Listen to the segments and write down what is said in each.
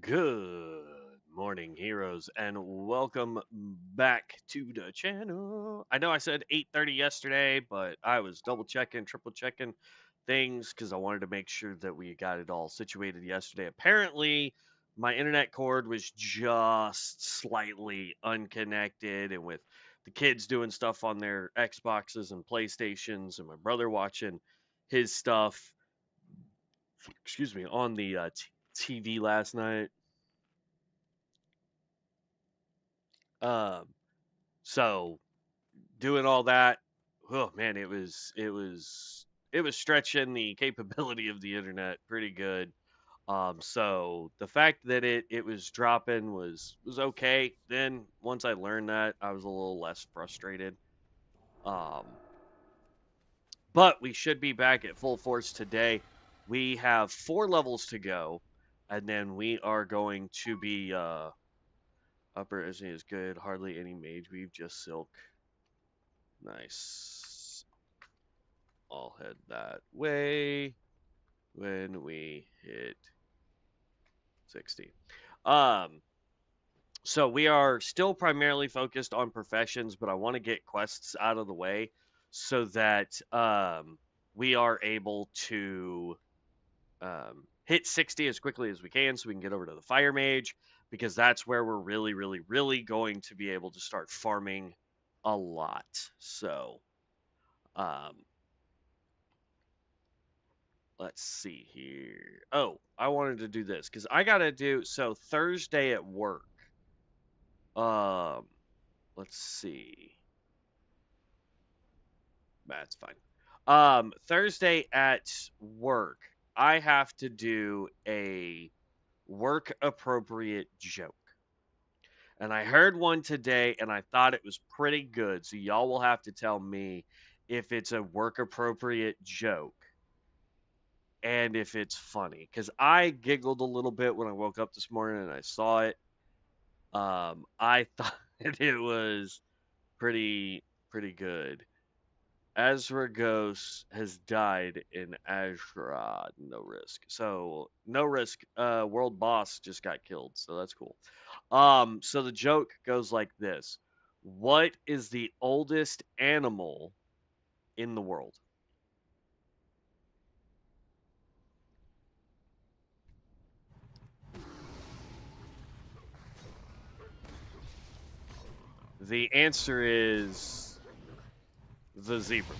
Good morning, heroes, and welcome back to the channel. I know I said 8:30 yesterday, but I was double checking, triple checking things because I wanted to make sure that we got it all situated yesterday. Apparently, my internet cord was just slightly unconnected, and with the kids doing stuff on their Xboxes and PlayStations, and my brother watching his stuff, excuse me, on the TV last night. Um, so doing all that, oh man, it was stretching the capability of the internet pretty good. So the fact that it was dropping was okay. Then once I learned that, I was a little less frustrated. Um, but we should be back at full force today. We have 4 levels to go, and then we are going to be upper is good. Hardly any mage weave, just silk. Nice. I'll head that way when we hit 60. Um, so we are still primarily focused on professions, but I want to get quests out of the way so that we are able to hit 60 as quickly as we can so we can get over to the fire mage because that's where we're really, really, really going to be able to start farming a lot. So, um, let's see here. Oh, I wanted to do this because I gotta do so Thursday at work. Um, let's see. That's fine. Thursday at work, I have to do a work appropriate joke. And I heard one today and I thought it was pretty good. So y'all will have to tell me if it's a work appropriate joke and if it's funny because I giggled a little bit when I woke up this morning and I saw it. I thought it was pretty good. Ezra Ghost has died in Azra, no risk. So no risk. World boss just got killed, so that's cool. So the joke goes like this: what is the oldest animal in the world? The answer is the zebra,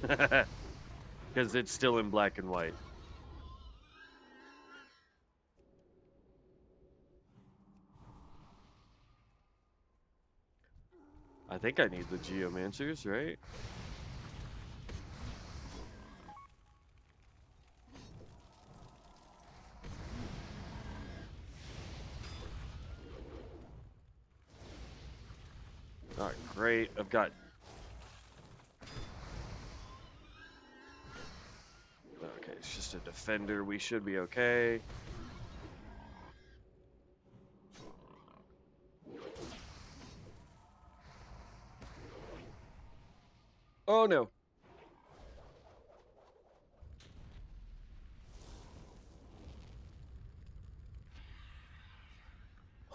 because it's still in black and white. I think I need the geomancers, right? All right, great. I've got. Okay, it's just a defender. We should be okay. Oh no.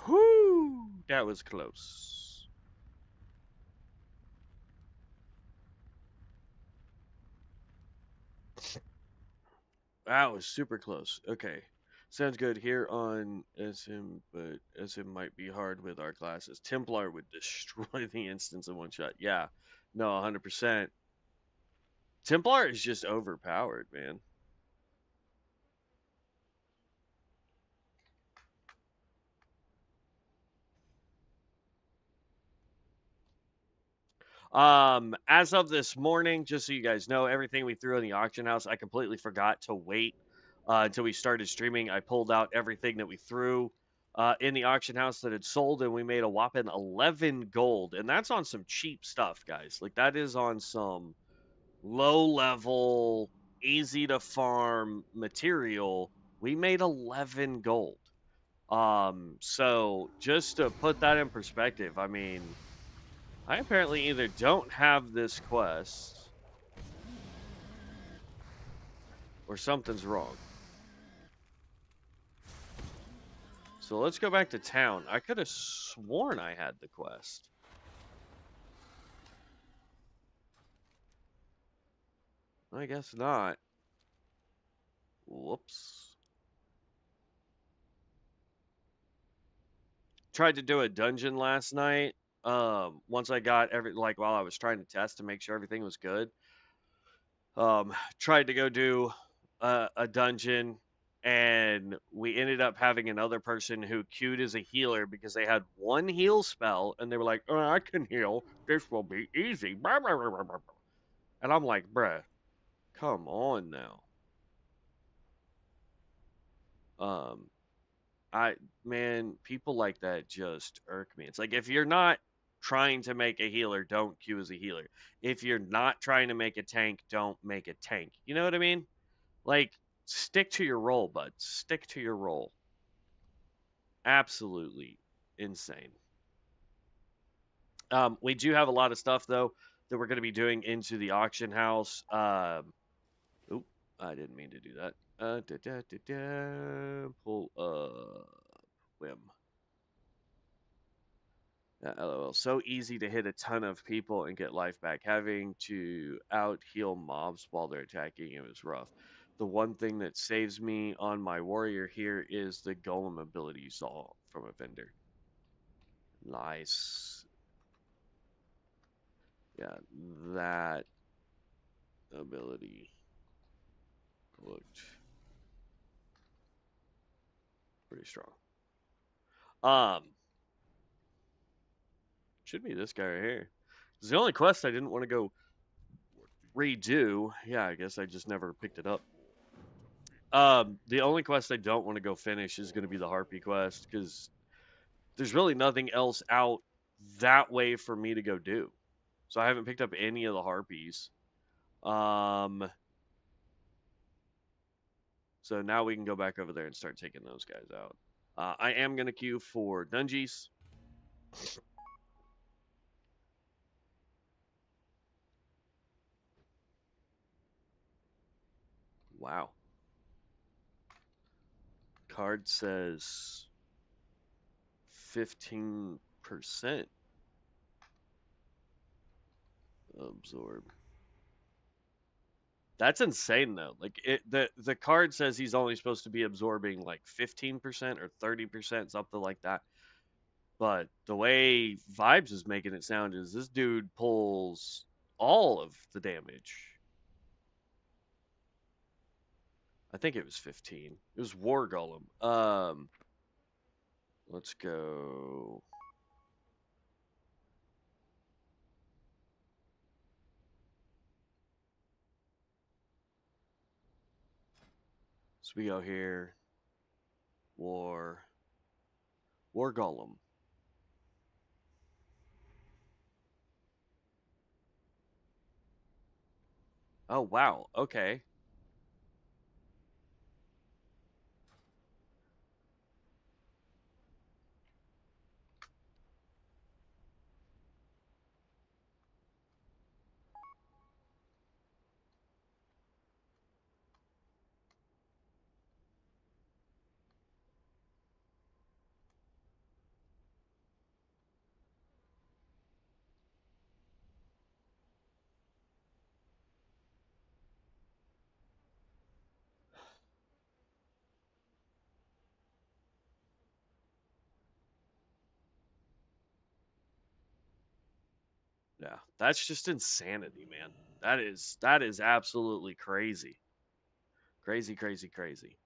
Whoo! That was close. That was super close. Okay. Sounds good here on SM, but SM might be hard with our classes. Templar would destroy the instance in one shot. Yeah. No, 100%. Templar is just overpowered, man. As of this morning, just so you guys know, everything we threw in the auction house, I completely forgot to wait until we started streaming. I pulled out everything that we threw in the auction house that had sold, and we made a whopping 11 gold. And that's on some cheap stuff, guys. Like, that is on some low level, easy to farm material. We made 11 gold. So just to put that in perspective, I mean, I apparently either don't have this quest or something's wrong. So let's go back to town. I could have sworn I had the quest. I guess not. Whoops. Tried to do a dungeon last night. Once I got while I was trying to test to make sure everything was good. Tried to go do a dungeon, and we ended up having another person who queued as a healer because they had one heal spell, and they were like, "Oh, I can heal. This will be easy." And I'm like, "Bruh, come on now." Um, I man, people like that just irk me. It's like if you're not trying to make a healer, don't queue as a healer. If you're not trying to make a tank, don't make a tank. You know what I mean? Like, stick to your role, bud. Stick to your role. Absolutely insane. We do have a lot of stuff though that we're going to be doing into the auction house. Oop, I didn't mean to do that. Pull whim. LOL. So easy to hit a ton of people and get life back. Having to out heal mobs while they're attacking it was rough. The one thing that saves me on my warrior here is the golem ability you saw from a vendor. Nice. Yeah, that ability looked pretty strong. Should be this guy right here. It's the only quest I didn't want to go redo. Yeah, I guess I just never picked it up. The only quest I don't want to go finish is going to be the Harpy quest because there's really nothing else out that way for me to go do. So I haven't picked up any of the Harpies. So now we can go back over there and start taking those guys out. I am going to queue for Dungees. Wow. Card says 15% absorb. That's insane though. Like the card says he's only supposed to be absorbing like 15% or 30%, something like that. But the way Vibes is making it sound is this dude pulls all of the damage. I think it was 15. It was War Golem. Let's go. So we go here. War Golem. Oh wow. Okay. Yeah, that's just insanity, man. That is absolutely crazy. Crazy, crazy, crazy.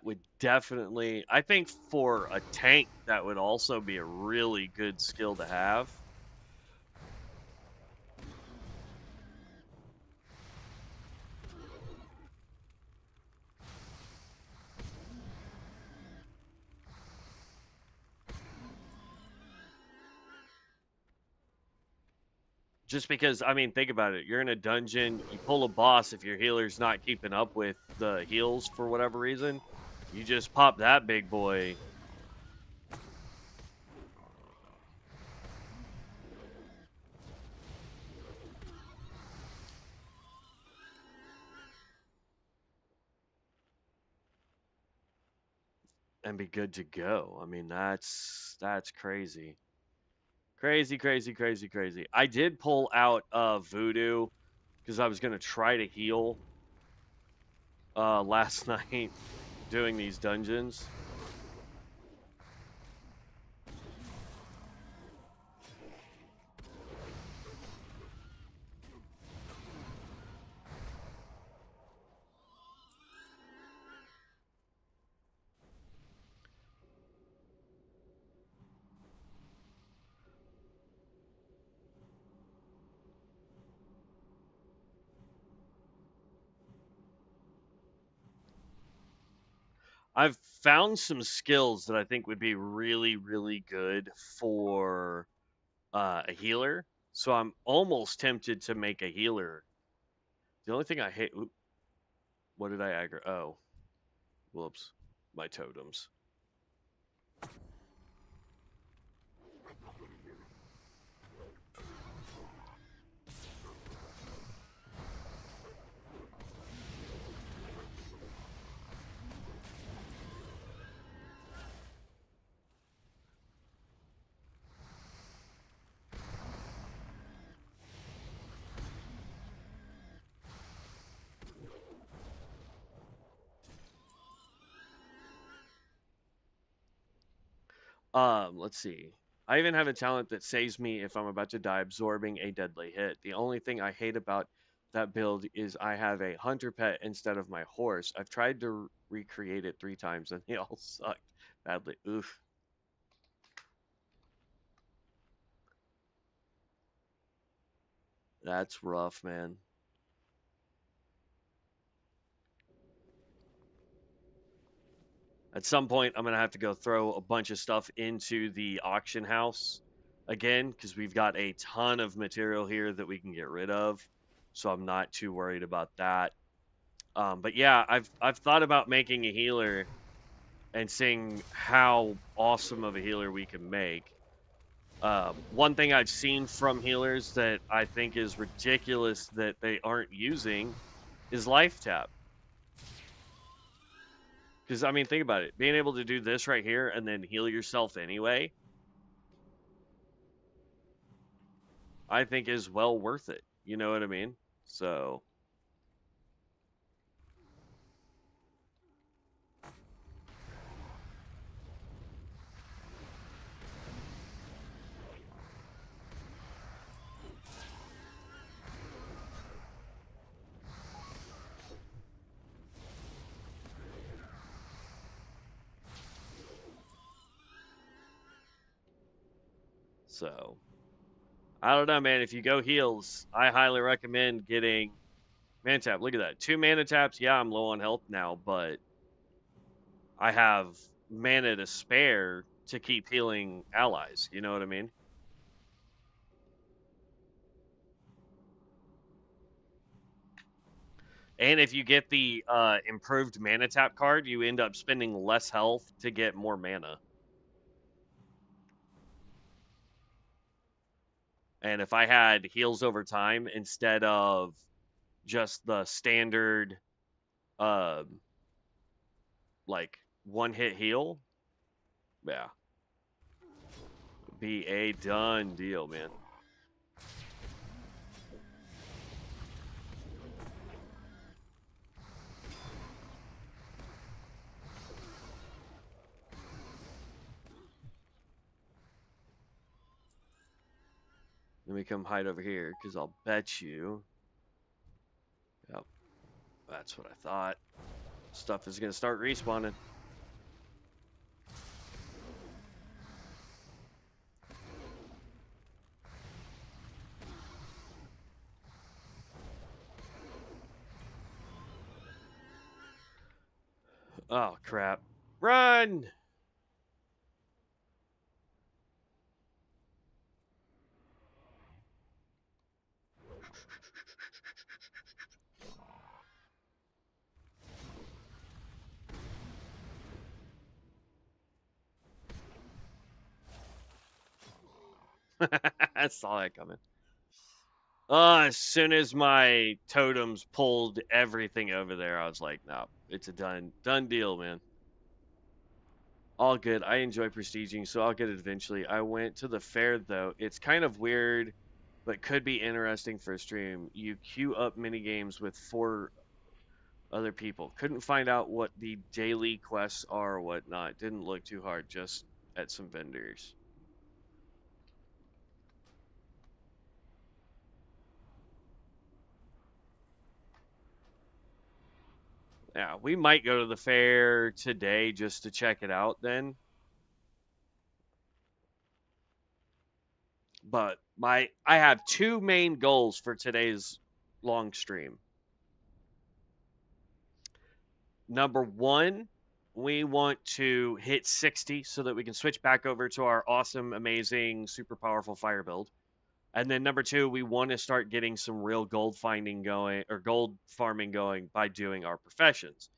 Would definitely, I think for a tank, that would also be a really good skill to have. Just because, I mean, think about it. You're in a dungeon, you pull a boss if your healer's not keeping up with the heals for whatever reason. You just pop that big boy. and be good to go. I mean, that's crazy. Crazy, crazy, crazy, crazy. I did pull out voodoo because I was gonna try to heal last night doing these dungeons. I've found some skills that I think would be really, really good for a healer. So I'm almost tempted to make a healer. The only thing I hate. Oop, what did I aggro? Oh, whoops. My totems. Let's see. I even have a talent that saves me if I'm about to die absorbing a deadly hit. The only thing I hate about that build is I have a hunter pet instead of my horse. I've tried to recreate it 3 times and they all sucked badly. Oof. That's rough, man. At some point, I'm gonna have to go throw a bunch of stuff into the auction house again because we've got a ton of material here that we can get rid of. So I'm not too worried about that. But yeah, I've thought about making a healer and seeing how awesome of a healer we can make. One thing I've seen from healers that I think is ridiculous that they aren't using is life tap. Because I mean, think about it. Being able to do this right here and then heal yourself anyway, I think is well worth it. You know what I mean? So, so I don't know, man. If you go heals, I highly recommend getting mana tap. Look at that, 2 mana taps. Yeah, I'm low on health now, but I have mana to spare to keep healing allies. You know what I mean? And if you get the improved mana tap card, you end up spending less health to get more mana. And if I had heals over time instead of just the standard, uh, like 1 hit heal, yeah, be a done deal, man. Let me come hide over here because I'll bet you. Yep, that's what I thought. Stuff is gonna start respawning. Oh crap! Run! I saw that coming. As soon as my totems pulled everything over there, I was like, no, it's a done deal, man. All good. I enjoy prestiging, so I'll get it eventually. I went to the fair though. It's kind of weird, but could be interesting for a stream. You queue up mini games with 4 other people. Couldn't find out what the daily quests are or whatnot. Didn't look too hard, just at some vendors. Yeah, we might go to the fair today just to check it out then. But I have 2 main goals for today's long stream. Number 1, we want to hit 60 so that we can switch back over to our awesome, amazing, super powerful fire build. And then number 2, we want to start getting some real gold finding going or gold farming going by doing our professions.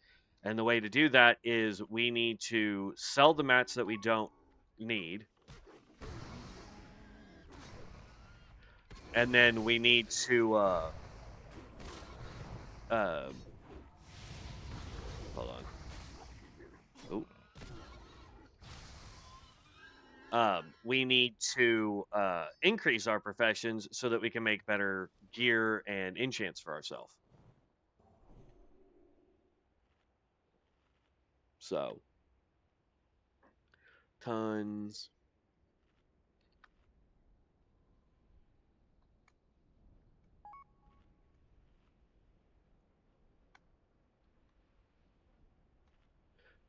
And the way to do that is we need to sell the mats that we don't need. And then we need to uh hold on. We need to increase our professions so that we can make better gear and enchants for ourselves. So, tons.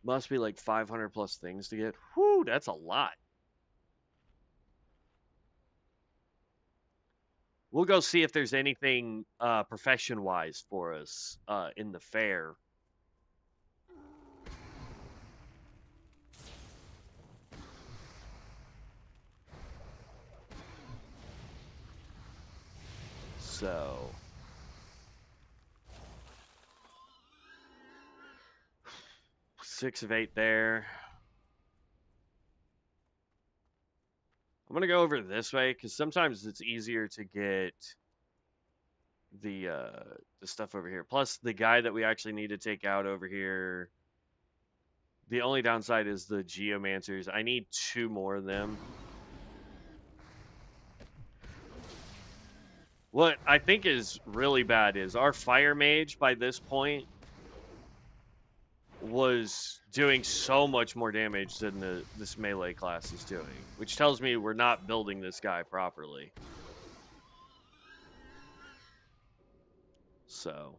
Must be like 500 plus things to get. Whoo, that's a lot. We'll go see if there's anything profession wise for us in the fair. So, 6 of 8 there. I'm gonna go over this way because sometimes it's easier to get the stuff over here. Plus, the guy that we actually need to take out over here. The only downside is the geomancers. I need 2 more of them. What I think is really bad is our fire mage by this point was doing so much more damage than this melee class is doing, which tells me we're not building this guy properly. So,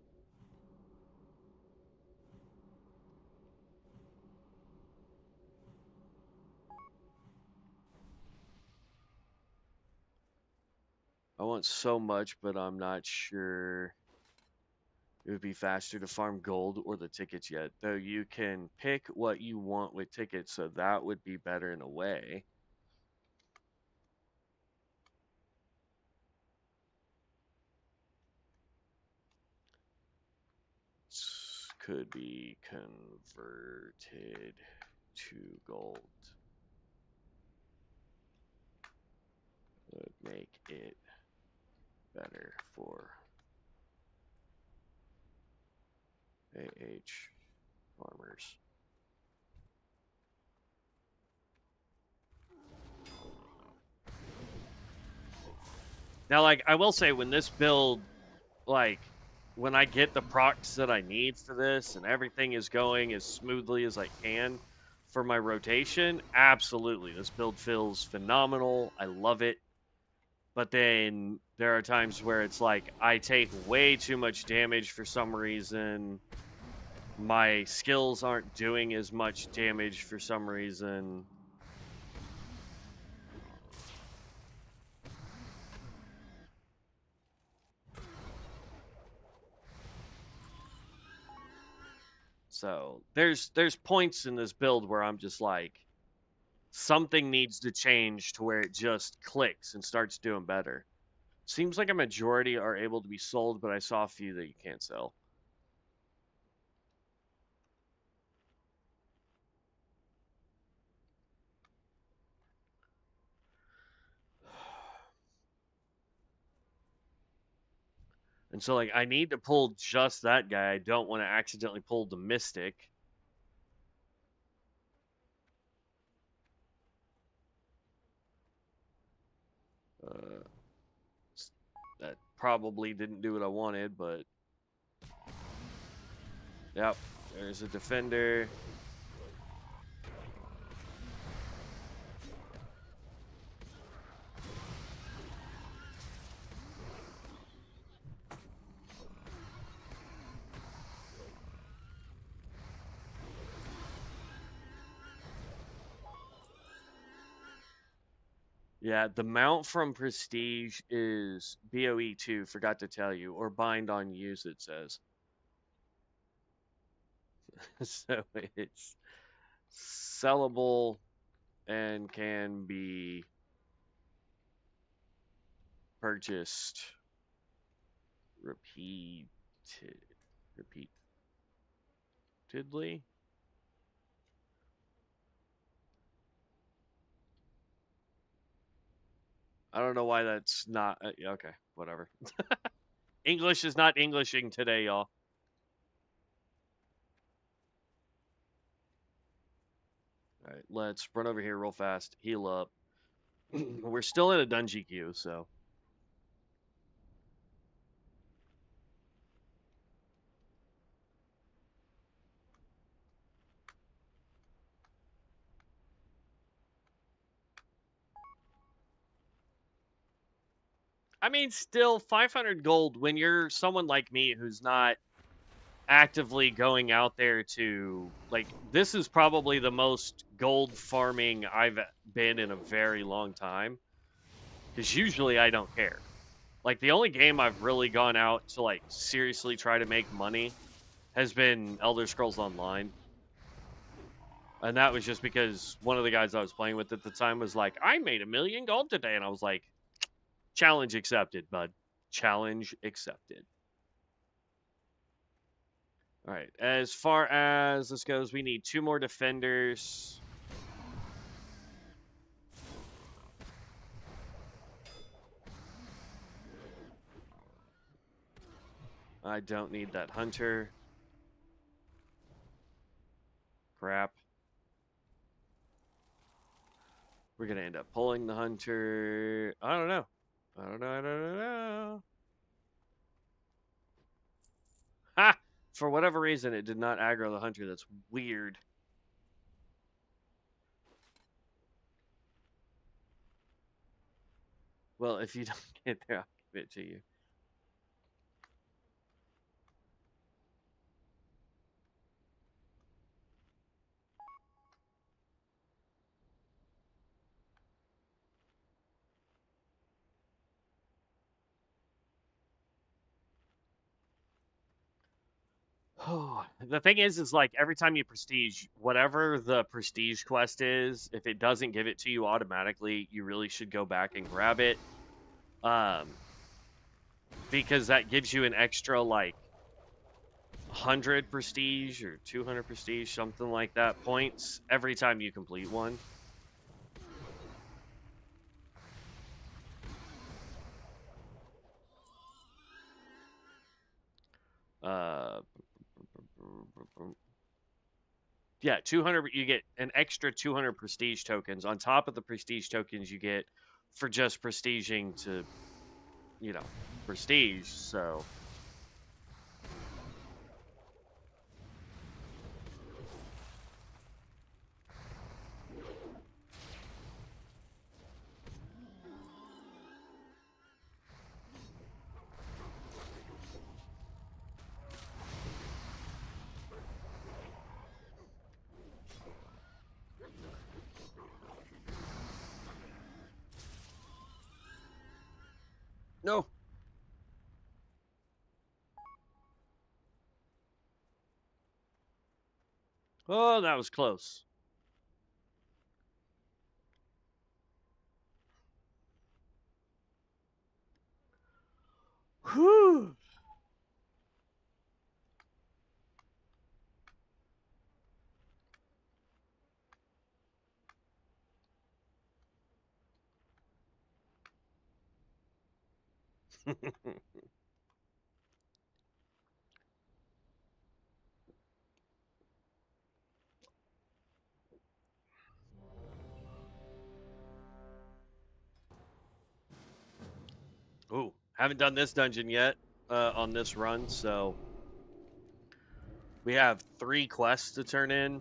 I want so much, but I'm not sure it would be faster to farm gold or the tickets yet. Though you can pick what you want with tickets, so that would be better in a way. Could be converted to gold. Would make it better for AH farmers. Now, like, I will say, when this build, like, when I get the procs that I need for this and everything is going as smoothly as I can for my rotation, absolutely, this build feels phenomenal. I love it. But then there are times where it's like I take way too much damage for some reason. My skills aren't doing as much damage for some reason. So there's points in this build where I'm just like, something needs to change to where it just clicks and starts doing better. Seems like a majority are able to be sold, but I saw a few that you can't sell. And so, like, I need to pull just that guy. I don't want to accidentally pull the Mystic. probably didn't do what I wanted, but yep, there's a defender. Yeah, the mount from Prestige is BOE 2, forgot to tell you, or bind on use, it says. So it's sellable and can be purchased repeated repeatedly. I don't know why that's not okay, whatever. English is not Englishing today, y'all. All right, let's run over here real fast, heal up. We're still in a dungeon queue, so I mean, still 500 gold when you're someone like me who's not actively going out there to like this is probably the most gold farming I've been in a very long time because usually I don't care. Like the only game I've really gone out to like seriously try to make money has been Elder Scrolls Online. And that was just because one of the guys I was playing with at the time was like, I made 1,000,000 gold today. And I was like, challenge accepted, bud. Challenge accepted. All right. As far as this goes, we need 2 more defenders. I don't need that hunter. Crap. We're going to end up pulling the hunter. I don't know. I don't know. I don't know. Ha! For whatever reason, it did not aggro the hunter. That's weird. Well, if you don't get there, I'll give it to you. The thing is like every time you prestige, whatever the prestige quest is, if it doesn't give it to you automatically, you really should go back and grab it. Um, because that gives you an extra like 100 prestige or 200 prestige, something like that, points every time you complete one. Uh, yeah, 200. You get an extra 200 prestige tokens on top of the prestige tokens you get for just prestiging to, prestige. So, no. Oh, that was close. Whew. Ooh, Haven't done this dungeon yet on this run, so we have 3 quests to turn in.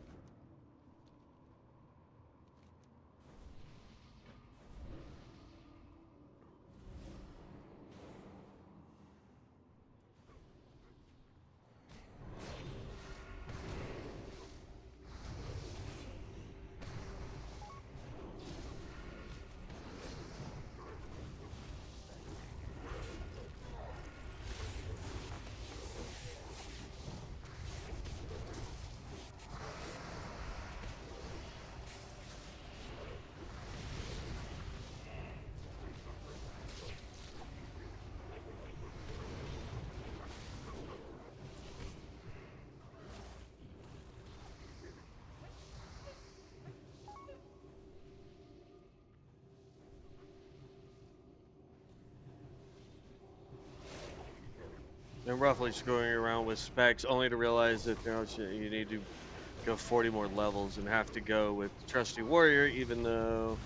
And roughly screwing around with specs, only to realize that you need to go 40 more levels and have to go with Trusty Warrior, even though...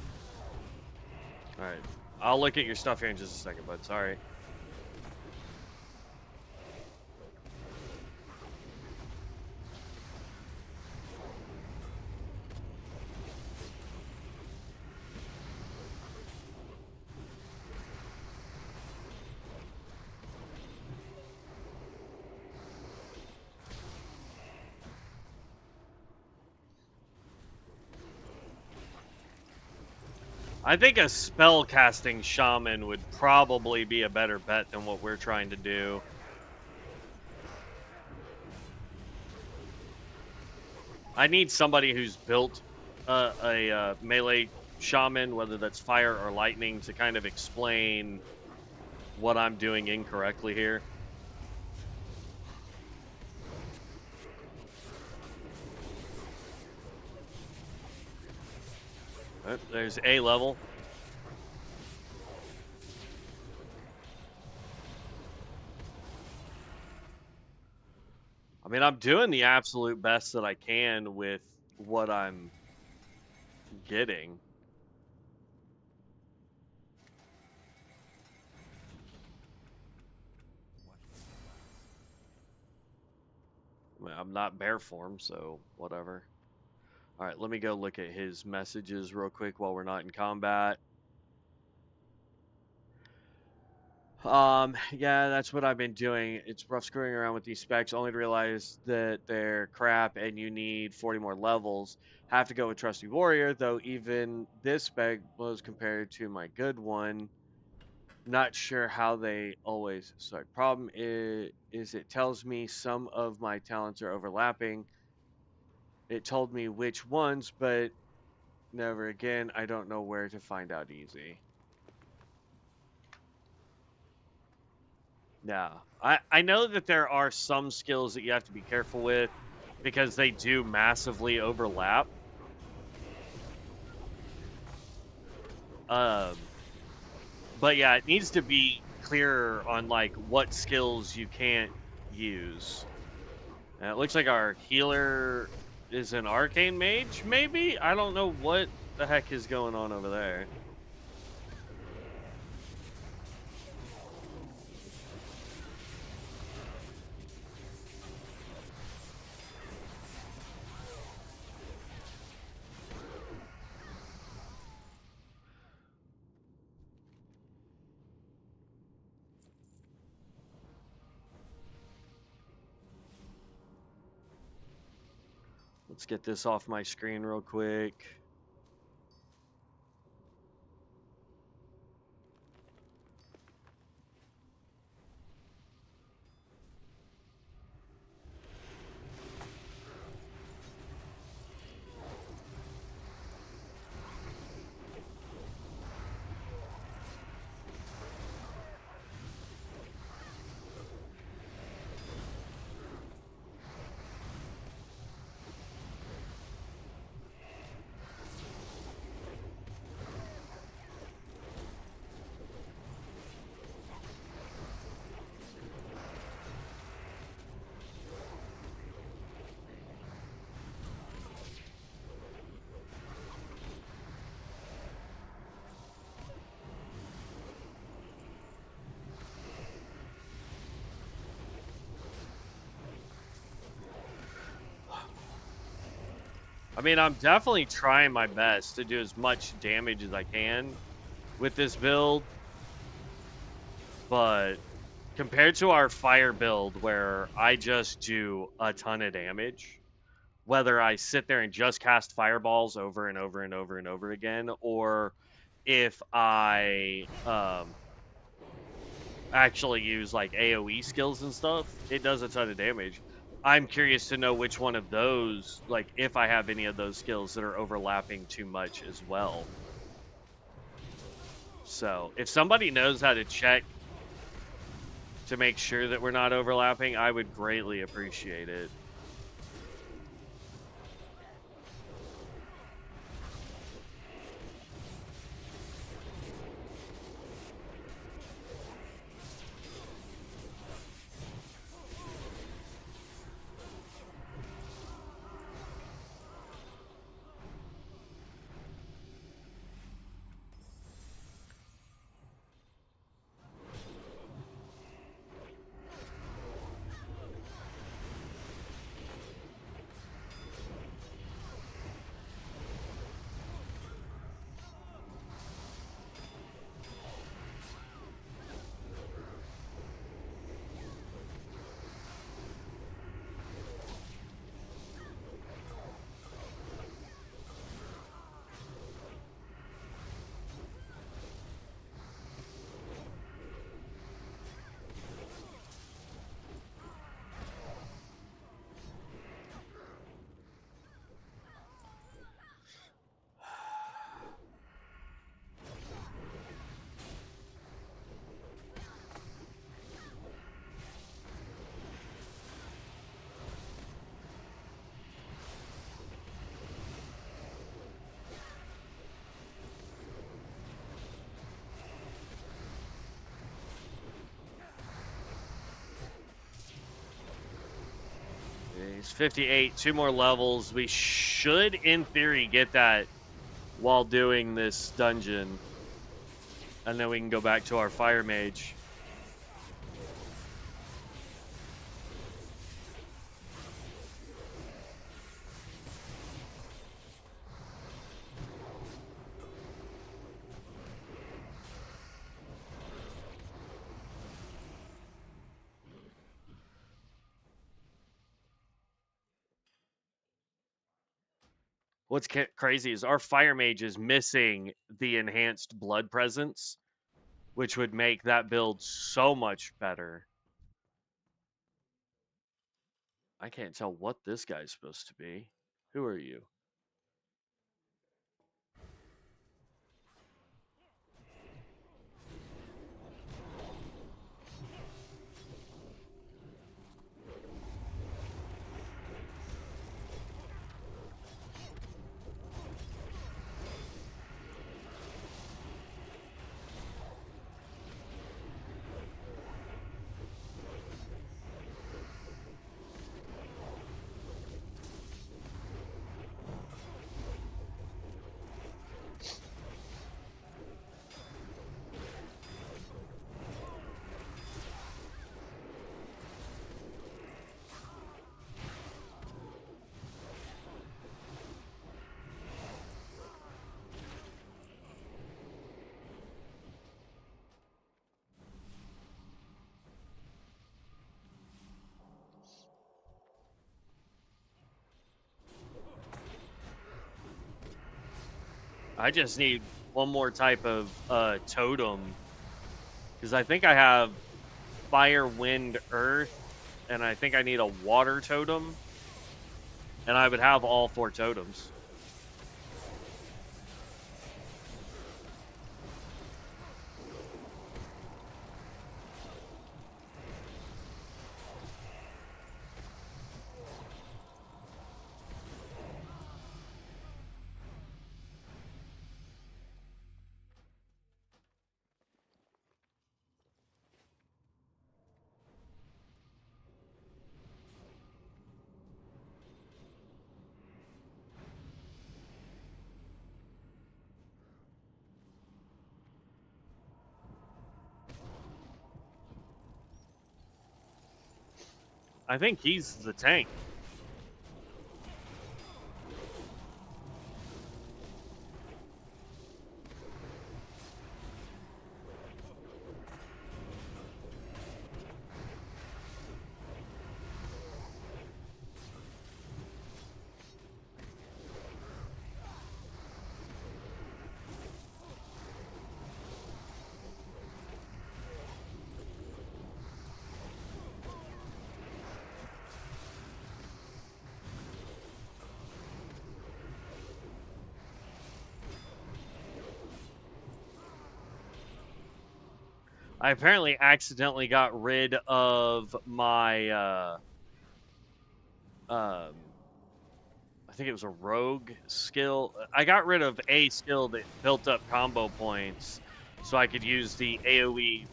Alright, I'll look at your stuff here in just a second, bud. Sorry. I think a spell-casting shaman would probably be a better bet than what we're trying to do. I need somebody who's built a melee shaman, whether that's fire or lightning, to kind of explain what I'm doing incorrectly here. There's A level. I mean, I'm doing the absolute best that I can with what I'm getting. I mean, I'm not bear form, so whatever. All right, let me go look at his messages real quick while we're not in combat. Yeah, that's what I've been doing. It's rough screwing around with these specs, only to realize that they're crap and you need 40 more levels. Have to go with Trusty Warrior, though even this spec was compared to my good one. Not sure how they always... Sorry, problem is it tells me some of my talents are overlapping. It told me which ones, but never again. I don't know where to find out easy. Yeah, I know that there are some skills that you have to be careful with because they do massively overlap. But yeah, it needs to be clearer on like what skills you can't use. It looks like our healer is an arcane mage, maybe? I don't know what the heck is going on over there. Let's get this off my screen real quick. I mean, I'm definitely trying my best to do as much damage as I can with this build, but compared to our fire build where I just do a ton of damage, whether I sit there and just cast fireballs over and over and over and over again, or if I actually use like AoE skills and stuff, it does a ton of damage. I'm curious to know which one of those, like if I have any of those skills that are overlapping too much as well. So if somebody knows how to check to make sure that we're not overlapping, I would greatly appreciate it. He's 58, 2 more levels. We should, in theory, get that while doing this dungeon. And then we can go back to our fire mage. What's crazy is our fire mage is missing the enhanced blood presence, which would make that build so much better. I can't tell what this guy's supposed to be. Who are you? I just need one more type of totem. Because I think I have fire, wind, earth, and I think I need a water totem. And I would have all 4 totems. I think he's the tank. I apparently accidentally got rid of my um I think it was a rogue skill. I got rid of a skill that built up combo points so I could use the AoE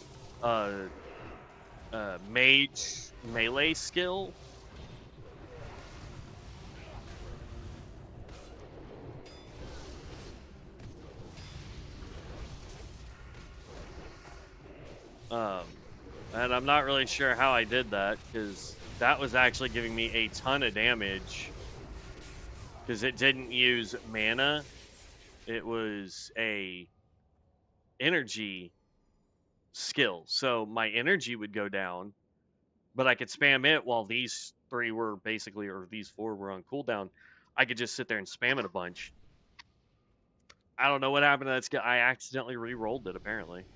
uh mage melee skill. Um and I'm not really sure how I did that cuz that was actually giving me a ton of damage cuz it didn't use mana. It was a energy skill. So my energy would go down, but I could spam it while these three were basically, or these four were on cooldown. I could just sit there and spam it a bunch. I don't know what happened to that skill. I accidentally re-rolled it, apparently.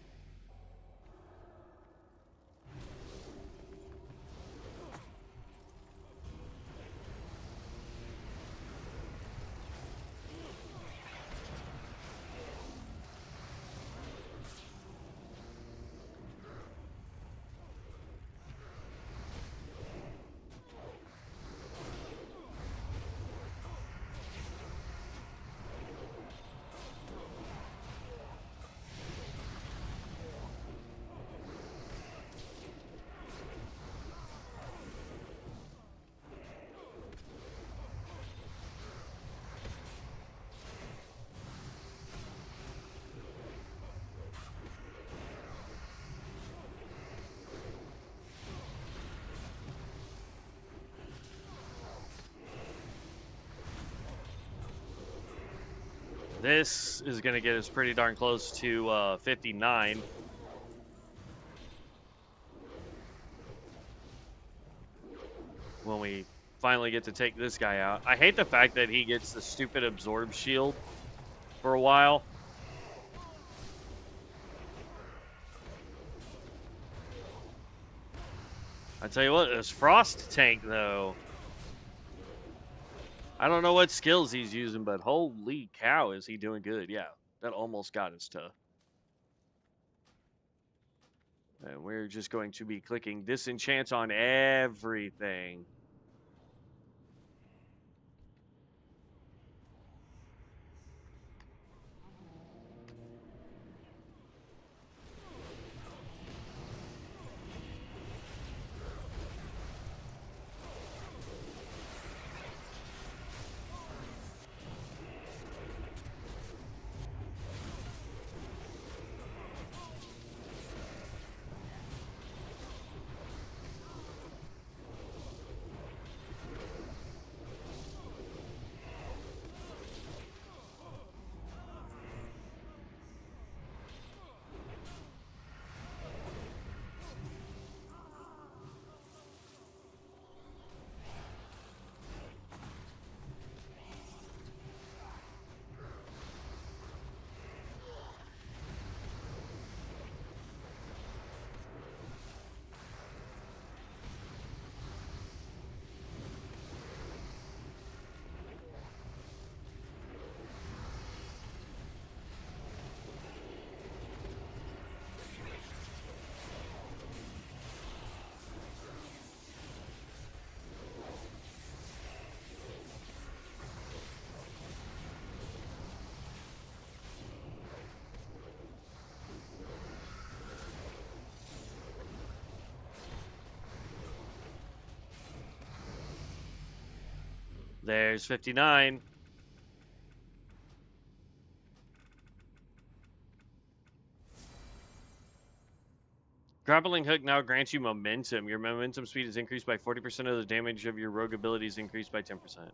This is going to get us pretty darn close to 59. When we finally get to take this guy out. I hate the fact that he gets the stupid absorb shield for a while. I tell you what, this Frost tank, though. I don't know what skills he's using, but holy cow, is he doing good. Yeah, that almost got us to. And we're just going to be clicking disenchant on everything. There's 59. Grappling Hook now grants you momentum. Your momentum speed is increased by 40% of the damage of your rogue abilities increased by 10%.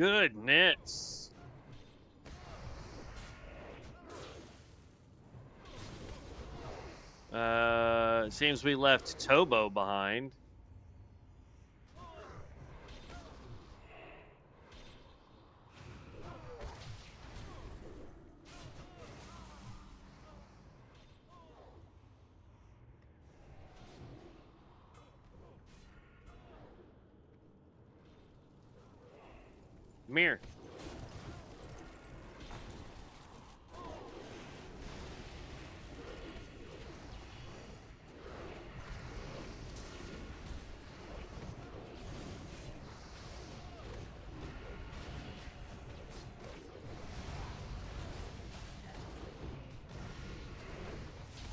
Goodness. Seems we left Tobo behind. Mirror.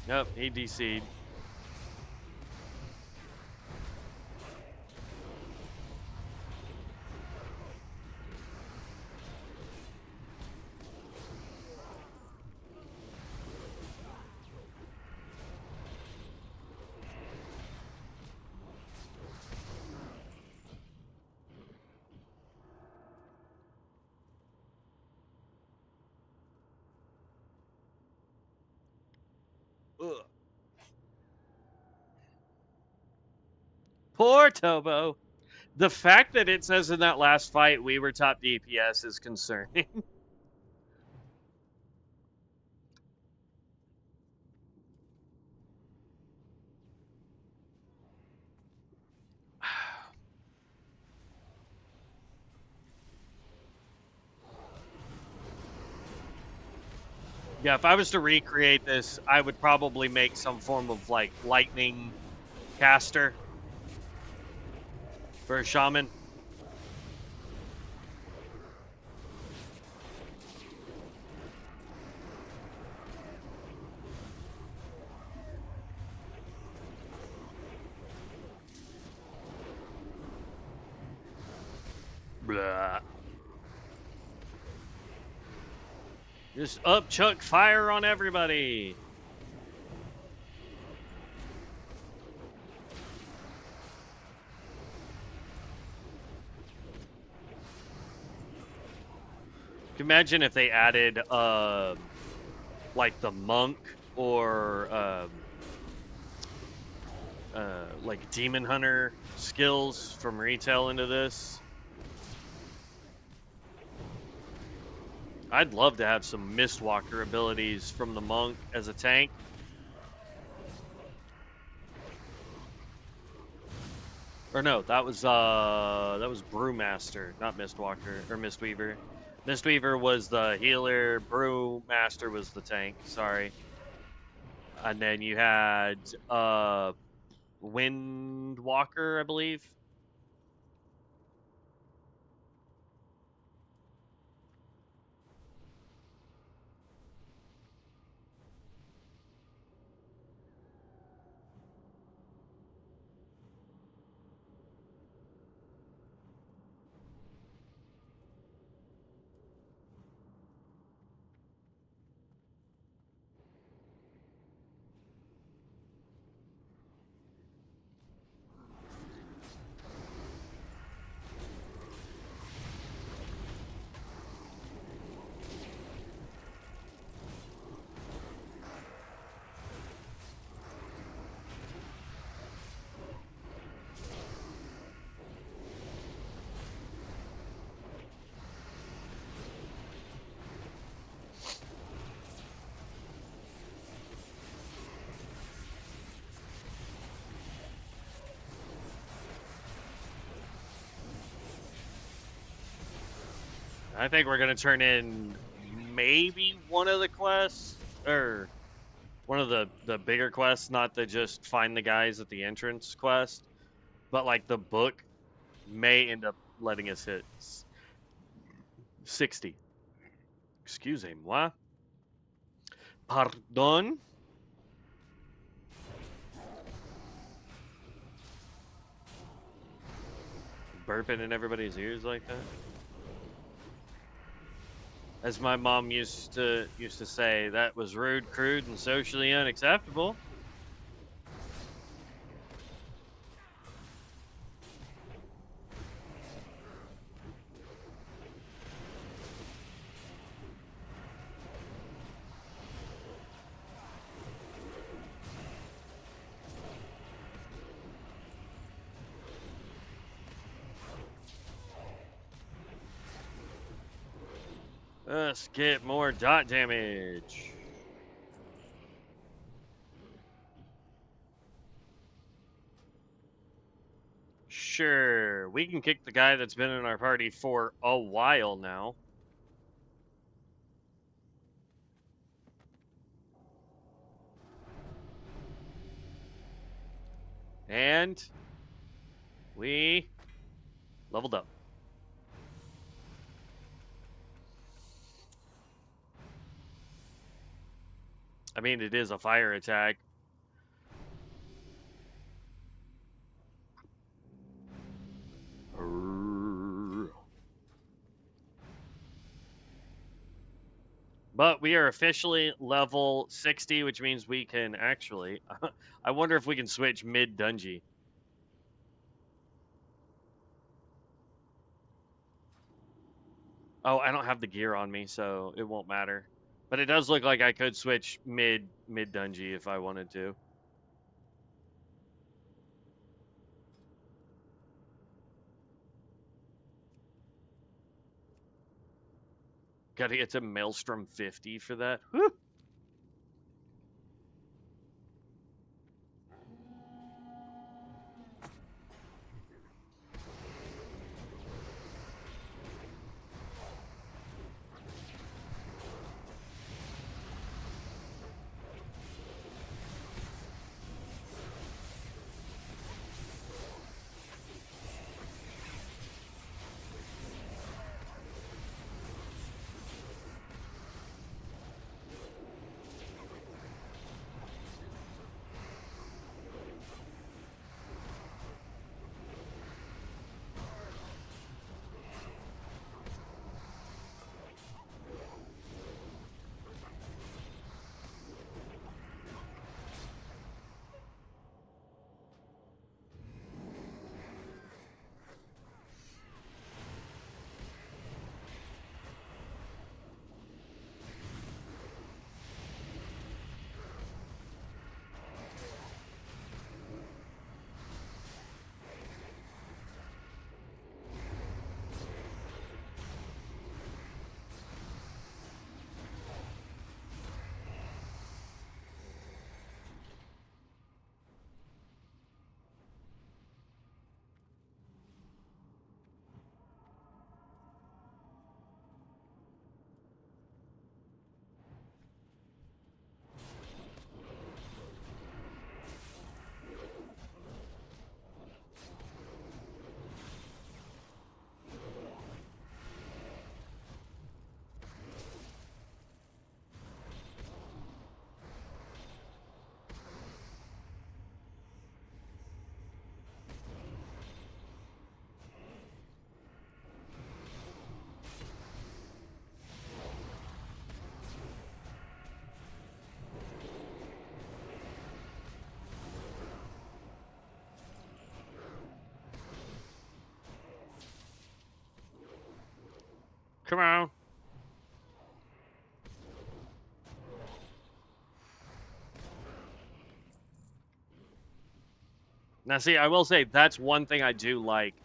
Nope, he DC'd. Ugh. Poor Tobo. The fact that it says in that last fight we were top DPS is concerning. Yeah, if I was to recreate this, I would probably make some form of like lightning caster for a shaman. Blah. Just upchuck fire on everybody. Imagine if they added like the monk or like demon hunter skills from retail into this. I'd love to have some Mistwalker abilities from the monk as a tank. Or no, that was Brewmaster, not Mistwalker or Mistweaver. Mistweaver was the healer, Brewmaster was the tank, sorry. And then you had Windwalker, I believe. I think we're going to turn in maybe one of the quests, or one of the bigger quests, not the just find the guys at the entrance quest, but like the book may end up letting us hit 60. Excusez-moi. Pardon? Burping in everybody's ears like that? As my mom used to say, that was rude, crude, and socially unacceptable. Let's get more dot damage. Sure, we can kick the guy that's been in our party for a while now. And we leveled up. I mean, it is a fire attack. But we are officially level 60, which means we can actually... I wonder if we can switch mid-dungeon. Oh, I don't have the gear on me, so it won't matter. But it does look like I could switch mid-dungeon if I wanted to. Gotta get to Maelstrom 50 for that. Whew. Come on. Now, see, I will say that's one thing I do like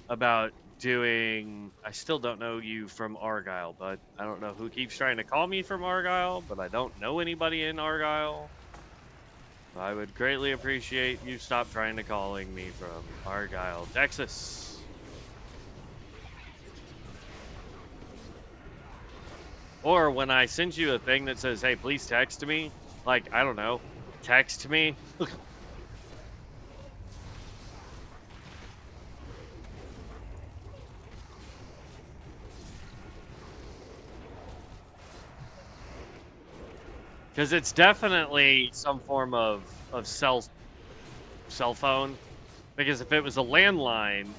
about doing. I still don't know you from Argyle, but I don't know who keeps trying to call me from Argyle, but I don't know anybody in Argyle. I would greatly appreciate you stop trying to calling me from Argyle, Texas. Or when I send you a thing that says, hey, please text me, like, I don't know, text me. Because it's definitely some form of cell phone. Because if it was a landline,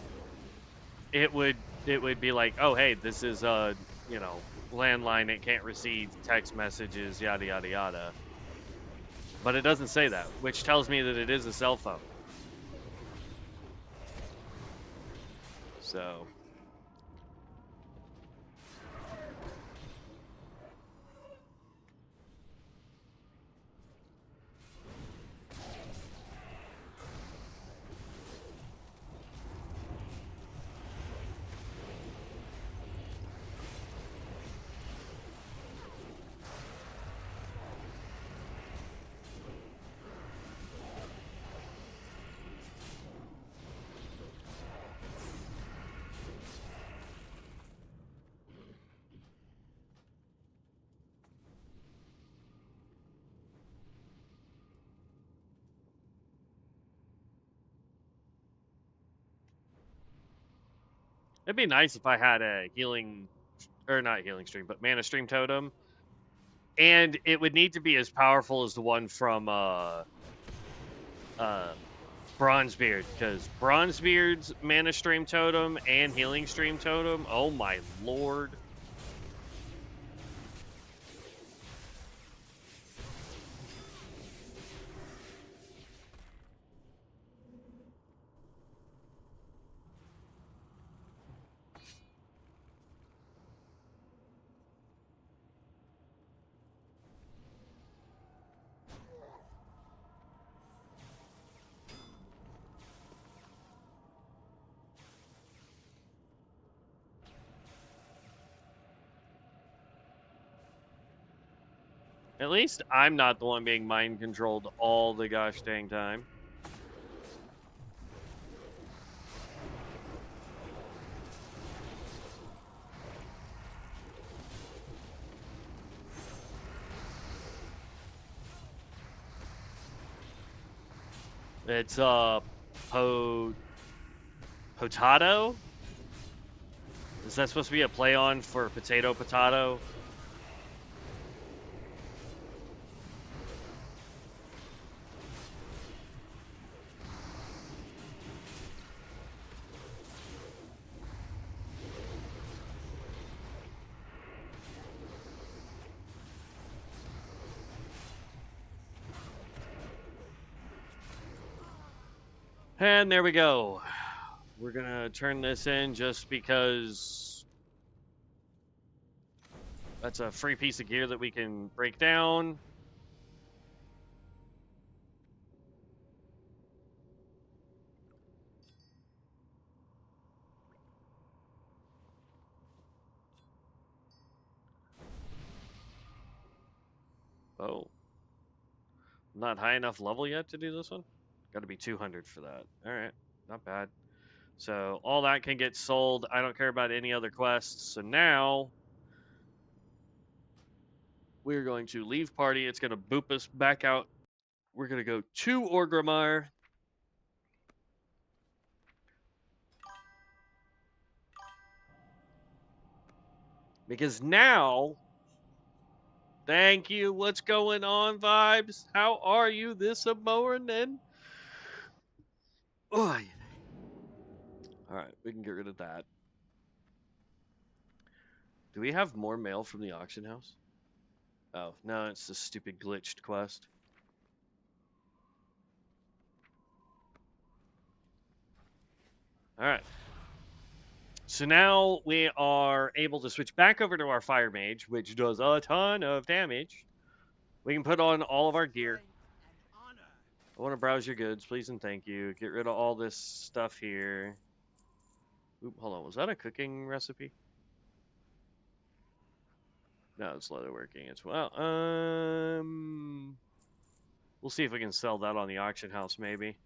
it would be like, oh hey, this is a landline. It can't receive text messages, yada yada yada. But it doesn't say that, which tells me that it is a cell phone. So. It'd be nice if I had a healing, or not healing stream, but mana stream totem. And it would need to be as powerful as the one from Bronzebeard, because Bronzebeard's mana stream totem and healing stream totem, oh my lord. At least I'm not the one being mind controlled all the gosh dang time. It's potato? Is that supposed to be a play on for potato? And there we go. We're gonna turn this in just because that's a free piece of gear that we can break down. Oh. Not high enough level yet to do this one? Got to be 200 for that. Alright, not bad. So all that can get sold. I don't care about any other quests. So now we're going to leave party. It's going to boop us back out. We're going to go to Orgrimmar. Because now, thank you. What's going on, Vibes? How are you this morning? Oh, alright, we can get rid of that. Do we have more mail from the auction house? Oh, no, it's the stupid glitched quest. Alright. So now we are able to switch back over to our Fire Mage, which does a ton of damage. We can put on all of our gear. I want to browse your goods, please and thank you. Get rid of all this stuff here. Oop, hold on. Was that a cooking recipe? No, it's leatherworking as well. We'll see if we can sell that on the auction house, maybe.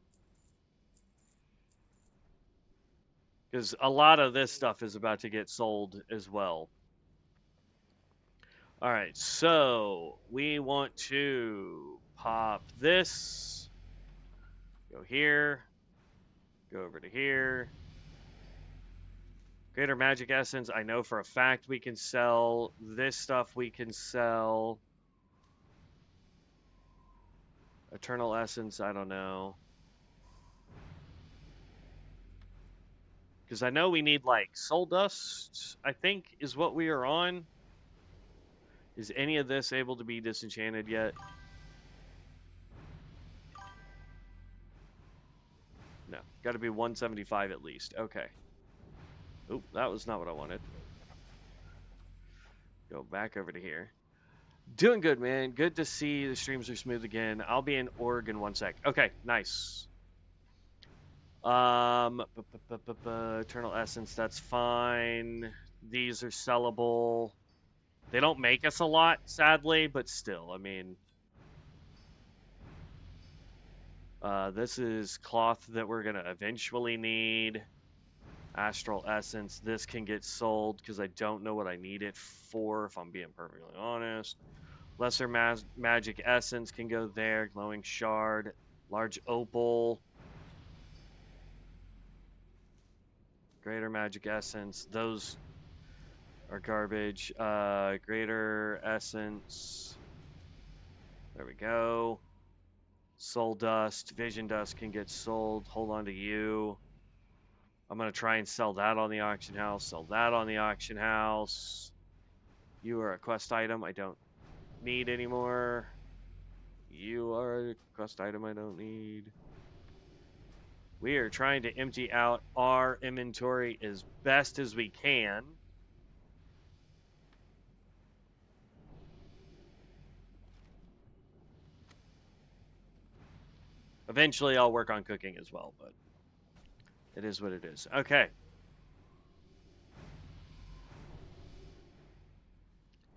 Because a lot of this stuff is about to get sold as well. Alright, so we want to pop this. Go here. Go over to here. Greater Magic Essence, I know for a fact we can sell. This stuff we can sell. Eternal Essence, I don't know. Because I know we need, like, Soul Dust, I think, is what we are on. Is any of this able to be disenchanted yet? No. Got to be 175 at least. Okay. Oop, that was not what I wanted. Go back over to here. Doing good, man. Good to see the streams are smooth again. I'll be in Org in 1 sec. Okay, nice. Eternal Essence, that's fine. These are sellable. They don't make us a lot, sadly, but still, I mean. This is cloth that we're going to eventually need. Astral Essence, this can get sold because I don't know what I need it for, if I'm being perfectly honest. Lesser Magic Essence can go there. Glowing Shard. Large Opal. Greater magic essence. Those are garbage. Greater essence. There we go. Soul dust. Vision dust can get sold. Hold on to you. I'm going to try and sell that on the auction house. Sell that on the auction house. You are a quest item I don't need anymore. You are a quest item I don't need. We are trying to empty out our inventory as best as we can. Eventually, I'll work on cooking as well, but it is what it is. Okay.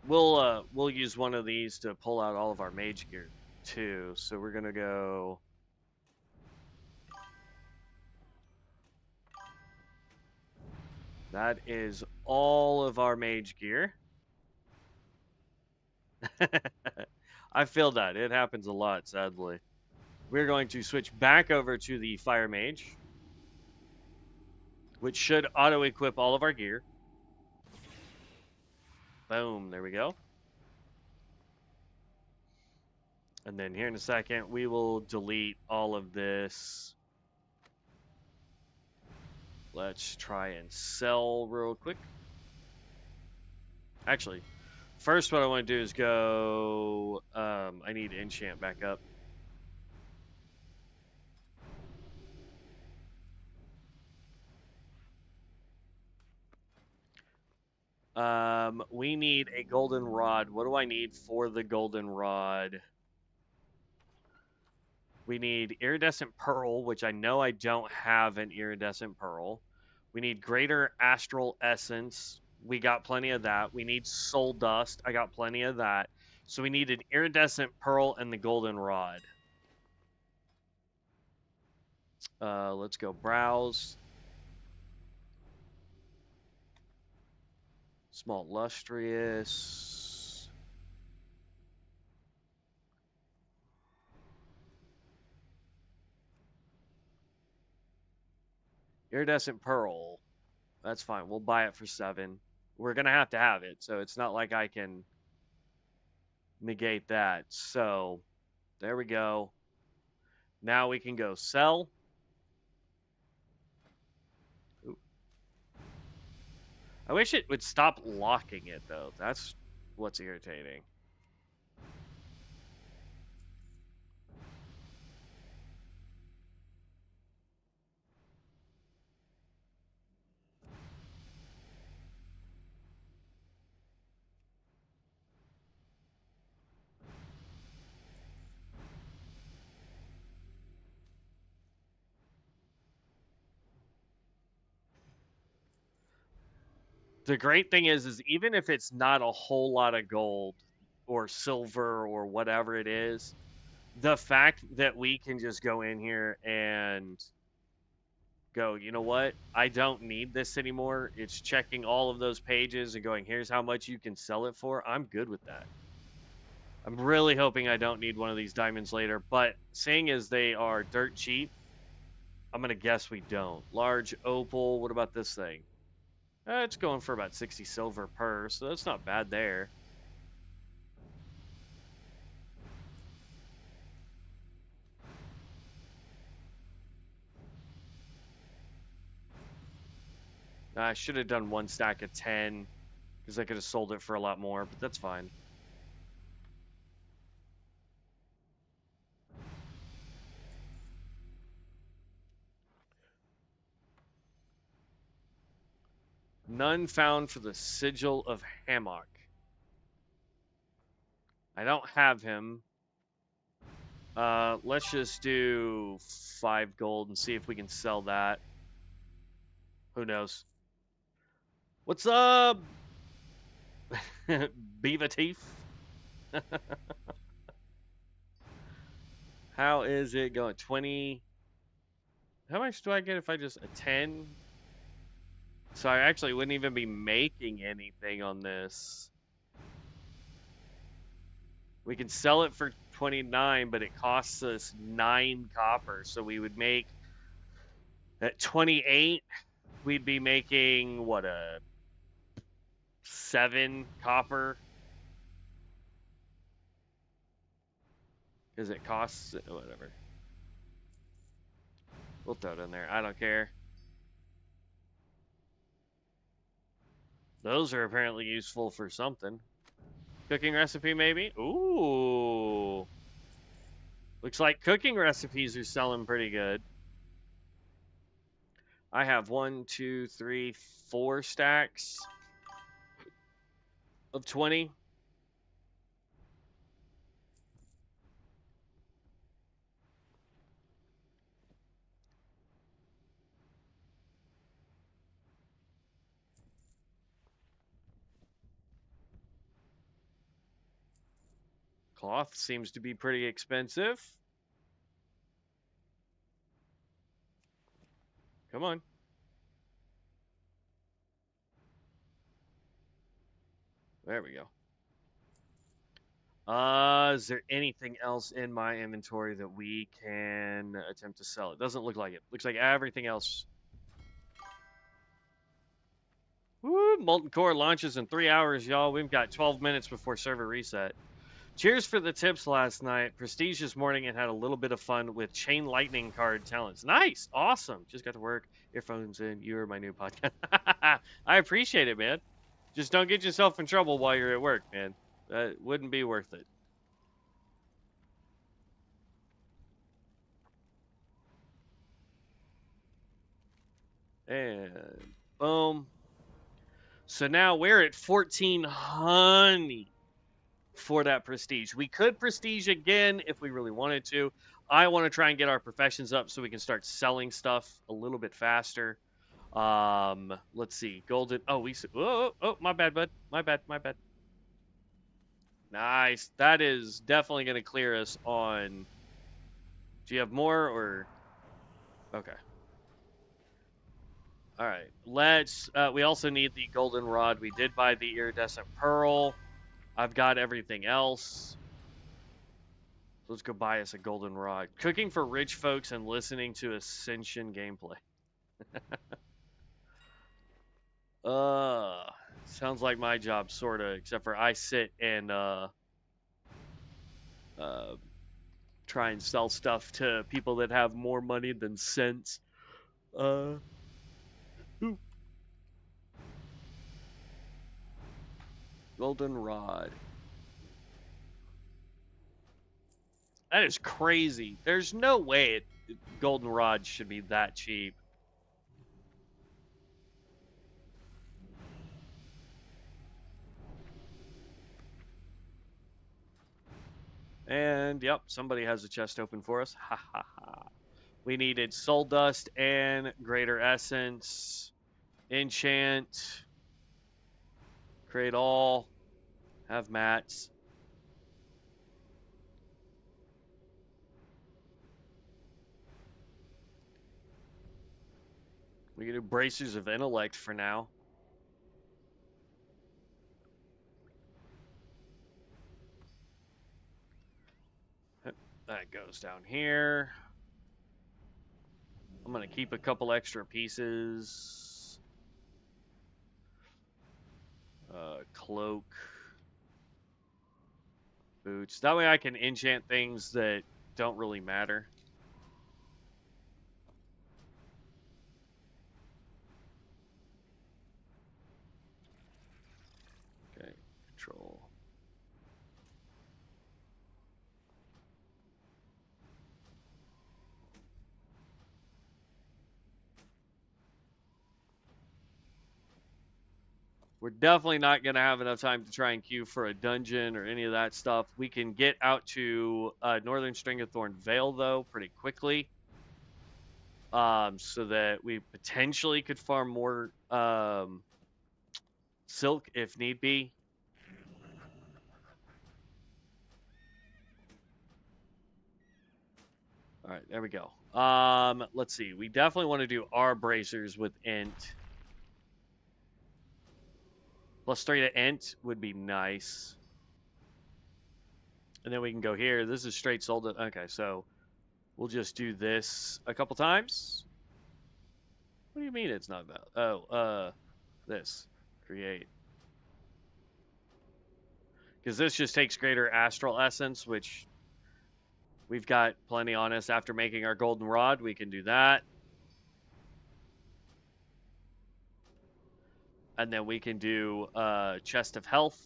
We'll use one of these to pull out all of our mage gear too. So we're gonna go. That is all of our mage gear. I feel that. It happens a lot, sadly. We're going to switch back over to the fire mage, which should auto-equip all of our gear. Boom, there we go. And then here in a second, we will delete all of this. Let's try and sell real quick. Actually, first what I want to do is go, I need enchant back up. We need a golden rod. What do I need for the golden rod? We need iridescent pearl, which I know I don't have an iridescent pearl. We need greater astral essence. We got plenty of that. We need soul dust. I got plenty of that. So we need an iridescent pearl and the golden rod. Let's go browse. Small lustrous. Iridescent pearl. That's fine. We'll buy it for 7. We're going to have it. So it's not like I can negate that. So there we go. Now we can go sell. Ooh. I wish it would stop locking it, though. That's what's irritating. The great thing is even if it's not a whole lot of gold or silver or whatever it is, the fact that we can just go in here and go, you know what? I don't need this anymore. It's checking all of those pages and going, here's how much you can sell it for. I'm good with that. I'm really hoping I don't need one of these diamonds later, but seeing as they are dirt cheap, I'm going to guess we don't. Large opal, what about this thing? It's going for about 60 silver per, so that's not bad there. I should have done one stack of 10, because I could have sold it for a lot more, but that's fine. None found for the Sigil of Hammock. I don't have him. Let's just do 5 gold and see if we can sell that. Who knows? What's up? Beaver teeth? How is it going? 20. How much do I get if I just a 10? So I actually wouldn't even be making anything on this. We can sell it for 29, but it costs us 9 copper. So we would make at 28. we'd be making what, a 7 copper, because it costs whatever. We'll throw it in there. I don't care. Those are apparently useful for something. Cooking recipe, maybe? Ooh. Looks like cooking recipes are selling pretty good. I have 1, 2, 3, 4 stacks of 20. Cloth seems to be pretty expensive. Come on. There we go. Is there anything else in my inventory that we can attempt to sell? It doesn't look like it. Looks like everything else. Woo, Molten Core launches in 3 hours, y'all. We've got 12 minutes before server reset. Cheers for the tips last night. Prestige this morning and had a little bit of fun with Chain Lightning card talents. Nice. Awesome. Just got to work. Earphones in. You are my new podcast. I appreciate it, man. Just don't get yourself in trouble while you're at work, man. That wouldn't be worth it. And boom. So now we're at 1400 for that prestige. We could prestige again if we really wanted to. I want to try and get our professions up so we can start selling stuff a little bit faster. Let's see. Golden. Oh, oh, my bad, bud. My bad. Nice. That is definitely going to clear us on. Do you have more or? Okay. All right. Let's. We also need the golden rod. We did buy the iridescent pearl. I've got everything else. Let's go buy us a golden rod. Cooking for rich folks and listening to Ascension gameplay. Sounds like my job, sorta. Except for I sit and try and sell stuff to people that have more money than sense. Ooh. Golden rod. That is crazy. There's no way golden rod should be that cheap. And yep, somebody has a chest open for us. Ha ha ha. We needed soul dust and greater essence. Enchant. Create all. Have mats. We can do bracers of intellect for now. That goes down here. I'm going to keep a couple extra pieces. Cloak. Boots. That way I can enchant things that don't really matter. Okay, control. We're definitely not going to have enough time to try and queue for a dungeon or any of that stuff. We can get out to Northern Stringathorn Vale, though, pretty quickly. So that we potentially could farm more silk if need be. All right, there we go. Let's see. We definitely want to do our bracers with int. +3 to int would be nice. And then we can go here. This is straight sold. Okay, so we'll just do this a couple times. What do you mean it's not valid? This. Create. Because this just takes greater astral essence, which we've got plenty on us after making our golden rod. We can do that. And then we can do chest of health.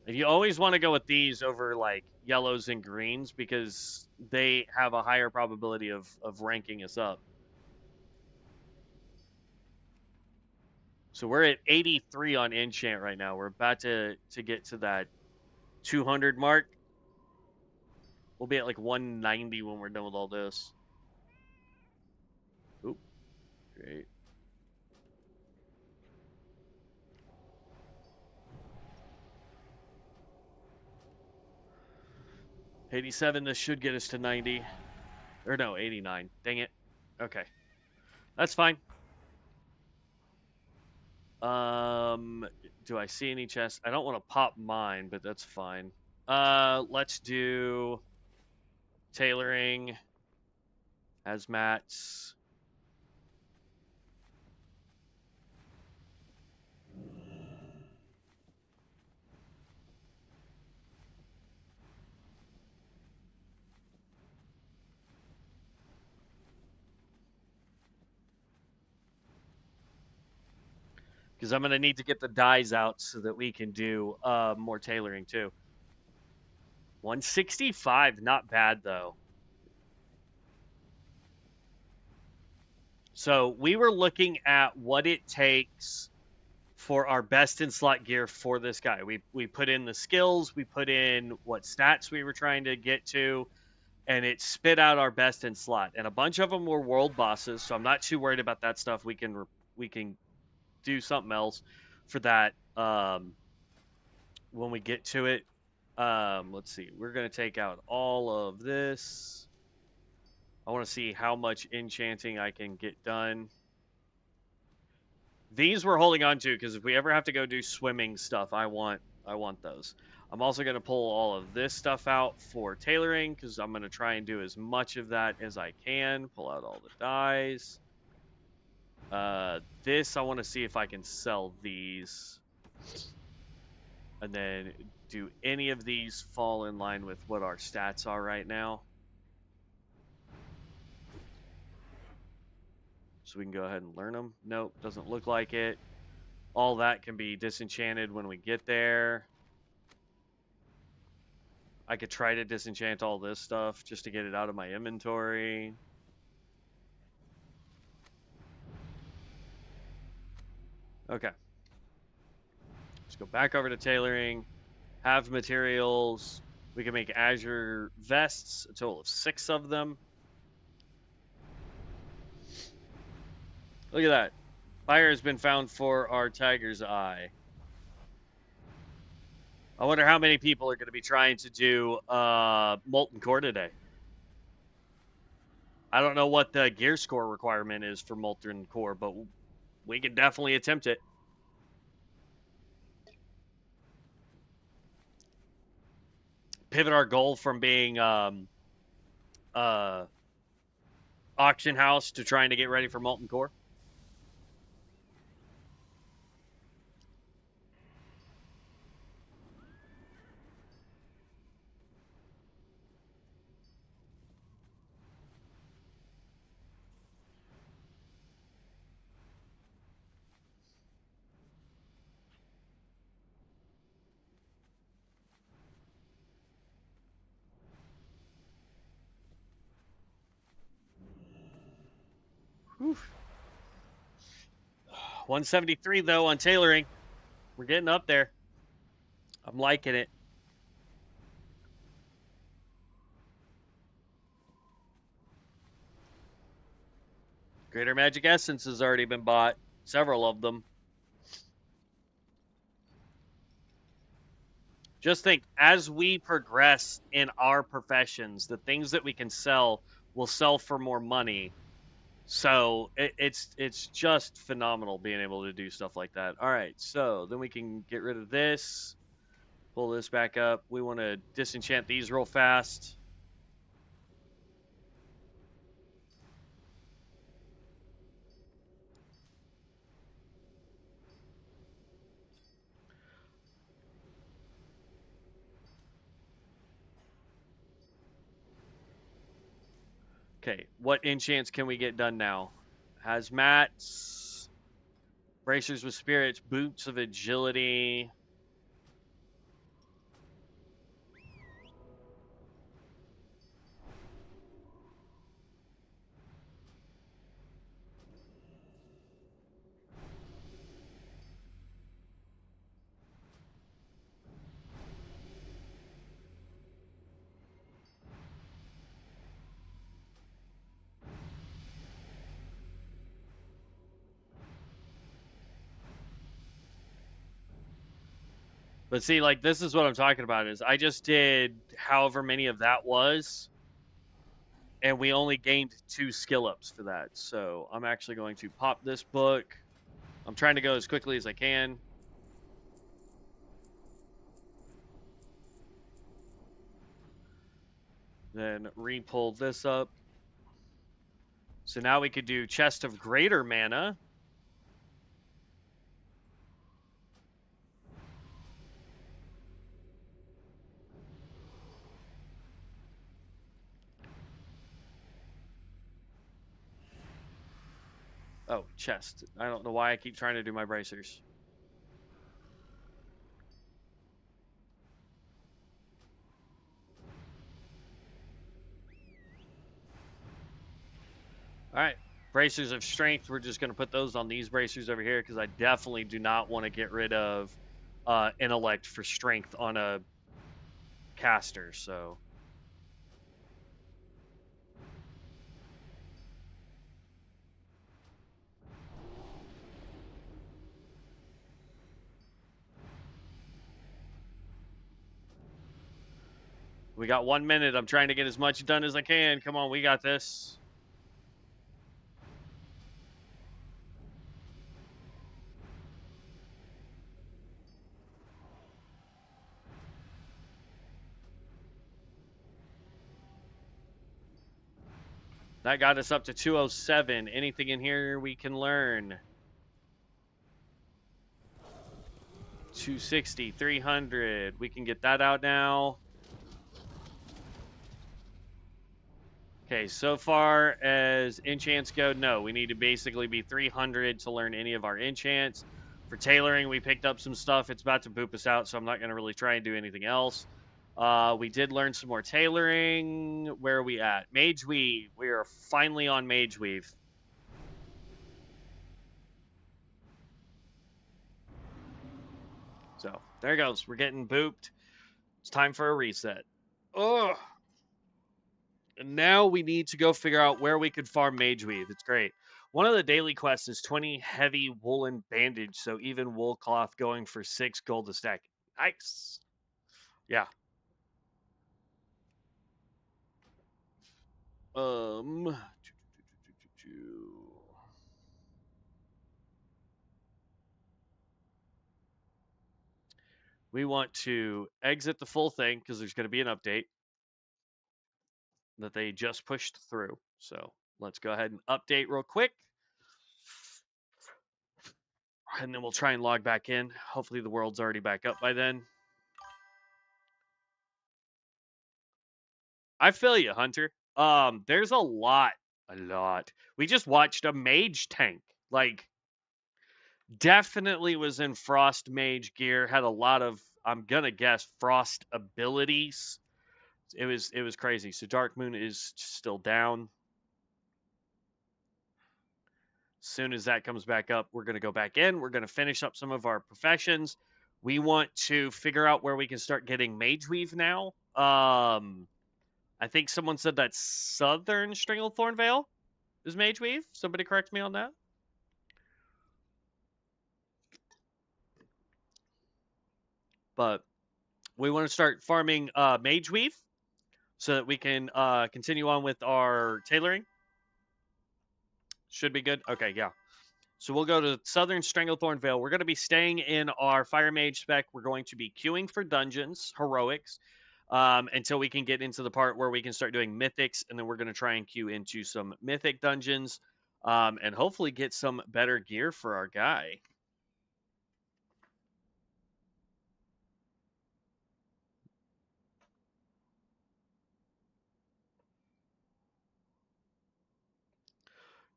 And you always want to go with these over like yellows and greens because they have a higher probability of ranking us up. So we're at 83 on enchant right now. We're about to get to that 200 mark. We'll be at like 190 when we're done with all this. Oop, great. $87, this should get us to 90. Or no, 89. Dang it. Okay. That's fine. Do I see any chests? I don't want to pop mine, but that's fine. Let's do tailoring, hazmats. Because I'm going to need to get the dyes out so that we can do more tailoring too. 165, not bad though. So we were looking at what it takes for our best in slot gear for this guy. We put in the skills, we put in what stats we were trying to get to, and it spit out our best in slot. And a bunch of them were world bosses, so I'm not too worried about that stuff. We can do something else for that when we get to it. Let's see. We're going to take out all of this. I want to see how much enchanting I can get done. These we're holding on to because if we ever have to go do swimming stuff, I want those. I'm also going to pull all of this stuff out for tailoring because I'm going to try and do as much of that as I can. Pull out all the dyes. This, I want to see if I can sell these. And then, do any of these fall in line with what our stats are right now? So we can go ahead and learn them. Nope, doesn't look like it. All that can be disenchanted when we get there. I could try to disenchant all this stuff just to get it out of my inventory. Okay. Let's go back over to tailoring. Have materials. We can make azure vests, a total of 6 of them. Look at that. Fire has been found for our tiger's eye. I wonder how many people are going to be trying to do molten core today. I don't know what the gear score requirement is for molten core, but we can definitely attempt it. Pivot our goal from being auction house to trying to get ready for molten core. Whew. 173 though on tailoring. We're getting up there. I'm liking it. Greater Magic Essence has already been bought. Several of them. Just think, as we progress in our professions, the things that we can sell will sell for more money. So it's just phenomenal being able to do stuff like that. All right, so then we can get rid of this. Pull this back up. We want to disenchant these real fast. Okay, what enchants can we get done now? Hazmats, bracers with spirits, boots of agility. But see, like, this is what I'm talking about is I just did however many of that was, and we only gained 2 skill ups for that. So I'm actually going to pop this book. I'm trying to go as quickly as I can. Then re-pull this up. So now we could do Chest of Greater Mana. Oh, chest. I don't know why I keep trying to do my bracers. All right. Bracers of Strength. We're just going to put those on these bracers over here because I definitely do not want to get rid of Intellect for Strength on a caster. So we got 1 minute. I'm trying to get as much done as I can. Come on, we got this. That got us up to 207. Anything in here we can learn? 260, 300. We can get that out now. Okay, so far as enchants go, no. We need to basically be 300 to learn any of our enchants. For tailoring, we picked up some stuff. It's about to boop us out, so I'm not going to really try and do anything else. We did learn some more tailoring. Where are we at? Mage Weave. We are finally on Mage Weave. So, there it goes. We're getting booped. It's time for a reset. Ugh. And now we need to go figure out where we could farm Mage Weave. It's great. One of the daily quests is 20 heavy woolen bandage, so even wool cloth going for 6 gold a stack. Nice. Yeah. Um. We want to exit the full thing because there's going to be an update that they just pushed through. So let's go ahead and update real quick. And then we'll try and log back in. Hopefully the world's already back up by then. I feel you, Hunter. There's a lot. We just watched a mage tank. Like, definitely was in frost mage gear. Had a lot of, I'm gonna guess, frost abilities. It was crazy. So Dark Moon is still down. As soon as that comes back up, we're gonna go back in. We're gonna finish up some of our professions. We want to figure out where we can start getting mage weave now. I think someone said that Southern Stranglethorn Vale is mage weave. Somebody correct me on that. But we want to start farming mage weave so that we can continue on with our tailoring. Should be good. Okay, yeah. So we'll go to Southern Stranglethorn Vale. We're going to be staying in our Fire Mage spec. We're going to be queuing for dungeons, heroics, until we can get into the part where we can start doing mythics, and then we're going to try and queue into some mythic dungeons, and hopefully get some better gear for our guy.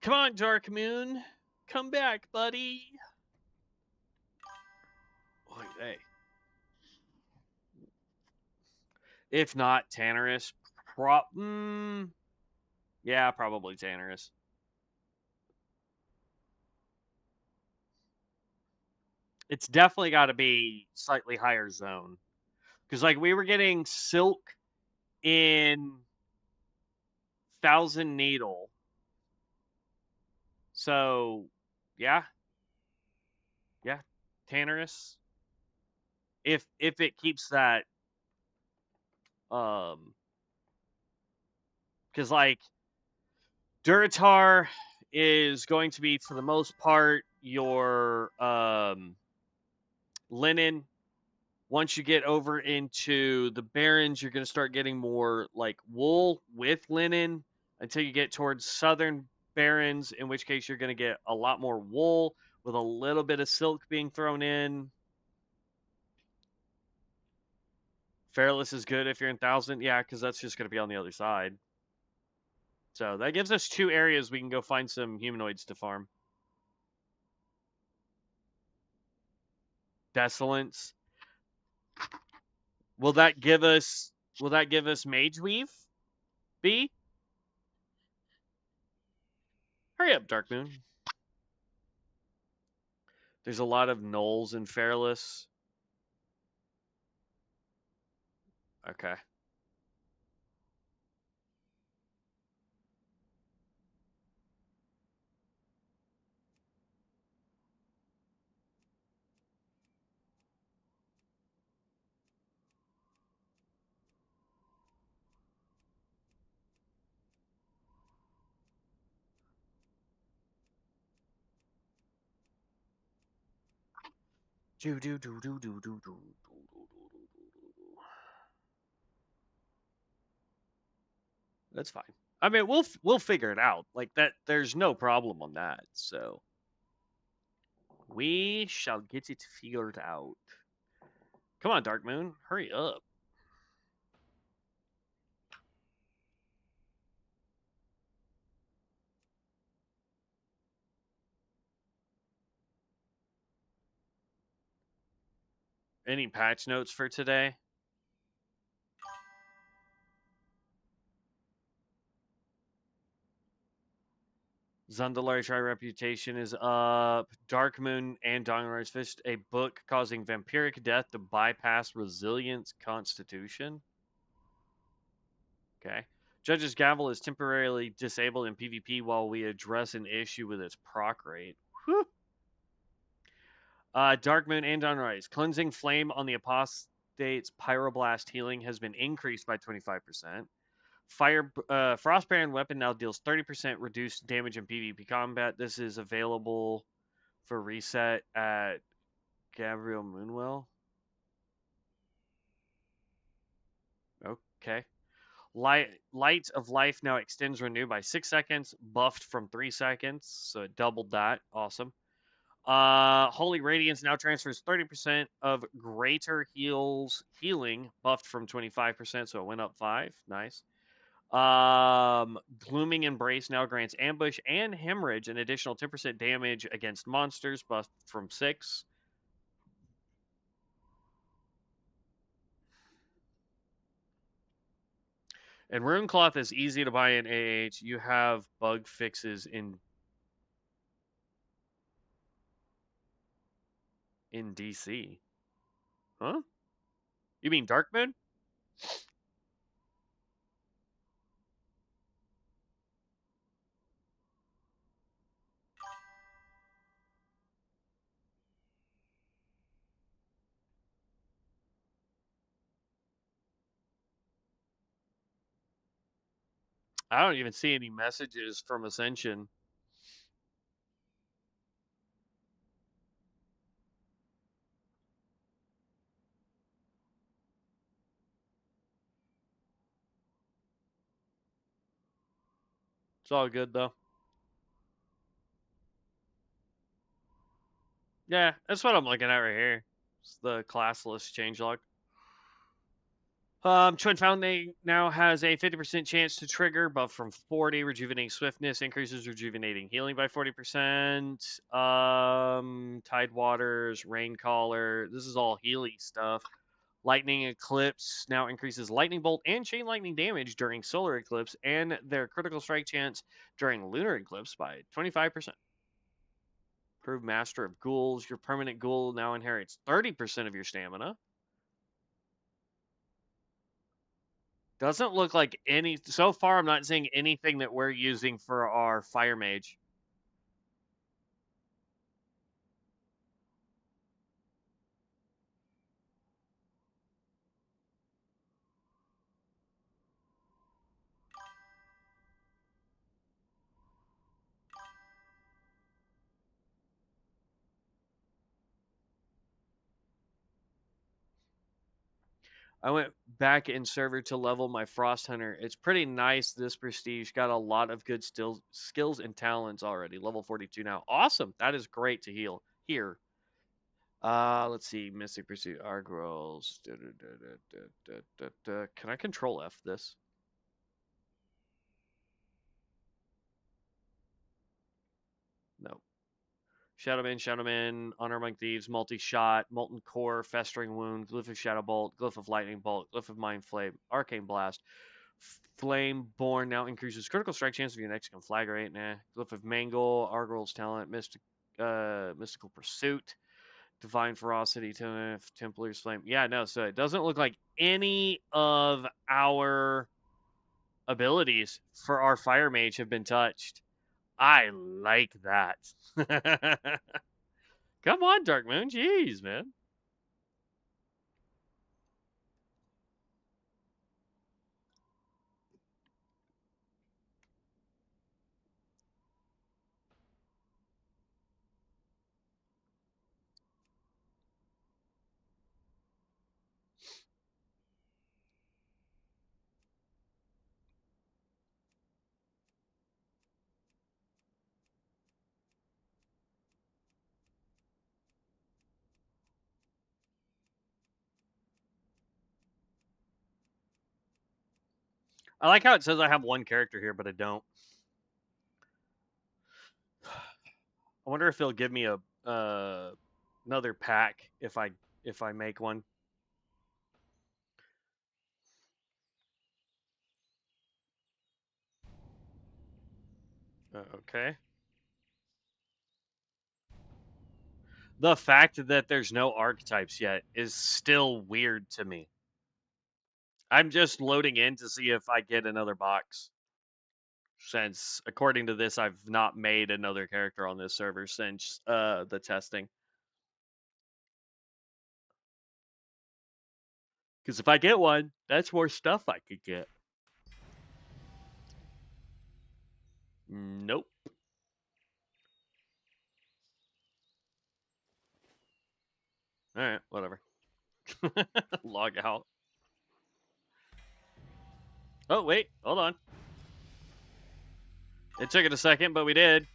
Come on, Dark Moon. Come back, buddy. Oy, hey. If not, Tannerus. Yeah, probably Tannerus. It's definitely got to be slightly higher zone. Because, like, we were getting Silk in Thousand Needle. So, yeah. Yeah. Tannerus. If it keeps that, because, like, Duratar is going to be, for the most part, your linen. Once you get over into the barrens, you're going to start getting more like wool with linen until you get towards southern barrens, in which case you're going to get a lot more wool with a little bit of silk being thrown in. Fairless is good if you're in 1,000. Yeah, because that's just going to be on the other side. So that gives us 2 areas we can go find some humanoids to farm. Desolence. Will that give us Mage Weave? B? Hurry up, Dark Moon. There's a lot of gnolls in Fairless. Okay. Do do do do do do do. That's fine. I mean, we'll figure it out. Like that, there's no problem on that. So we shall get it figured out. Come on, Dark Moon, hurry up. Any patch notes for today? Zundalari Tri reputation is up. Dark Moon and Dongar's fished a book causing vampiric death to bypass resilience constitution. Okay. Judge's Gavel is temporarily disabled in PvP while we address an issue with its proc rate. Whew. Dark Moon and Dawnrise. Cleansing Flame on the Apostate's Pyroblast healing has been increased by 25%. Frostbearing weapon now deals 30% reduced damage in PvP combat. This is available for reset at Gabriel Moonwell. Okay. Light of Life now extends renew by 6 seconds, buffed from 3 seconds, so it doubled that. Awesome. Holy Radiance now transfers 30% of greater healing, buffed from 25%, so it went up 5. Nice. Glooming Embrace now grants ambush and hemorrhage an additional 10% damage against monsters, buffed from 6. And Runecloth is easy to buy in AH. You have bug fixes in DC. Huh? You mean Darkmoon? I don't even see any messages from Ascension. It's all good though. Yeah, that's what I'm looking at right here. It's the classless changelog. Twin Fountain now has a 50% chance to trigger, buff from 40, rejuvenating swiftness, increases rejuvenating healing by 40%. Tide Waters, Rain Caller, this is all Healy stuff. Lightning Eclipse now increases lightning bolt and chain lightning damage during solar eclipse and their critical strike chance during lunar eclipse by 25%. Improved Master of Ghouls, your permanent ghoul now inherits 30% of your stamina. Doesn't look like any. So far, I'm not seeing anything that we're using for our Fire Mage. I went back in server to level my Frost Hunter. It's pretty nice. This prestige got a lot of good skills and talents already. Level 42 now. Awesome. That is great to heal here. Let's see. Mystic Pursuit, Argrolls. Can I control F this? No. Shadowman, Honor Among Thieves, Multi-Shot, Molten Core, Festering Wound, Glyph of Shadow Bolt, Glyph of Lightning Bolt, Glyph of Mind Flame, Arcane Blast, Flameborn now increases critical strike chance of your next conflagrate. Nah. Glyph of Mangle, Argol's Talent, Mystical Pursuit, Divine Ferocity, Templar's Flame. Yeah, no, so it doesn't look like any of our abilities for our Fire Mage have been touched. I like that. Come on, Dark Moon. Jeez, man. I like how it says I have one character here, but I don't. I wonder if it'll give me a another pack if I make one. Okay. The fact that there's no archetypes yet is still weird to me. I'm just loading in to see if I get another box. Since according to this, I've not made another character on this server since the testing. Because if I get one, that's more stuff I could get. Nope. All right, whatever. Log out. Oh, wait, hold on. It took it a second, but we did.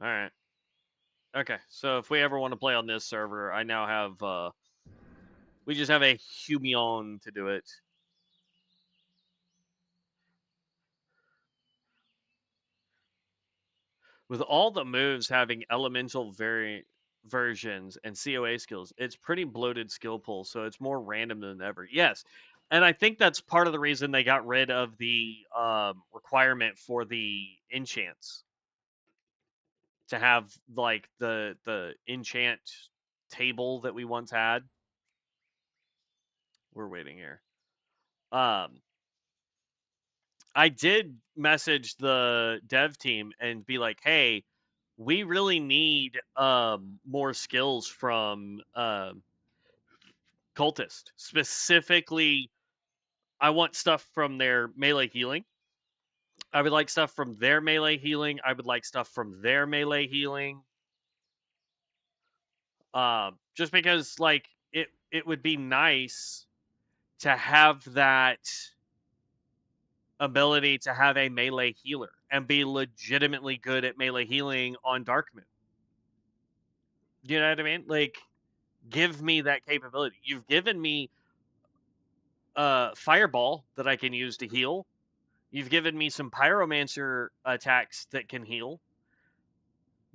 All right. Okay, so if we ever want to play on this server, I now have, we just have a Humion to do it. With all the moves having elemental versions and COA skills, it's pretty bloated skill pool, so it's more random than ever. Yes, and I think that's part of the reason they got rid of the requirement for the enchants to have like the enchant table that we once had. We're waiting here. Um, I did message the dev team and be like, "Hey, we really need more skills from cultist. Specifically, I want stuff from their melee healing. I would like stuff from their melee healing. I would like stuff from their melee healing. Just because like it would be nice to have that ability to have a melee healer and be legitimately good at melee healing on Darkmoon. You know what I mean? Like, give me that capability. You've given me Fireball that I can use to heal. You've given me some Pyromancer attacks that can heal.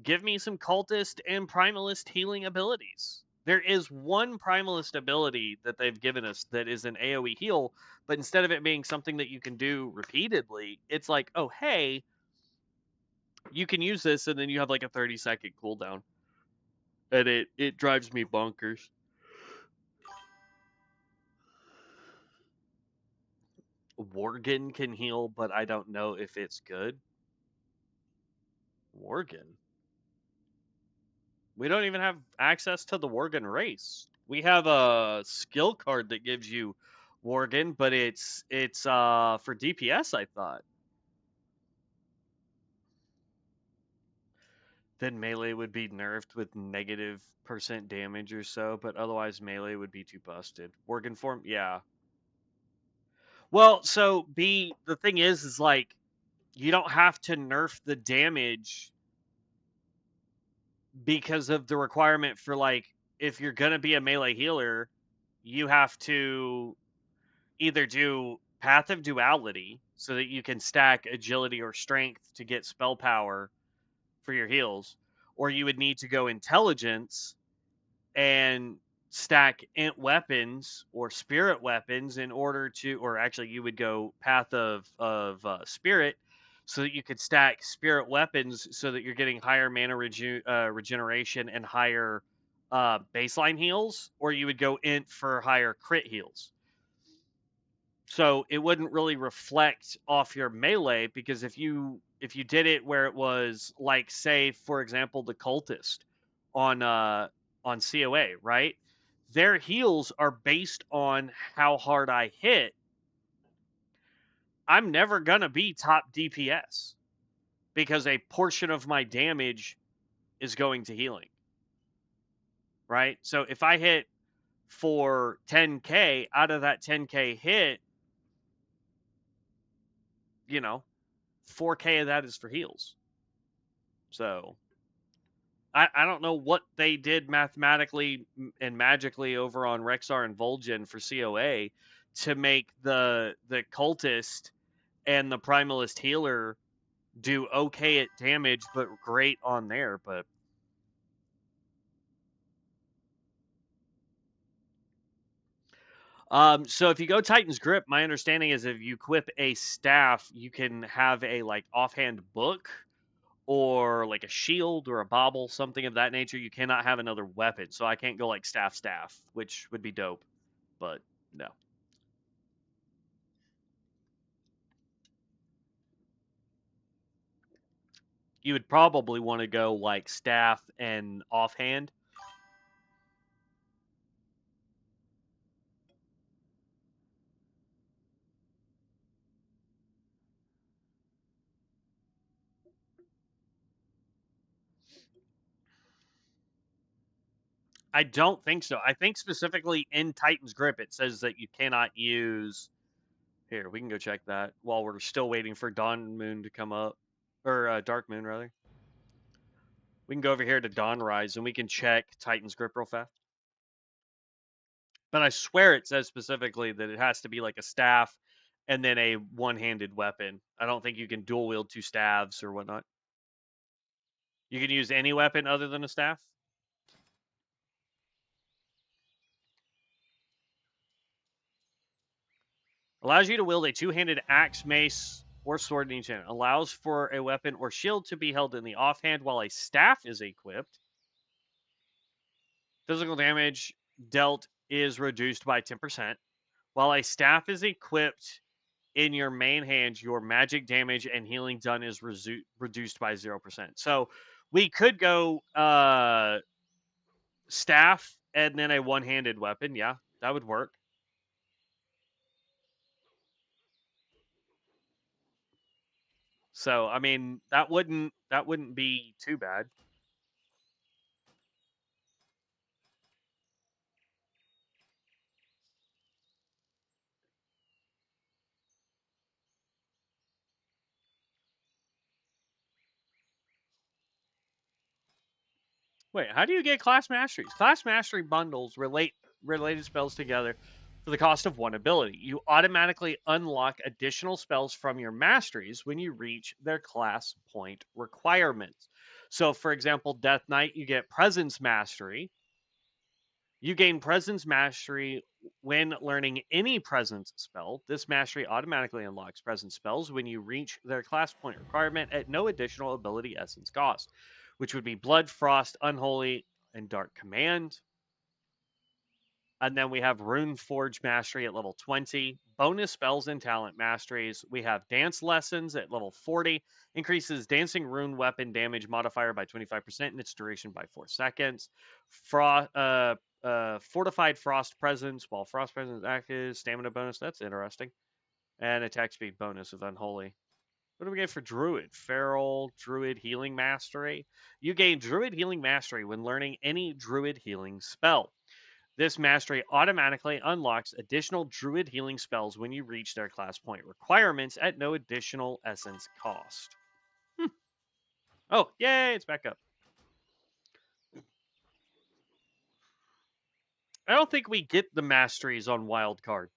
Give me some Cultist and Primalist healing abilities. There is one Primalist ability that they've given us that is an AoE heal, but instead of it being something that you can do repeatedly, it's like, oh, hey, you can use this, and then you have like a 30-second cooldown. And it drives me bonkers. Worgen can heal, but I don't know if it's good. Worgen? We don't even have access to the Worgen race. We have a skill card that gives you Worgen, but it's for DPS, I thought. Then melee would be nerfed with negative % damage or so, but otherwise melee would be too busted. Worgen form, yeah. Well, so the thing is like you don't have to nerf the damage because of the requirement for like if you're gonna be a melee healer, you have to either do Path of Duality so that you can stack agility or strength to get spell power for your heals, or you would need to go intelligence and stack int weapons or spirit weapons in order to, or actually you would go path of spirit so that you could stack spirit weapons so that you're getting higher mana regeneration and higher baseline heals, or you would go int for higher crit heals. So it wouldn't really reflect off your melee, because if you did it where it was like, say for example, the cultist on COA, right? Their heals are based on how hard I hit. I'm never gonna be top DPS because a portion of my damage is going to healing. Right? So if I hit for 10k, out of that 10k hit, 4k of that is for heals. So I don't know what they did mathematically and magically over on Rexar and Vol'jin for COA to make the cultist and the primalist healer do okay at damage but great on there. But so if you go Titan's Grip, my understanding is if you equip a staff, you can have a like offhand book or like a shield or a bauble, something of that nature. You cannot have another weapon. So I can't go like staff, which would be dope, but no. You would probably want to go like staff and offhand. I don't think so. I think specifically in Titan's Grip it says that you cannot use. Here, we can go check that while we're still waiting for Dawn Moon to come up, or Dark Moon rather. We can go over here to Dawn Rise and we can check Titan's Grip real fast. But I swear it says specifically that it has to be like a staff and then a one-handed weapon. I don't think you can dual wield 2 staves or whatnot. You can use any weapon other than a staff. Allows you to wield a 2-handed axe, mace, or sword in each hand. Allows for a weapon or shield to be held in the offhand while a staff is equipped. Physical damage dealt is reduced by 10%. While a staff is equipped in your main hand, your magic damage and healing done is reduced by 0%. So we could go staff and then a one-handed weapon. Yeah, that would work. So I mean that wouldn't be too bad. Wait, how do you get class masteries? Class mastery bundles relate related spells together for the cost of one ability. You automatically unlock additional spells from your masteries when you reach their class point requirements. So, for example, Death Knight, you get Presence Mastery. You gain Presence Mastery when learning any Presence spell. This mastery automatically unlocks Presence spells when you reach their class point requirement at no additional ability essence cost, which would be Blood, Frost, Unholy, and Dark Command. And then we have Rune Forge Mastery at level 20. Bonus spells and talent masteries. We have Dance Lessons at level 40. Increases Dancing Rune weapon damage modifier by 25% and its duration by 4 seconds. Fortified Frost Presence. While Frost Presence is active, stamina bonus. That's interesting. And attack speed bonus with Unholy. What do we get for Druid? Feral Druid Healing Mastery. You gain Druid Healing Mastery when learning any Druid healing spell. This mastery automatically unlocks additional druid healing spells when you reach their class point requirements at no additional essence cost. Oh, yay, it's back up. I don't think we get the masteries on Wildcard.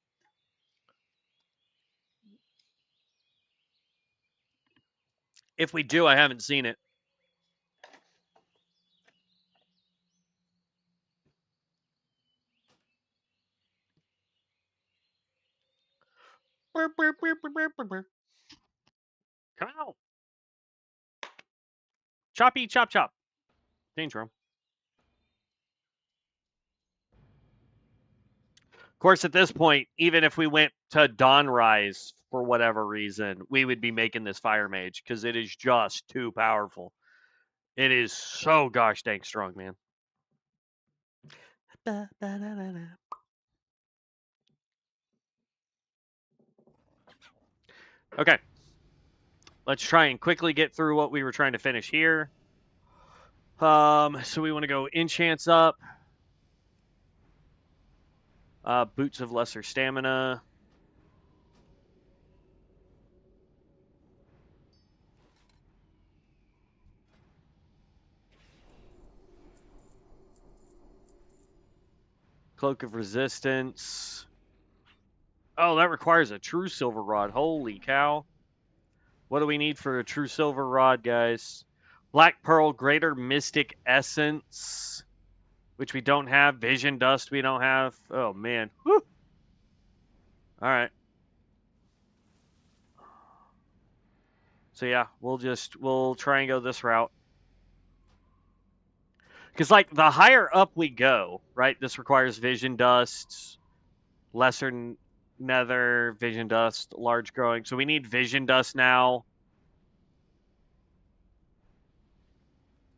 If we do, I haven't seen it. Come out. Choppy, chop, chop. Danger. Of course, at this point, even if we went to Dawnrise for whatever reason, we would be making this Fire Mage because it is just too powerful. It is so gosh dang strong, man. Okay. Let's try and quickly get through what we were trying to finish here. So we want to go enchants up. Boots of lesser stamina. Cloak of resistance. Oh, that requires a true silver rod. Holy cow. What do we need for a true silver rod, guys? Black Pearl, Greater Mystic Essence, which we don't have. Vision Dust, we don't have. Oh, man. Whew. All right. So, yeah, we'll try and go this route. Because, like, the higher up we go, right, this requires Vision Dust, Lesser Nether, Vision Dust, Large Growing. So we need Vision Dust now.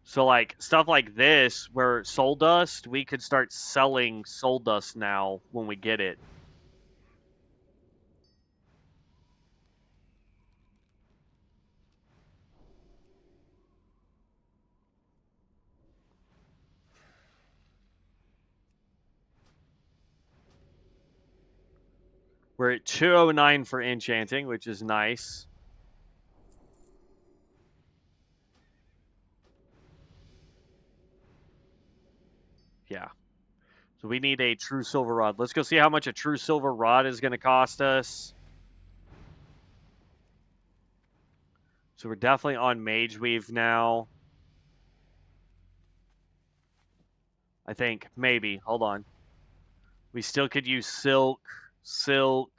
So, like, stuff like this, where Soul Dust, we could start selling Soul Dust now when we get it. We're at 209 for enchanting, which is nice. Yeah. So we need a true silver rod. Let's go see how much a true silver rod is going to cost us. So we're definitely on Mage Weave now. I think. Maybe. Hold on. We still could use Silk. Silk.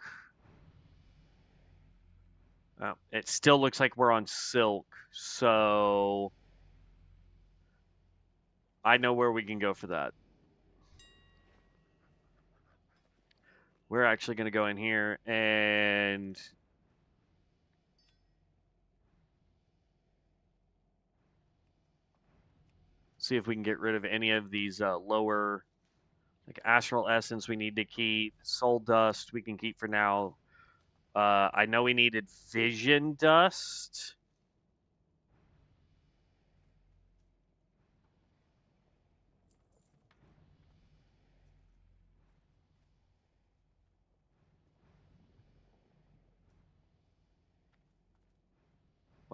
Oh, it still looks like we're on Silk. So I know where we can go for that. We're actually going to go in here and see if we can get rid of any of these lower, like Astral Essence we need to keep. Soul Dust we can keep for now. I know we needed Vision Dust.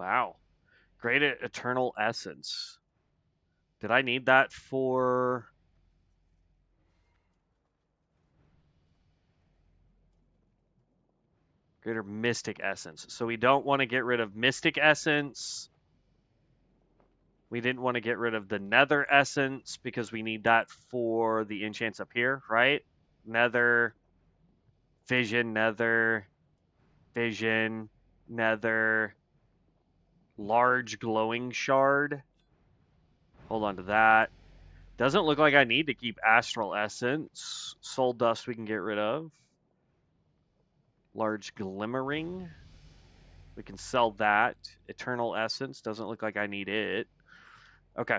Wow. Great Eternal Essence. Did I need that for... Greater Mystic Essence. So we don't want to get rid of Mystic Essence. We didn't want to get rid of the Nether Essence because we need that for the enchants up here, right? Nether, Vision, Nether, Vision, Nether, Large Glowing Shard. Hold on to that. Doesn't look like I need to keep Astral Essence. Soul Dust we can get rid of. Large Glimmering. We can sell that. Eternal Essence. Doesn't look like I need it. Okay.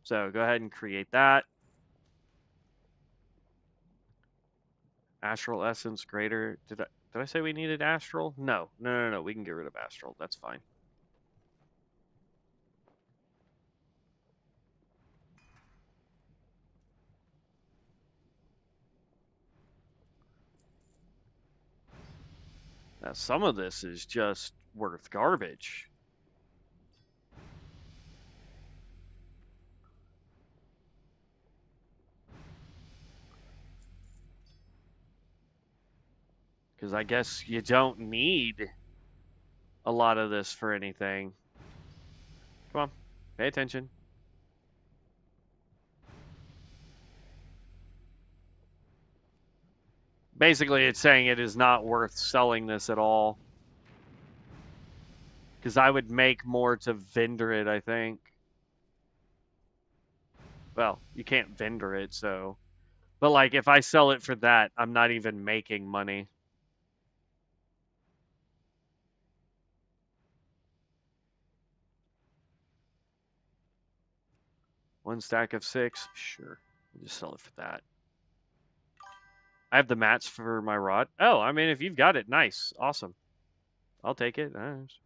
So go ahead and create that. Astral Essence greater. Did I say we needed Astral? No. No. We can get rid of Astral. That's fine. Now, some of this is just worth garbage. Because I guess you don't need a lot of this for anything. Come on, pay attention. Basically, it's saying it is not worth selling this at all. Because I would make more to vendor it, I think. Well, you can't vendor it, so... But, like, if I sell it for that, I'm not even making money. One stack of 6? Sure. We'll just sell it for that. I have the mats for my rod. Oh, I mean, if you've got it, nice. Awesome. I'll take it. Nice.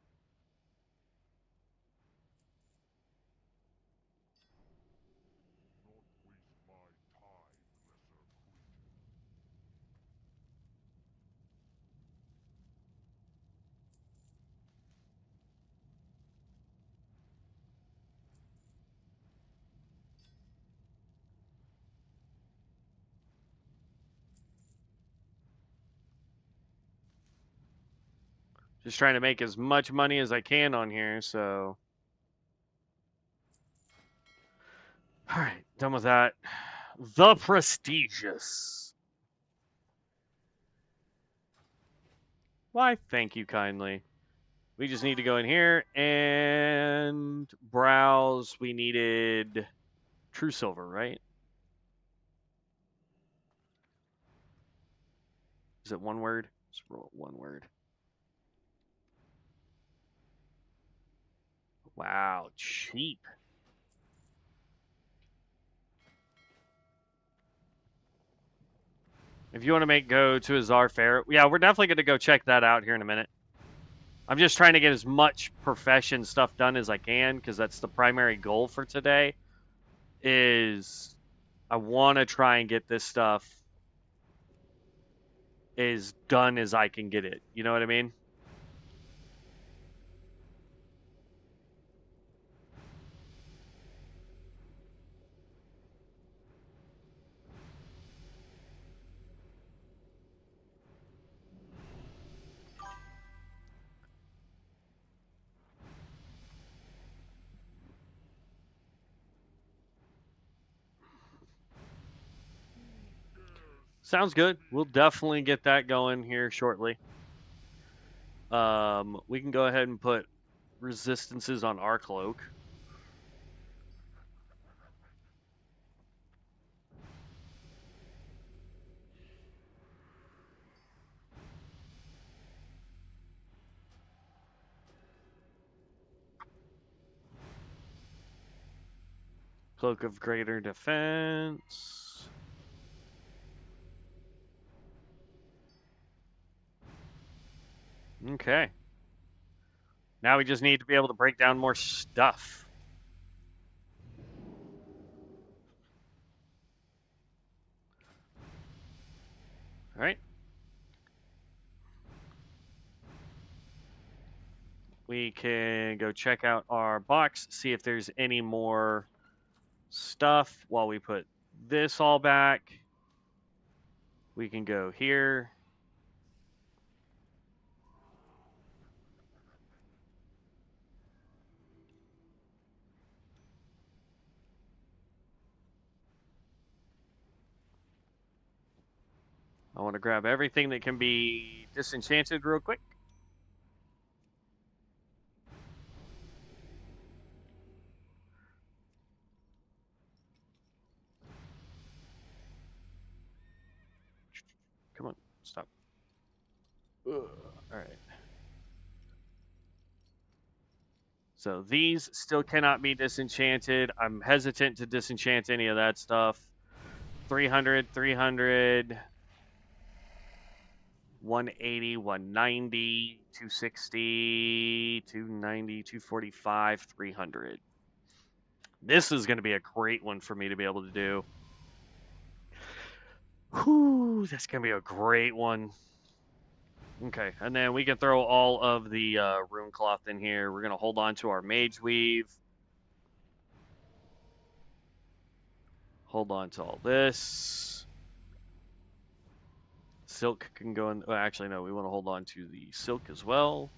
Just trying to make as much money as I can on here, so... Alright, done with that. The Prestigious. Why, thank you kindly. We just need to go in here and browse. We needed True Silver, right? Is it one word? Let's roll one word. Wow, cheap. If you want to go to Azar Fair, yeah, we're definitely going to go check that out here in a minute. I'm just trying to get as much profession stuff done as I can because that's the primary goal for today. Is I want to try and get this stuff as done as I can get it. You know what I mean? Sounds good. We'll definitely get that going here shortly. We can go ahead and put resistances on our cloak. Cloak of Greater Defense. Okay. Now we just need to be able to break down more stuff. All right. we can go check out our box, see if there's any more stuff while we put this all back. We can go here. I want to grab everything that can be disenchanted real quick. Come on, stop. Ugh. All right. So these still cannot be disenchanted. I'm hesitant to disenchant any of that stuff. 300, 300, 180, 190, 260, 290, 245, 300. This is going to be a great one for me to be able to do. Whew, that's going to be a great one. Okay, and then we can throw all of the rune cloth in here. We're going to hold on to our mage weave. Hold on to all this. Silk can go in. Well, actually, no, we want to hold on to the silk as well.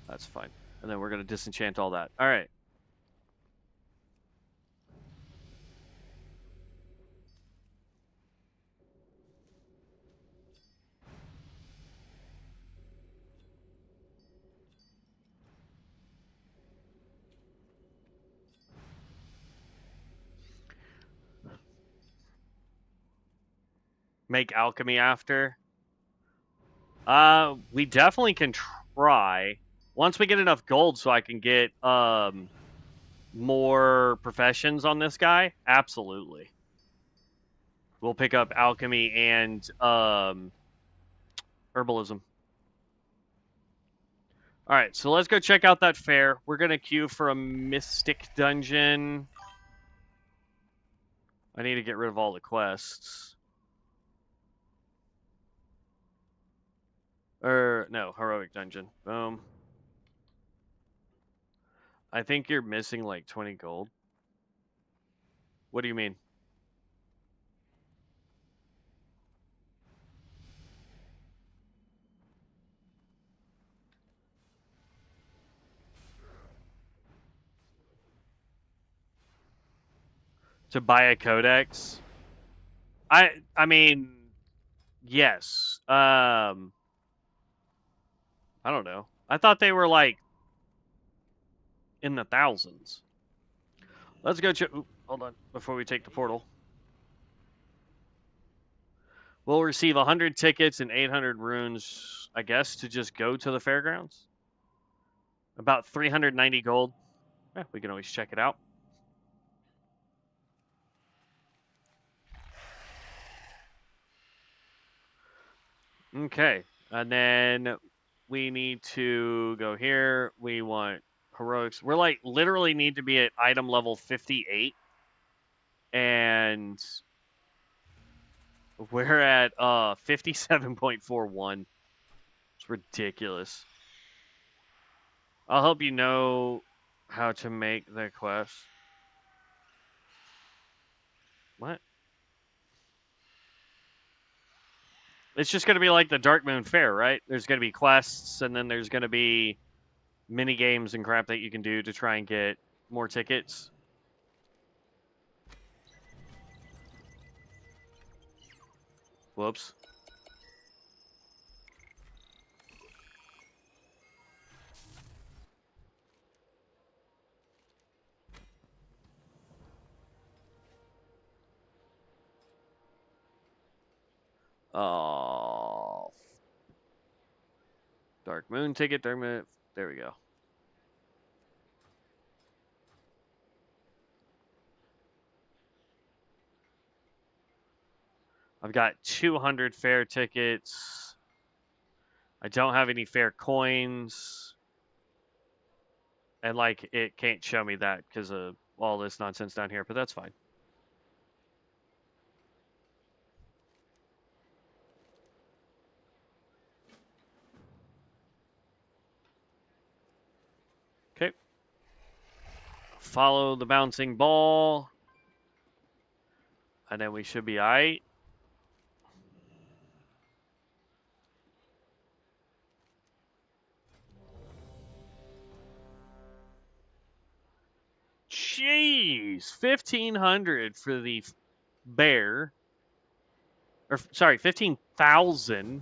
That's fine. And then we're going to disenchant all that. All right. Make alchemy after. We definitely can try. Once we get enough gold so I can get more professions on this guy, absolutely. We'll pick up alchemy and herbalism. All right, so let's go check out that fair. We're going to queue for a mystic dungeon. I need to get rid of all the quests. No, heroic dungeon. Boom. I think you're missing like 20 gold. What do you mean? To buy a codex? I mean, yes. I don't know. I thought they were like in the thousands. Let's go check. Hold on, before we take the portal. We'll receive 100 tickets and 800 runes, I guess, to just go to the fairgrounds. About 390 gold. We can always check it out. Okay, and then we need to go here. We want heroics. We're like literally need to be at item level 58. And we're at 57.41. It's ridiculous. I'll help you know how to make the quest. What? It's just going to be like the Dark Moon Fair, right? There's going to be quests, and then there's going to be mini games and crap that you can do to try and get more tickets. Whoops. Oh. Dark Moon ticket, Dark Moon. There we go. I've got 200 fair tickets. I don't have any fair coins. And, like, it can't show me that because of all this nonsense down here, but that's fine. follow the bouncing ball. And then we should be alright. Jeez, 1,500 for the bear. Or sorry, 15,000.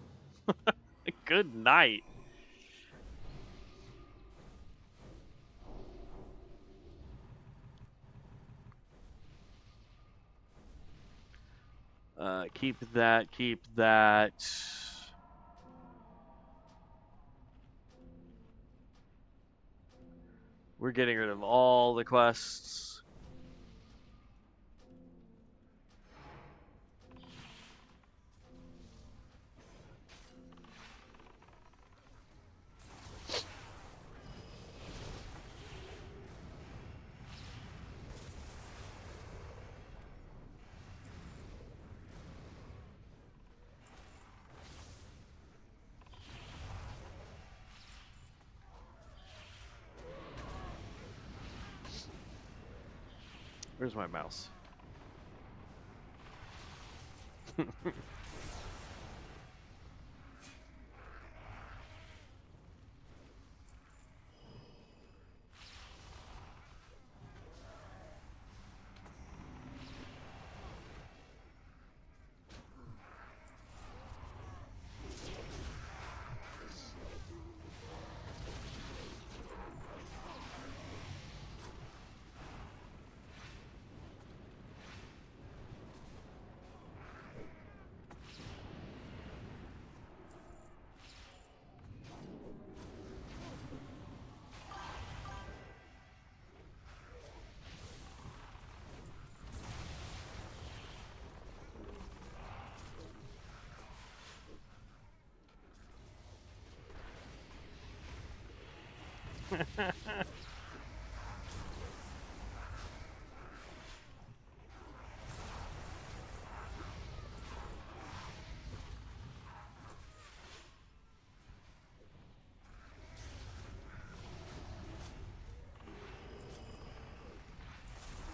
Good night. Keep that, keep that. We're getting rid of all the quests. Where's my mouse?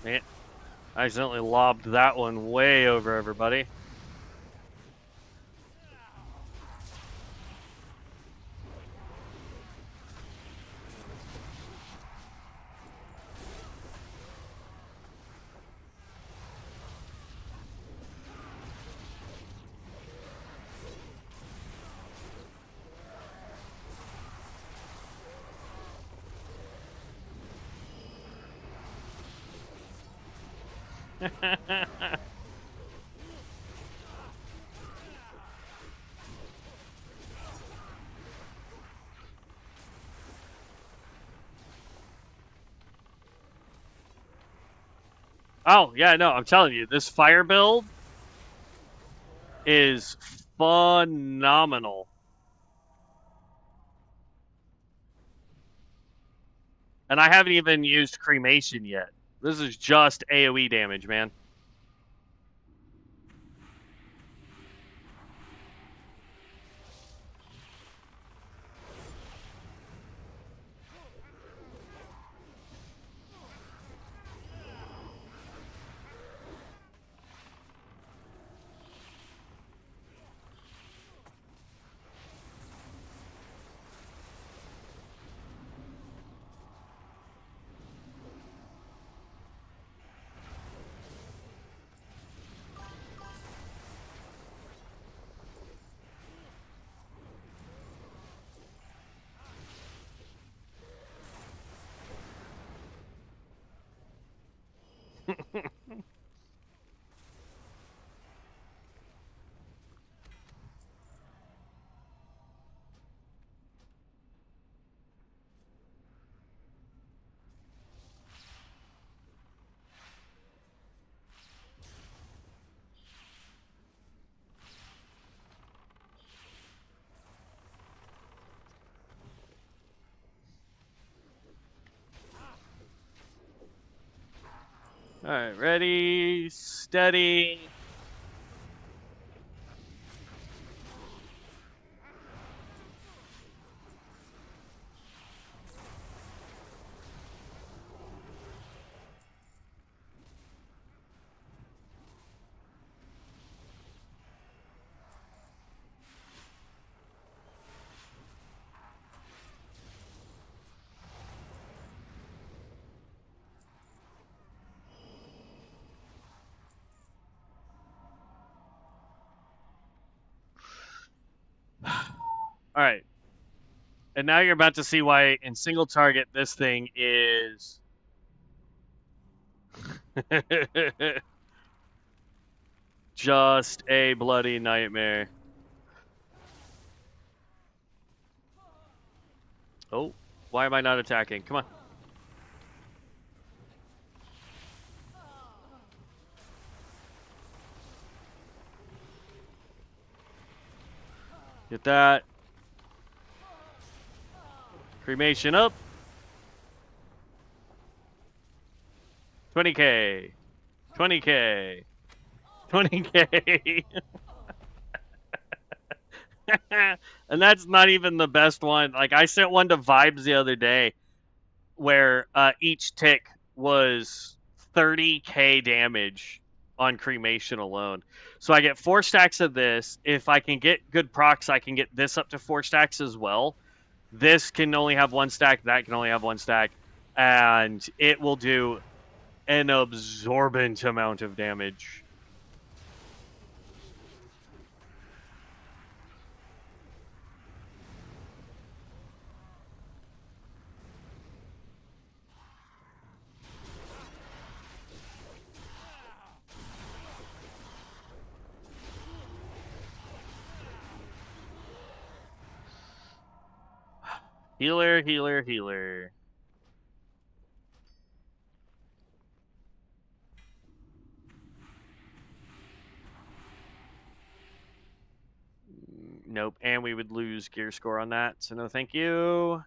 Man, I accidentally lobbed that one way over everybody. Oh, yeah, no, I'm telling you, this fire build is phenomenal. And I haven't even used cremation yet. This is just AoE damage, man. All right, ready, steady. All right. And now you're about to see why in single target this thing is just a bloody nightmare. Oh, why am I not attacking? Come on. Get that. Cremation up. 20k. 20k. 20k. And that's not even the best one. Like, I sent one to Vibes the other day where each tick was 30k damage on cremation alone. So I get 4 stacks of this. If I can get good procs, I can get this up to 4 stacks as well. This can only have 1 stack, that can only have 1 stack, and it will do an absorbent amount of damage. Healer, healer, healer. Nope, and we would lose gear score on that, so no thank you.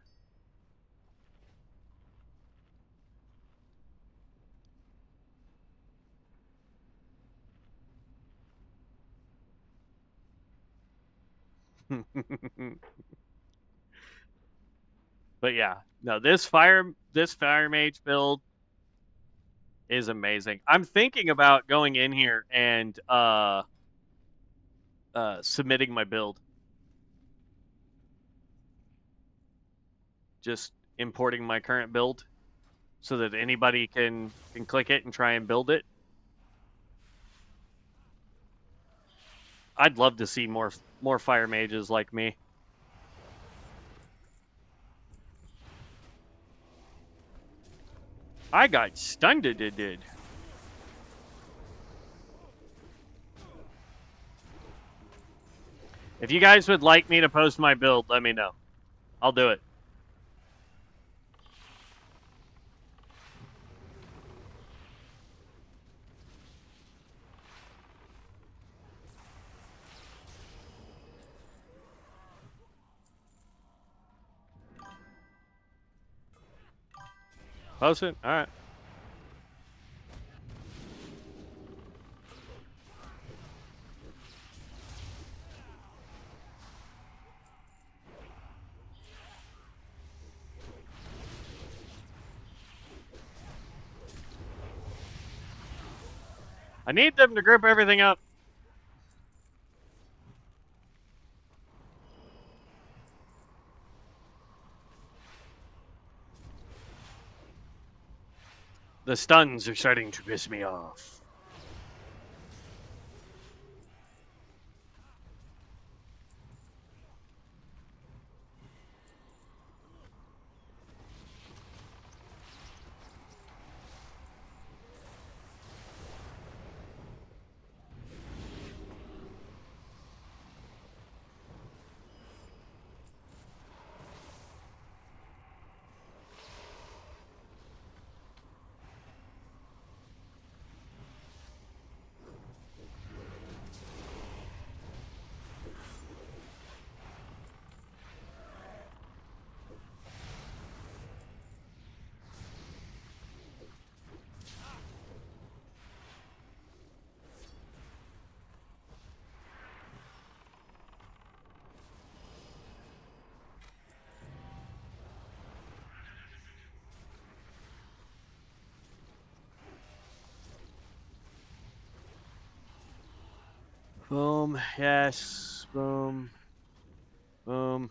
But yeah, no, this fire mage build is amazing. I'm thinking about going in here and submitting my build. Just importing my current build so that anybody can click it and try and build it. I'd love to see more fire mages like me. I got stunned. It did. If you guys would like me to post my build, let me know. I'll do it. Post it? All right. I need them to group everything up. The stuns are starting to piss me off. Boom. Yes. Boom. Boom.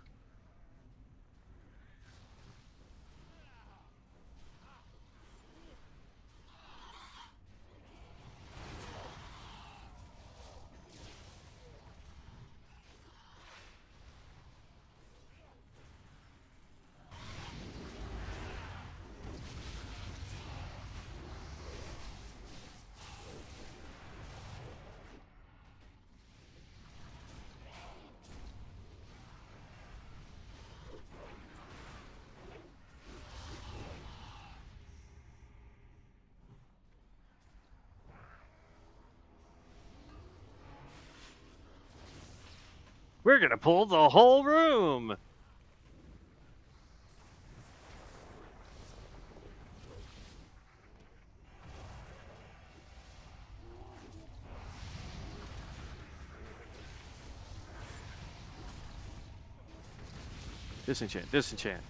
We're gonna pull the whole room. Disenchant, disenchant.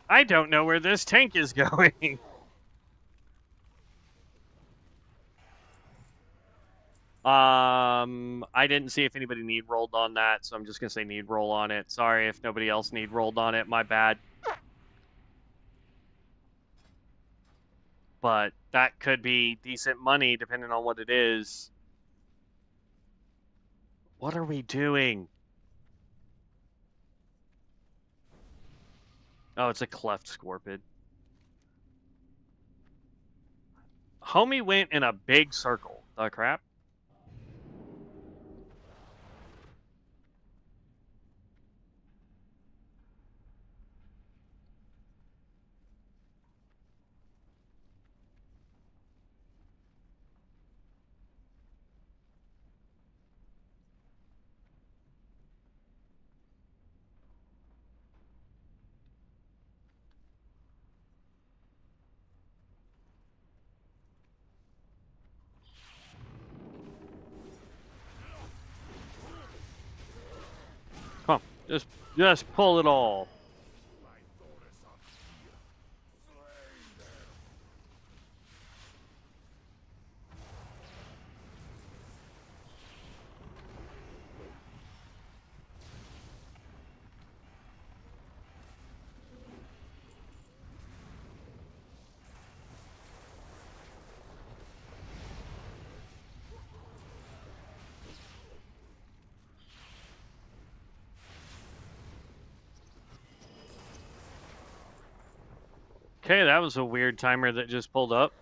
I don't know where this tank is going. I didn't see if anybody need rolled on that, so I'm just gonna say need roll on it. Sorry if nobody else need rolled on it. My bad. But that could be decent money depending on what it is. What are we doing? Oh, it's a cleft scorpion. Homie went in a big circle. The crap? Come on, just pull it all. Okay, that was a weird timer that just pulled up.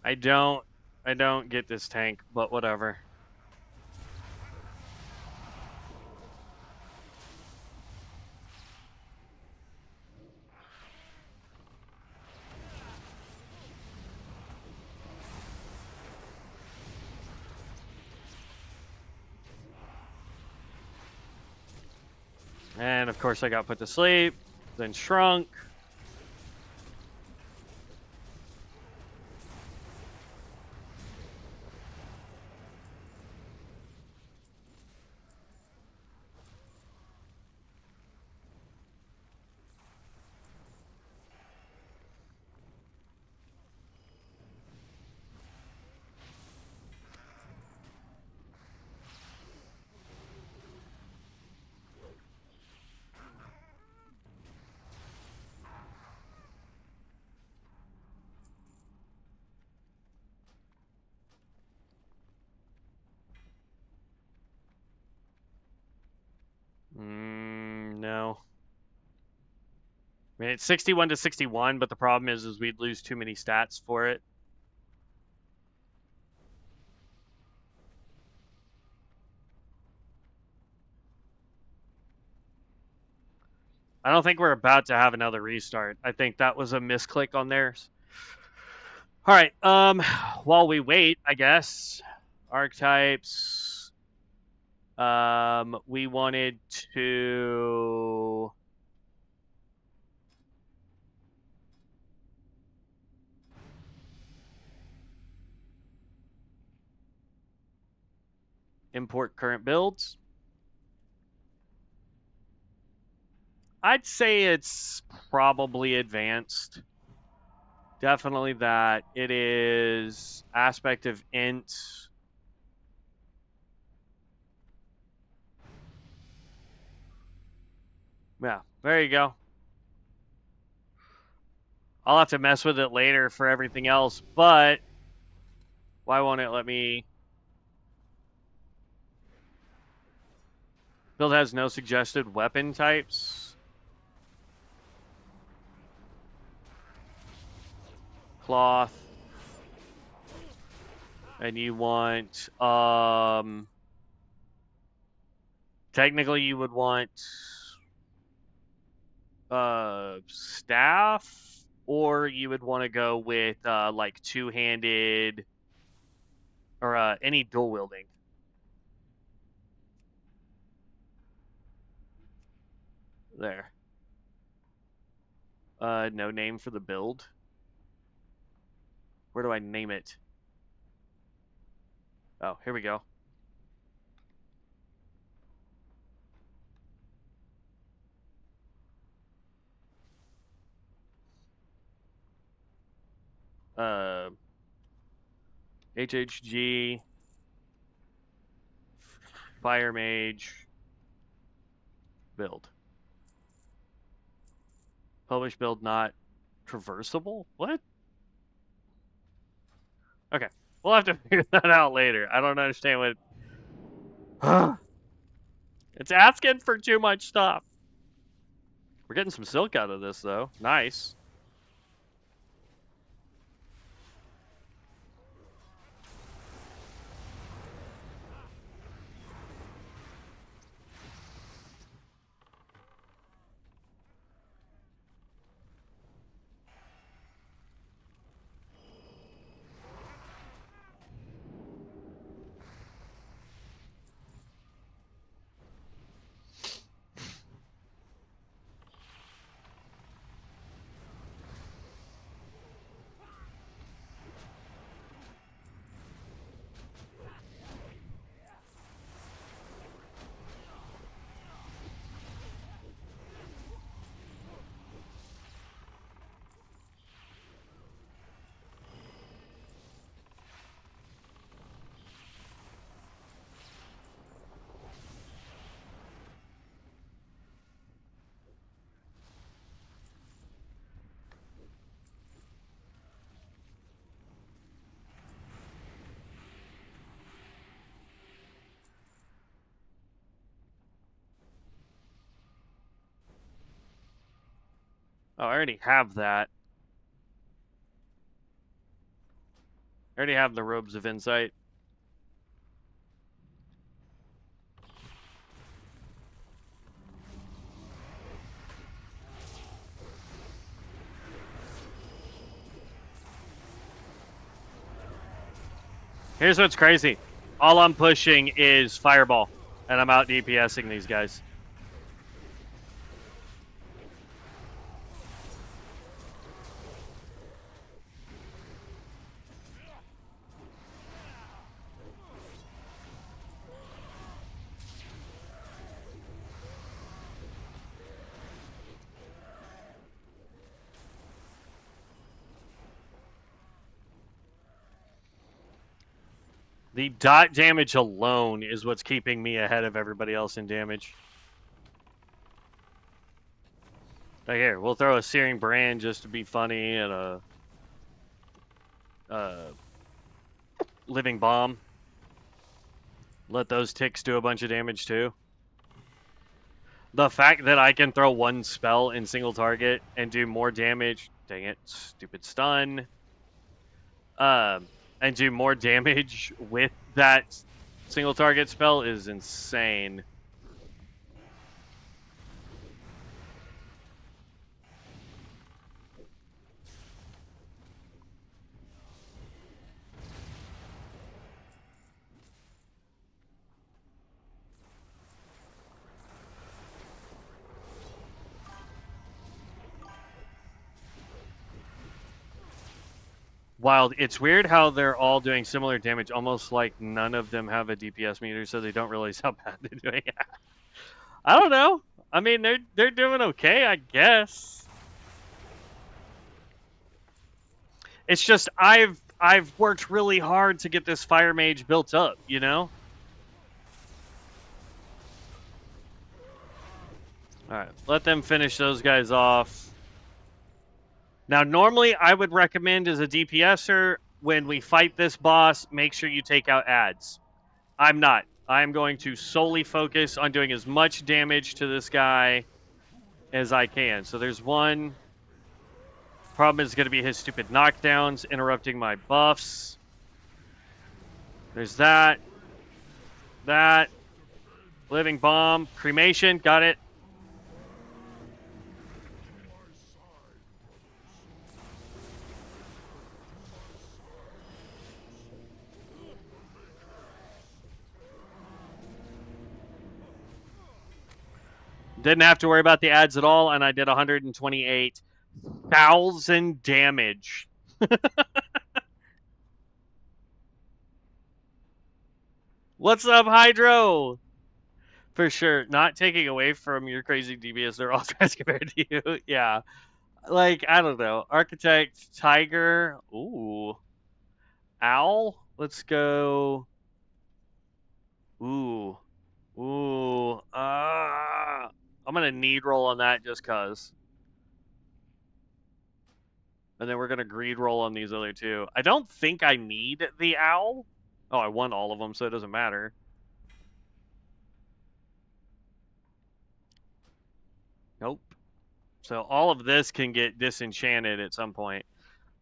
I don't get this tank, but whatever. And of course I got put to sleep, then shrunk. No. I mean, it's 61 to 61, but the problem is we'd lose too many stats for it. I don't think we're about to have another restart. I think that was a misclick on theirs. All right. While we wait, I guess archetypes. We wanted to. Import current builds. I'd say it's probably advanced. Definitely that. It is aspect of int. Yeah, there you go. I'll have to mess with it later for everything else, but why won't it let me? Build has no suggested weapon types. Cloth. And you want, technically you would want, staff, or you would want to go with, like two-handed, or, any dual wielding. There. No name for the build. Where do I name it? Oh, here we go. HHG, Fire Mage, build. Publish build not traversable? What? Okay. We'll have to figure that out later. I don't understand what... It's asking for too much stuff. We're getting some silk out of this, though. Nice. Oh, I already have that. I already have the Robes of Insight. Here's what's crazy. All I'm pushing is Fireball, and I'm out DPSing these guys. The dot damage alone is what's keeping me ahead of everybody else in damage. Right here, we'll throw a Searing Brand just to be funny and a Living Bomb. Let those ticks do a bunch of damage too. The fact that I can throw one spell in single target and do more damage, dang it, stupid stun, and do more damage with that single target spell is insane. Wild. It's weird how they're all doing similar damage, almost like none of them have a DPS meter, so they don't realize how bad they're doing. I don't know. I mean, they're doing okay, I guess. It's just I've worked really hard to get this fire mage built up, you know? Alright, let them finish those guys off. Now, normally I would recommend as a DPSer, when we fight this boss, make sure you take out ads. I'm not. I'm going to solely focus on doing as much damage to this guy as I can. So there's one. Problem is going to be his stupid knockdowns interrupting my buffs. There's that. That. Living bomb. Cremation. Got it. Didn't have to worry about the ads at all, and I did 128,000 damage. What's up, Hydro? For sure. Not taking away from your crazy DBS, they're all trash compared to you. Yeah. Like, I don't know. Architect, Tiger. Ooh. Owl? Let's go. Ooh. Ooh. I'm going to need roll on that just because. And then we're going to greed roll on these other two. I don't think I need the owl. Oh, I won all of them, so it doesn't matter. Nope. So all of this can get disenchanted at some point.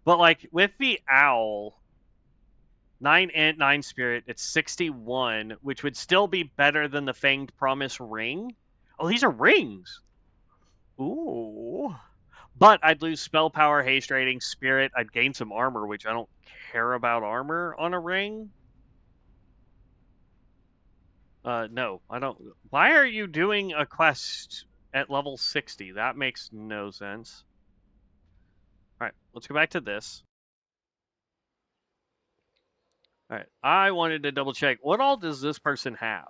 But, like, with the owl, 9 int, 9 spirit, it's 61, which would still be better than the Fanged Promise ring. Oh, these are rings. Ooh. But I'd lose spell power, haste rating, spirit. I'd gain some armor, which I don't care about armor on a ring. No, I don't. Why are you doing a quest at level 60? That makes no sense. All right, let's go back to this. All right, I wanted to double check. What all does this person have?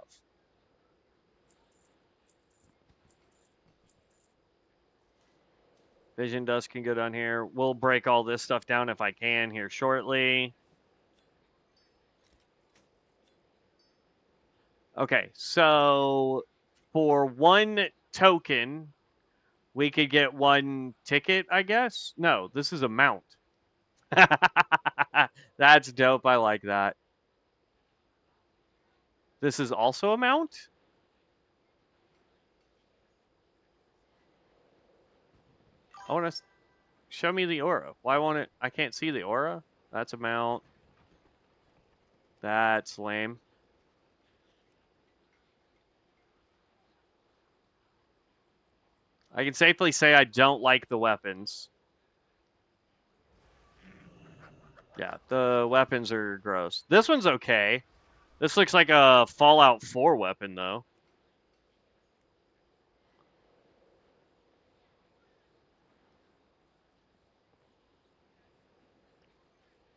Vision Dust can go down here. We'll break all this stuff down if I can here shortly. Okay, so for 1 token, we could get 1 ticket, I guess? No, this is a mount. That's dope. I like that. This is also a mount? I want to show me the aura. Why won't it? I can't see the aura. That's a mount. That's lame. I can safely say I don't like the weapons. Yeah, the weapons are gross. This one's okay. This looks like a Fallout 4 weapon, though.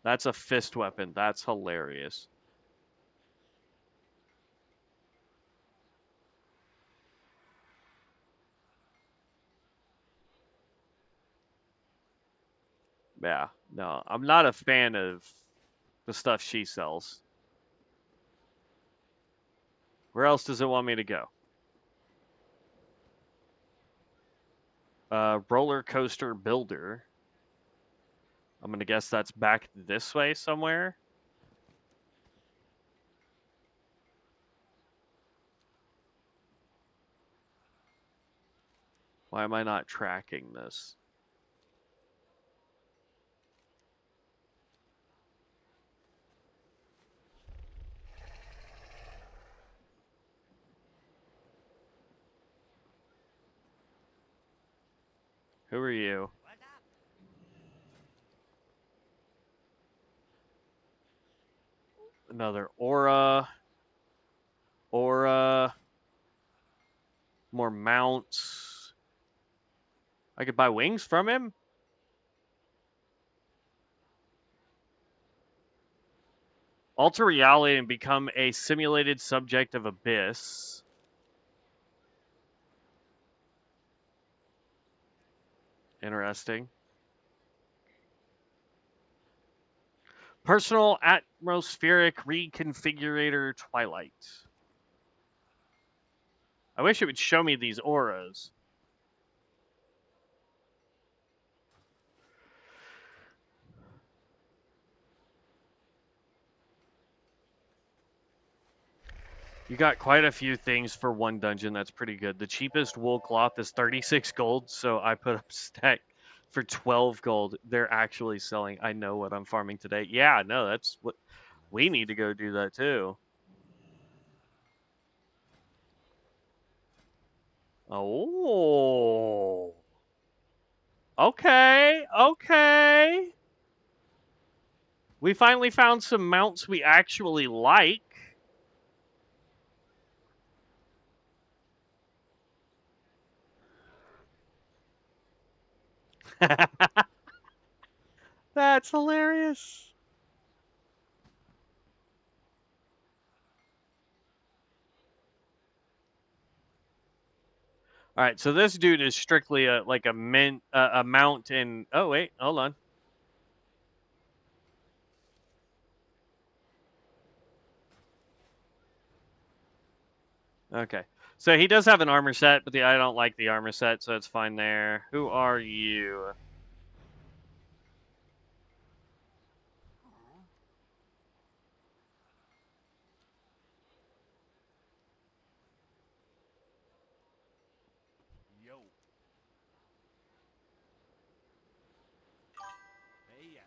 That's a fist weapon. That's hilarious. Yeah, no, I'm not a fan of the stuff she sells. Where else does it want me to go? Roller coaster builder. I'm gonna guess that's back this way somewhere. Why am I not tracking this? Who are you? Another aura. Aura. More mounts. I could buy wings from him? Alter reality and become a simulated subject of Abyss. Interesting. Personal atmospheric reconfigurator Twilight. I wish it would show me these auras. You got quite a few things for one dungeon. That's pretty good. The cheapest wool cloth is 36 gold, so I put up stack for 12 gold. They're actually selling. I know what I'm farming today. Yeah, no, that's what we need to go do that too. Oh. Okay, okay. We finally found some mounts we actually like. That's hilarious. All right, so this dude is strictly a mount in. Oh wait, hold on. Okay, so he does have an armor set, but I don't like the armor set, so it's fine there. Who are you? Yo. Hey, yeah.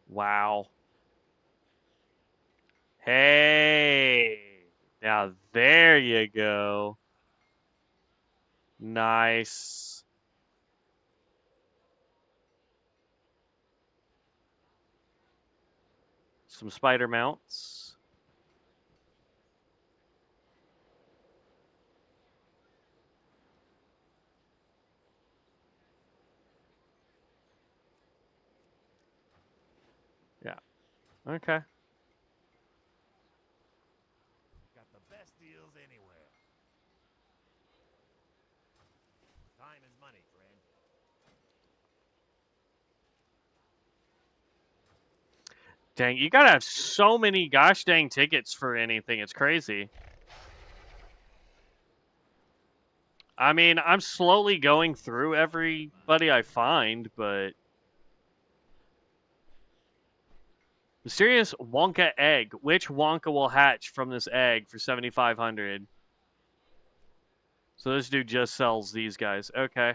Wow. Hey, now there you go. Nice. Some spider mounts. Yeah. Okay. Got the best deals anywhere. Time is money, friend. Dang, you gotta have so many gosh dang tickets for anything. It's crazy. I mean, I'm slowly going through everybody I find, but mysterious Wonka egg. Which Wonka will hatch from this egg for 7,500? So this dude just sells these guys. Okay.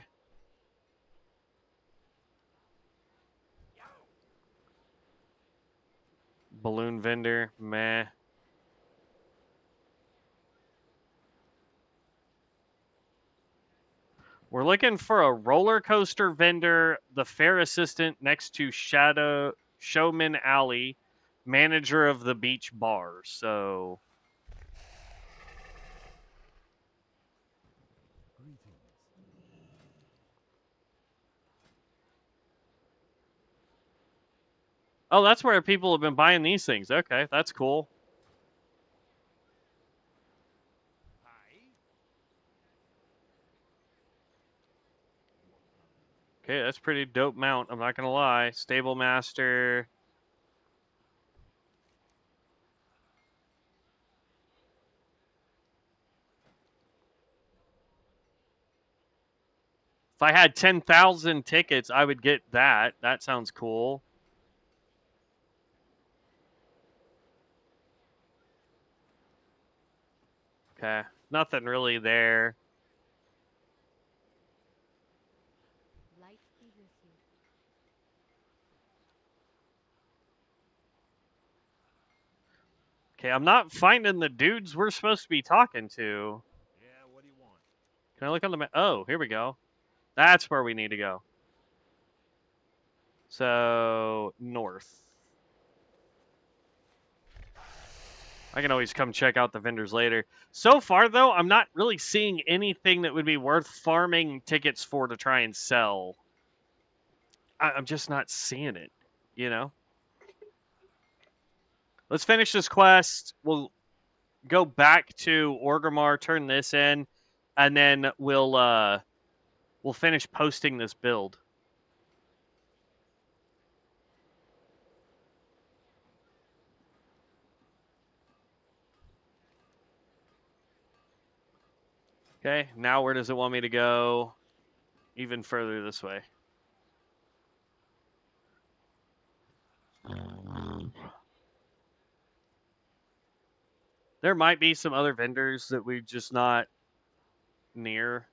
Balloon vendor. Meh. We're looking for a roller coaster vendor, the fair assistant next to Shadow Showman Alley, manager of the beach bar. So Greetings. oh, that's where people have been buying these things. Okay, that's cool. Hi. Okay, that's pretty dope mount. I'm not gonna lie. Stable master. If I had 10,000 tickets, I would get that. That sounds cool. Okay, nothing really there. Light be with you. Okay, I'm not finding the dudes we're supposed to be talking to. Yeah, what do you want? Can I look on the map? Oh, here we go. That's where we need to go. So, north. I can always come check out the vendors later. So far, though, I'm not really seeing anything that would be worth farming tickets for to try and sell. I'm just not seeing it, you know? Let's finish this quest. We'll go back to Orgrimmar, turn this in, and then we'll finish posting this build. Okay, now where does it want me to go? Even further this way. There might be some other vendors that we're just not near.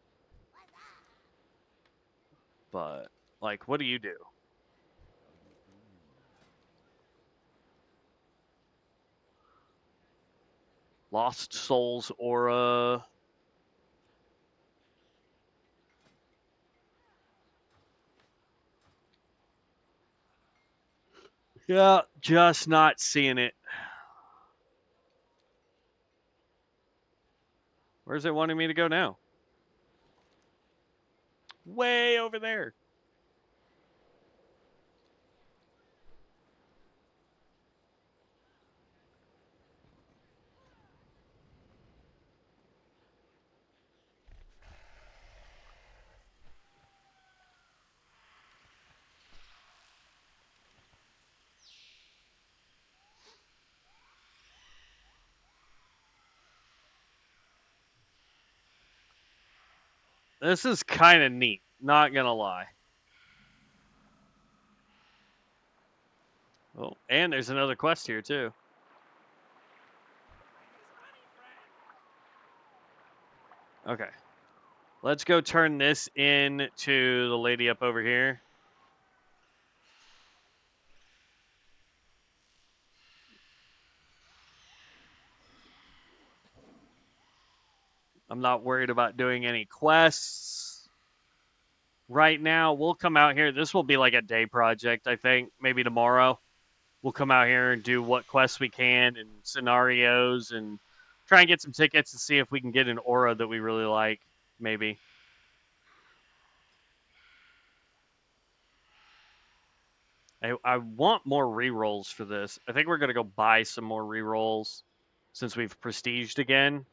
But, like, what do you do? Lost Souls Aura. Yeah, just not seeing it. Where's it wanting me to go now? Way over there. This is kind of neat, not gonna lie. Oh, and there's another quest here too. Okay. Let's go turn this in to the lady up over here. I'm not worried about doing any quests right now. We'll come out here. This will be like a day project, I think. Maybe tomorrow. We'll come out here and do what quests we can and scenarios and try and get some tickets and see if we can get an aura that we really like, maybe. I want more rerolls for this. I think we're going to go buy some more rerolls since we've prestiged again.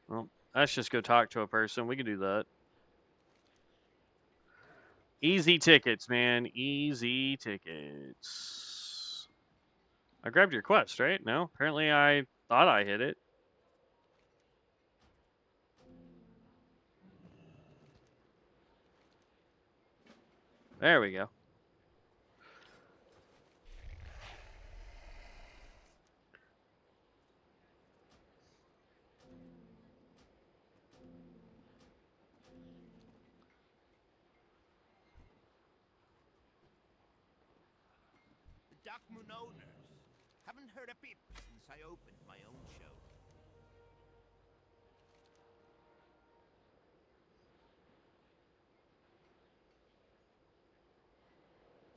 Well, let's just go talk to a person. We can do that. Easy tickets, man. Easy tickets. I grabbed your quest, right? No? Apparently I thought I hit it. There we go. The Dark Moon owners. Haven't heard a peep since I opened my own show.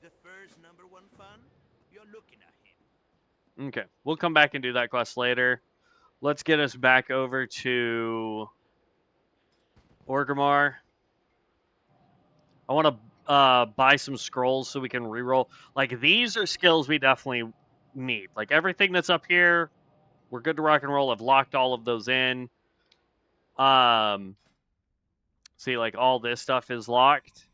The first #1 fan? You're looking at him. Okay. We'll come back and do that quest later. Let's get us back over to Orgrimmar. I want to buy some scrolls so we can reroll. Like, these are skills we definitely need. Like, everything that's up here, we're good to rock and roll. I've locked all of those in. See, like, all this stuff is locked.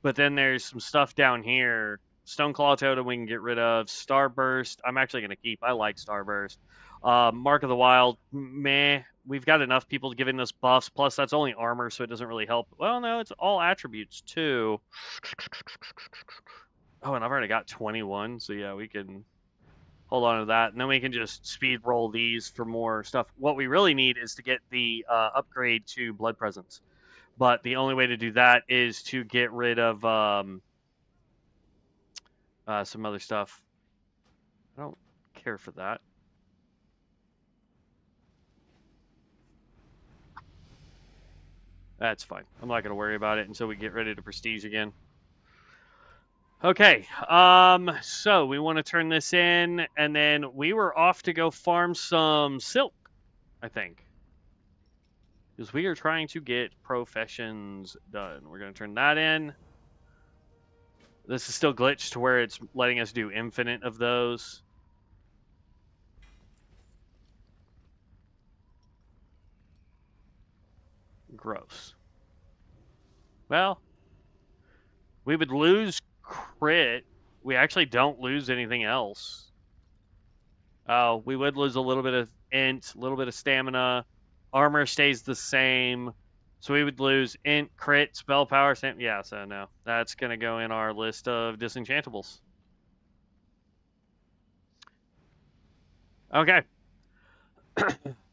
But then there's some stuff down here. Stoneclaw Totem we can get rid of. Starburst, I'm actually going to keep. I like Starburst. Mark of the Wild, meh. We've got enough people giving us buffs. Plus, that's only armor, so it doesn't really help. Well, no, it's all attributes, too. Oh, and I've already got 21, so yeah, we can hold on to that. And then we can just speed roll these for more stuff. What we really need is to get the upgrade to Blood Presence. But the only way to do that is to get rid of some other stuff. I don't care for that. That's fine. I'm not going to worry about it until we get ready to prestige again. Okay, so we want to turn this in, and then we were off to go farm some silk, I think. Because we are trying to get professions done. We're going to turn that in. This is still glitched to where it's letting us do infinite of those. Gross. Well, we would lose crit. We actually don't lose anything else. Oh, we would lose a little bit of int, a little bit of stamina. Armor stays the same. So we would lose int, crit, spell power, yeah, so no. That's going to go in our list of disenchantables. Okay.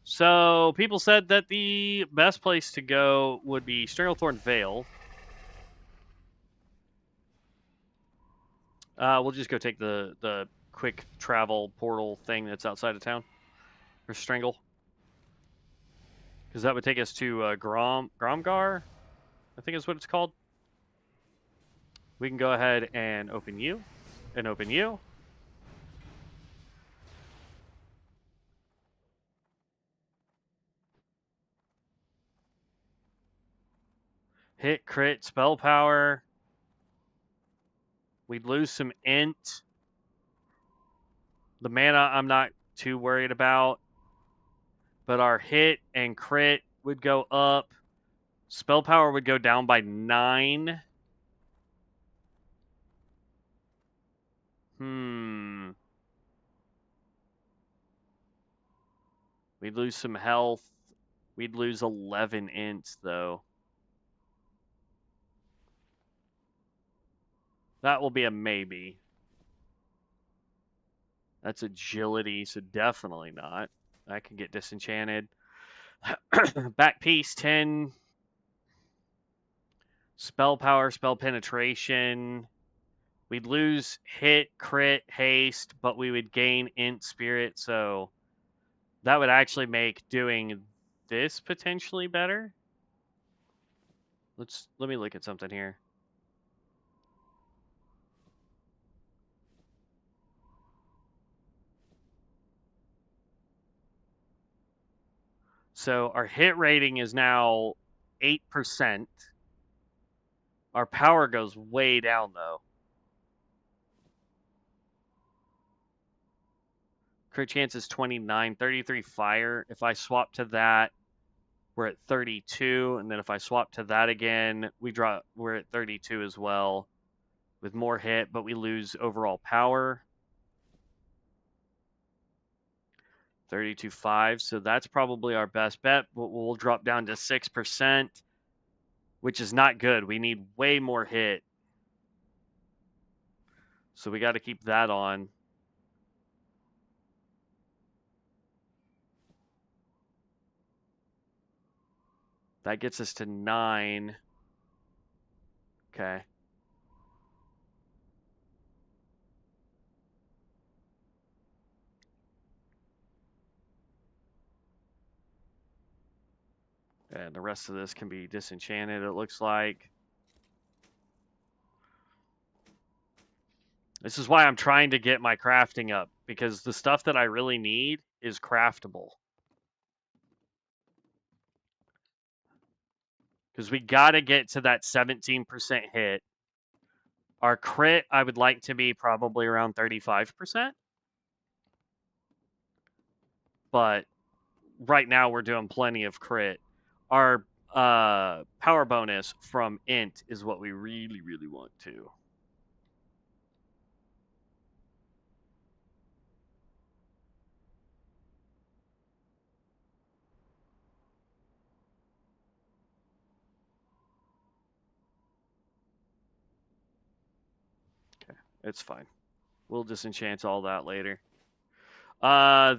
So people said that the best place to go would be Stranglethorn Vale. We'll just go take the quick travel portal thing that's outside of town. Or Strangle. Because that would take us to Gromgar, I think is what it's called. We can go ahead and open you. And open you. Hit, crit, spell power. We'd lose some int. The mana I'm not too worried about. But our hit and crit would go up. Spell power would go down by 9. We'd lose some health. We'd lose 11 ints, though. That will be a maybe. That's agility, so definitely not. I can get disenchanted. Back piece 10. Spell power, spell penetration. We'd lose hit, crit, haste, but we would gain int spirit, so that would actually make doing this potentially better. Let me look at something here. So our hit rating is now 8%. Our power goes way down, though. Crit chance is 29, 33 fire. If I swap to that, we're at 32, and then if I swap to that again, we're at 32 as well, with more hit, but we lose overall power. 32.5, so that's probably our best bet, but we'll drop down to 6%, which is not good. We need way more hit. So we got to keep that on. That gets us to 9. Okay. And the rest of this can be disenchanted, it looks like. This is why I'm trying to get my crafting up, because the stuff that I really need is craftable. Because we got to get to that 17% hit. Our crit, I would like to be probably around 35%. But right now we're doing plenty of crit. Our power bonus from int is what we really, really want to. Okay, it's fine. We'll disenchant all that later.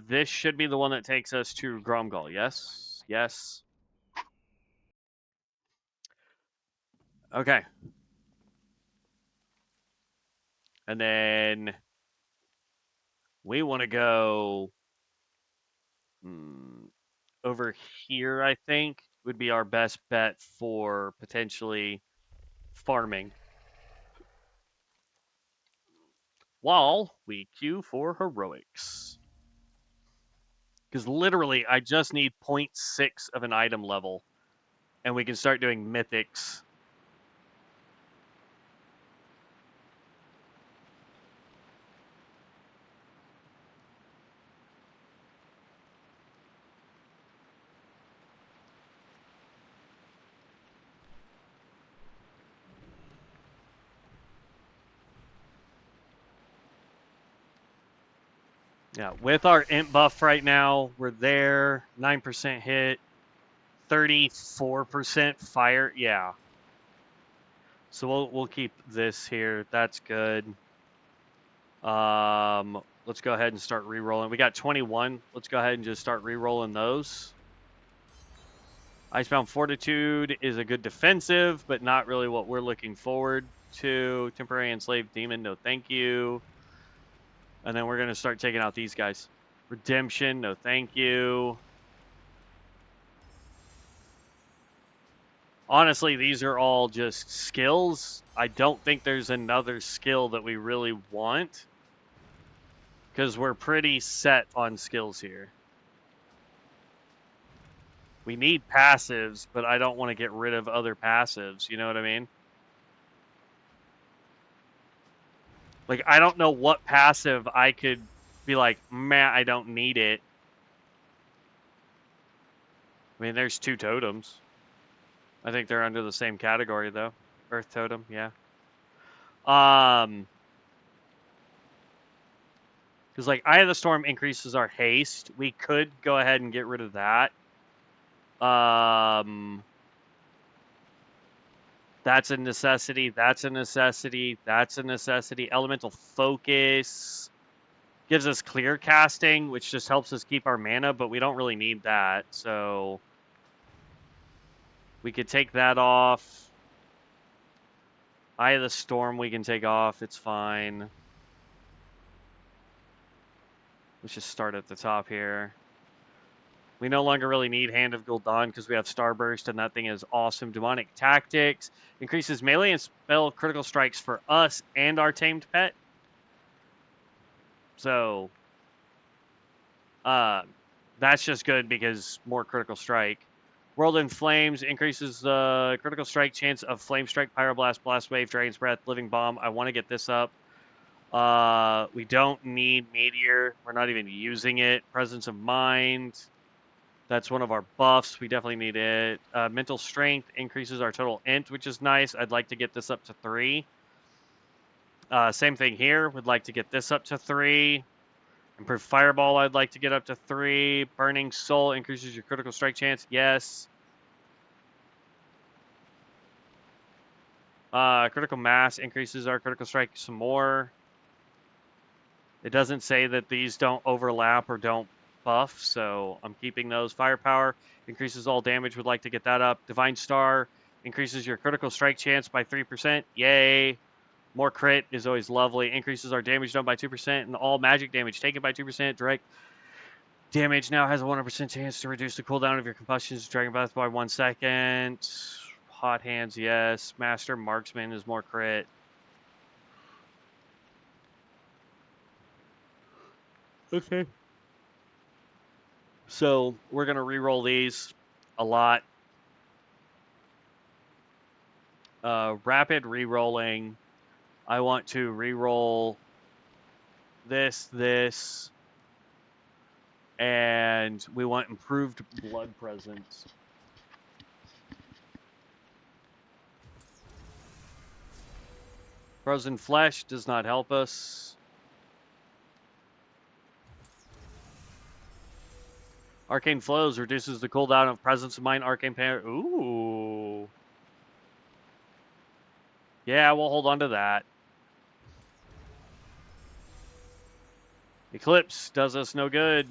This should be the one that takes us to Gromgal. Yes? Yes. Okay. And then we want to go over here, I think. would be our best bet for potentially farming. While we queue for heroics. Because literally, I just need 0.6 of an item level, and we can start doing mythics. Yeah, with our imp buff right now, we're there. 9% hit, 34% fire. Yeah. So we'll keep this here. That's good. Let's go ahead and start re-rolling. We got 21. Let's go ahead and just start re-rolling those. Icebound Fortitude is a good defensive, but not really what we're looking forward to. Temporary Enslaved Demon, no thank you. And then we're going to start taking out these guys. Redemption, no thank you. Honestly, these are all just skills. I don't think there's another skill that we really want, because we're pretty set on skills here. We need passives, but I don't want to get rid of other passives. You know what I mean? Like, I don't know what passive I could be like, man, I don't need it. I mean, there's 2 totems. I think they're under the same category, though. Earth totem, yeah. Because, like, Eye of the Storm increases our haste. We could go ahead and get rid of that. That's a necessity. That's a necessity. That's a necessity. Elemental Focus gives us clear casting, which just helps us keep our mana, but we don't really need that. So we could take that off. Eye of the Storm we can take off. It's fine. Let's just start at the top here. We no longer really need Hand of Gul'dan because we have Starburst, and that thing is awesome. Demonic Tactics increases melee and spell critical strikes for us and our tamed pet. So, that's just good because more critical strike. World in Flames increases the critical strike chance of Flame Strike, Pyroblast, Blast Wave, Dragon's Breath, Living Bomb. I want to get this up. We don't need Meteor. We're not even using it. Presence of Mind. That's one of our buffs. We definitely need it. Mental Strength increases our total int, which is nice. I'd like to get this up to 3. Same thing here. Would like to get this up to 3. Improved Fireball, I'd like to get up to 3. Burning Soul increases your critical strike chance. Yes. Critical Mass increases our critical strike some more. It doesn't say that these don't overlap or don't buff, so I'm keeping those. Firepower increases all damage. Would like to get that up. Divine Star increases your critical strike chance by 3%. Yay. More crit is always lovely. Increases our damage done by 2%, and all magic damage taken by 2%. Direct damage now has a 100% chance to reduce the cooldown of your combustion's Dragon Breath by 1 second. Hot Hands, yes. Master Marksman is more crit. Okay. So we're going to re-roll these a lot. Rapid re-rolling. I want to re-roll this, and we want improved blood presence. Frozen Flesh does not help us. Arcane Flows reduces the cooldown of Presence of Mind, Arcane Power. Ooh. Yeah, we'll hold on to that. Eclipse does us no good.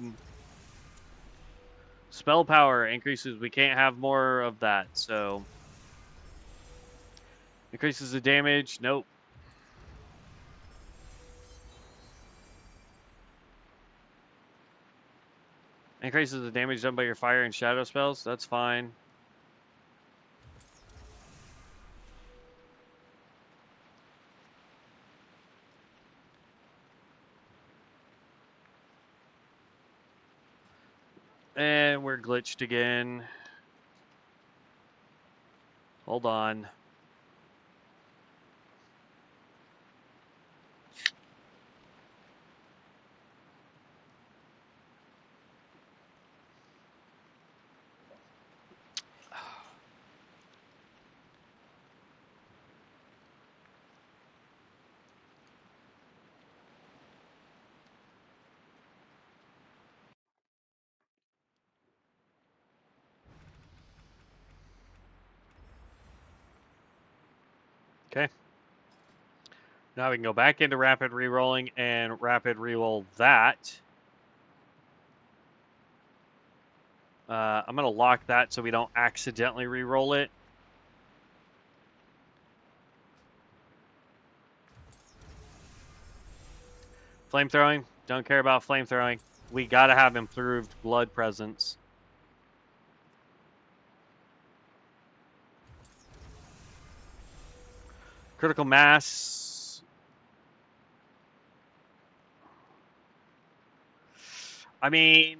Spell Power increases. We can't have more of that, so. Increases the damage. Nope. Increases the damage done by your fire and shadow spells. That's fine. And we're glitched again. Hold on. Okay. Now we can go back into rapid rerolling and rapid reroll that. I'm going to lock that so we don't accidentally reroll it. Flamethrowing. Don't care about flamethrowing. We got to have improved blood presence. Critical mass. I mean,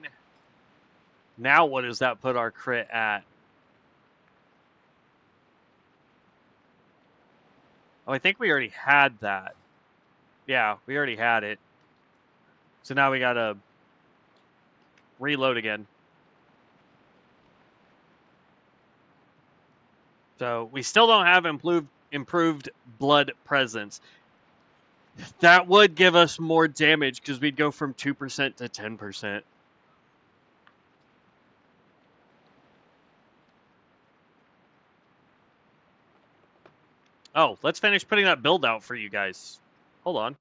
now what does that put our crit at? Oh, I think we already had that. Yeah, we already had it. So now we got to reload again. So we still don't have improved blood presence. That would give us more damage because we'd go from 2% to 10%. Oh, let's finish putting that build out for you guys. Hold on.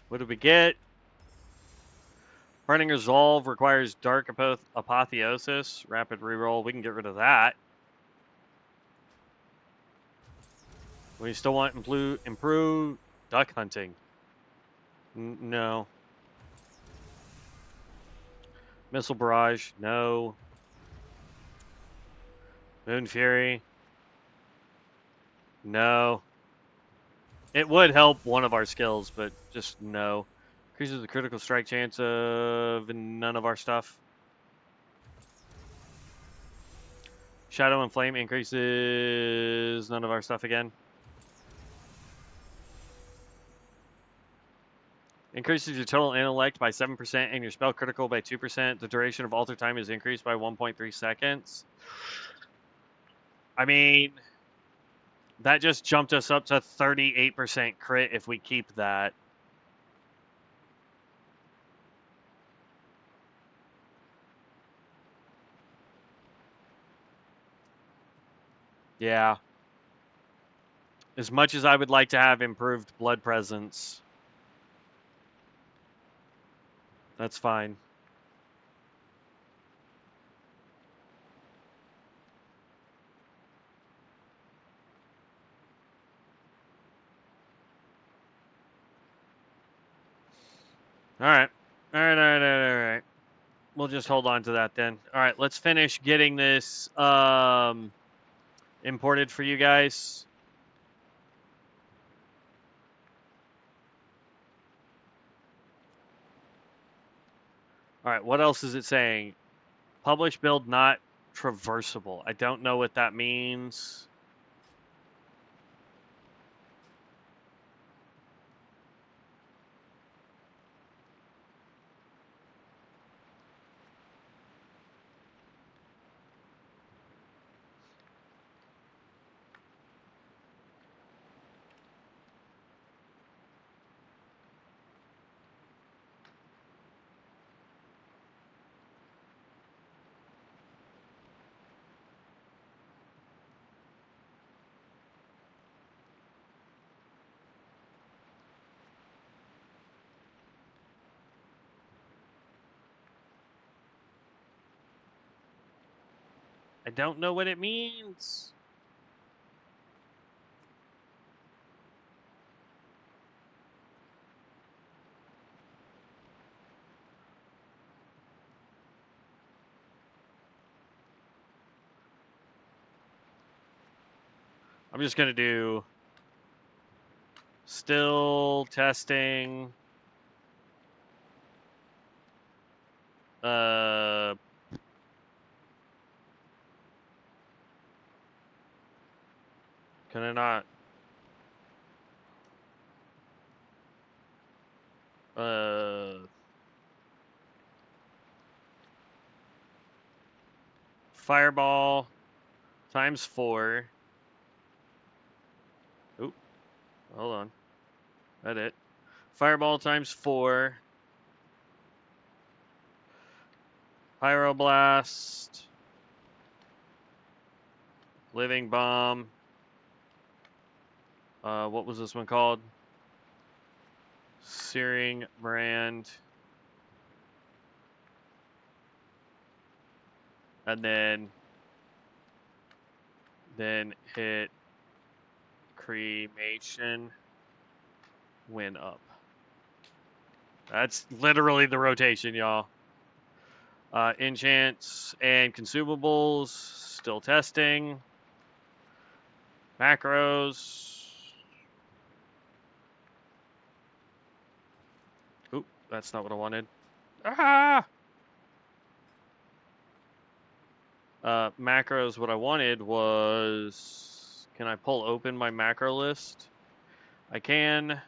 What did we get? Burning Resolve requires Dark Apotheosis. Rapid reroll. We can get rid of that. We still want improve duck hunting. No. Missile Barrage. No. Moon Fury. No. It would help one of our skills, but just no. Increases the critical strike chance of none of our stuff. Shadow and Flame increases none of our stuff again. Increases your total intellect by 7% and your spell critical by 2%. The duration of alter time is increased by 1.3 seconds. I mean, that just jumped us up to 38% crit if we keep that. Yeah. As much as I would like to have improved blood presence, that's fine. All right. All right, all right, all right, all right. We'll just hold on to that then. All right, let's finish getting this imported for you guys. All right, what else is it saying? Publish build not traversable. I don't know what that means. I don't know what it means. I'm just going to do still testing. Uh, can I not? Fireball times 4. Oop, hold on. Edit. Fireball times 4. Pyroblast. Living Bomb. What was this one called? Searing Brand. And then hit Cremation. Win up. That's literally the rotation, y'all. Enchants and consumables. Still testing. Macros. Oop, that's not what I wanted. Ah! Macros, what I wanted was... Can I pull open my macro list? I can.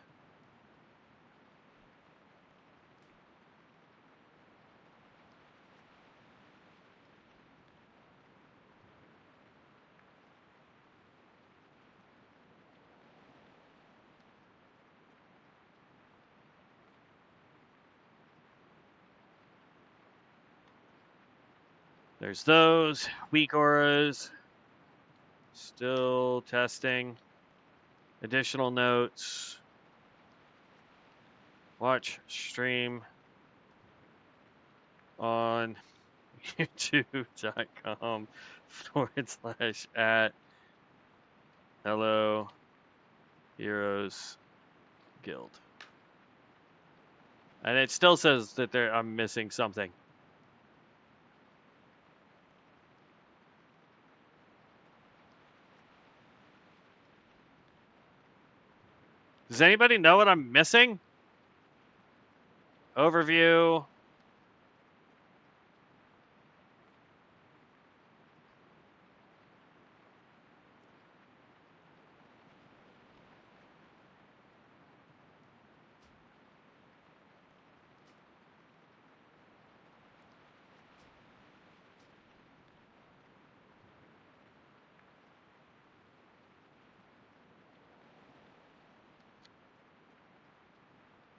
There's those. Weak auras. Still testing. Additional notes. Watch stream on youtube.com/@ Hello Heroes Guild. And it still says that I'm missing something. Does anybody know what I'm missing? Overview.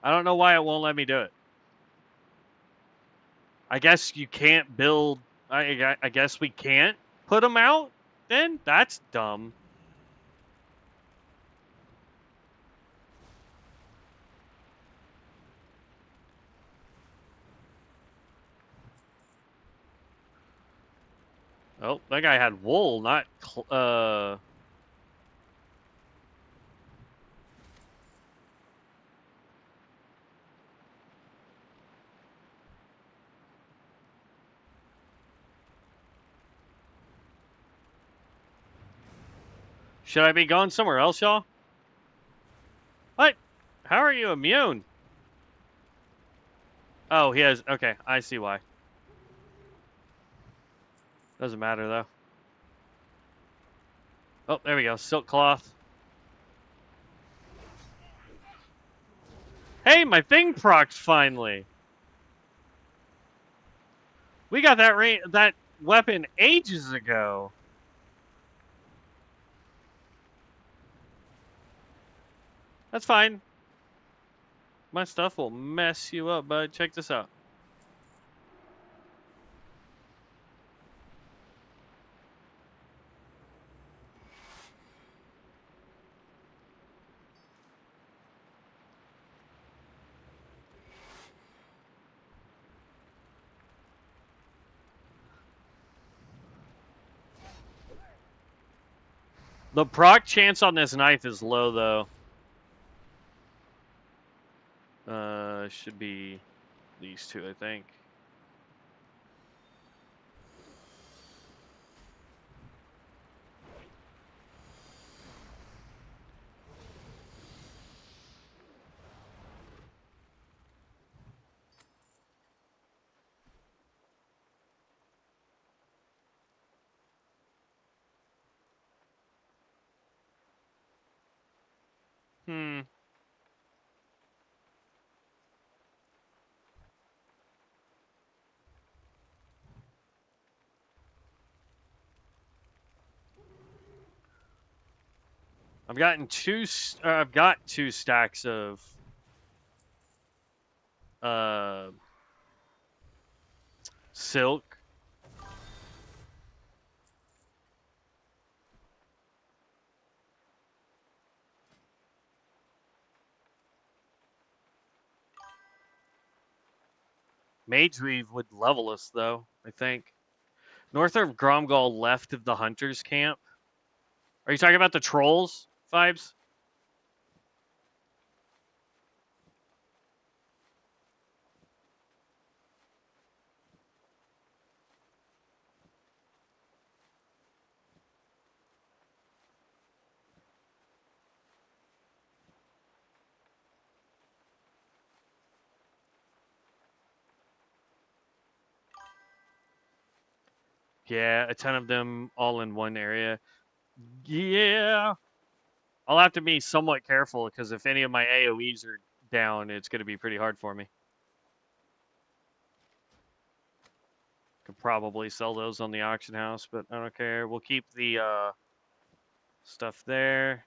I don't know why it won't let me do it. I guess you can't build. I guess we can't put them out then? That's dumb. Oh, that guy had wool, not Should I be going somewhere else, y'all? What? How are you immune? Oh, he has. Okay, I see why. Doesn't matter though. Oh, there we go. Silk cloth. Hey, my thing procs finally. We got that weapon ages ago. That's fine. My stuff will mess you up, bud. Check this out. The proc chance on this knife is low, though. Should be these two, I think. Hmm. I've got 2 stacks of uh silk. Mage Weave would level us though, I think. North of Gromgall, left of the hunters camp. Are you talking about the trolls vibes? Yeah, a ton of them all in one area. Yeah. I'll have to be somewhat careful because if any of my AoEs are down, it's going to be pretty hard for me. Could probably sell those on the auction house, but I don't care. We'll keep the stuff there.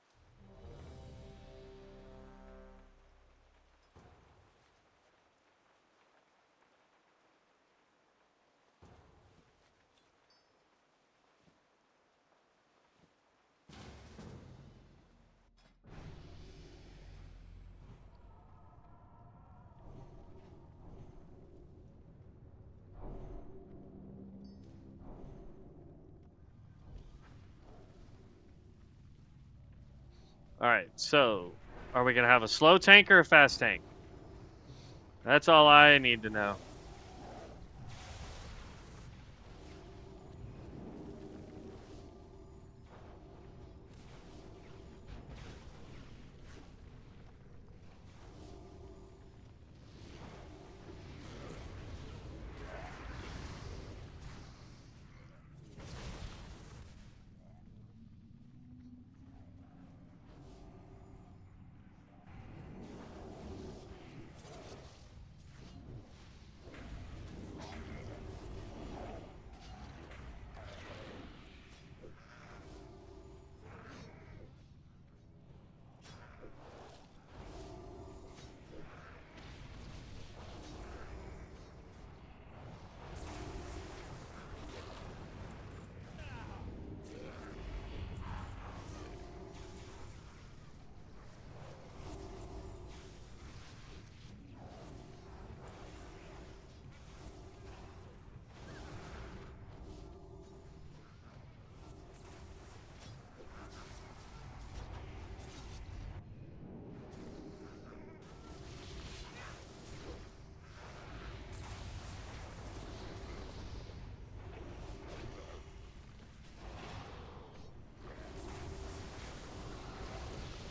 All right, so are we going to have a slow tank or a fast tank? That's all I need to know.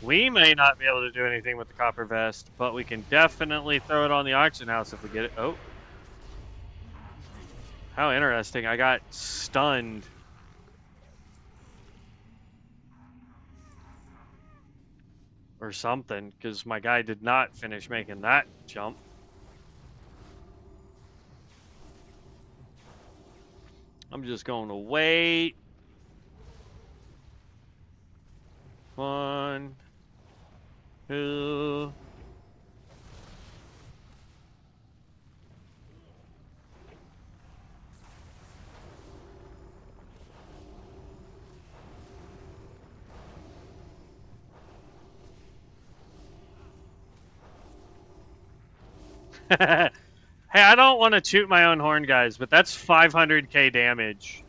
We may not be able to do anything with the copper vest, but we can definitely throw it on the auction house if we get it. Oh. How interesting. I got stunned. Or something, because my guy did not finish making that jump. I'm just going to wait. 1, 2. Hey, I don't want to toot my own horn, guys, but that's 500k damage.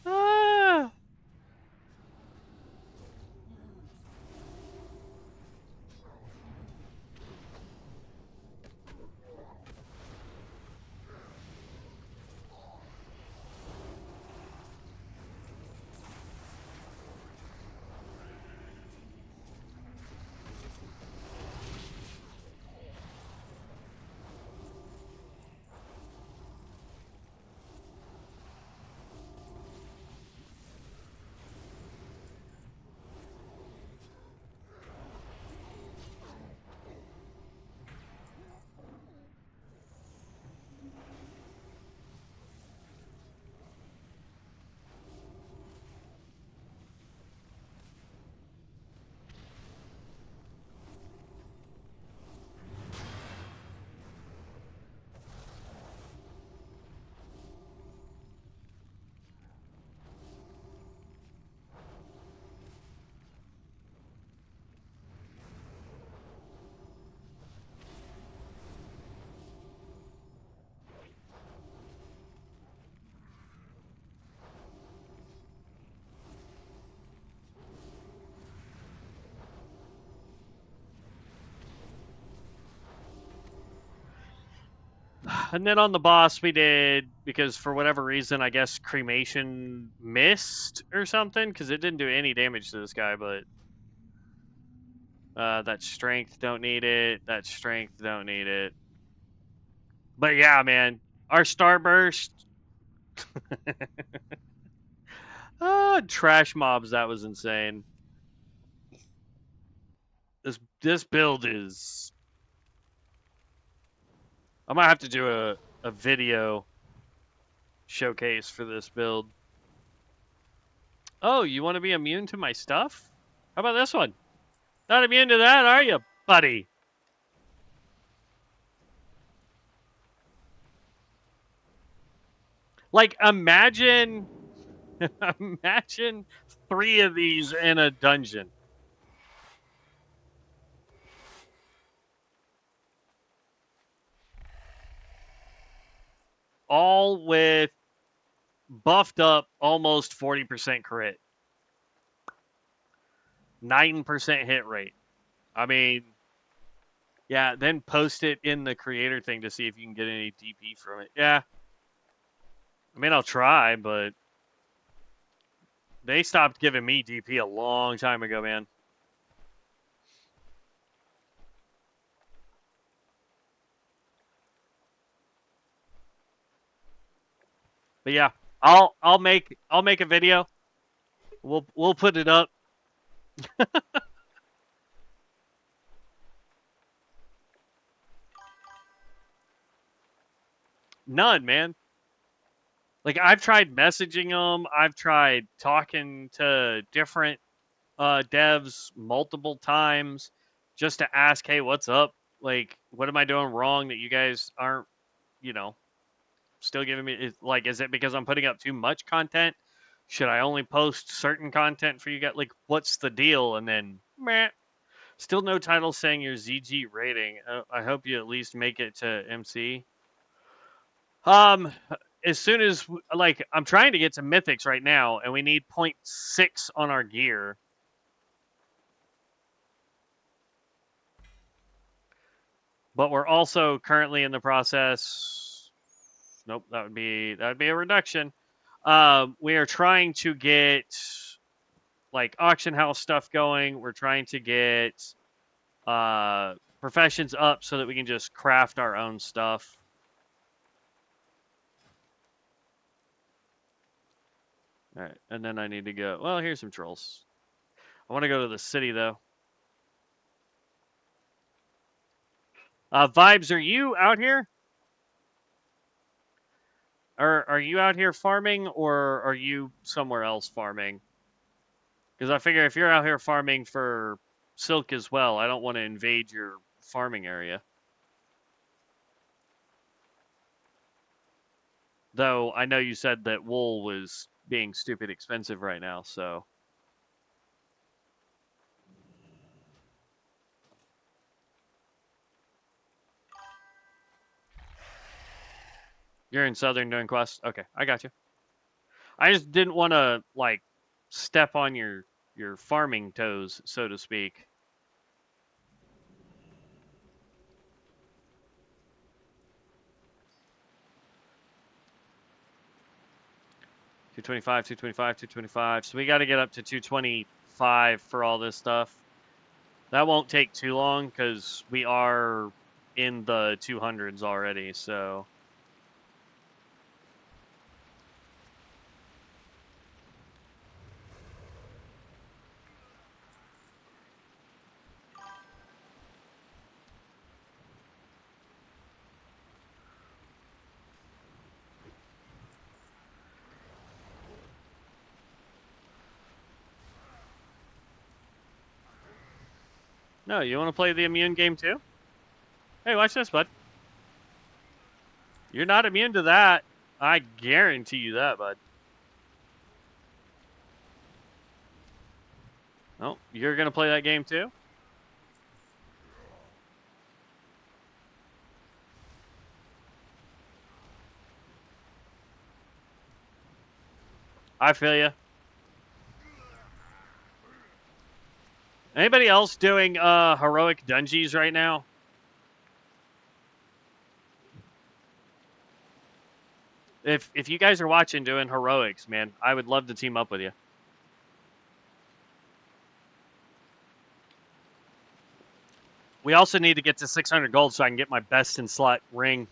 Ah. And then on the boss we did, because for whatever reason, I guess cremation missed or something, because it didn't do any damage to this guy, but that strength, don't need it. That strength, don't need it. But yeah, man, our starburst, trash mobs, that was insane. This build is. I might have to do a video showcase for this build. Oh, you want to be immune to my stuff? How about this one? Not immune to that, are you, buddy? Like, imagine, imagine 3 of these in a dungeon. All with buffed up almost 40% crit. 9% hit rate. I mean, yeah, then post it in the creator thing to see if you can get any DP from it. Yeah. I mean, I'll try, but they stopped giving me DP a long time ago, man. But yeah, I'll make a video. We'll put it up. None, man. Like, I've tried messaging them. I've tried talking to different devs multiple times just to ask, hey, what's up? Like, what am I doing wrong that you guys aren't, you know, still giving me? Like, is it because I'm putting up too much content? Should I only post certain content for you guys? Like, what's the deal? And then, meh, still no title saying your ZG rating. I hope you at least make it to MC. Um, as soon as, like, I'm trying to get to mythics right now, and we need 0.6 on our gear. But we're also currently in the process. Nope, that would be a reduction. We are trying to get like auction house stuff going. We're trying to get professions up so that we can just craft our own stuff. All right, and then I need to go. Well, here's some trolls. I want to go to the city though. Vibes, are you out here? Or are you out here farming, or are you somewhere else farming? Because I figure if you're out here farming for silk as well, I don't want to invade your farming area. Though I know you said that wool was being stupid expensive right now, so. You're in Southern doing quests? Okay, I got you. I just didn't want to, like, step on your farming toes, so to speak. $225, $225, $225. So we got to get up to $225 for all this stuff. That won't take too long because we are in the 200s already, so. No, you want to play the immune game too? Hey, watch this, bud. You're not immune to that. I guarantee you that, bud. Oh, you're going to play that game too? I feel you. Anybody else doing heroic dungeons right now? If you guys are watching doing heroics, man, I would love to team up with you. We also need to get to 600 gold so I can get my best in slot ring.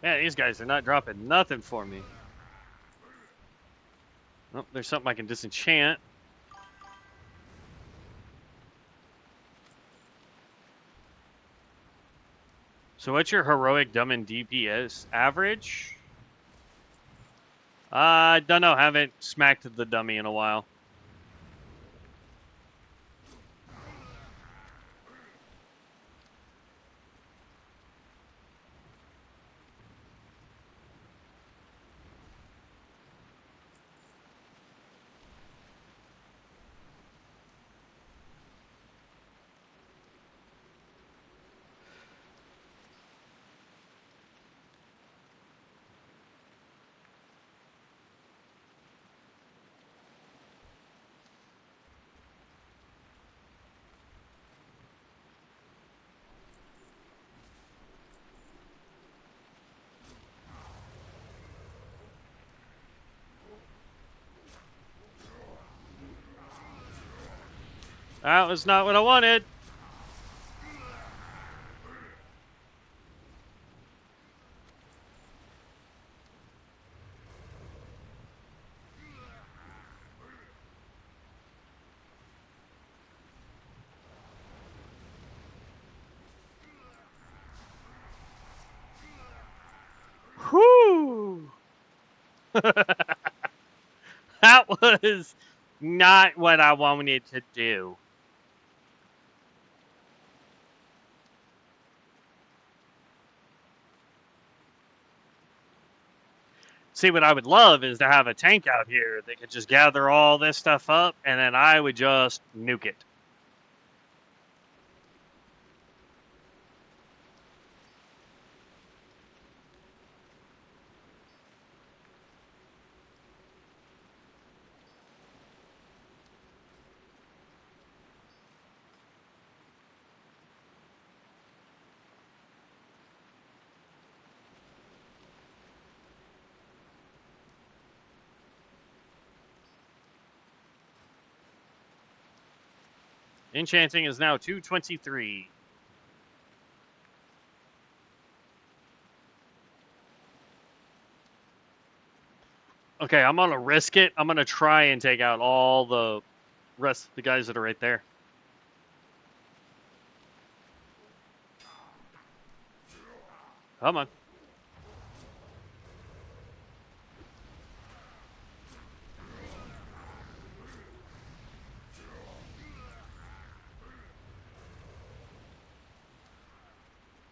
Yeah, these guys are not dropping nothing for me. Oh, there's something I can disenchant. So what's your heroic dumb and DPS average? I don't know. Haven't smacked the dummy in a while. That was not what I wanted. Whew. That was not what I wanted to do. See, what I would love is to have a tank out here that could just gather all this stuff up, and then I would just nuke it. Enchanting is now 223. Okay, I'm gonna risk it. I'm gonna try and take out all the rest of the guys that are right there. Come on.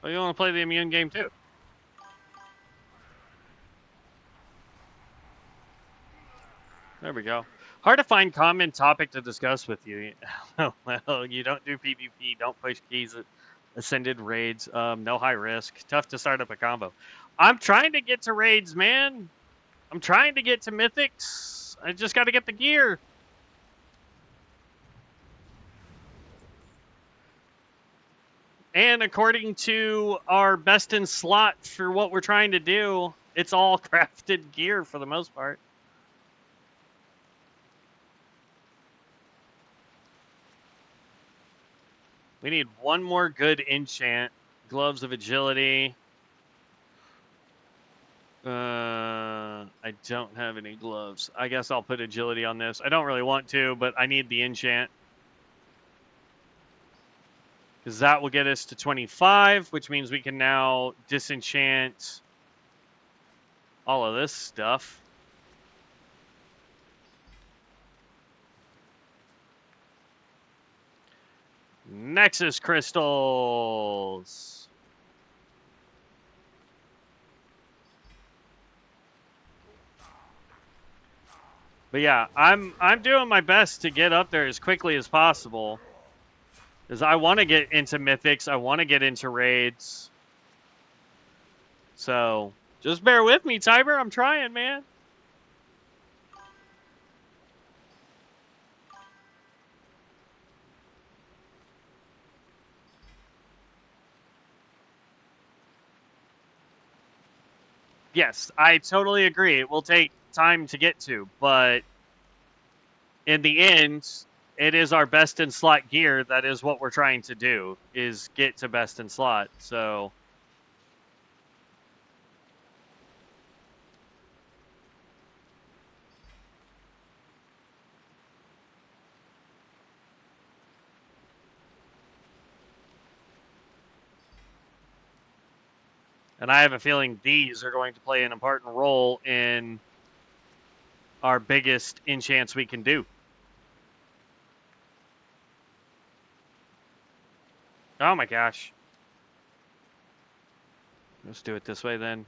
Oh, you want to play the immune game too? There we go. Hard to find common topic to discuss with you. Well, you don't do PvP, don't push keys at ascended raids, no high risk, tough to start up a combo. I'm trying to get to raids, man. I'm trying to get to mythics. I just got to get the gear. And according to our best in slot for what we're trying to do, it's all crafted gear for the most part. We need one more good enchant. Gloves of Agility. I don't have any gloves. I guess I'll put Agility on this. I don't really want to, but I need the enchant. Because that will get us to 25, which means we can now disenchant all of this stuff. Nexus crystals. But yeah, I'm doing my best to get up there as quickly as possible. Because I want to get into mythics, I want to get into raids. So just bear with me, Tiber. I'm trying, man. Yes, I totally agree. It will take time to get to, but in the end, it is our best in slot gear. That is what we're trying to do, is get to best in slot. So and I have a feeling these are going to play an important role in our biggest enchants we can do. Oh my gosh. Let's do it this way then.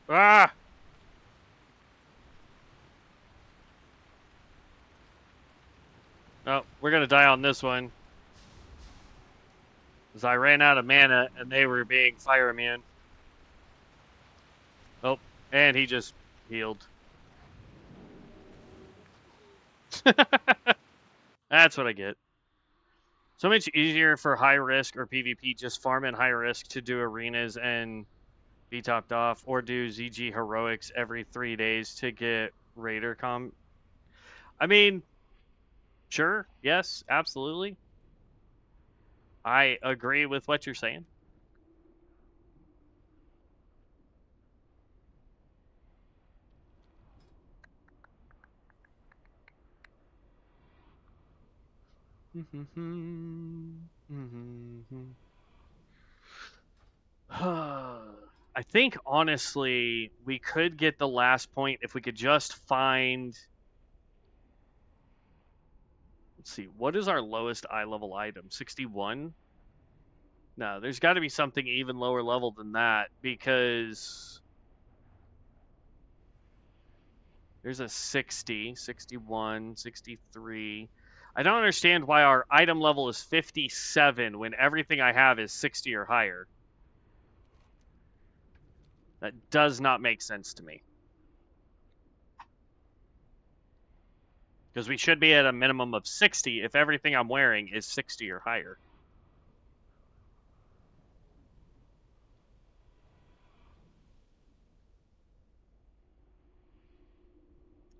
Ah! Oh, we're going to die on this one. Because I ran out of mana and they were being fire immune. Oh, and he just healed. That's what I get. So much easier for high risk or PvP, just farm in high risk to do arenas and be topped off, or do ZG heroics every 3 days to get raider com. I mean, sure, yes, absolutely. I agree with what you're saying. I think honestly we could get the last point if we could just find. Let's see, what is our lowest eye level item? 61? No, there's got to be something even lower level than that, because there's a 60, 61, 63. I don't understand why our item level is 57 when everything I have is 60 or higher. That does not make sense to me. Because we should be at a minimum of 60 if everything I'm wearing is 60 or higher.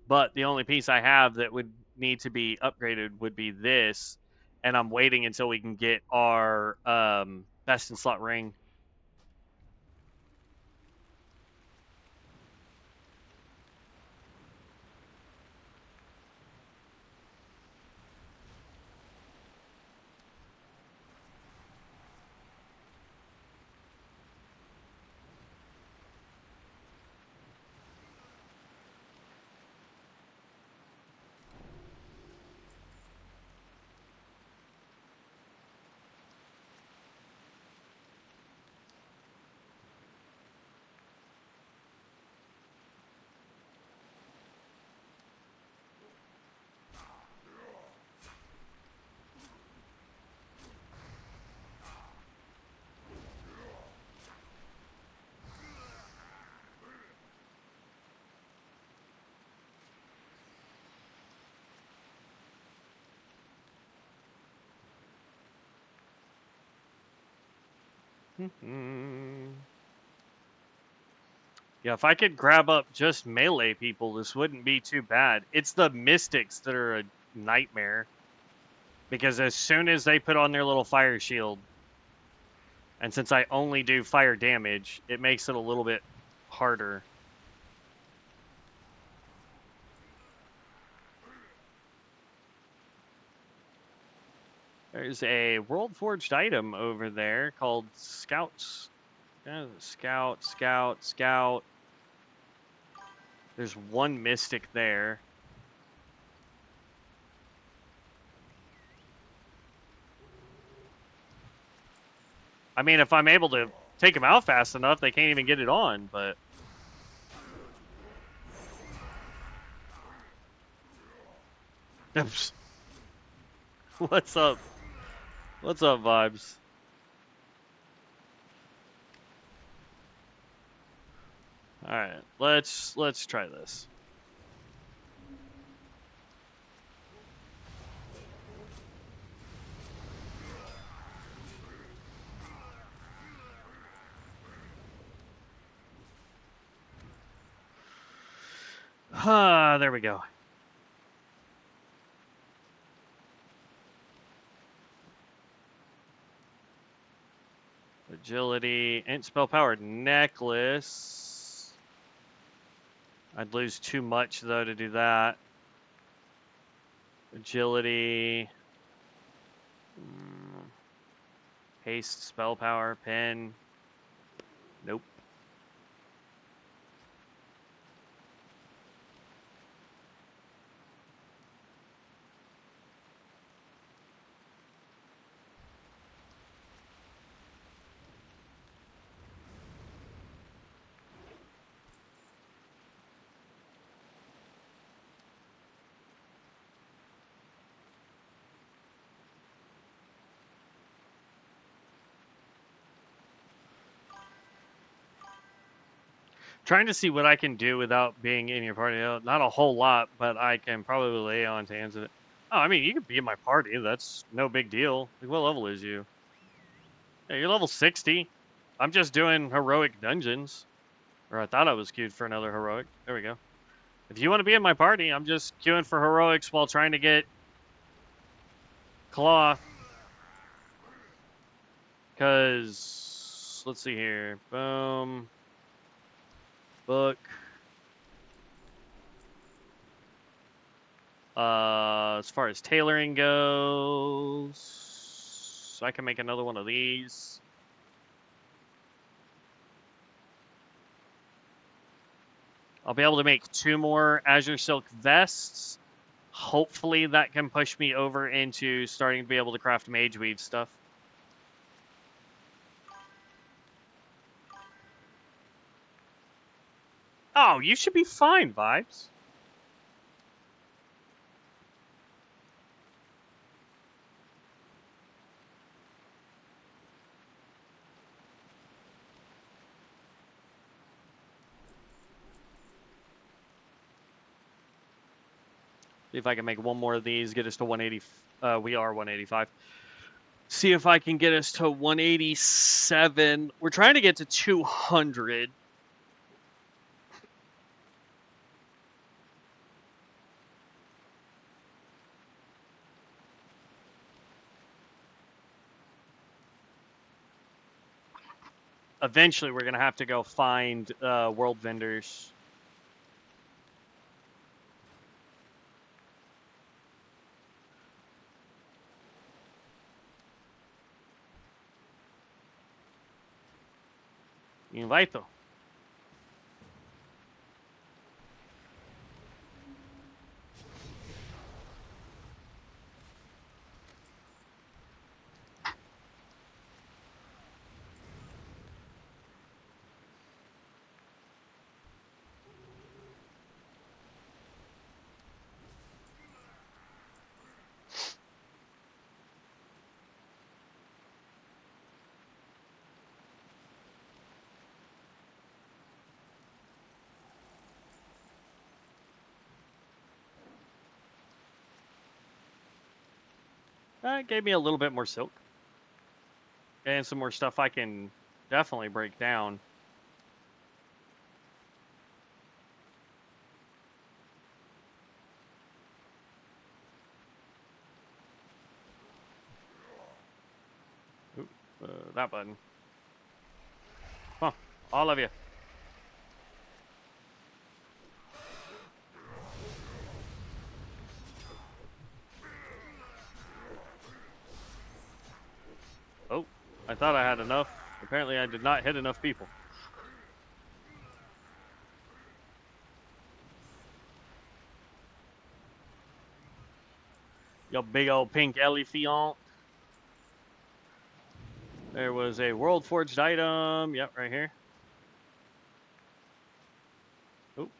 But the only piece I have that would need to be upgraded would be this, and I'm waiting until we can get our best in slot ring. Yeah, if I could grab up just melee people, this wouldn't be too bad. It's the mystics that are a nightmare. Because as soon as they put on their little fire shield, and since I only do fire damage, it makes it a little bit harder. There's a world forged item over there called Scouts. Scout, Scout, Scout. There's one mystic there. I mean, if I'm able to take them out fast enough, they can't even get it on, but... What's up? What's up, Vibes? Alright, let's try this. Ah, there we go. Agility, and spell powered necklace. I'd lose too much though to do that. Agility. Haste, spell power, pen. Nope. Trying to see what I can do without being in your party. Not a whole lot, but I can probably lay on to hands of it. Oh, I mean, you could be in my party. That's no big deal. Like, what level is you? Yeah, you're level 60. I'm just doing heroic dungeons. Or I thought I was queued for another heroic. There we go. If you want to be in my party, I'm just queuing for heroics while trying to get cloth. Because, let's see here. Boom. Book. As far as tailoring goes, I can make another one of these. I'll be able to make 2 more Azure Silk vests. Hopefully that can push me over into starting to be able to craft Mage Weave stuff. Oh, you should be fine, Vibes. See if I can make 1 more of these, get us to 180. We are 185. See if I can get us to 187. We're trying to get to 200. Eventually, we're going to have to go find world vendors. Invito. It gave me a little bit more silk. And some more stuff I can definitely break down. Oop, that button. Huh, all of you. Oh, I thought I had enough. Apparently I did not hit enough people. Yo, big old pink elephant. There was a world forged item. Yep, right here. Oop.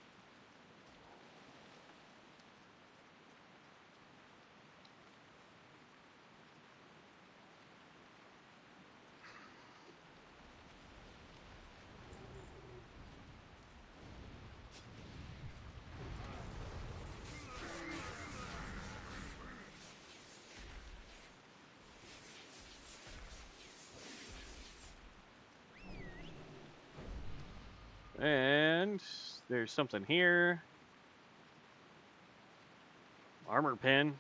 And there's something here. Armor pin.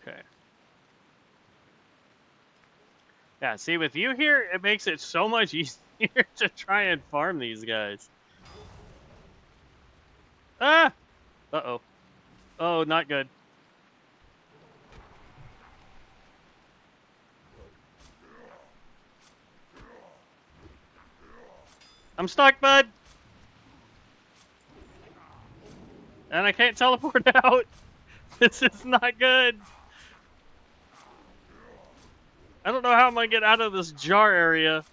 Okay. Yeah, see, with you here, it makes it so much easier to try and farm these guys. Ah! Uh-oh. Oh, not good. I'm stuck, bud! And I can't teleport out. This is not good. I don't know how I'm gonna get out of this jar area.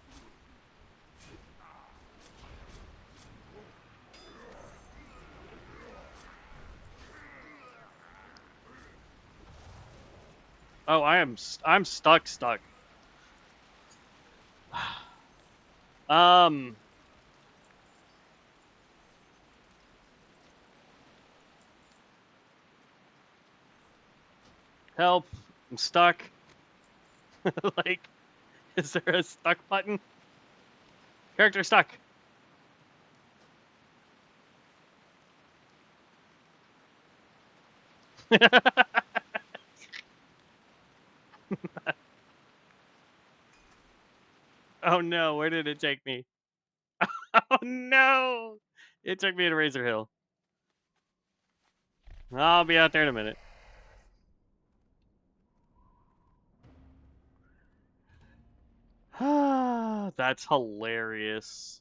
Oh, I'm stuck. Um, help. I'm stuck. Like, is there a stuck button? Character stuck. Oh no, where did it take me? Oh no! It took me to Razor Hill. I'll be out there in a minute. That's hilarious.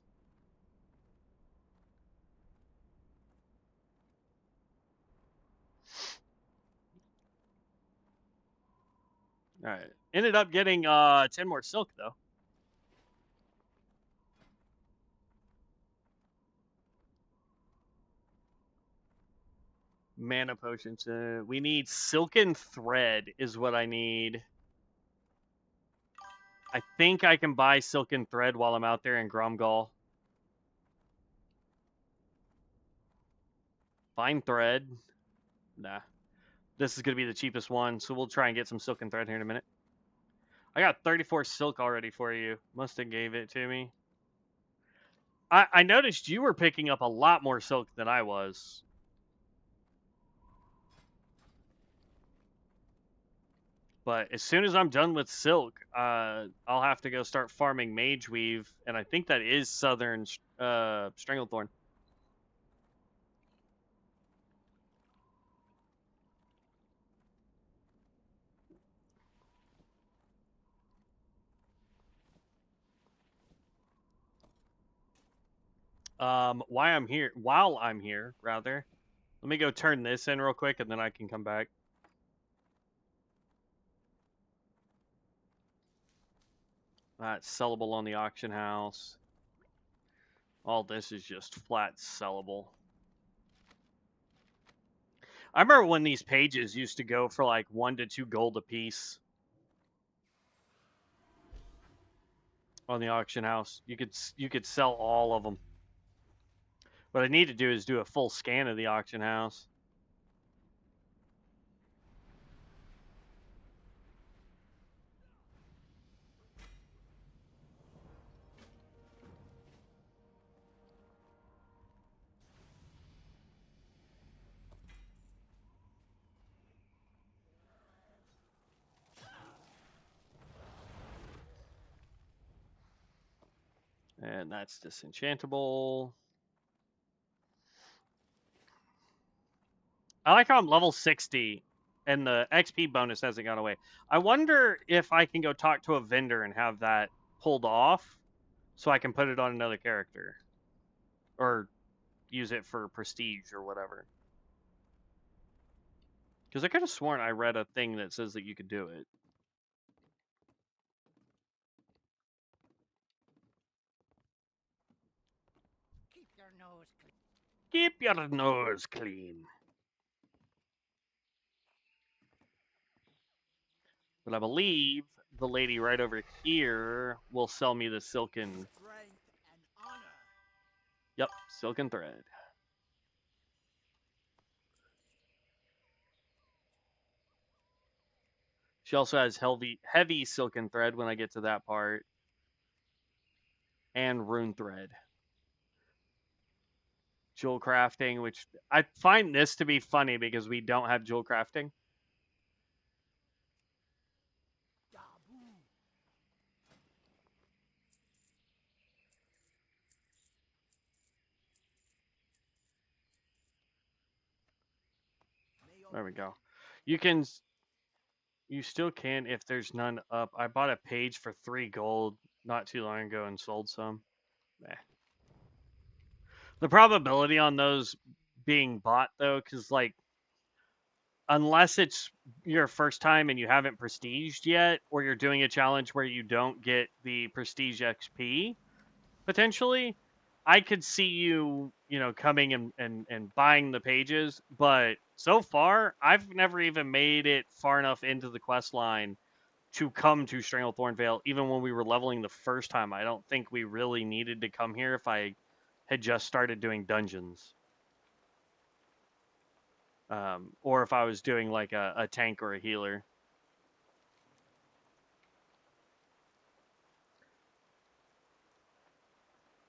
Alright. Ended up getting 10 more silk though. Mana potions. We need silken thread is what I need. I think I can buy silken thread while I'm out there in Gromgall. Find thread. Nah. This is going to be the cheapest one, so we'll try and get some silken thread here in a minute. I got 34 silk already for you. Must have gave it to me. I noticed you were picking up a lot more silk than I was. But as soon as I'm done with silk, I'll have to go start farming mage weave, and I think that is southern stranglethorn. While I'm here, rather. Let me go turn this in real quick, and then I can come back. That's sellable on the auction house. All this is just flat sellable. I remember when these pages used to go for like 1 to 2 gold a piece on the auction house. You could sell all of them. What I need to do is do a full scan of the auction house. And that's disenchantable. I like how I'm level 60 and the XP bonus hasn't gone away. I wonder if I can go talk to a vendor and have that pulled off so I can put it on another character. Or use it for prestige or whatever. Because I could have sworn I read a thing that says that you could do it. Keep your nose clean. Keep your nose clean. But I believe the lady right over here will sell me the silken. Strength and honor. Yep, silken thread. She also has heavy silken thread when I get to that part. And rune thread. Jewel crafting, which I find this to be funny because we don't have jewel crafting. There we go. You still can if there's none up. I bought a page for 3 gold not too long ago and sold some. Eh. The probability on those being bought though, because like unless it's your first time and you haven't prestiged yet, or you're doing a challenge where you don't get the prestige XP, potentially, I could see you, coming and buying the pages, but so far, I've never even made it far enough into the quest line to come to Strangled Thornvale, even when we were leveling the first time. I don't think we really needed to come here if I had just started doing dungeons. Or if I was doing like a tank or a healer.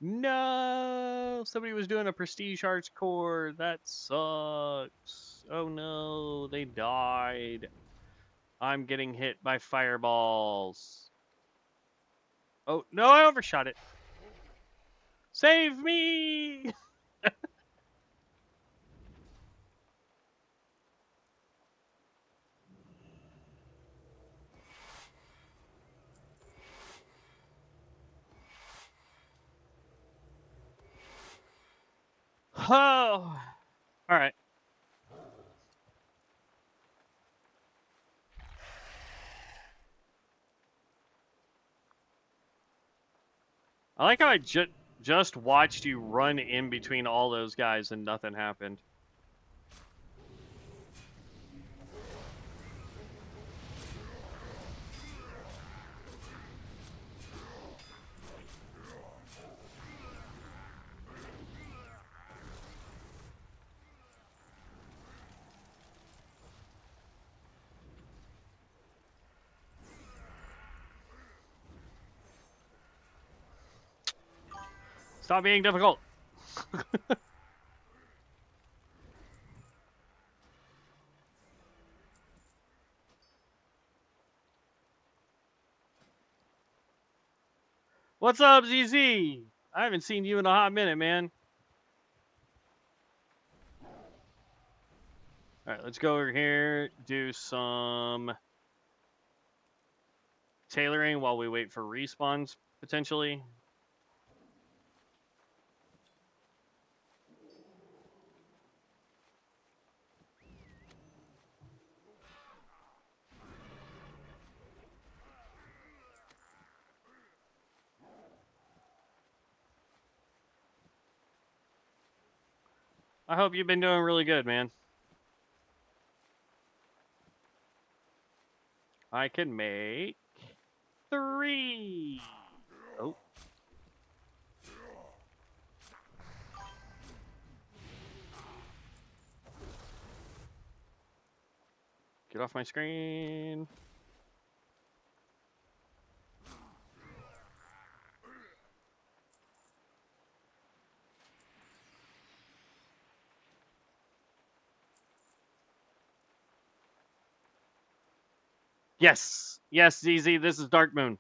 No, somebody was doing a prestige hardcore. That sucks. Oh no, they died. I'm getting hit by fireballs. Oh no, I overshot it. Save me! Oh, all right. I like how I just watched you run in between all those guys and nothing happened. Stop being difficult. What's up, ZZ? I haven't seen you in a hot minute, man. All right, let's go over here, do some tailoring while we wait for respawns, potentially. I hope you've been doing really good, man. I can make 3. Oh. Get off my screen. Yes. Yes, ZZ, this is Dark Moon.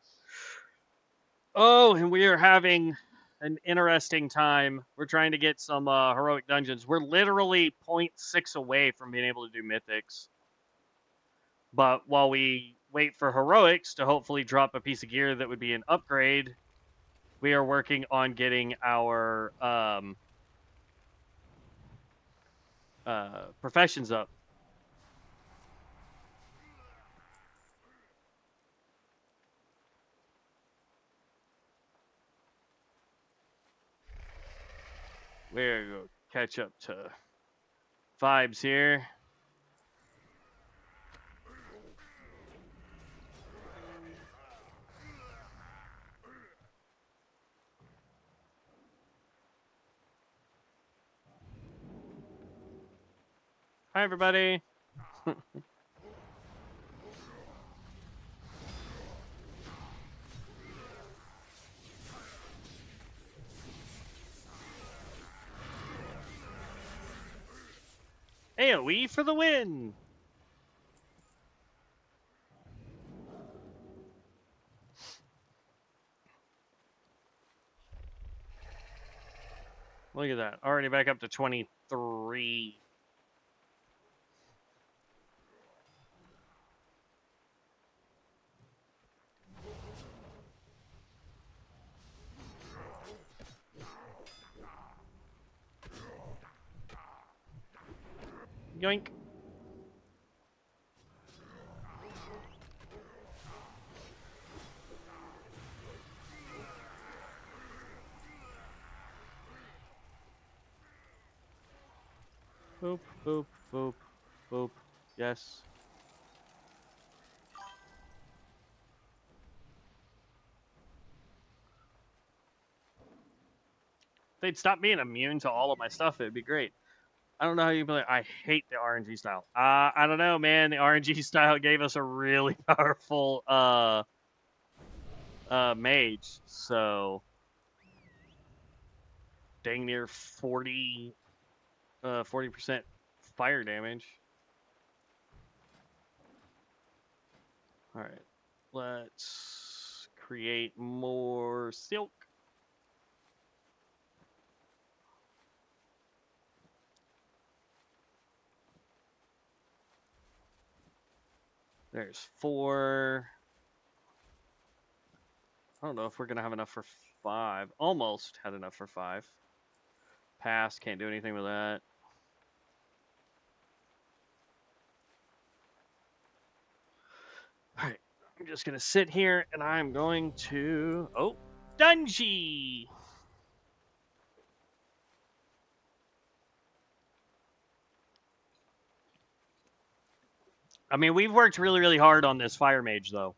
Oh, and we are having an interesting time. We're trying to get some heroic dungeons. We're literally 0.6 away from being able to do mythics. But while we wait for heroics to hopefully drop a piece of gear that would be an upgrade, we are working on getting our professions up. We're going to catch up to vibes here. Hi, everybody. AoE for the win. Look at that. Already back up to 23. Yoink. Boop, boop, boop, boop. Yes. If they'd stop being immune to all of my stuff, it'd be great. I don't know how you play. I hate the RNG style. I don't know, man. The RNG style gave us a really powerful mage, so dang near 40% fire damage. All right, let's create more silk. There's 4. I don't know if we're gonna have enough for 5. Almost had enough for 5. Pass, can't do anything with that. All right, I'm just gonna sit here and I'm going to Dungy. I mean, we've worked really, really hard on this fire mage though.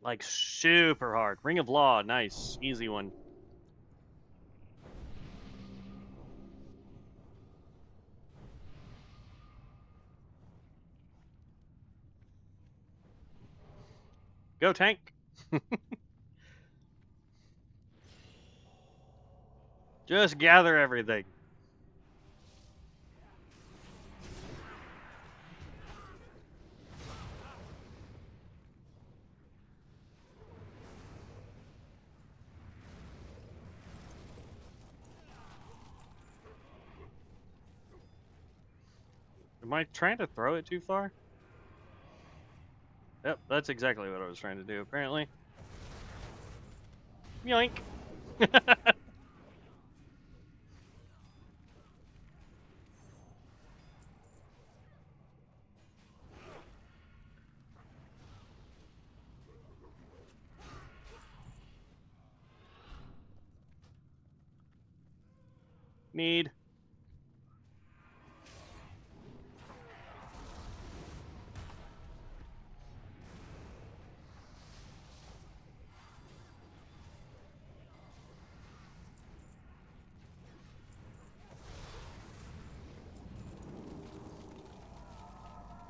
Like super hard. Ring of Law, nice, easy one. Go tank. Just gather everything. Am I trying to throw it too far? Yep, that's exactly what I was trying to do, apparently. Yoink. Need.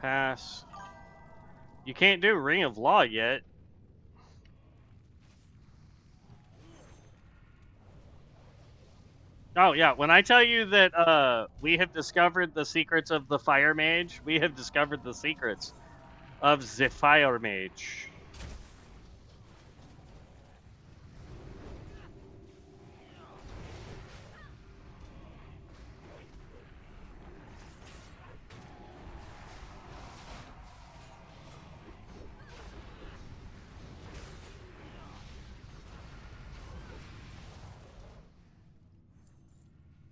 Pass. You can't do Ring of Law yet. Oh yeah, when I tell you that we have discovered the secrets of the Fire Mage, we have discovered the secrets of the Fire Mage.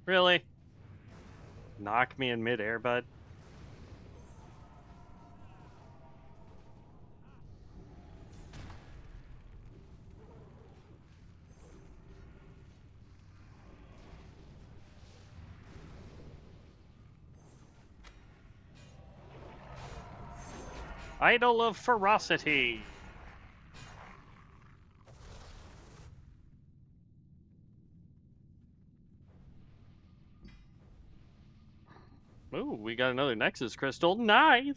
Really? Knock me in midair, bud? Idol of Ferocity. Ooh, we got another Nexus Crystal. Nice!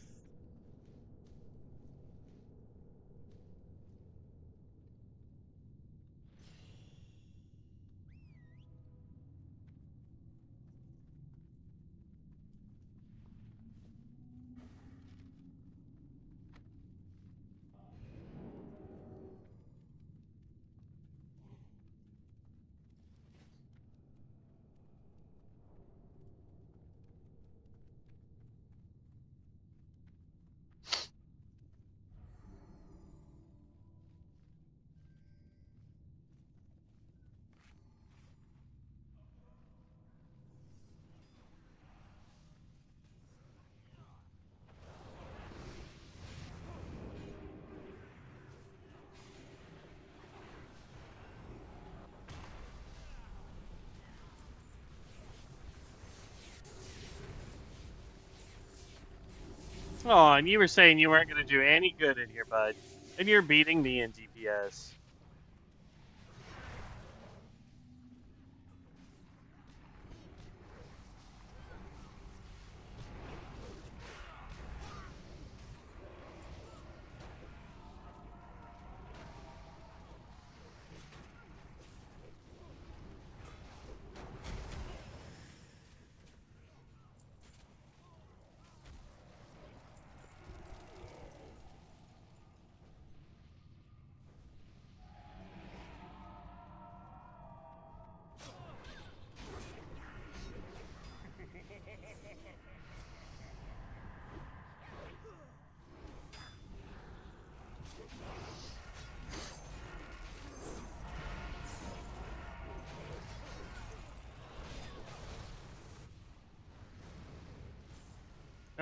Oh, and you were saying you weren't going to do any good in here, bud. And you're beating me in DPS.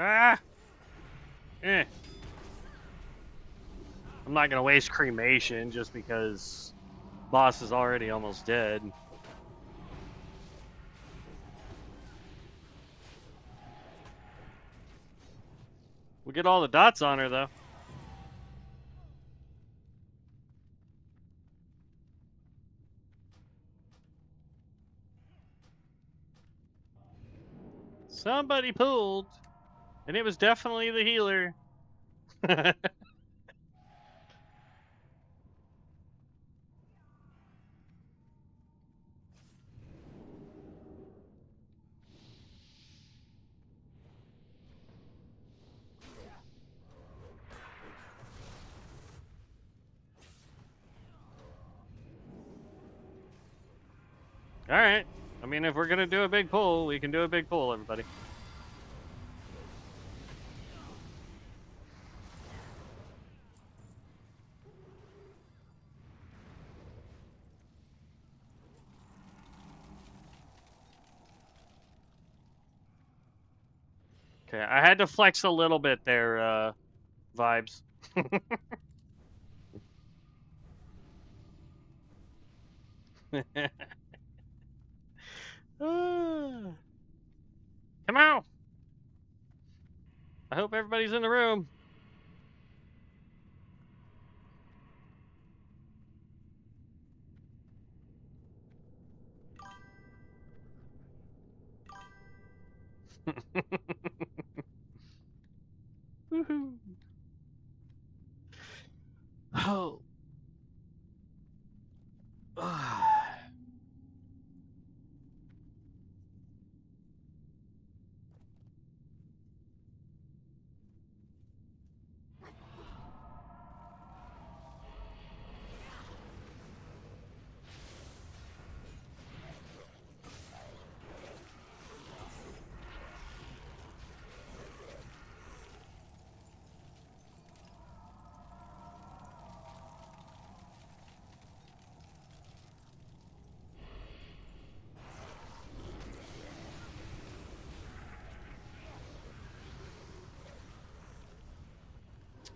Ah! Eh. I'm not going to waste cremation just because boss is already almost dead. We get all the dots on her, though. Somebody pulled, and it was definitely the healer. Alright. I mean, if we're going to do a big pull, we can do a big pull, everybody. Okay, I had to flex a little bit there, vibes. Come on! I hope everybody's in the room.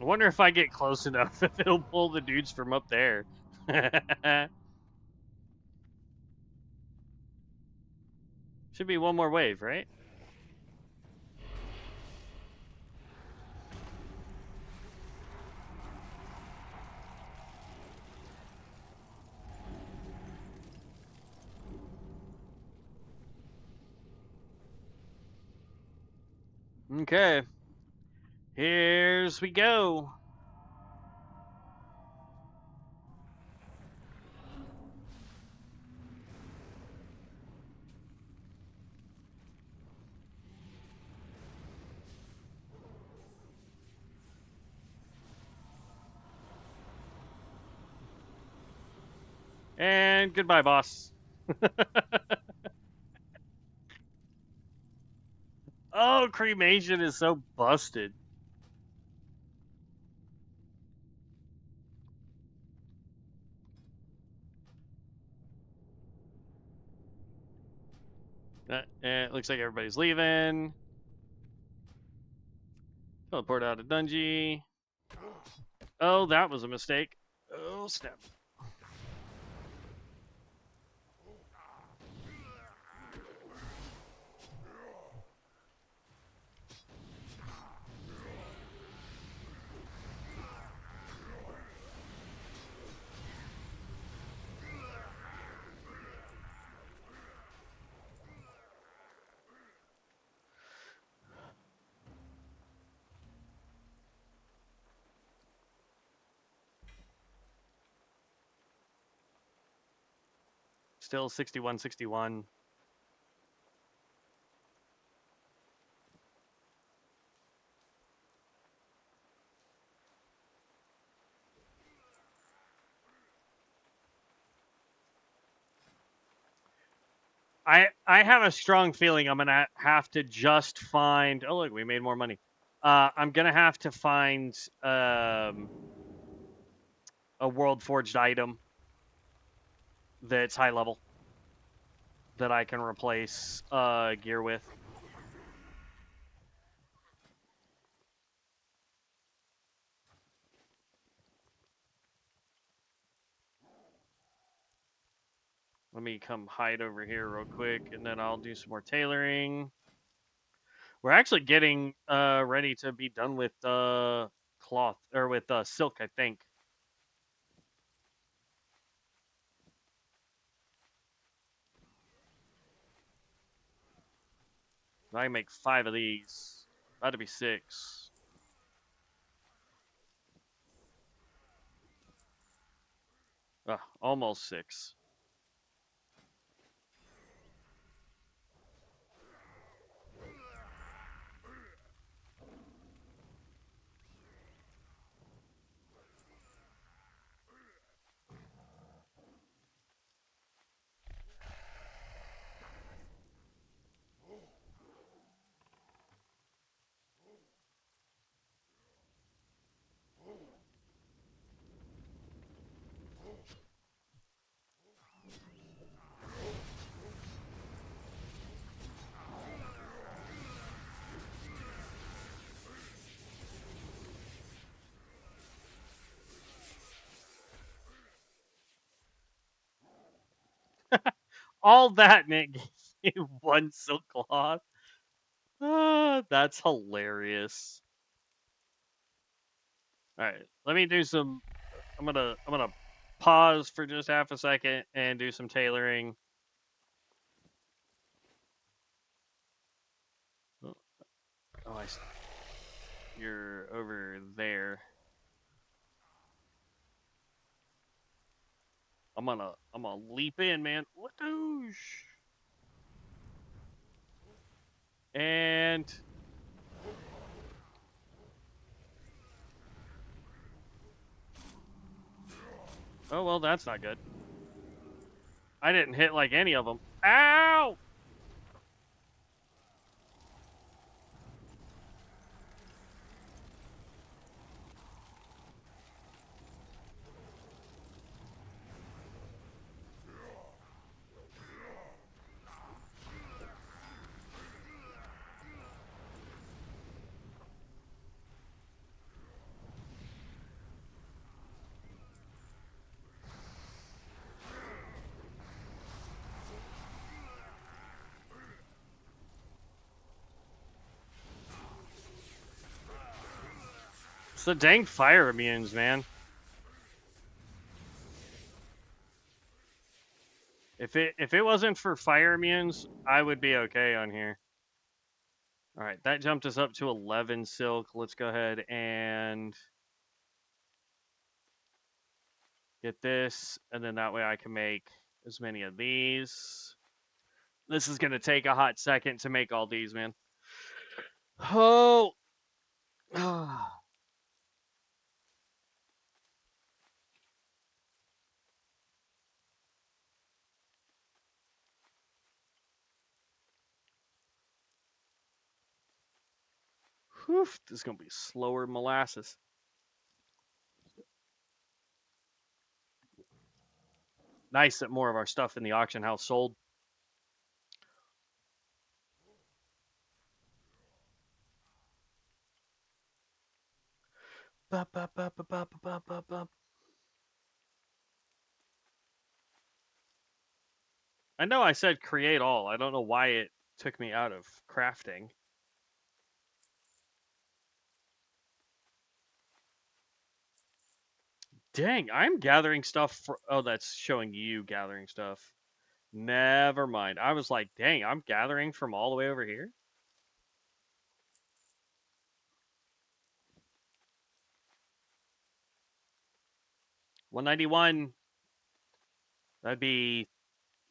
I wonder if I get close enough if it'll pull the dudes from up there. Should be one more wave, right? Okay. Here's we go. And goodbye, boss. Oh, cremation is so busted. It looks like everybody's leaving. Teleport out of Dungy. Oh, that was a mistake. Oh, snap. Still 61-61. I have a strong feeling I'm gonna have to just find. Oh look, we made more money. I'm gonna have to find a world forged item that's high level that I can replace gear with. Let me come hide over here real quick, and then I'll do some more tailoring. We're actually getting ready to be done with cloth or with silk, I think. I can make 5 of these. About to be 6. Almost 6. All that, Nick gave you 1 silk cloth. That's hilarious. All right, let me do some. I'm gonna pause for just half a second and do some tailoring. Oh, you're over there. I'm gonna leap in, man. Whoosh. And oh well, that's not good. I didn't hit like any of them. Ow! It's the dang fire immunes, man. If it wasn't for fire immunes, I would be okay on here. All right, that jumped us up to 11 silk. Let's go ahead and get this, and then that way I can make as many of these. This is gonna take a hot second to make all these, man. Oh. Whew, this is gonna be slower molasses. Nice that more of our stuff in the auction house sold. Bup, bup, bup, bup, bup, bup, bup, bup. I know I said create all. I don't know why it took me out of crafting. Dang, I'm gathering stuff for. Oh, that's showing you gathering stuff. Never mind. I was like, dang, I'm gathering from all the way over here. $191. That'd be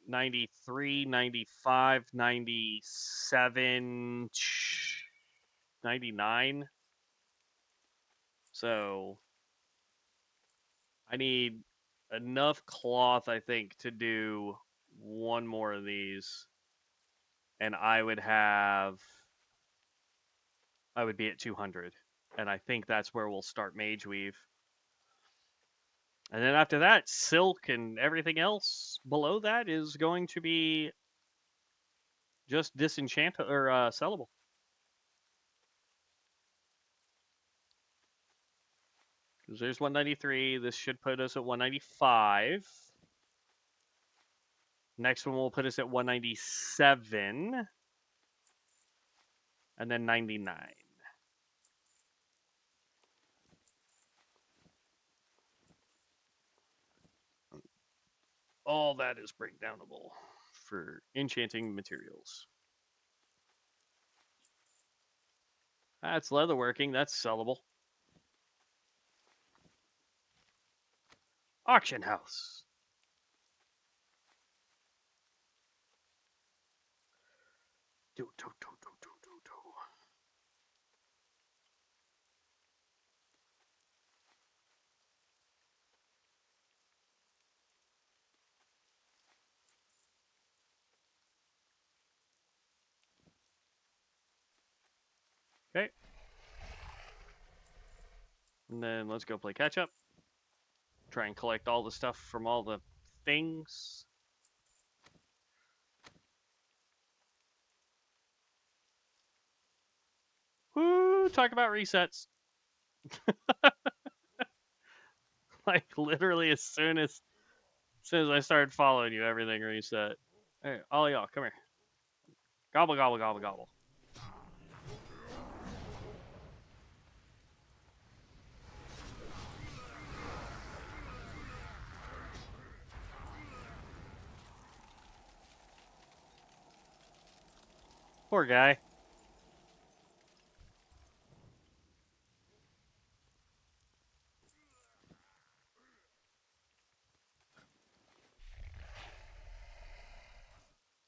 93, 95, 97, 99. So I need enough cloth, I think, to do one more of these. And I would be at 200. And I think that's where we'll start Mage Weave. And then after that, silk and everything else below that is going to be just disenchant or sellable. Because there's 193. This should put us at 195. Next one will put us at 197. And then 99. All that is breakdownable for enchanting materials. That's leatherworking. That's sellable. Auction house. Do. Okay. And then let's go play catch up. Try and collect all the stuff from all the things. Woo! Talk about resets. Like literally as soon as I started following you, everything reset. Hey, all y'all, come here. Gobble, gobble, gobble, gobble. Poor guy.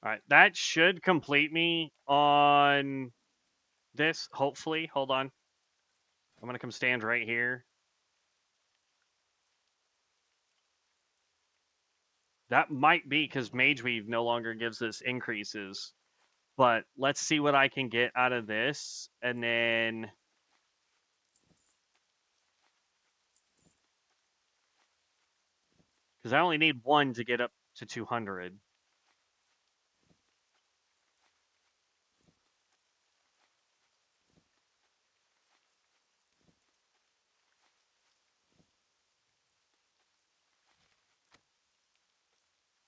All right, that should complete me on this, hopefully. Hold on. I'm going to come stand right here. That might be because Mage Weave no longer gives us increases. But let's see what I can get out of this. And then... because I only need one to get up to 200.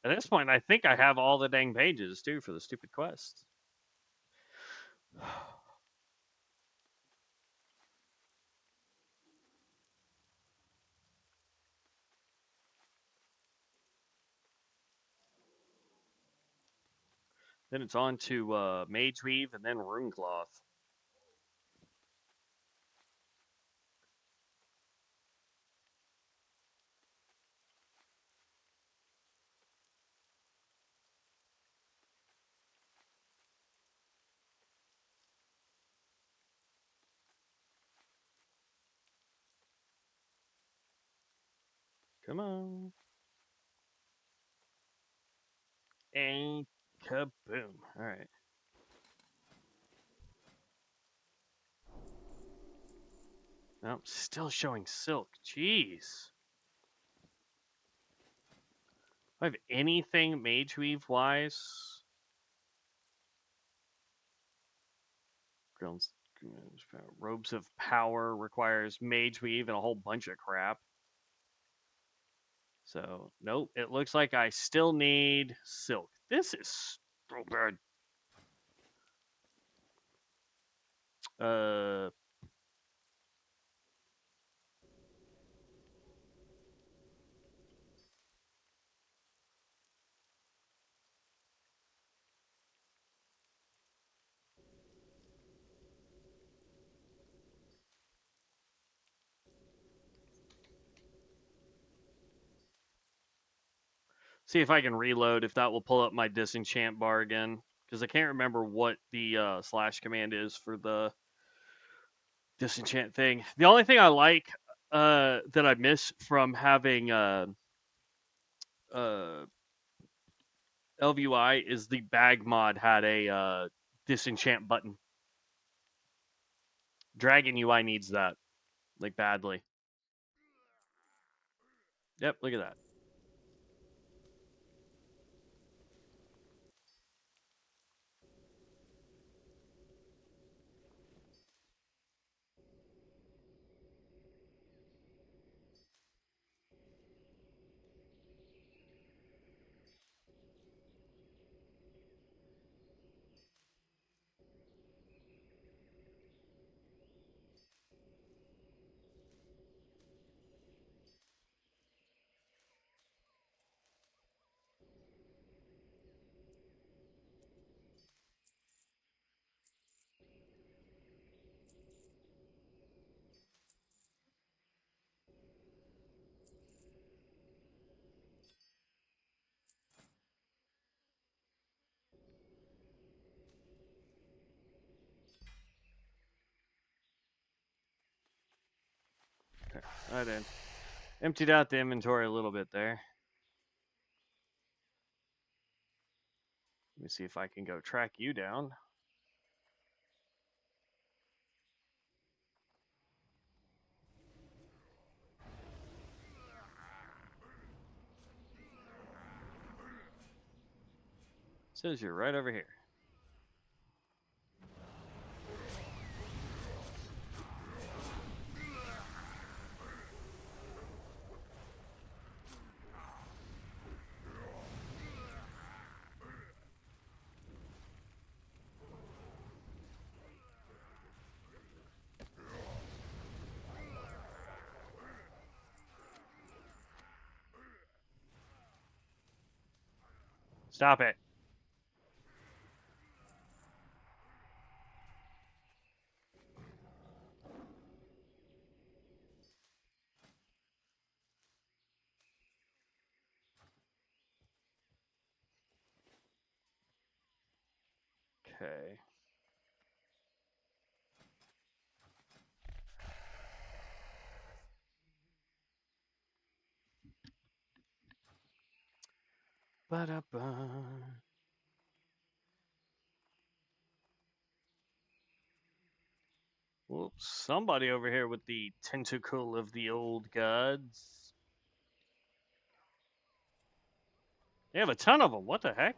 At this point, I think I have all the dang pages, too, for the stupid quest. Then it's on to Mage Weave and then Rune Cloth. Come on. And kaboom. All right. Nope, still showing silk. Jeez. Do I have anything Mage Weave wise? Robes of Power requires Mage Weave and a whole bunch of crap. So, nope. It looks like I still need silk. This is so bad. Uh, see if I can reload, if that will pull up my disenchant bar again. Because I can't remember what the slash command is for the disenchant thing. The only thing I like that I miss from having uh, LVUI is the bag mod had a disenchant button. Dragon UI needs that, like, badly. Yep, look at that. Okay, I did. Emptied out the inventory a little bit there. Let me see if I can go track you down. Says you're right over here. Stop it. Okay. Ba-da-ba. Whoops. Somebody over here with the tentacle of the old gods. They have a ton of them. What the heck?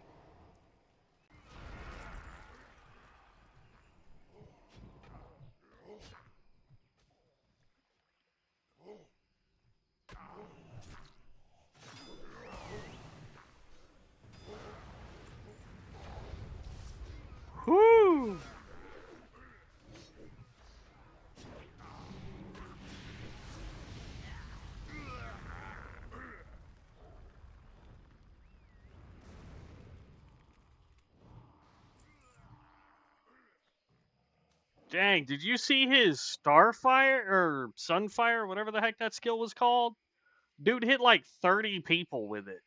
Whoo! Dang, did you see his Starfire or Sunfire, whatever the heck that skill was called? Dude hit like 30 people with it.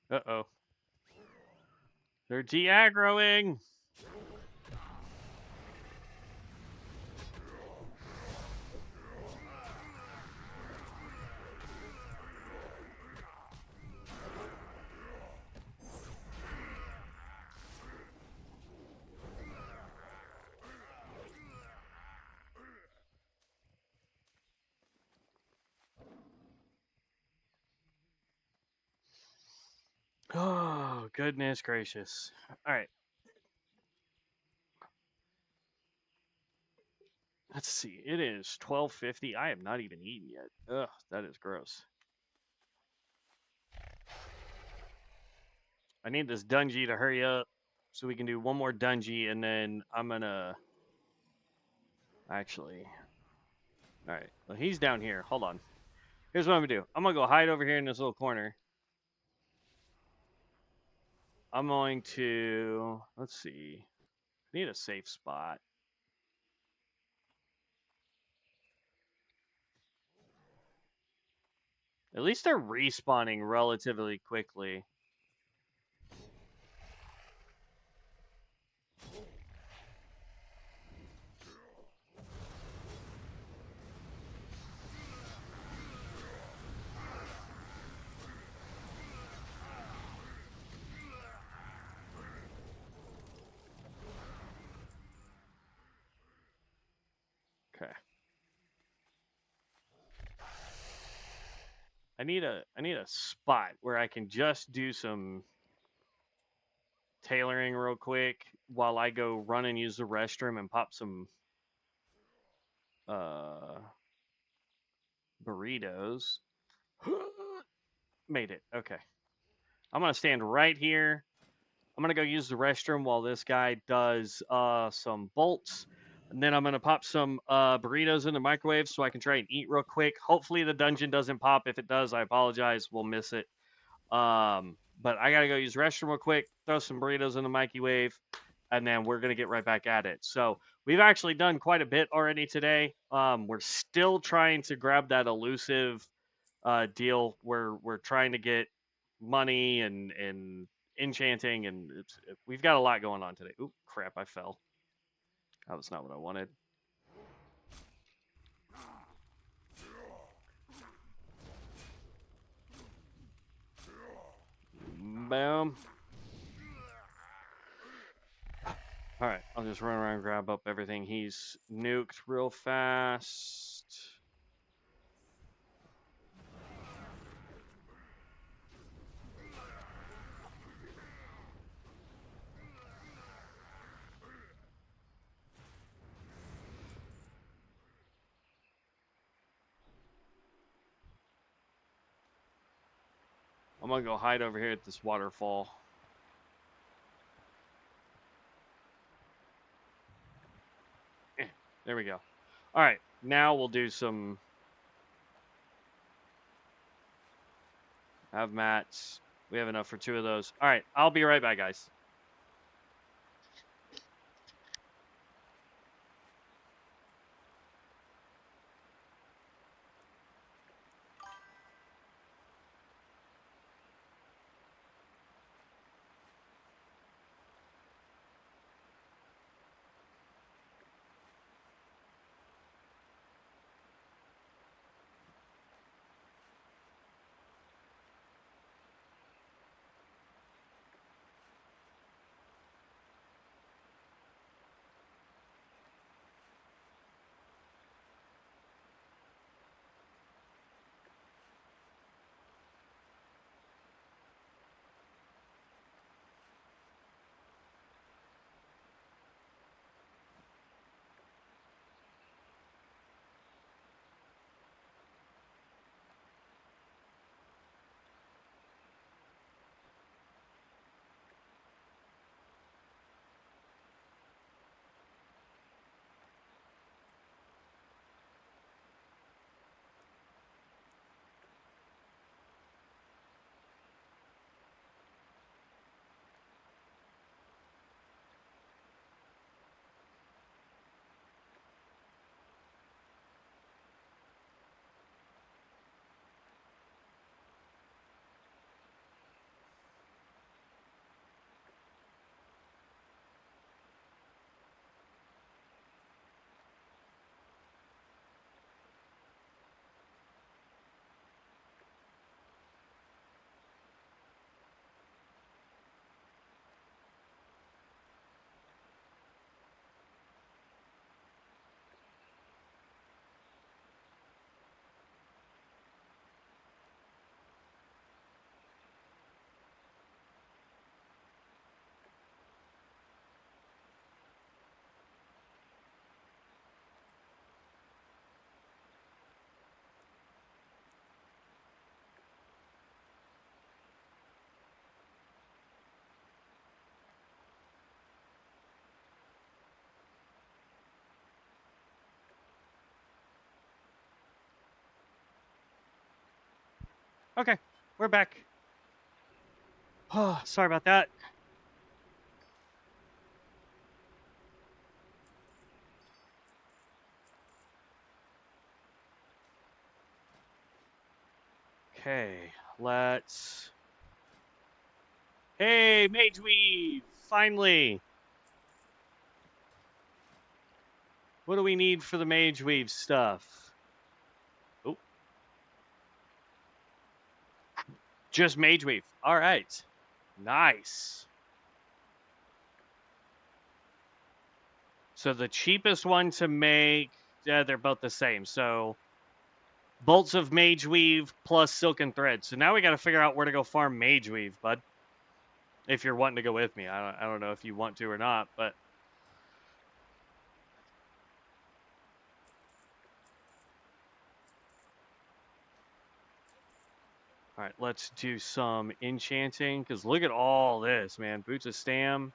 Uh-oh. They're de-aggroing. Oh, goodness gracious. All right. Let's see. It is 12:50. I have not even eaten yet. Ugh, that is gross. I need this dungeon to hurry up so we can do one more dungeon and then I'm gonna actually. All right. Well, he's down here. Hold on. Here's what I'm gonna do. I'm gonna go hide over here in this little corner. I'm going to. Let's see. I need a safe spot. At least they're respawning relatively quickly. Okay. I need a spot where I can just do some tailoring real quick while I go run and use the restroom and pop some uh burritos. Made it. Okay. I'm gonna stand right here. I'm gonna go use the restroom while this guy does some bolts. And then I'm gonna pop some burritos in the microwave so I can try and eat real quick. Hopefully the dungeon doesn't pop. If it does, I apologize. We'll miss it. But I gotta go use the restroom real quick, throw some burritos in the microwave, and then we're gonna get right back at it. So we've actually done quite a bit already today. We're still trying to grab that elusive deal. We're trying to get money and enchanting, and we've got a lot going on today. Oop, crap! I fell. That was not what I wanted. Boom. All right, I'll just run around and grab up everything he's nuked real fast. I'm gonna go hide over here at this waterfall. There we go. All right, now we'll do some. Have mats. We have enough for 2 of those. All right, I'll be right back, guys. Okay, we're back. Oh, sorry about that. Okay, let's... Hey, Mage Weave! Finally! What do we need for the Mage Weave stuff? Oh, just Mage Weave. All right. Nice. So the cheapest one to make, yeah, they're both the same. So bolts of Mage Weave plus Silken Thread. So now we got to figure out where to go farm Mage Weave, bud. If you're wanting to go with me, I don't know if you want to or not, but all right, let's do some enchanting because look at all this, man. Boots of Stam.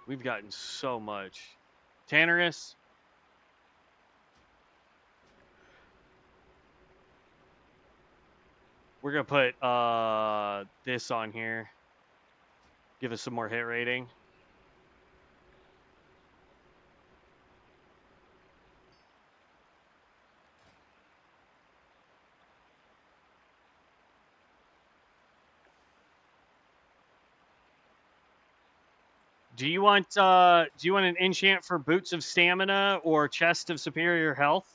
We've gotten so much. Tannerus. We're gonna put this on here. Give us some more hit rating. Do you want an enchant for Boots of Stamina or Chest of Superior Health?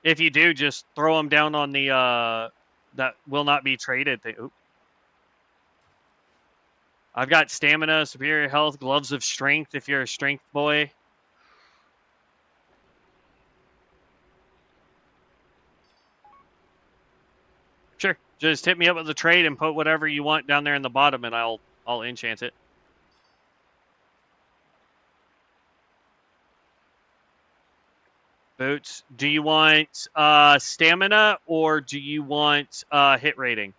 If you do, just throw them down on the that will not be traded thing. Oop. I've got Stamina, Superior Health, Gloves of Strength if you're a Strength boy. Sure. Just hit me up with the trade and put whatever you want down there in the bottom and I'll enchant it. Boots. Do you want stamina or do you want hit rating?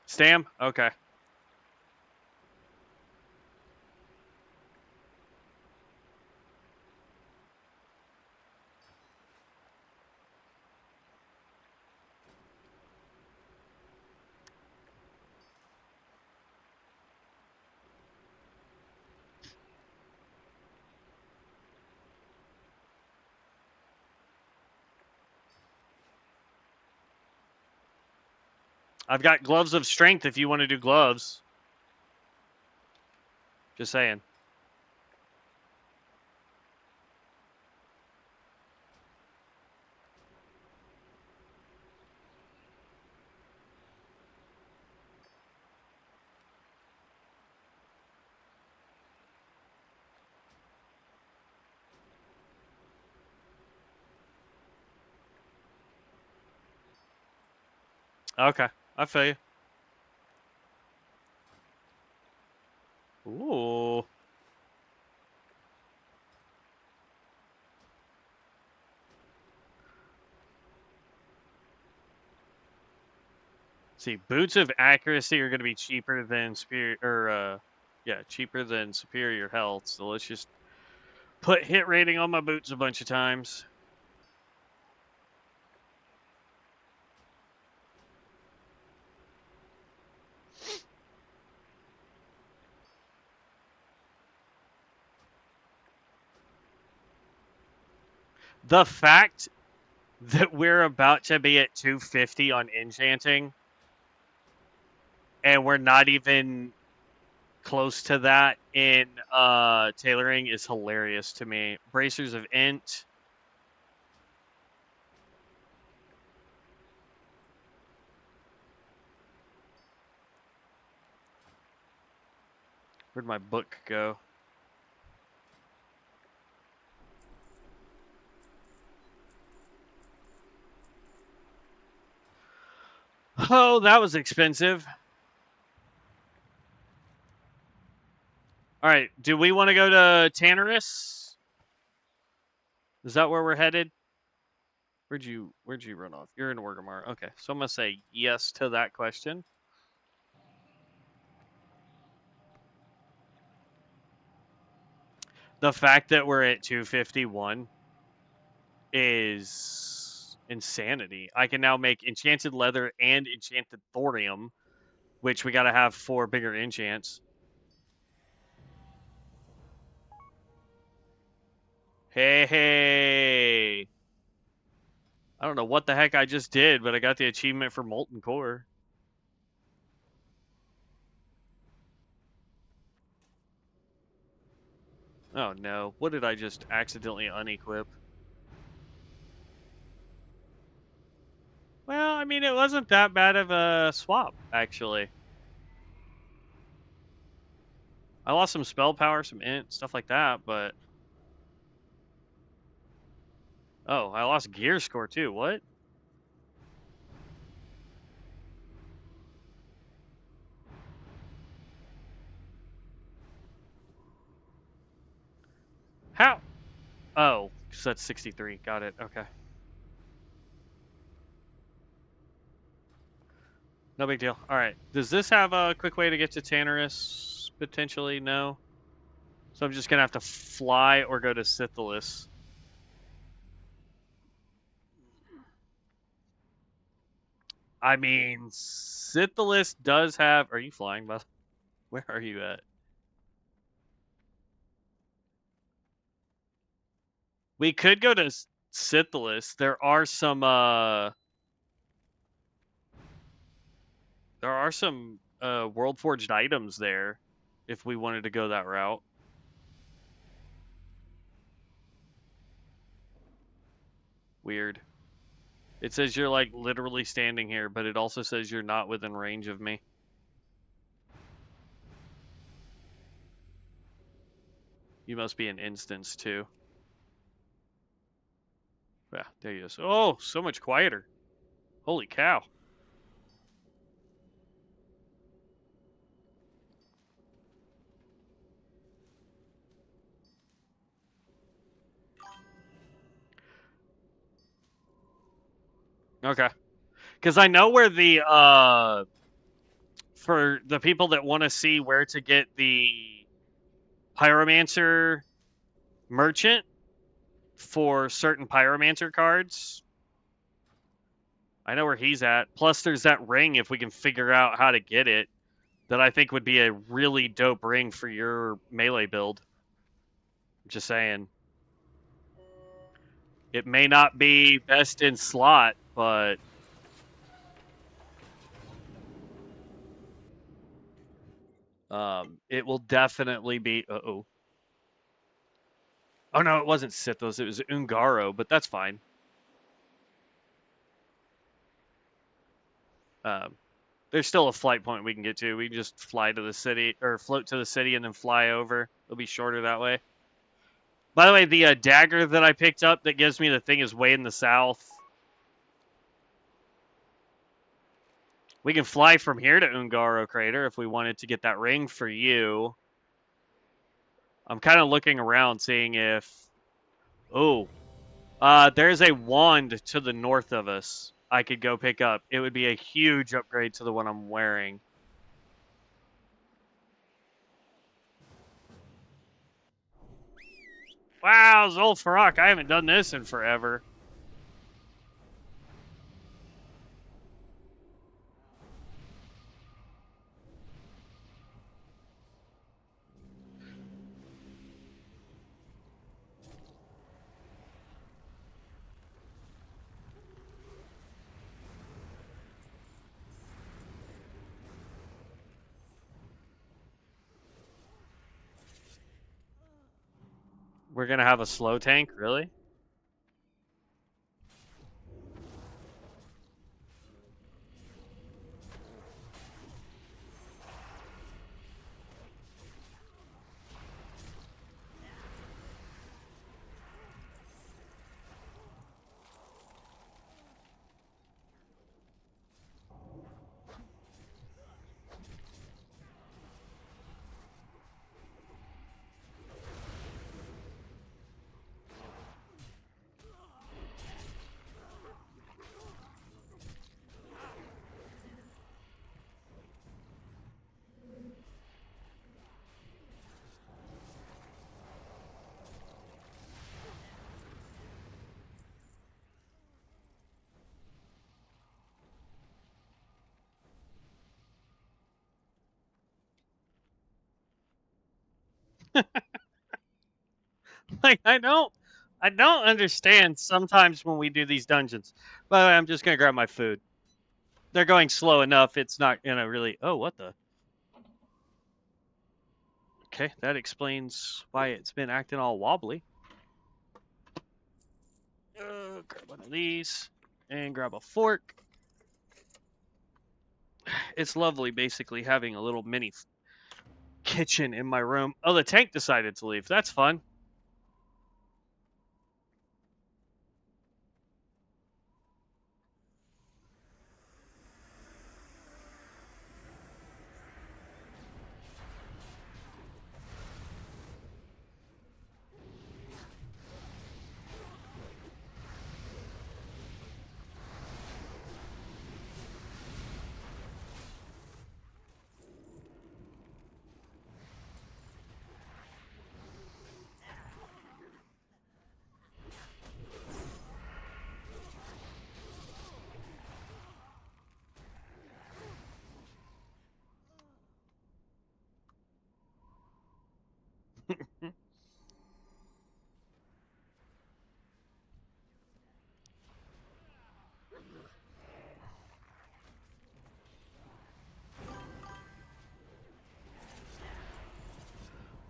Stam? Okay. I've got Gloves of Strength if you want to do gloves. Just saying. Okay. I feel you. Ooh. See, Boots of Accuracy are going to be cheaper than cheaper than Superior Health. So let's just put hit rating on my boots a bunch of times. The fact that we're about to be at 250 on enchanting and we're not even close to that in tailoring is hilarious to me. Bracers of Int. Where'd my book go? Oh, that was expensive. All right. Do we want to go to Tannerus? Is that where we're headed? Where'd you run off? You're in Orgrimmar. Okay, so I'm gonna say yes to that question. The fact that we're at 251 is insanity. I can now make enchanted leather and enchanted thorium, which we gotta have 4 bigger enchants. Hey. I don't know what the heck I just did, but I got the achievement for Molten Core. Oh no, what did I just accidentally unequip? Well, I mean, it wasn't that bad of a swap, actually. I lost some spell power, some int, stuff like that, but... Oh, I lost gear score too, what? How? Oh, so that's 63, got it, okay. No big deal. Alright, does this have a quick way to get to Tannerus? Potentially, no? So I'm just gonna have to fly or go to Sithilis. I mean, Sithilis does have... Are you flying, bud? Where are you at? We could go to Sithilis. There are some world forged items there if we wanted to go that route. Weird. It says you're like literally standing here, but it also says you're not within range of me. You must be an instance too. Yeah, there he is. Oh, so much quieter. Holy cow. Okay. Because I know where the for the people that want to see where to get the Pyromancer merchant for certain Pyromancer cards, I know where he's at. Plus, there's that ring if we can figure out how to get it that I think would be a really dope ring for your melee build. Just saying. It may not be best in slot, but it will definitely be. Uh-oh. Oh no, it wasn't Sithos. It was Ungaro, but that's fine. Um, there's still a flight point we can get to. We can just fly to the city or float to the city and then fly over. It'll be shorter that way. By the way, the dagger that I picked up that gives me the thing is way in the south. We can fly from here to Ungaro Crater if we wanted to get that ring for you. I'm kind of looking around, seeing if... Oh. There's a wand to the north of us I could go pick up. It would be a huge upgrade to the one I'm wearing. Wow, Zolfarak, I haven't done this in forever. We're gonna have a slow tank, really? Like I don't understand sometimes when we do these dungeons. By the way, I'm just gonna grab my food. They're going slow enough. It's not gonna really. Oh, what the? Okay, that explains why it's been acting all wobbly. Grab one of these and grab a fork. It's lovely, basically having a little mini kitchen in my room. Oh, the tank decided to leave. That's fun.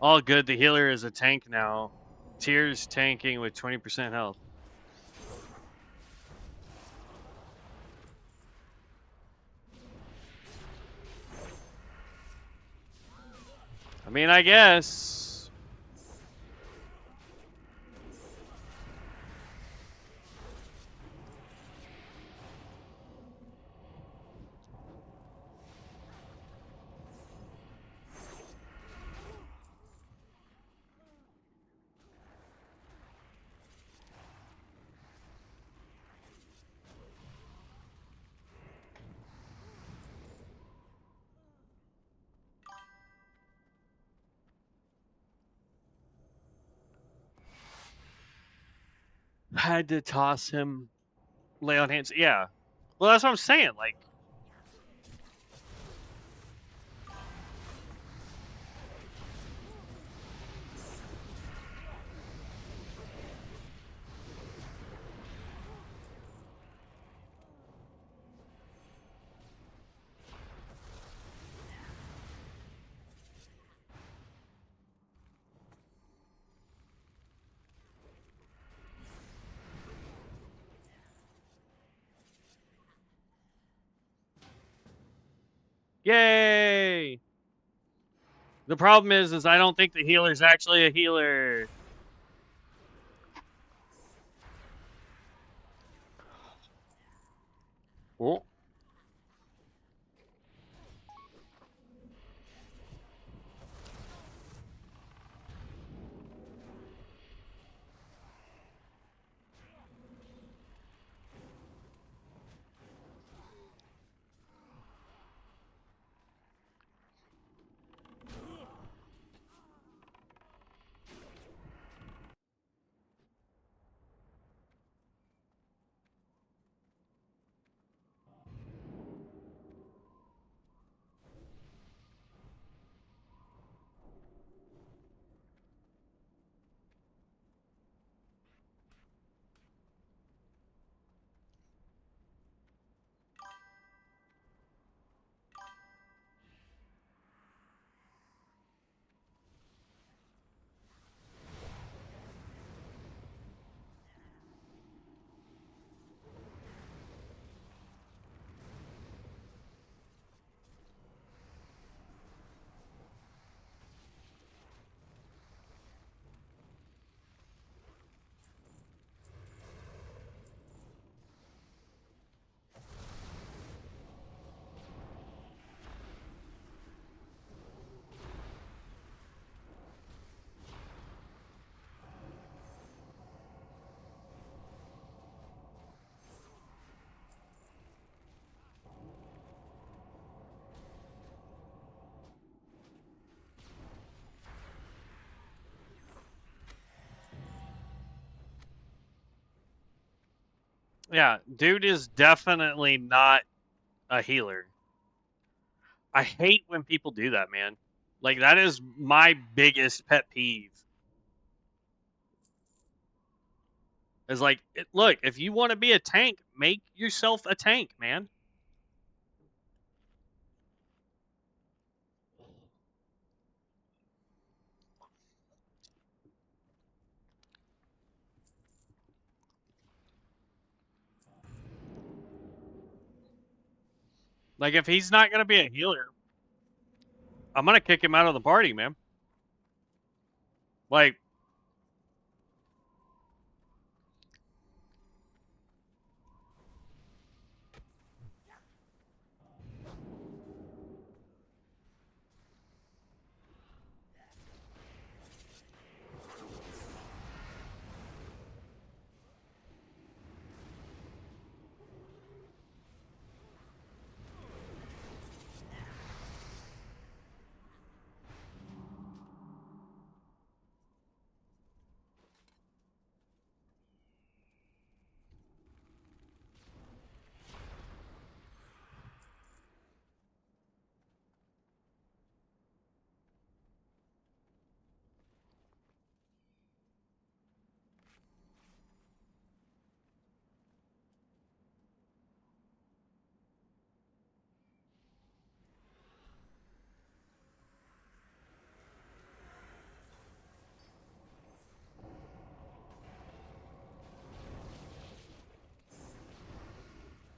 All good. The healer is a tank now. Tears tanking with 20% health. I mean, I guess. Had to toss him. Lay on hands. Yeah. Well, that's what I'm saying. Like, yay! The problem is I don't think the healer's actually a healer. Oh. Yeah, dude is definitely not a healer. I hate when people do that, man. Like, that is my biggest pet peeve. Is like, look, if you want to be a tank, make yourself a tank, man. Like, if he's not going to be a healer, I'm going to kick him out of the party, man. Like,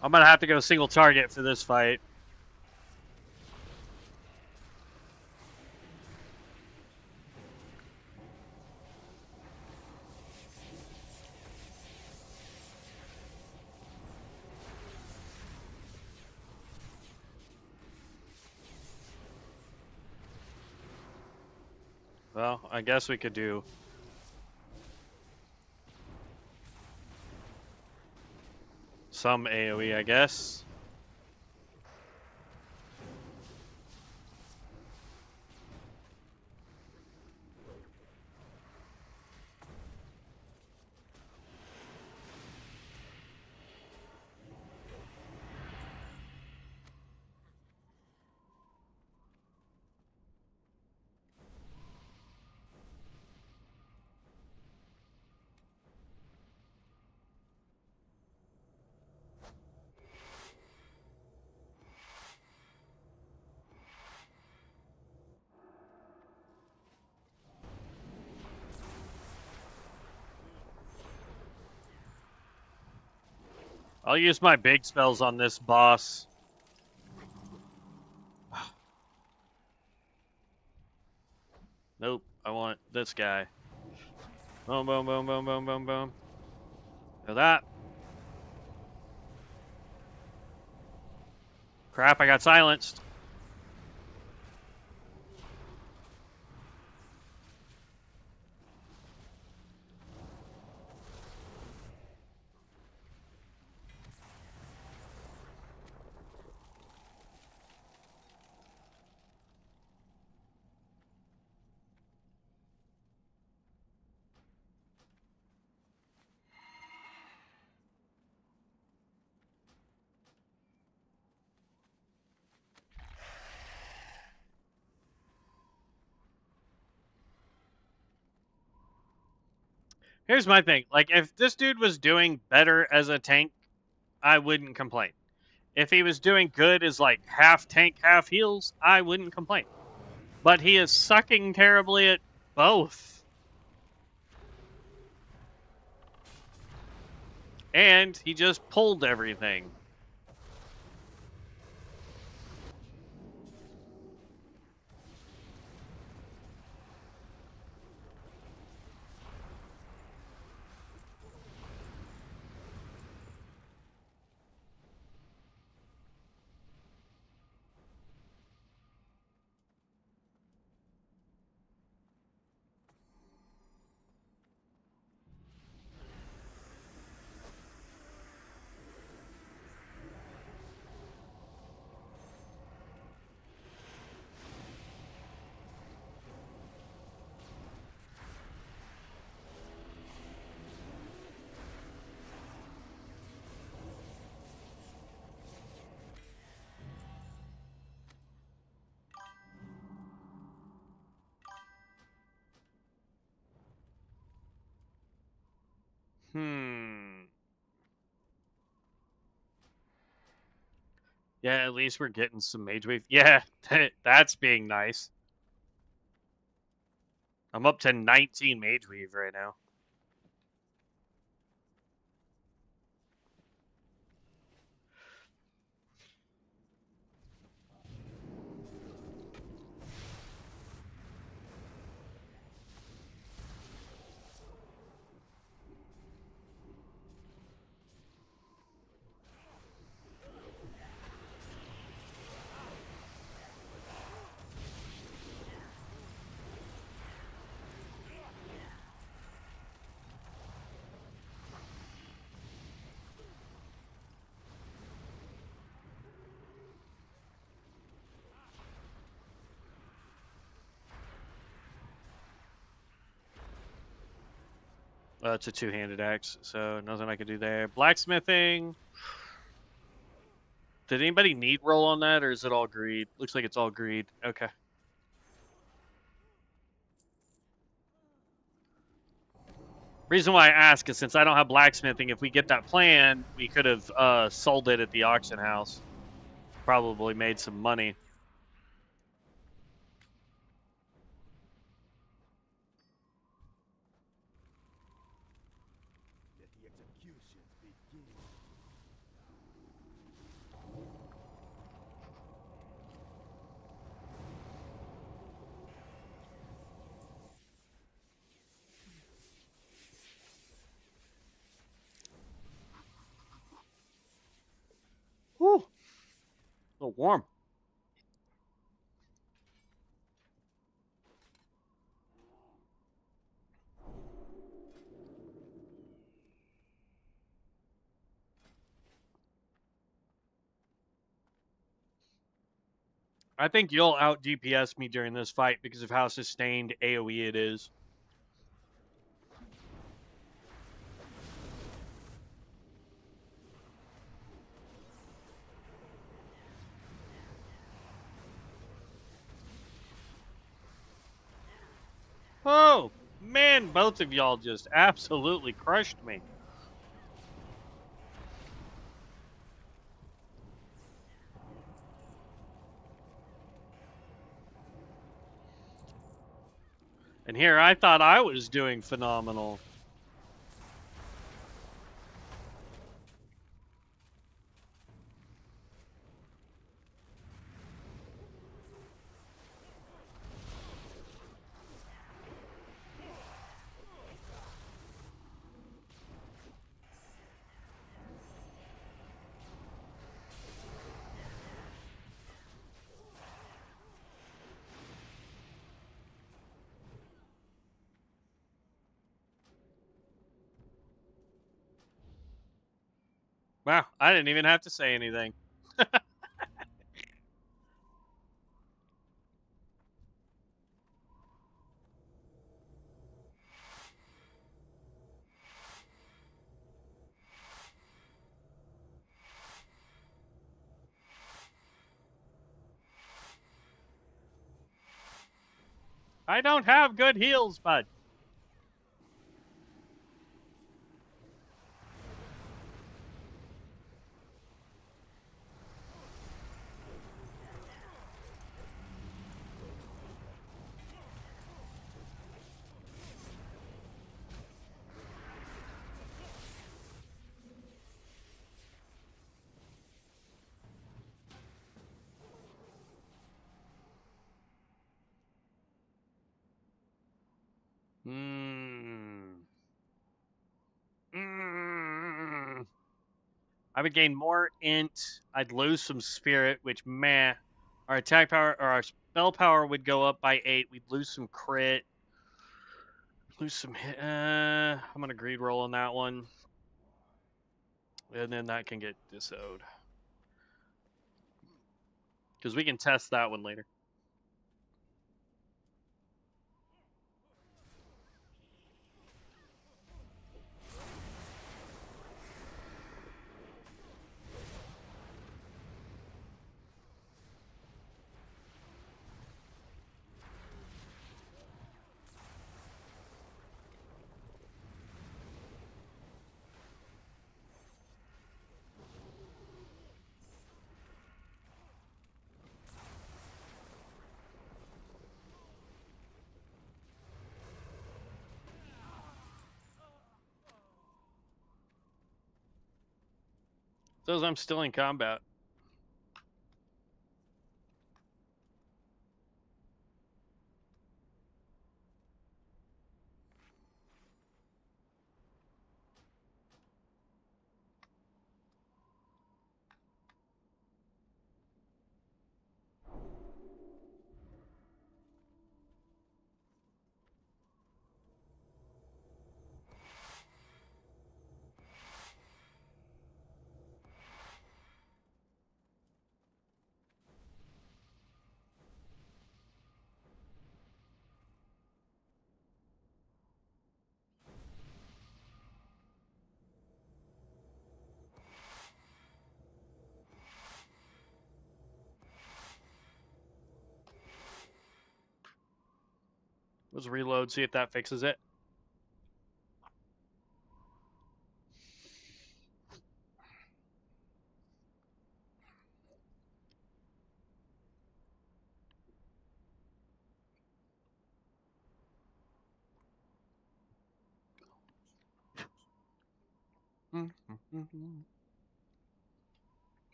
I'm going to have to go single target for this fight. Well, I guess we could do some AoE, I guess. I'll use my big spells on this boss. Nope, I want this guy. Boom, boom, boom, boom, boom, boom, boom. Now that. Crap, I got silenced. Here's my thing. Like, if this dude was doing better as a tank, I wouldn't complain. If he was doing good as, like, half tank, half heals, I wouldn't complain. But he is sucking terribly at both. And he just pulled everything. Yeah, at least we're getting some mage wave. Yeah, that's being nice. I'm up to 19 mage weave right now. It's a two-handed axe, so nothing I can do there. Blacksmithing. Did anybody need roll on that, or is it all greed? Looks like it's all greed. Okay. Reason why I ask is since I don't have blacksmithing, if we get that plan, we could have sold it at the auction house. Probably made some money. Let the executions begin. Whew. A little warm. I think you'll out DPS me during this fight because of how sustained AoE it is. Oh, man, both of y'all just absolutely crushed me. And here I thought I was doing phenomenal. Wow, I didn't even have to say anything. I don't have good heals, bud. I would gain more int. I'd lose some spirit, which meh. Our attack power or our spell power would go up by 8. We'd lose some crit. Lose some hit. I'm gonna greed roll on that one. And then that can get disowed. Because we can test that one later. Says I'm still in combat. Let's reload, see if that fixes it.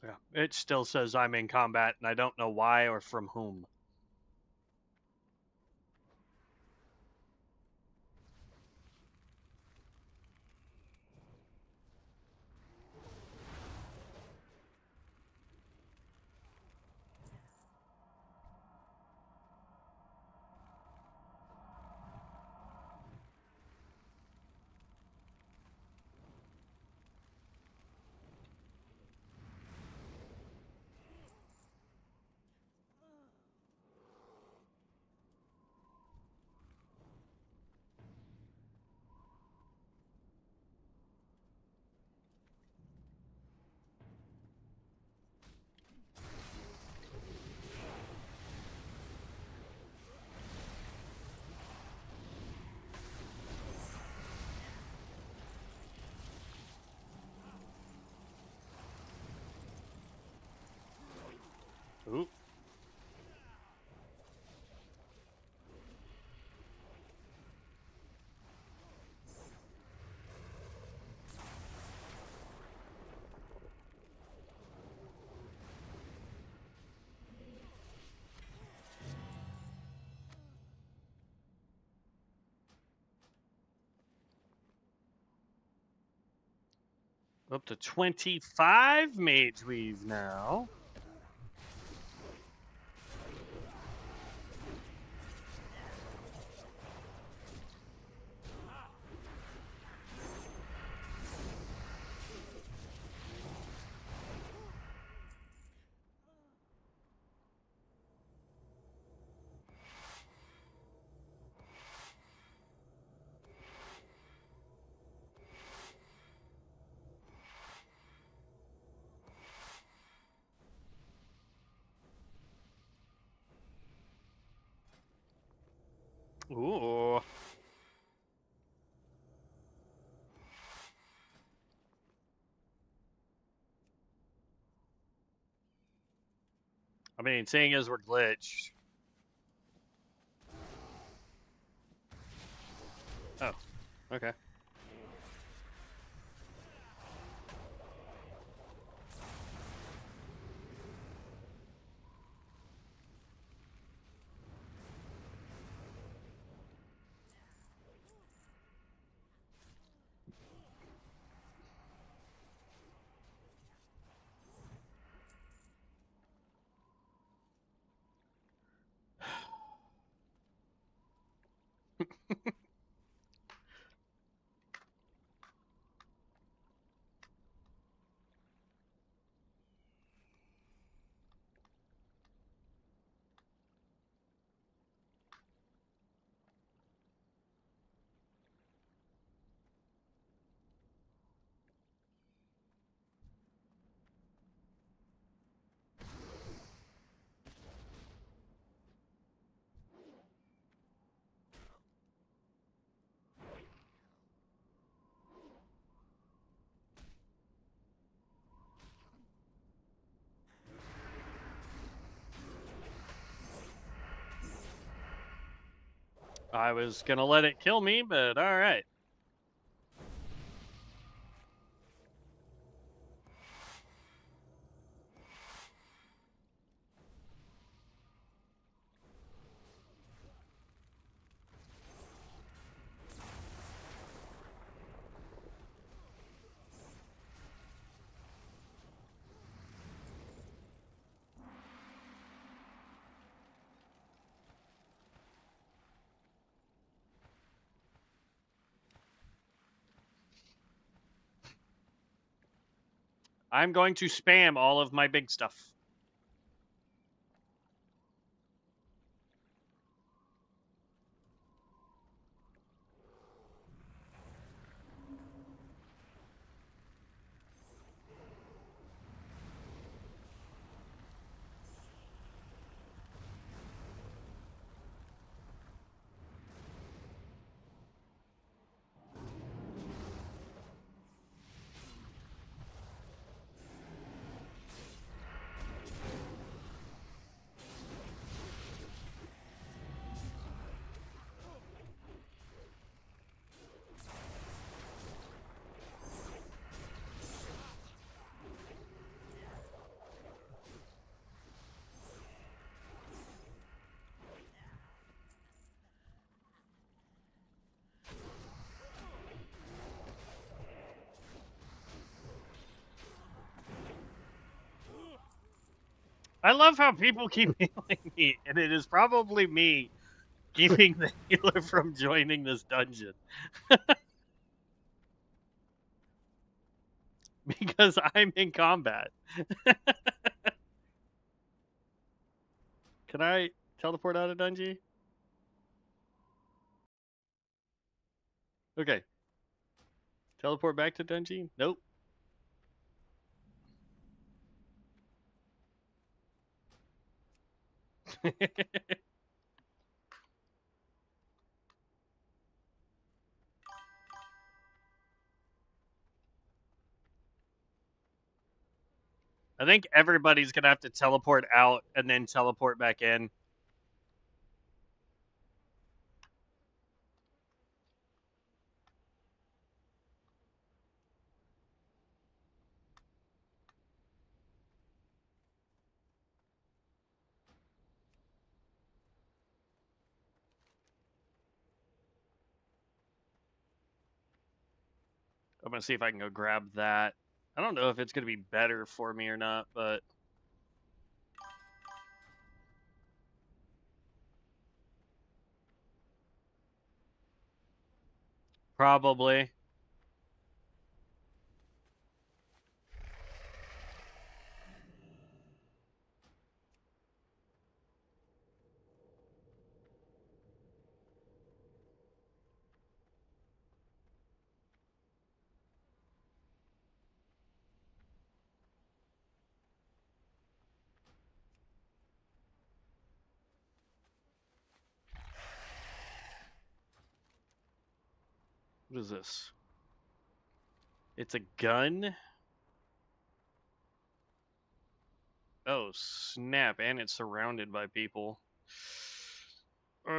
Yeah, it still says I'm in combat, and I don't know why or from whom. Ooh. Up to 25 Mage Weave now. Ooh. I mean, seeing as we're glitched. Oh, okay. I was gonna let it kill me, but alright. I'm going to spam all of my big stuff. I love how people keep healing me, and it is probably me keeping the healer from joining this dungeon. Because I'm in combat. Can I teleport out of dungeon? Okay. Teleport back to dungeon? Nope. I think everybody's gonna have to teleport out and then teleport back in. I'm gonna see if I can go grab that. I don't know if it's gonna be better for me or not, but probably. What is this? It's a gun? Oh, snap, and it's surrounded by people. Nah,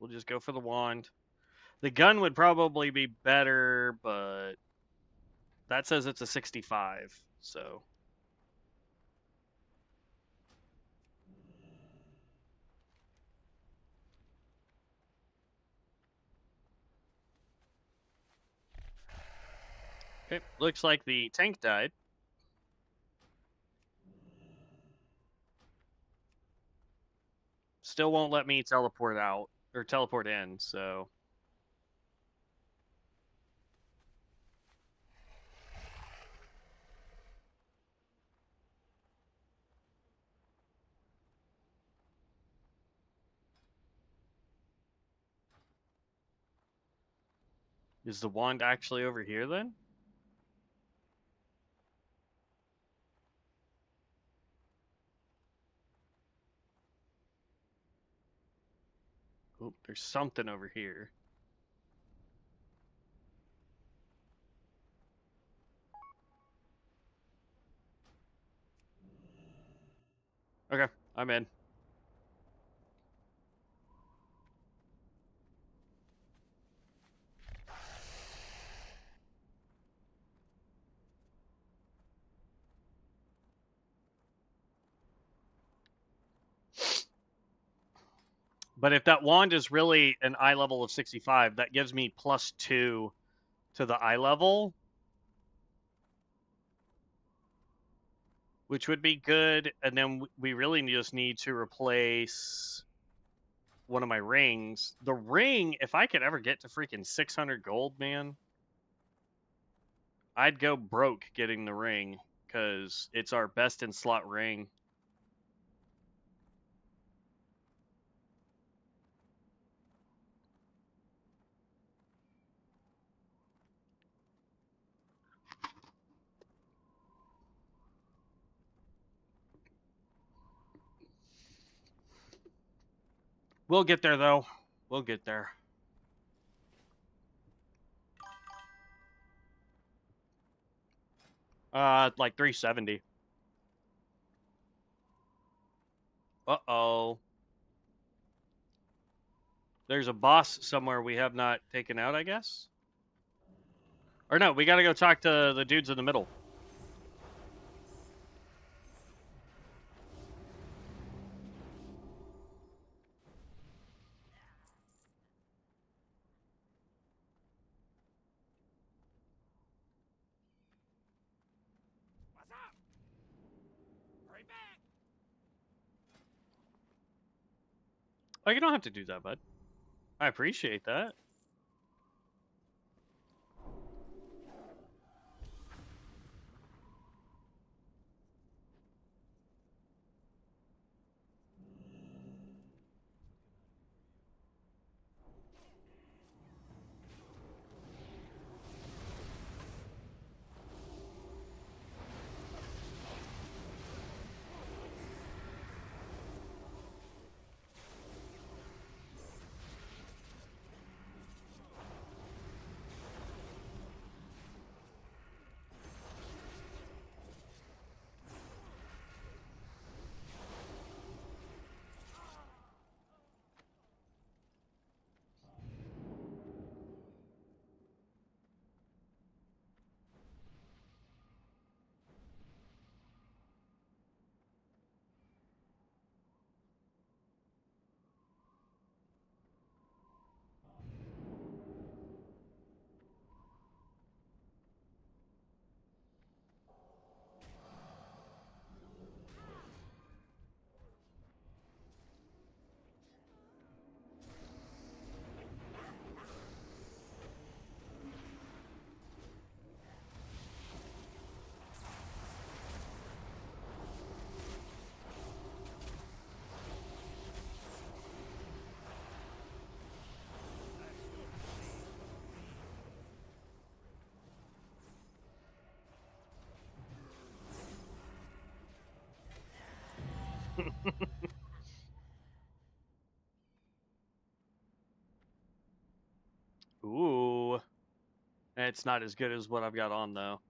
we'll just go for the wand. The gun would probably be better, but that says it's a 65, so. Okay, looks like the tank died. Still won't let me teleport out, or teleport in, so. Is the wand actually over here then? Oh, there's something over here. Okay, I'm in. But if that wand is really an eye level of 65, that gives me +2 to the eye level, which would be good. And then we really just need to replace one of my rings. The ring, if I could ever get to freaking 600 gold, man, I'd go broke getting the ring because it's our best in slot ring. We'll get there, though. We'll get there. Like 370. Uh-oh. There's a boss somewhere we have not taken out, I guess? Or no, we gotta go talk to the dudes in the middle. What's up? Hurry back! Oh, you don't have to do that, bud. I appreciate that. Ooh. It's not as good as what I've got on, though.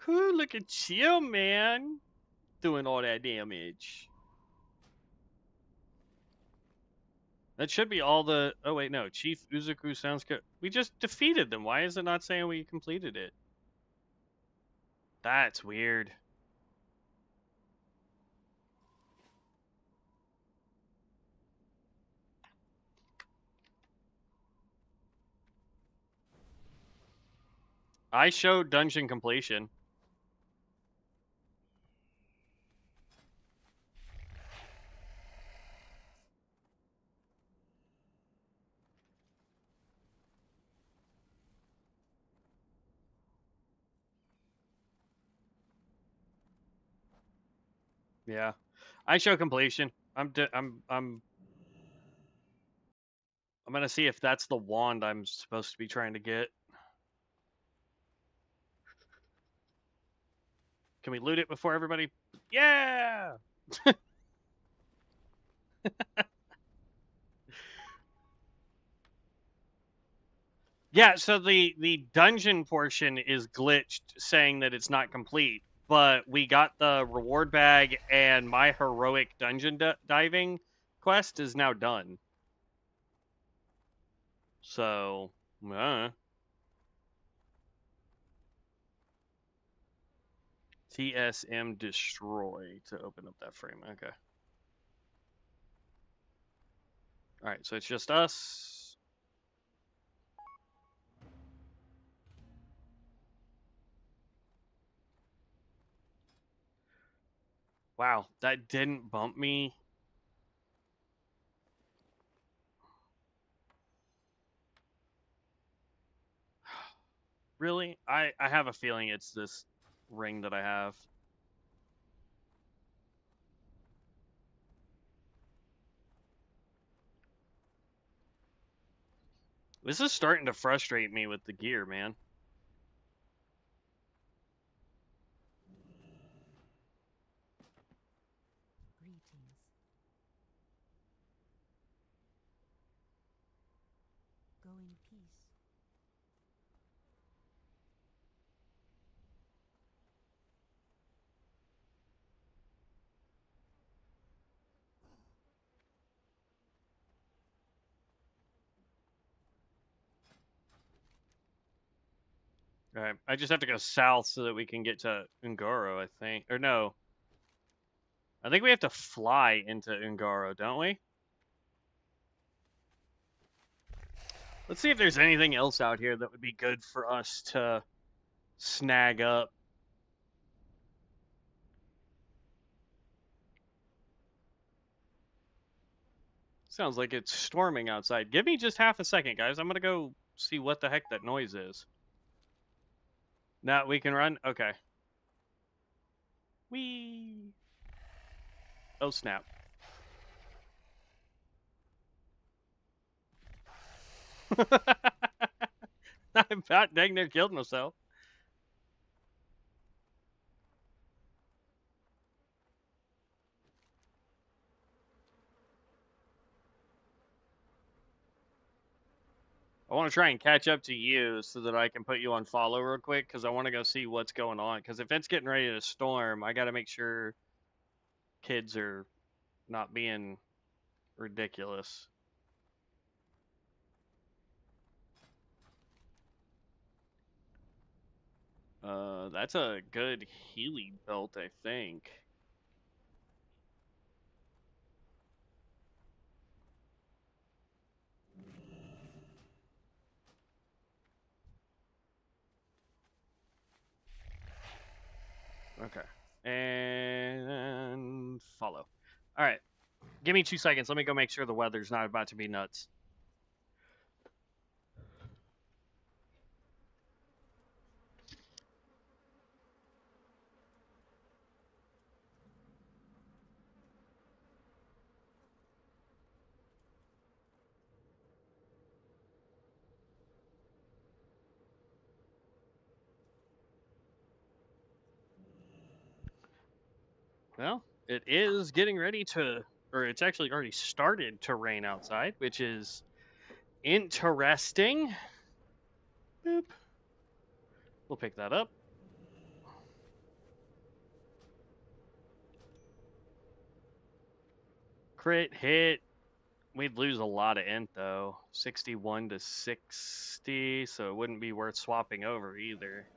Ooh, look at you, man. Doing all that damage. That should be all the... Oh, wait, no. Chief Uzuku sounds good. We just defeated them. Why is it not saying we completed it? That's weird. I showed dungeon completion. Yeah. I show completion. I'm gonna see if that's the wand I'm supposed to be trying to get. Can we loot it before everybody? Yeah! Yeah, so the dungeon portion is glitched saying that it's not complete, but we got the reward bag and my heroic dungeon diving quest is now done. So, TSM destroy to open up that frame. Okay. All right, so it's just us. Wow, that didn't bump me. Really? I have a feeling it's this ring that I have. This is starting to frustrate me with the gear, man. Greetings. Go in peace. All right, I just have to go south so that we can get to Ungaro, I think. Or no. I think we have to fly into Ungaro, don't we? Let's see if there's anything else out here that would be good for us to snag up. Sounds like it's storming outside. Give me just half a second, guys. I'm gonna go see what the heck that noise is. Now we can run? Okay. Whee! Oh, snap. I about dang near killed myself. I want to try and catch up to you so that I can put you on follow real quick because I want to go see what's going on. Because if it's getting ready to storm, I got to make sure kids are not being ridiculous. That's a good Healy belt, I think. Okay. And follow. All right. Give me 2 seconds. Let me go make sure the weather's not about to be nuts. Well, it is getting ready to, or it's actually already started to rain outside, which is interesting. Boop. We'll pick that up. Crit hit. We'd lose a lot of int though. 61 to 60, so it wouldn't be worth swapping over either.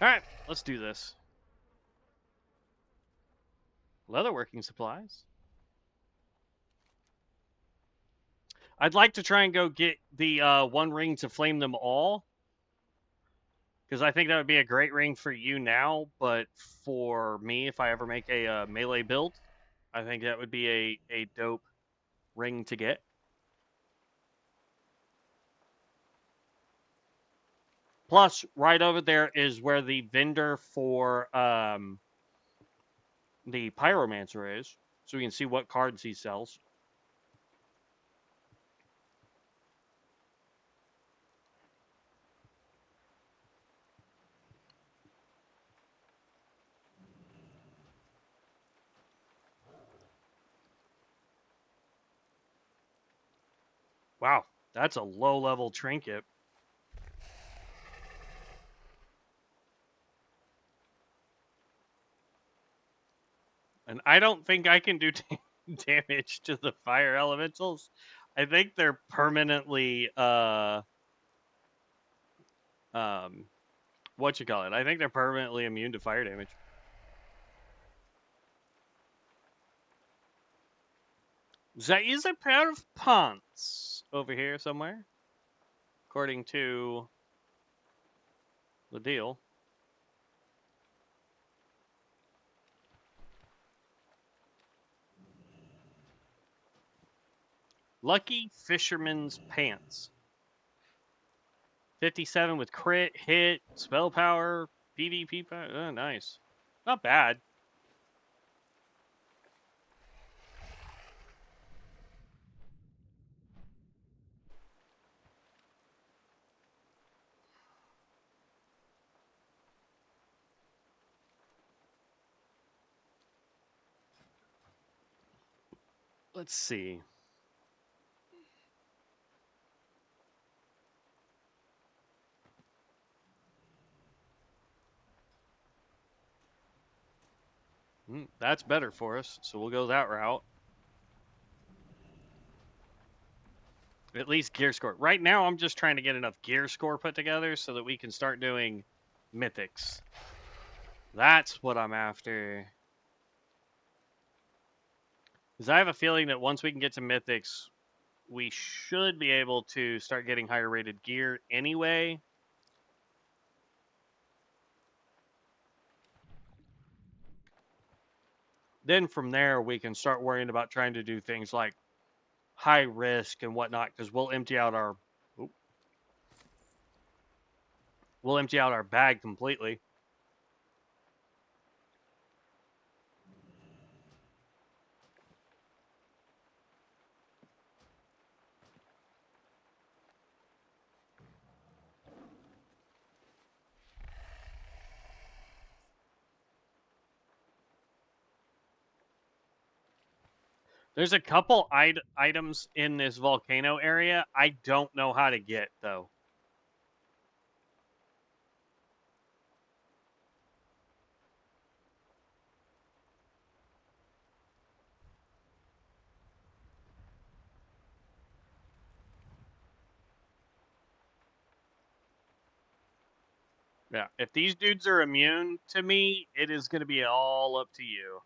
Alright, let's do this. Leatherworking supplies. I'd like to try and go get the one ring to flame them all. Because I think that would be a great ring for you now, but for me, if I ever make a melee build, I think that would be a dope ring to get. Plus, right over there is where the vendor for the Pyromancer is, so we can see what cards he sells. Wow, that's a low-level trinket. And I don't think I can do damage to the fire elementals. I think they're permanently whatchamacallit. I think they're permanently immune to fire damage. There is a pair of pants over here somewhere, according to the deal. Lucky Fisherman's Pants. 57 with crit, hit, spell power, PvP power. Oh, nice. Not bad. Let's see. That's better for us, so we'll go that route. At least gear score. Right now, I'm just trying to get enough gear score put together so that we can start doing mythics. That's what I'm after. Because I have a feeling that once we can get to mythics, we should be able to start getting higher rated gear anyway. Then from there, we can start worrying about trying to do things like high risk and whatnot, because we'll empty out our bag completely. There's a couple items in this volcano area I don't know how to get, though. Yeah, if these dudes are immune to me, it is going to be all up to you.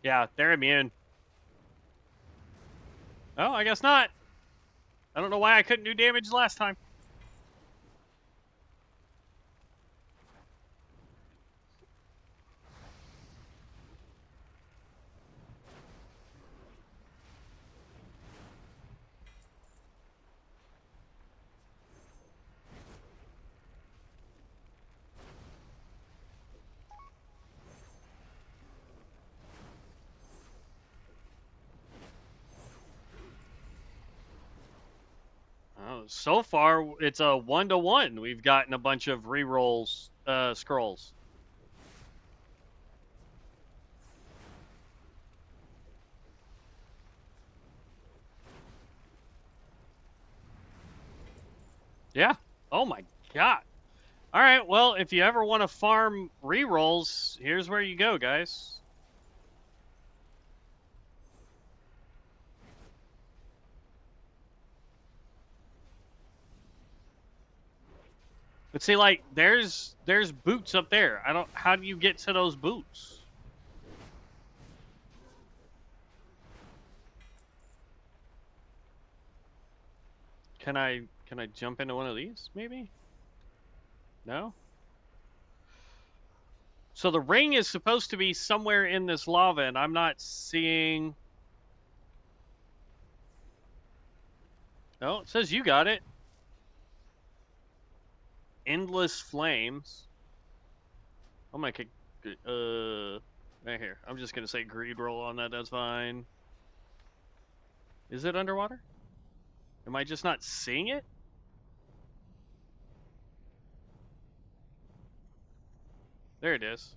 Yeah, they're immune. Oh, I guess not. I don't know why I couldn't do damage last time. Oh, so far, it's a 1-to-1. We've gotten a bunch of rerolls, scrolls. Yeah. Oh my god. All right. Well, if you ever want to farm rerolls, here's where you go, guys. But see, like, there's boots up there. I don't. How do you get to those boots? Can I jump into one of these? Maybe. No. So the ring is supposed to be somewhere in this lava, and I'm not seeing. Oh, it says you got it. Endless flames. Oh my god. Right here. I'm just gonna say greed roll on that. That's fine. Is it underwater? Am I just not seeing it? There it is.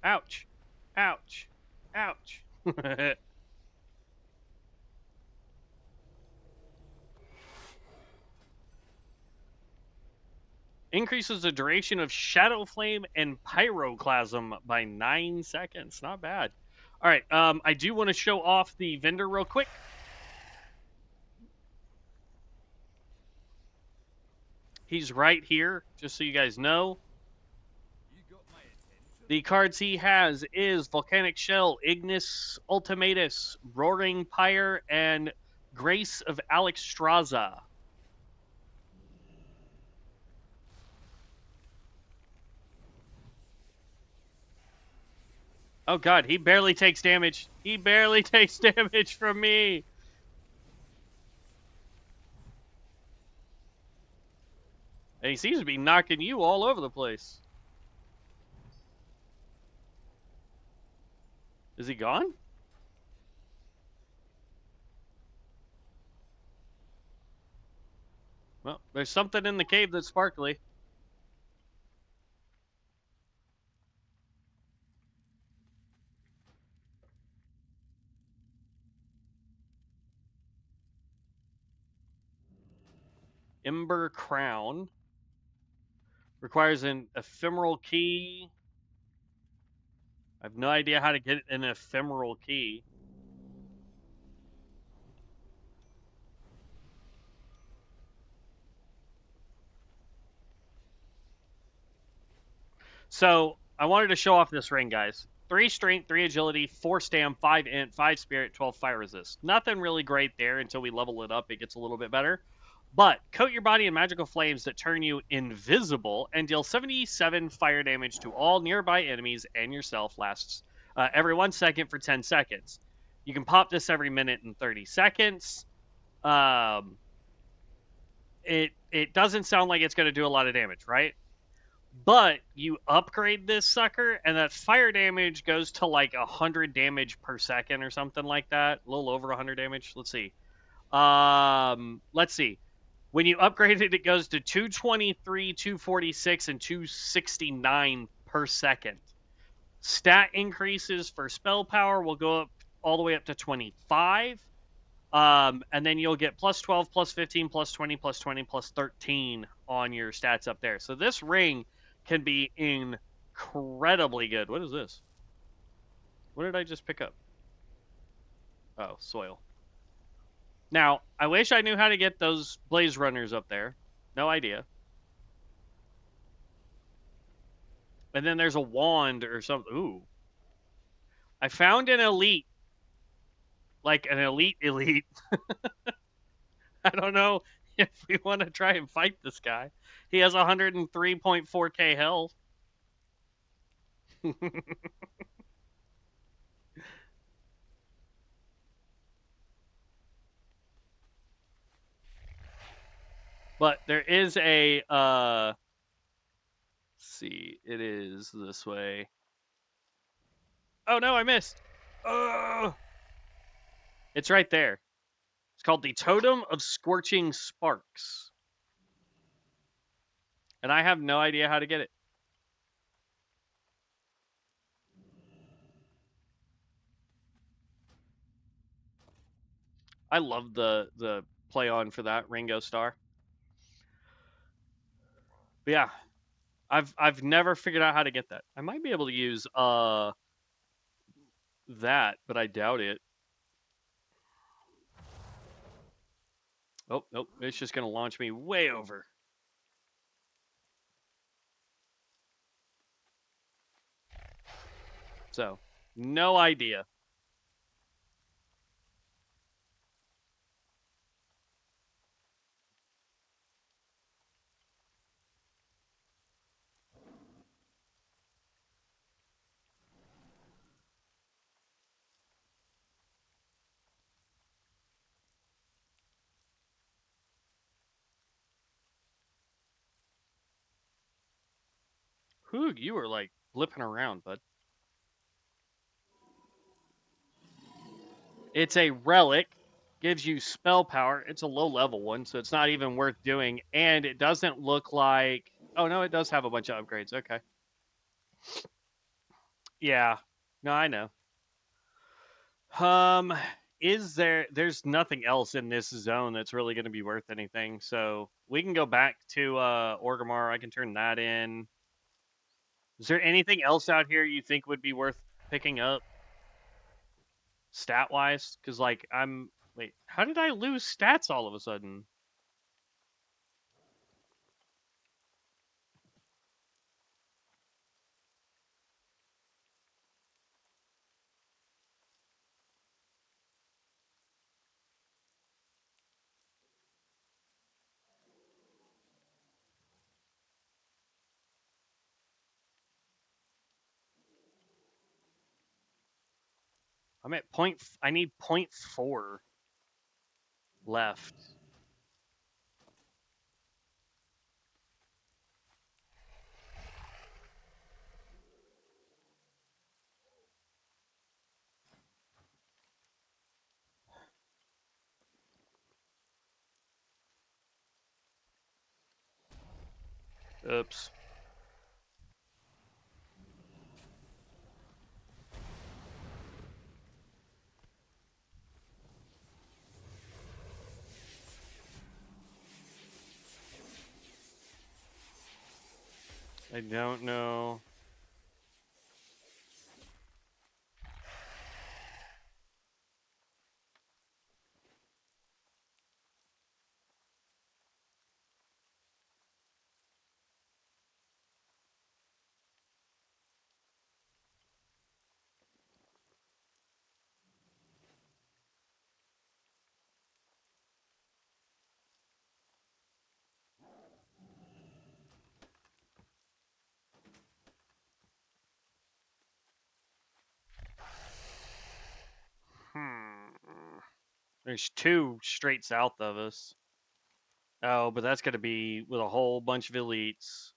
Ouch. Ouch. Ouch. Increases the duration of Shadow Flame and Pyroclasm by 9 seconds. Not bad. All right, I do want to show off the vendor real quick. He's right here, just so you guys know. The cards he has is Volcanic Shell, Ignis Ultimatus, Roaring Pyre, and Grace of Alexstrasza. Oh god, he barely takes damage. He barely takes damage from me. And he seems to be knocking you all over the place. Is he gone? Well, there's something in the cave that's sparkly. Ember Crown. Requires an ephemeral key. I have no idea how to get an ephemeral key. So I wanted to show off this ring, guys. 3 strength, 3 agility, 4 stam, 5 int, 5 spirit, 12 fire resist. Nothing really great there until we level it up. It gets a little bit better. But coat your body in magical flames that turn you invisible and deal 77 fire damage to all nearby enemies and yourself. Lasts every 1 second for 10 seconds. You can pop this every minute and 30 seconds. It doesn't sound like it's going to do a lot of damage, right? But you upgrade this sucker, and that fire damage goes to like 100 damage per second or something like that. A little over 100 damage. Let's see. Let's see. When you upgrade it, it goes to 223, 246, and 269 per second. Stat increases for spell power will go up all the way up to 25. And then you'll get plus 12, plus 15, plus 20, plus 20, plus 13 on your stats up there. So this ring can be incredibly good. What is this? What did I just pick up? Oh, soil. Now, I wish I knew how to get those blaze runners up there. No idea. And then there's a wand or something. Ooh. I found an elite. Like an elite. I don't know if we want to try and fight this guy. He has 103.4k health. But there is a let's see, it is this way. Oh no, I missed. It's right there. It's called the Totem of Scorching Sparks. And I have no idea how to get it. I love the play on for that Ringo Star. But yeah, I've never figured out how to get that. I might be able to use that, but I doubt it. Oh, nope, it's just gonna launch me way over. So, no idea. Whew, you were like flipping around, bud. It's a relic, gives you spell power. It's a low level one, so it's not even worth doing. And it doesn't look like. Oh no, it does have a bunch of upgrades. Okay. Yeah. No, I know. there's nothing else in this zone that's really going to be worth anything. So we can go back to Orgrimmar. I can turn that in. Is there anything else out here you think would be worth picking up stat wise? Because like wait, how did I lose stats all of a sudden? I'm at point. I need .4 left. Oops. I don't know. Hmm. There's two straight south of us. Oh, but that's going to be with a whole bunch of elites.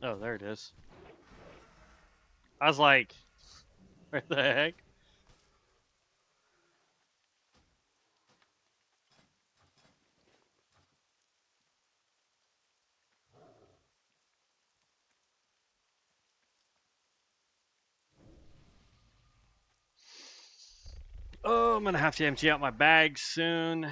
Oh, there it is. I was like, where the heck? Oh, I'm going to have to empty out my bag soon.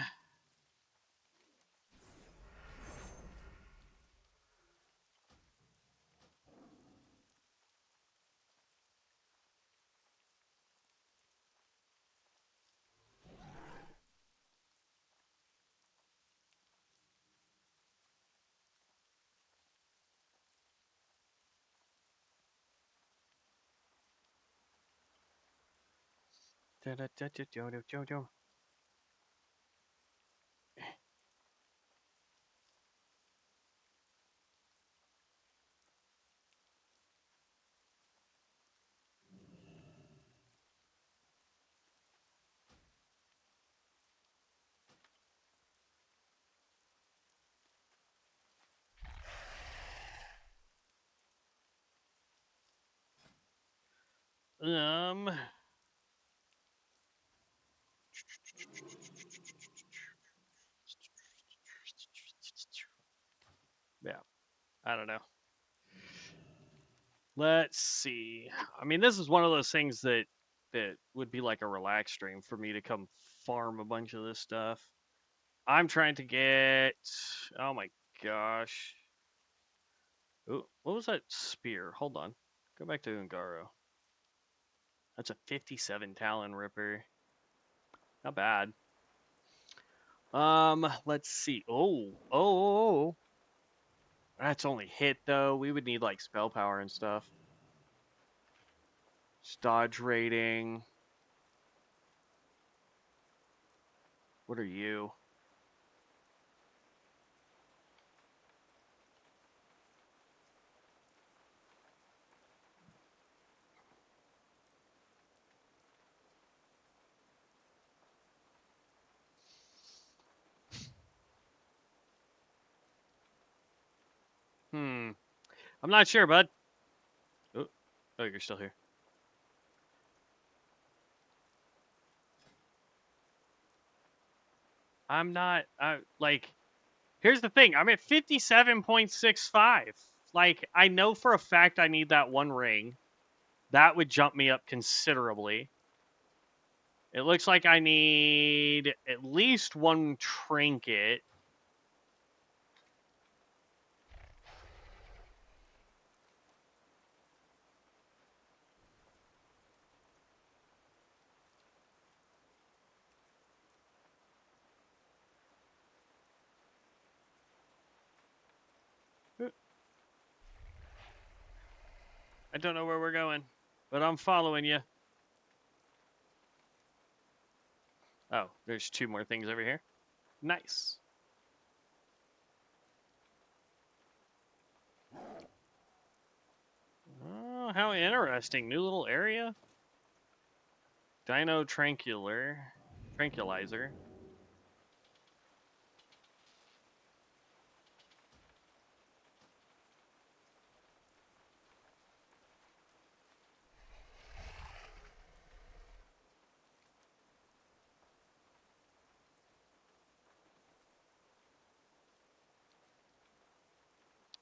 Um, yeah, I don't know. Let's see. I mean, this is one of those things that would be like a relaxed stream for me to come farm a bunch of this stuff. I'm trying to get. Oh my gosh. Ooh, what was that spear? Hold on. Go back to Ungaro. That's a 57 Talon Ripper. Not bad. Let's see. Oh. That's only hit though. We would need like spell power and stuff. Dodge rating. What are you? I'm not sure, bud. Oh, oh, you're still here. I'm not. Like, here's the thing. I'm at 57.65. Like, I know for a fact I need that one ring. That would jump me up considerably. It looks like I need at least one trinket. I don't know where we're going, but I'm following you. Oh, there's two more things over here. Nice. Oh, how interesting. New little area. Dino Tranquilizer.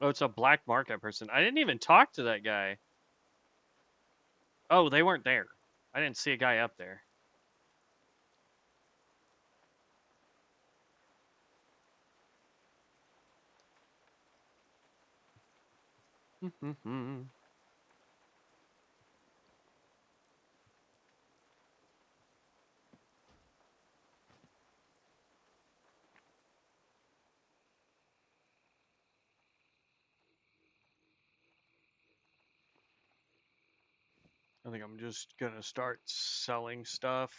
Oh, it's a black market person. I didn't even talk to that guy. Oh, they weren't there. I didn't see a guy up there. I think I'm just gonna start selling stuff.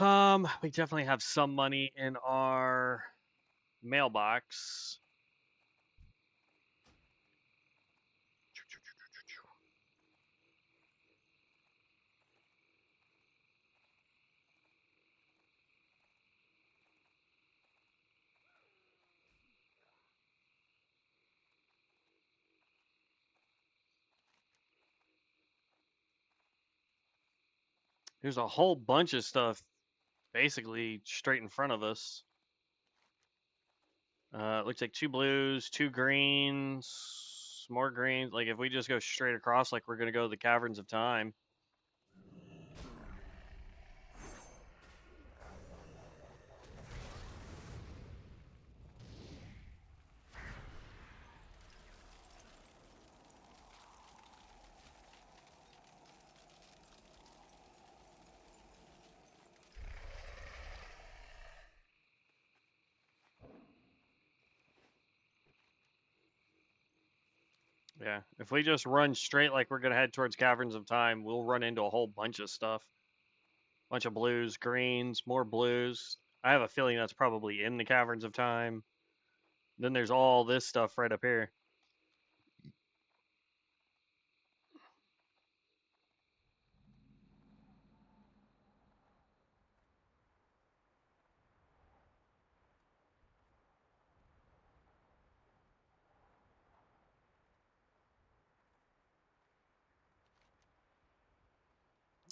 Mm. We definitely have some money in our mailbox. There's a whole bunch of stuff basically straight in front of us. It looks like two blues, two greens, more greens. Like if we just go straight across, like we're gonna go to the Caverns of Time. Yeah, if we just run straight like we're gonna head towards Caverns of Time, we'll run into a whole bunch of stuff. Bunch of blues, greens, more blues. I have a feeling that's probably in the Caverns of Time. Then there's all this stuff right up here.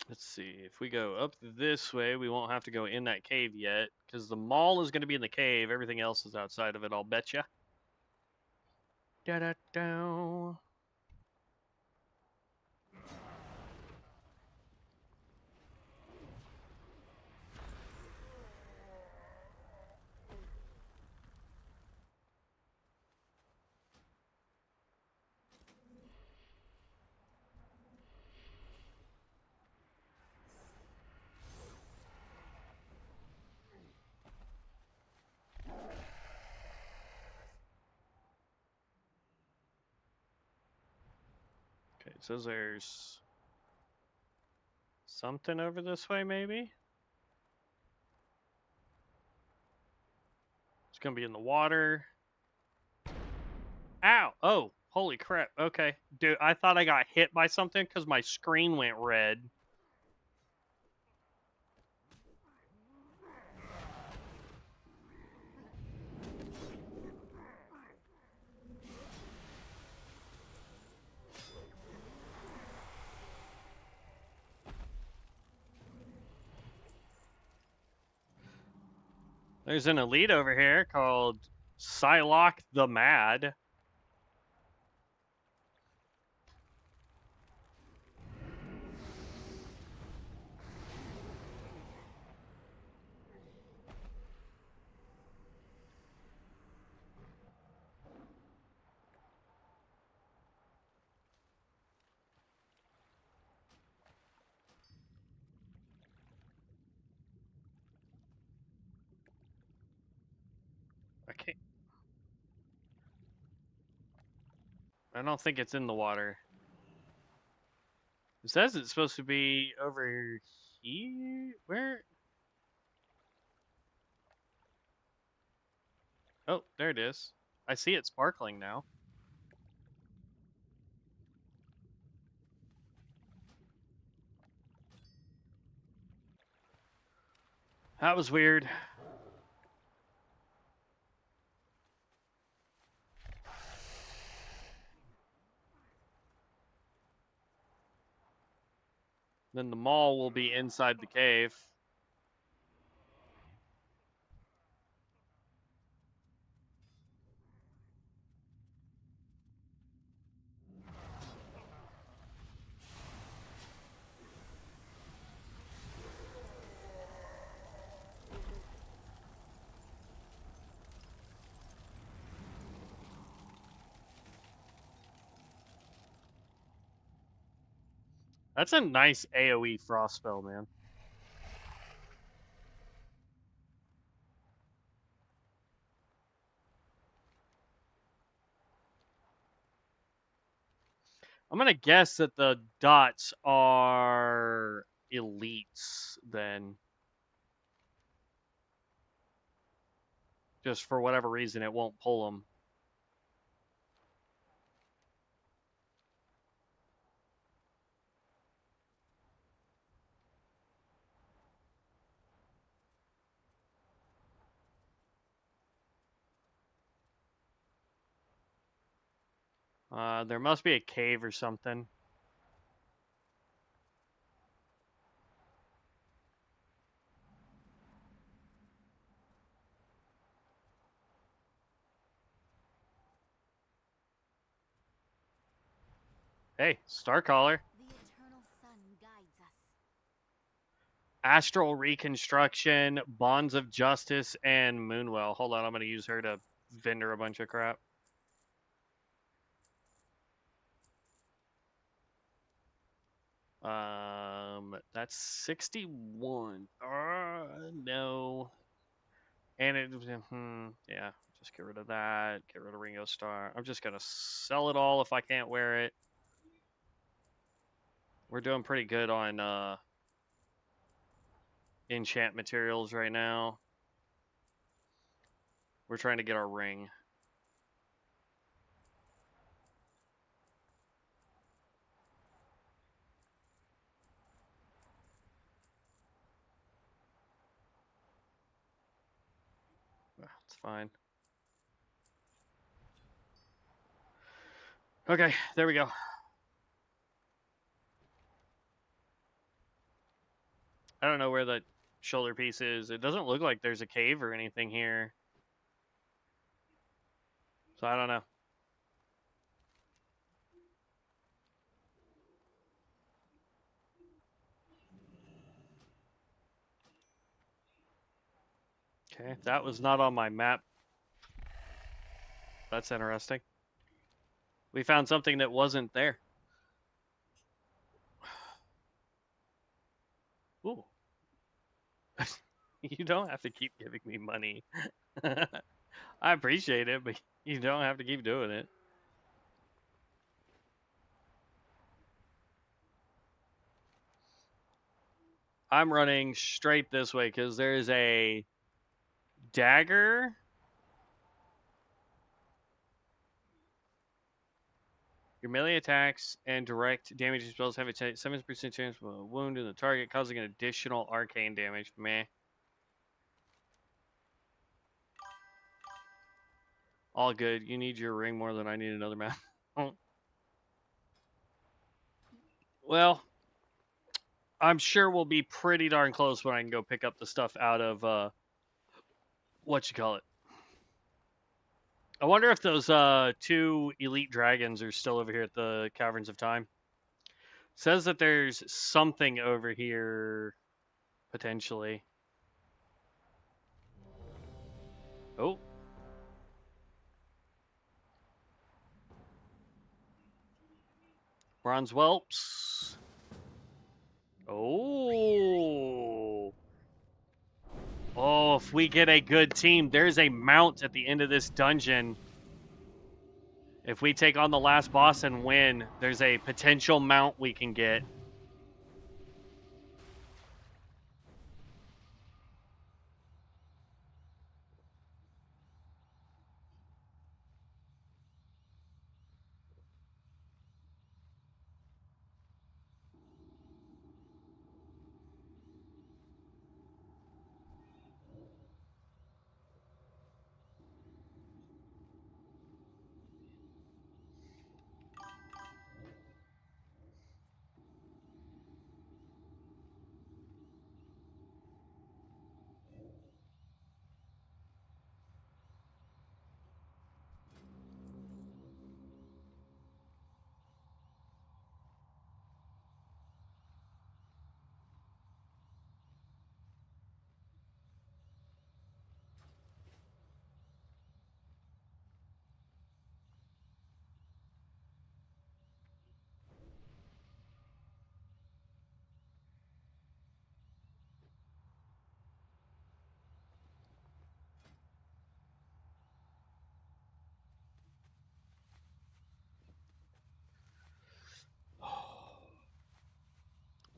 Let's see. If we go up this way, we won't have to go in that cave yet, because the mall is going to be in the cave. Everything else is outside of it, I'll betcha. Da-da-da-da. Okay, so there's something over this way, maybe? It's gonna be in the water. Ow! Oh, holy crap. Okay. Dude, I thought I got hit by something because my screen went red. There's an elite over here called Psylocke the Mad. I don't think it's in the water. It says it's supposed to be over here. Where? Oh, there it is. I see it sparkling now. That was weird. Then the mall will be inside the cave. That's a nice AoE frost spell, man. I'm gonna guess that the dots are elites then. Just for whatever reason, it won't pull them. There must be a cave or something. Hey, Starcaller. The eternal sun guides us. Astral Reconstruction, Bonds of Justice, and Moonwell. Hold on, I'm gonna use her to vendor a bunch of crap. That's 61. No. And it, yeah, just get rid of that. Get rid of Ringo Starr. I'm just gonna sell it all if I can't wear it. We're doing pretty good on enchant materials right now. We're trying to get our ring. It's fine. Okay, there we go. I don't know where the shoulder piece is. It doesn't look like there's a cave or anything here. So I don't know. Okay, that was not on my map. That's interesting. We found something that wasn't there. Ooh. You don't have to keep giving me money. I appreciate it, but you don't have to keep doing it. I'm running straight this way because there's a dagger. Your melee attacks and direct damage spells have a 7% chance of a wound in the target, causing an additional arcane damage. Meh. All good. You need your ring more than I need another map. Well, I'm sure we'll be pretty darn close when I can go pick up the stuff out of what you call it. I wonder if those 2 elite dragons are still over here at the Caverns of Time. Says that there's something over here potentially. Oh. Bronze whelps. Oh. Oh, if we get a good team, there's a mount at the end of this dungeon. If we take on the last boss and win, there's a potential mount we can get.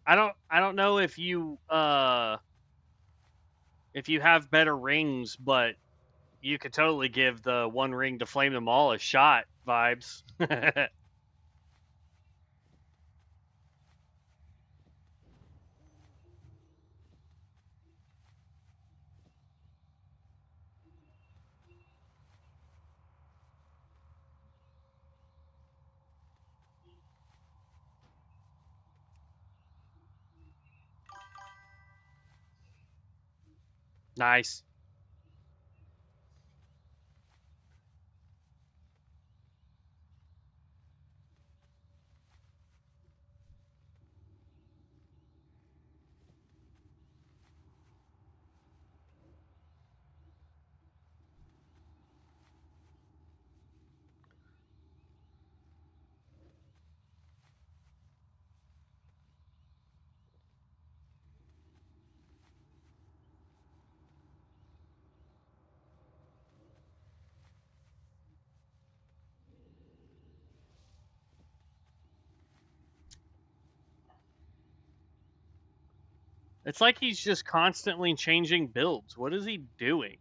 I don't know if you have better rings, but you could totally give the one ring to flame them all a shot vibes. Nice. It's like he's just constantly changing builds. What is he doing?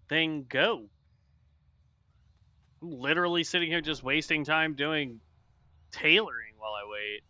Then go. I'm literally sitting here just wasting time doing tailoring while I wait.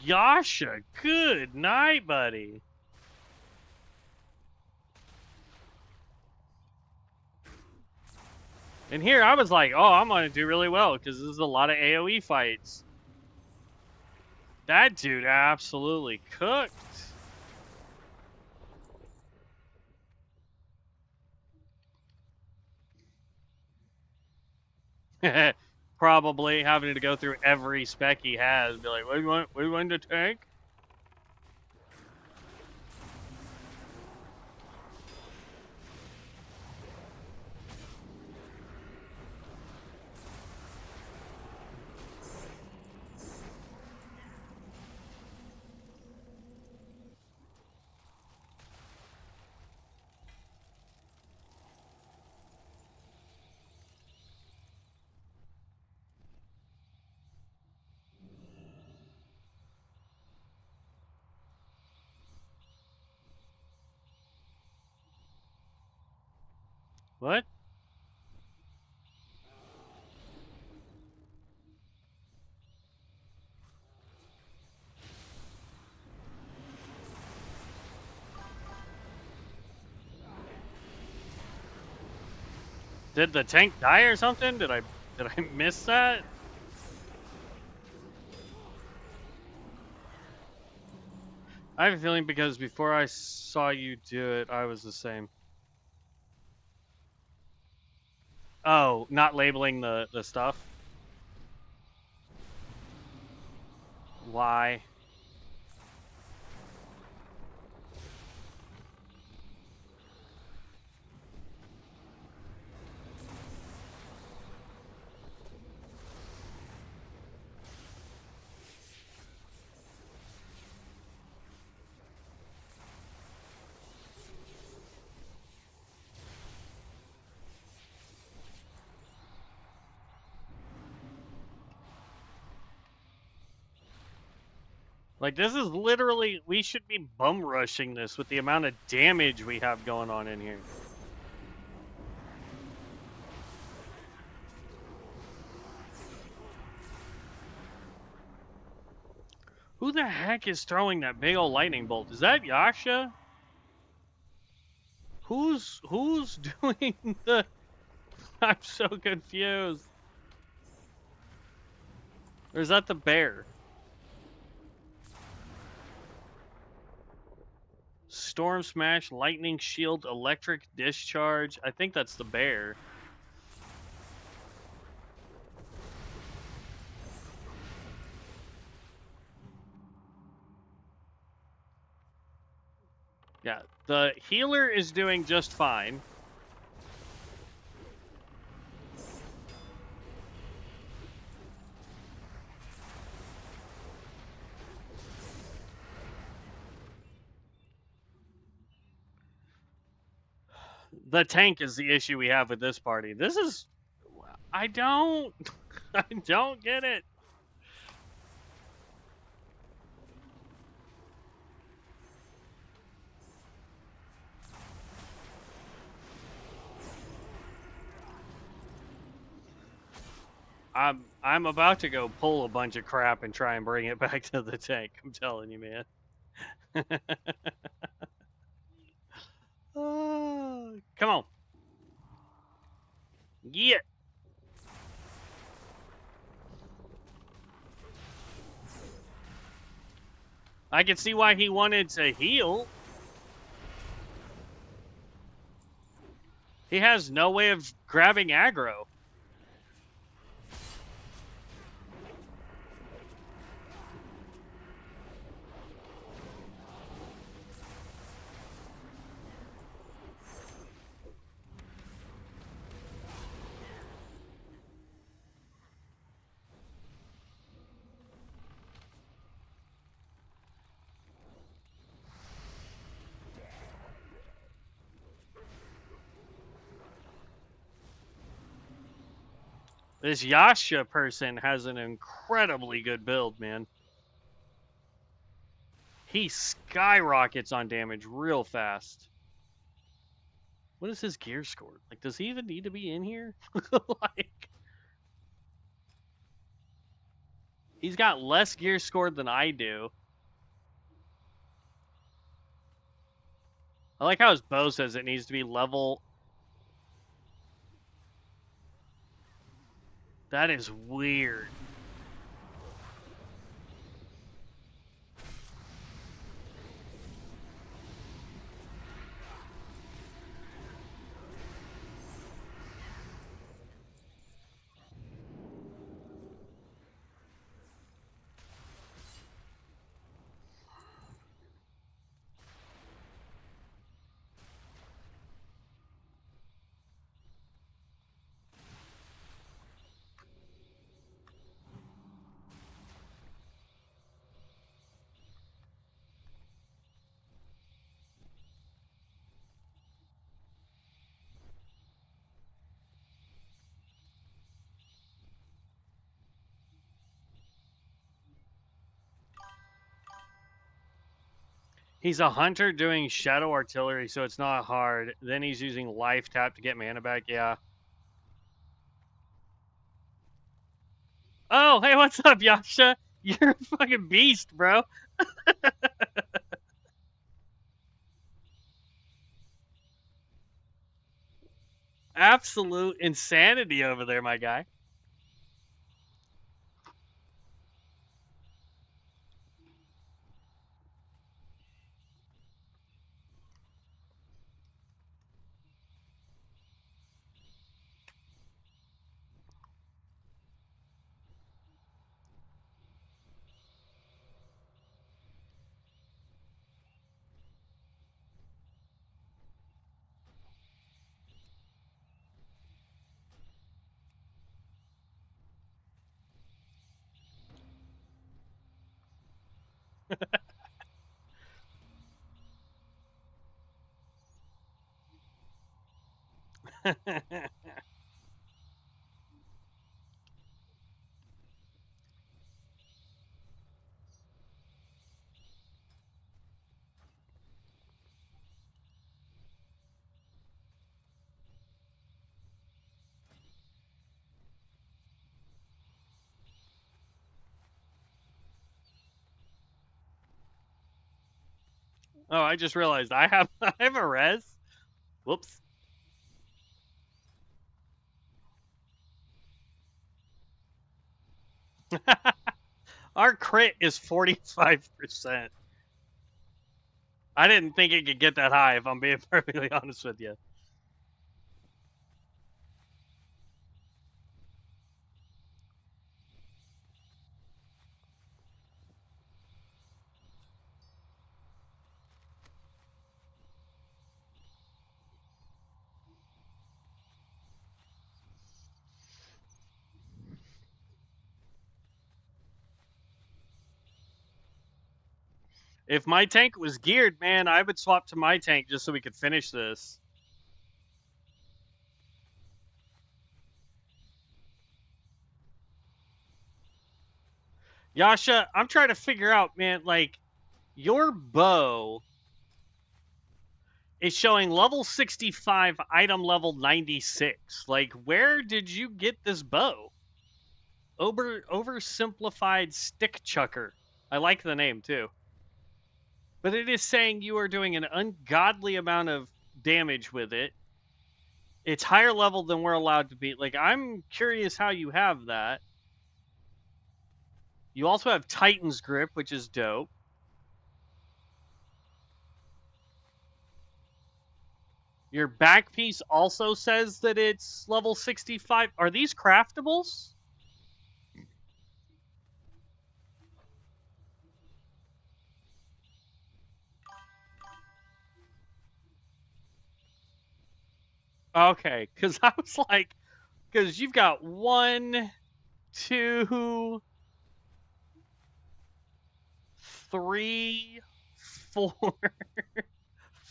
Yasha, good night, buddy. And here I was like, oh, I'm gonna do really well because this is a lot of AoE fights. That dude absolutely cooked. Probably having to go through every spec he has, be like, what do you want? What do you want to tank? What? Did the tank die or something? Did I miss that? I have a feeling because before I saw you do it, I was the same. Oh, not labeling the stuff? Why? Like, this is literally, we should be bum rushing this with the amount of damage we have going on in here. Who the heck is throwing that big old lightning bolt? Is that Yasha? Who's doing the... I'm so confused. Or is that the bear? Storm Smash, Lightning Shield, Electric Discharge. I think that's the bear. Yeah, the healer is doing just fine. The tank is the issue we have with this party. This is... I don't get it. I'm about to go pull a bunch of crap and try and bring it back to the tank. I'm telling you, man. Come on. Yeah. I can see why he wanted to heal. He has no way of grabbing aggro. This Yasha person has an incredibly good build, man. He skyrockets on damage real fast. What is his gear score? Like, does he even need to be in here? Like, he's got less gear scored than I do. I like how his bow says it needs to be level. That is weird. He's a hunter doing shadow artillery, so it's not hard. Then he's using life tap to get mana back. Yeah. Oh, hey, what's up, Yasha? You're a fucking beast, bro. Absolute insanity over there, my guy. Oh, I just realized I have I have a res. Whoops. Our crit is 45%. I didn't think it could get that high, if I'm being perfectly honest with you. If my tank was geared, man, I would swap to my tank just so we could finish this. Yasha, I'm trying to figure out, man, like, your bow is showing level 65, item level 96. Like, where did you get this bow? Oversimplified stick chucker. I like the name too. But it is saying you are doing an ungodly amount of damage with it. It's higher level than we're allowed to be. Like, I'm curious how you have that. You also have Titan's Grip, which is dope. Your back piece also says that it's level 65. Are these craftables? Okay, because I was like, because you've got 1, 2, 3, 4,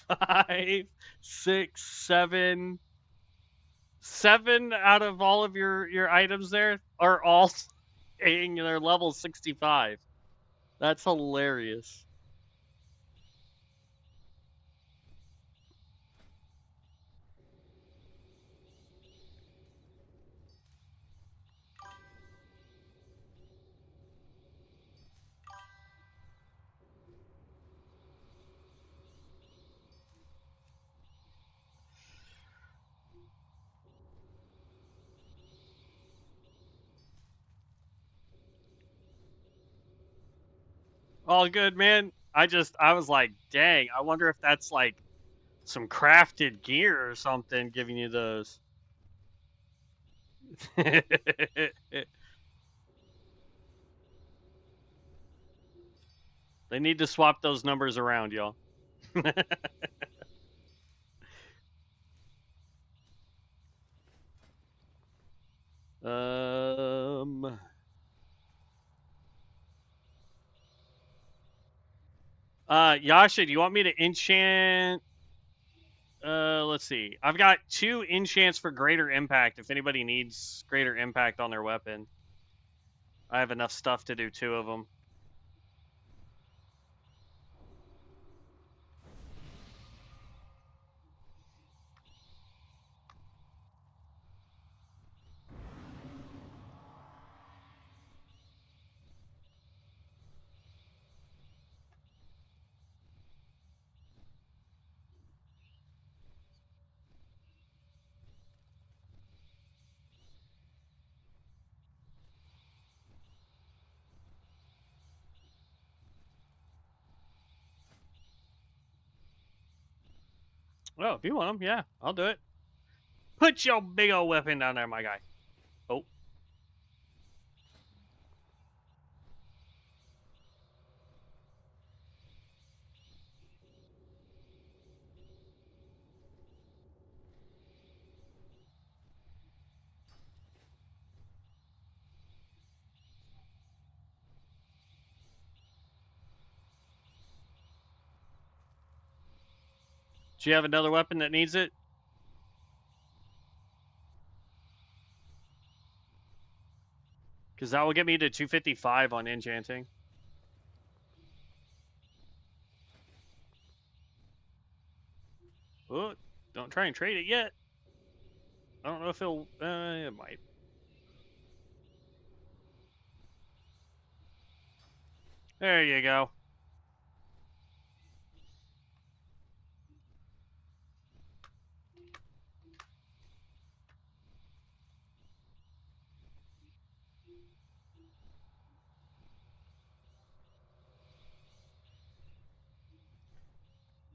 5, 6, 7. 7 out of all of your items there are all saying they're level 65. That's hilarious. All good, man. I was like, dang, I wonder if that's like some crafted gear or something giving you those. They need to swap those numbers around, y'all. um. Yasha, do you want me to enchant? Let's see. I've got 2 enchants for greater impact. If anybody needs greater impact on their weapon, I have enough stuff to do 2 of them. Oh, if you want them, yeah, I'll do it. Put your big old weapon down there, my guy. Oh, do you have another weapon that needs it? Because that will get me to 255 on enchanting. Oh, don't try and trade it yet. I don't know if it'll. It might. There you go.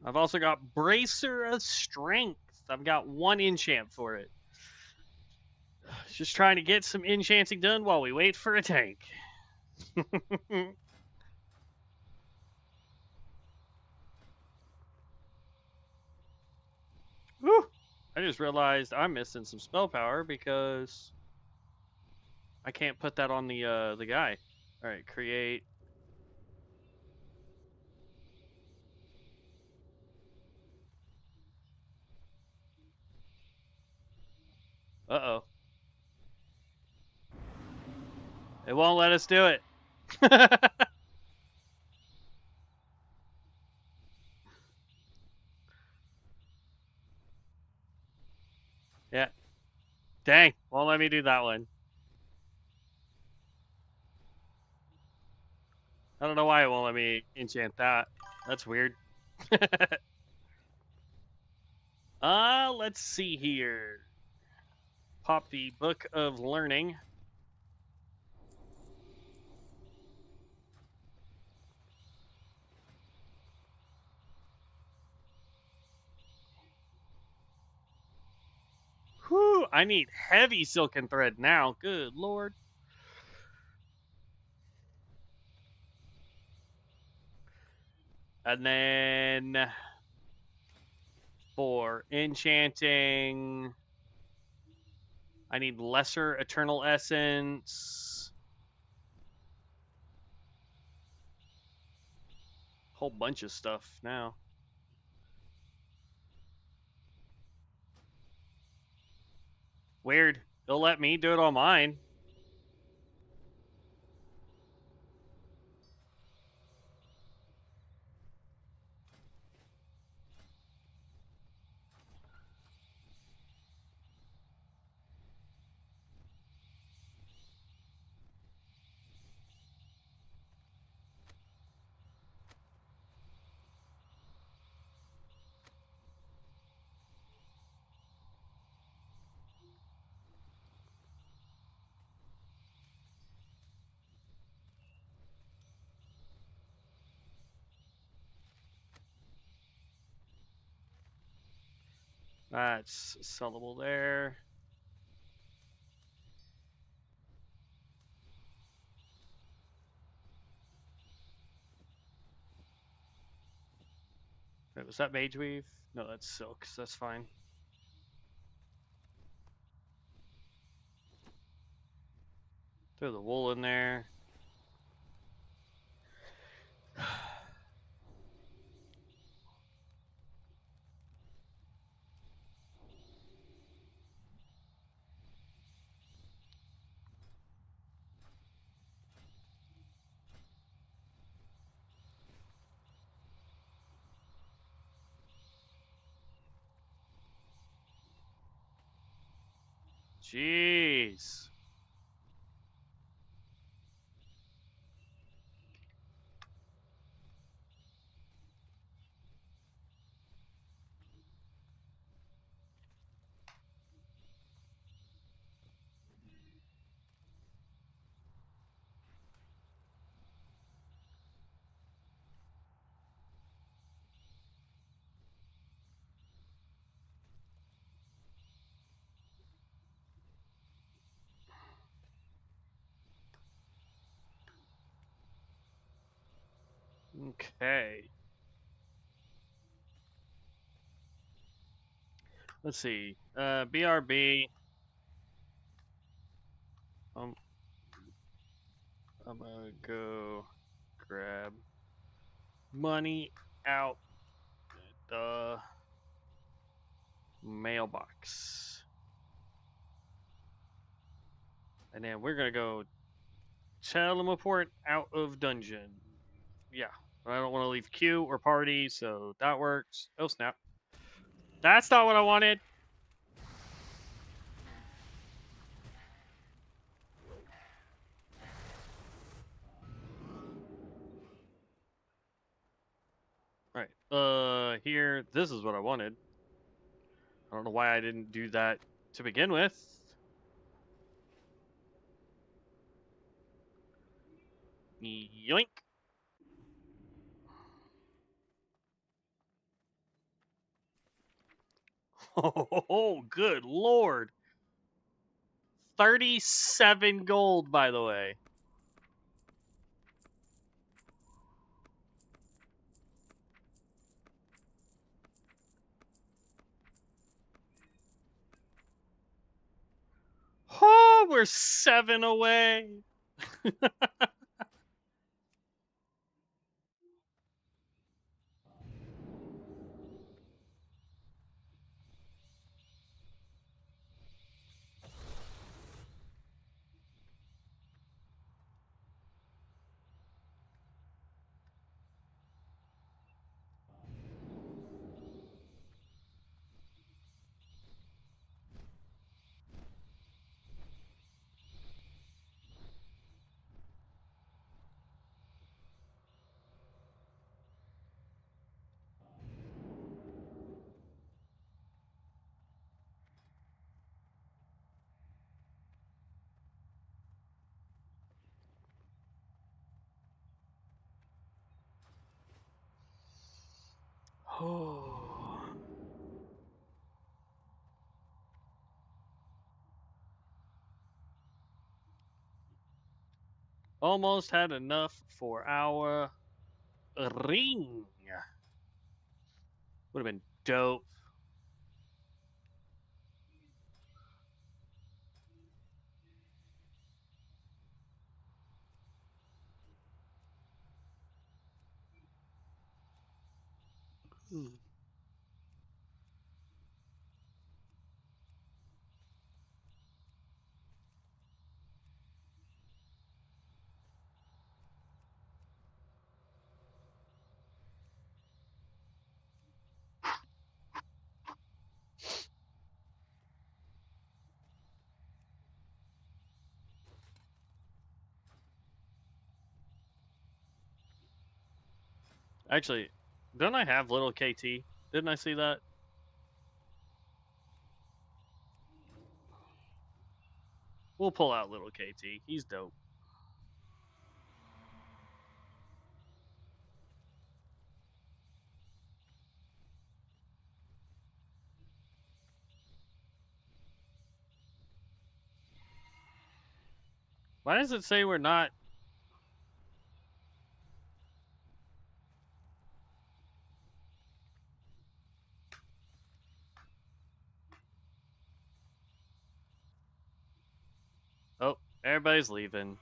I've also got Bracer of Strength. I've got 1 enchant for it. Just trying to get some enchanting done while we wait for a tank. Whew. I just realized I'm missing some spell power because I can't put that on the guy. All right, create. Uh-oh. It won't let us do it. Yeah. Dang, won't let me do that one. I don't know why it won't let me enchant that. That's weird. Let's see here. Pop the Book of Learning. Whew, I need heavy silken thread now. Good lord. And then for enchanting, I need lesser eternal essence. Whole bunch of stuff now. Weird. They'll let me do it on mine. That's sellable there. Wait, was that mage weave? No, that's silk, so that's fine. Throw the wool in there. Jeez. Okay. Let's see. BRB. Um, I'm gonna go grab money out the mailbox. And then we're gonna go teleport out of dungeon. Yeah. I don't want to leave queue or party, so that works. Oh snap. That's not what I wanted. Right. Here, this is what I wanted. I don't know why I didn't do that to begin with. Yoink. Oh, good lord. 37 gold, by the way. Oh, we're 7 away. Oh. Almost had enough for our ring. Would have been dope. Actually, don't I have little KT? Didn't I see that? We'll pull out little KT. He's dope. Why does it say we're not? Oh, everybody's leaving.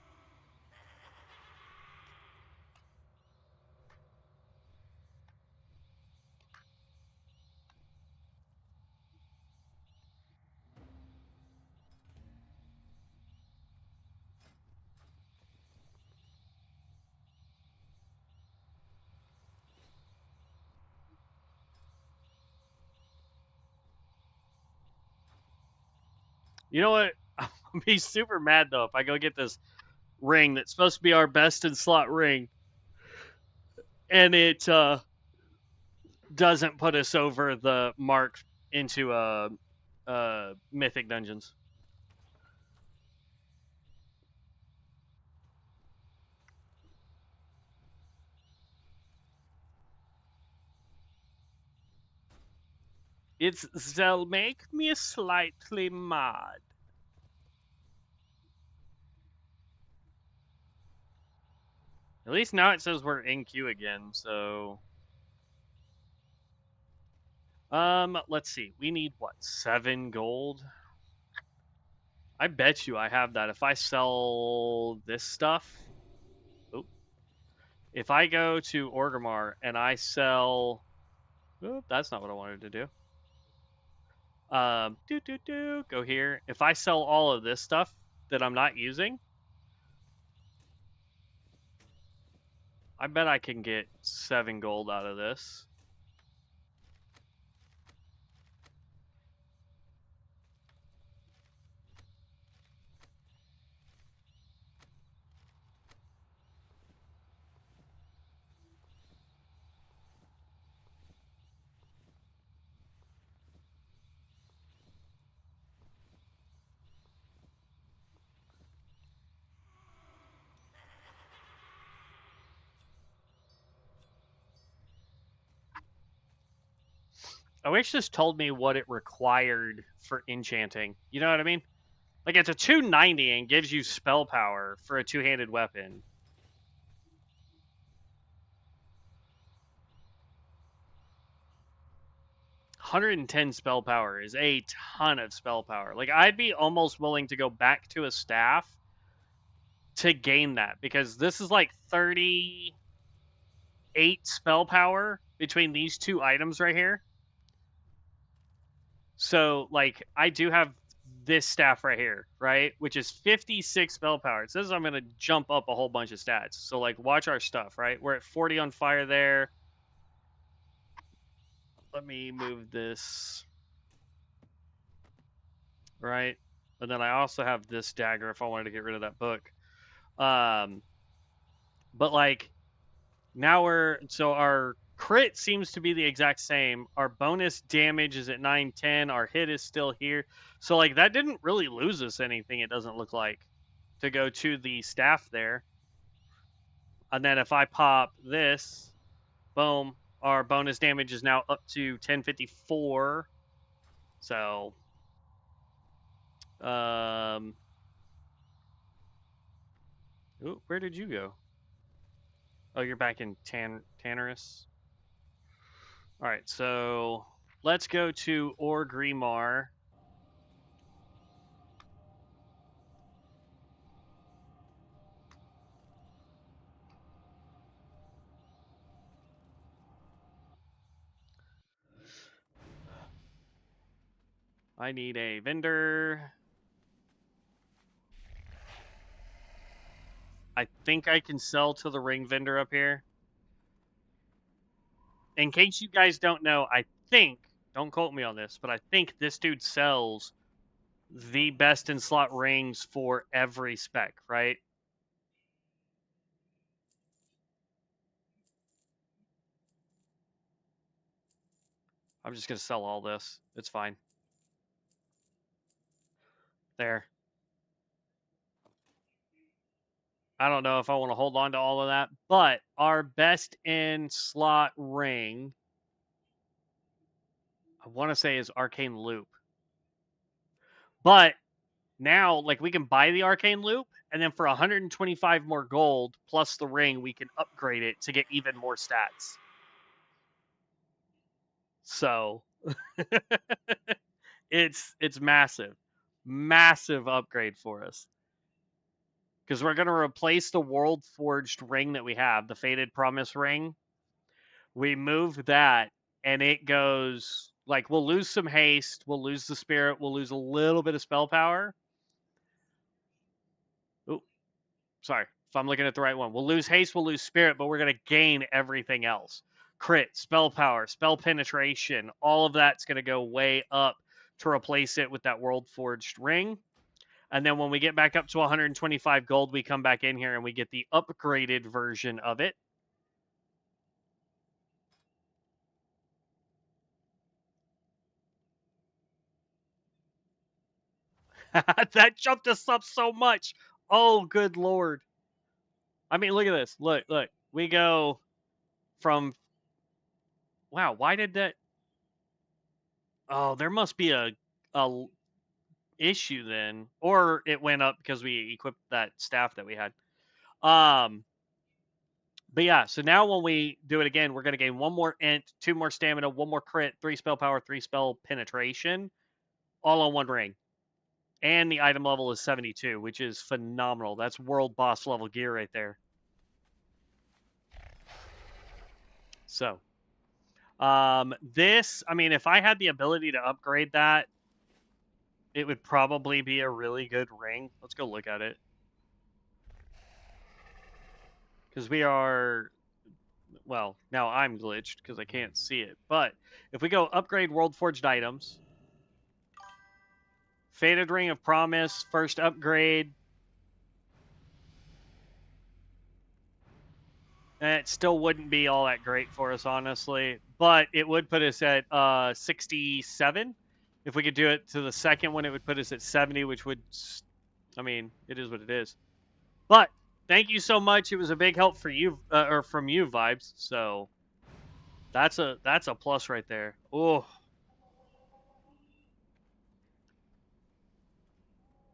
You know what? I'll be super mad though if I go get this ring that's supposed to be our best in slot ring, and it doesn't put us over the mark into mythic dungeons. They'll make me slightly mad. At least now it says we're in queue again, so let's see. We need what, 7 gold? I bet you I have that. If I sell this stuff, oop, if I go to Orgrimmar and I sell, oop, that's not what I wanted to do. Go here. If I sell all of this stuff that I'm not using, I bet I can get 7 gold out of this. I wish this told me what it required for enchanting. You know what I mean? Like, it's a 290 and gives you spell power for a two-handed weapon. $110 spell power is a ton of spell power. Like, I'd be almost willing to go back to a staff to gain that, because this is like 38 spell power between these two items right here. So, like, I do have this staff right here, right? Which is 56 spell power. It says I'm going to jump up a whole bunch of stats. So, like, watch our stuff, right? We're at 40 on fire there. Let me move this, right? And then I also have this dagger if I wanted to get rid of that book. But, like, now so our crit seems to be the exact same. Our bonus damage is at 910. Our hit is still here. So, like, that didn't really lose us anything, it doesn't look like, to go to the staff there. And then if I pop this, boom, our bonus damage is now up to 1054. So, ooh, where did you go? Oh, you're back in Tannerus. All right, so let's go to Orgrimmar. I need a vendor. I think I can sell to the ring vendor up here. In case you guys don't know, I think, don't quote me on this, but I think this dude sells the best in slot rings for every spec, right? I'm just going to sell all this. It's fine. There. I don't know if I want to hold on to all of that, but our best in slot ring, I want to say, is Arcane Loop. But Now, like, we can buy the arcane loop, and then for 125 more gold plus the ring, we can upgrade it to get even more stats. So it's massive upgrade for us, because we're going to replace the world forged ring that we have, the Fated Promise ring. We move that, and it goes like, we'll lose some haste, we'll lose the spirit, we'll lose a little bit of spell power. Ooh, sorry if I'm looking at the right one. We'll lose haste, we'll lose spirit, but we're going to gain everything else. Crit, spell power, spell penetration, all of that's going to go way up to replace it with that world forged ring. And then when we get back up to 125 gold, we come back in here and we get the upgraded version of it. That jumped us up so much. Oh, good lord. I mean, look at this. Look. We go from... Wow, why did that... Oh, there must be a issue then. Or it went up because we equipped that staff that we had. But yeah, so now when we do it again, we're going to gain 1 more int, 2 more stamina, 1 more crit, 3 spell power, 3 spell penetration, all on 1 ring. And the item level is 72, which is phenomenal. That's world boss level gear right there. So, this, I mean, if I had the ability to upgrade that, it would probably be a really good ring. Let's go look at it. Because we are, well, now I'm glitched because I can't see it. But if we go upgrade World Forged items, Faded Ring of Promise, first upgrade, it still wouldn't be all that great for us, honestly. But it would put us at 67. If we could do it to the second one, it would put us at 70, which would, I mean, it is what it is. But thank you so much. It was a big help for you, or from you, Vibes. So that's a plus right there. Oh.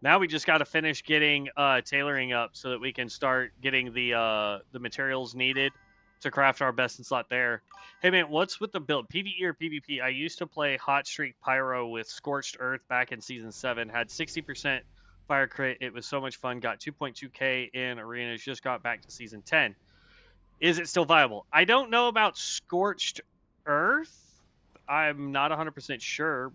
Now we just got to finish getting tailoring up so that we can start getting the materials needed to craft our best in slot there. Hey man, what's with the build? PvE or PvP? I used to play Hot Streak Pyro with Scorched Earth back in Season 7. Had 60% fire crit. It was so much fun. Got 2.2k in arenas. Just got back to Season 10. Is it still viable? I don't know about Scorched Earth. I'm not 100% sure.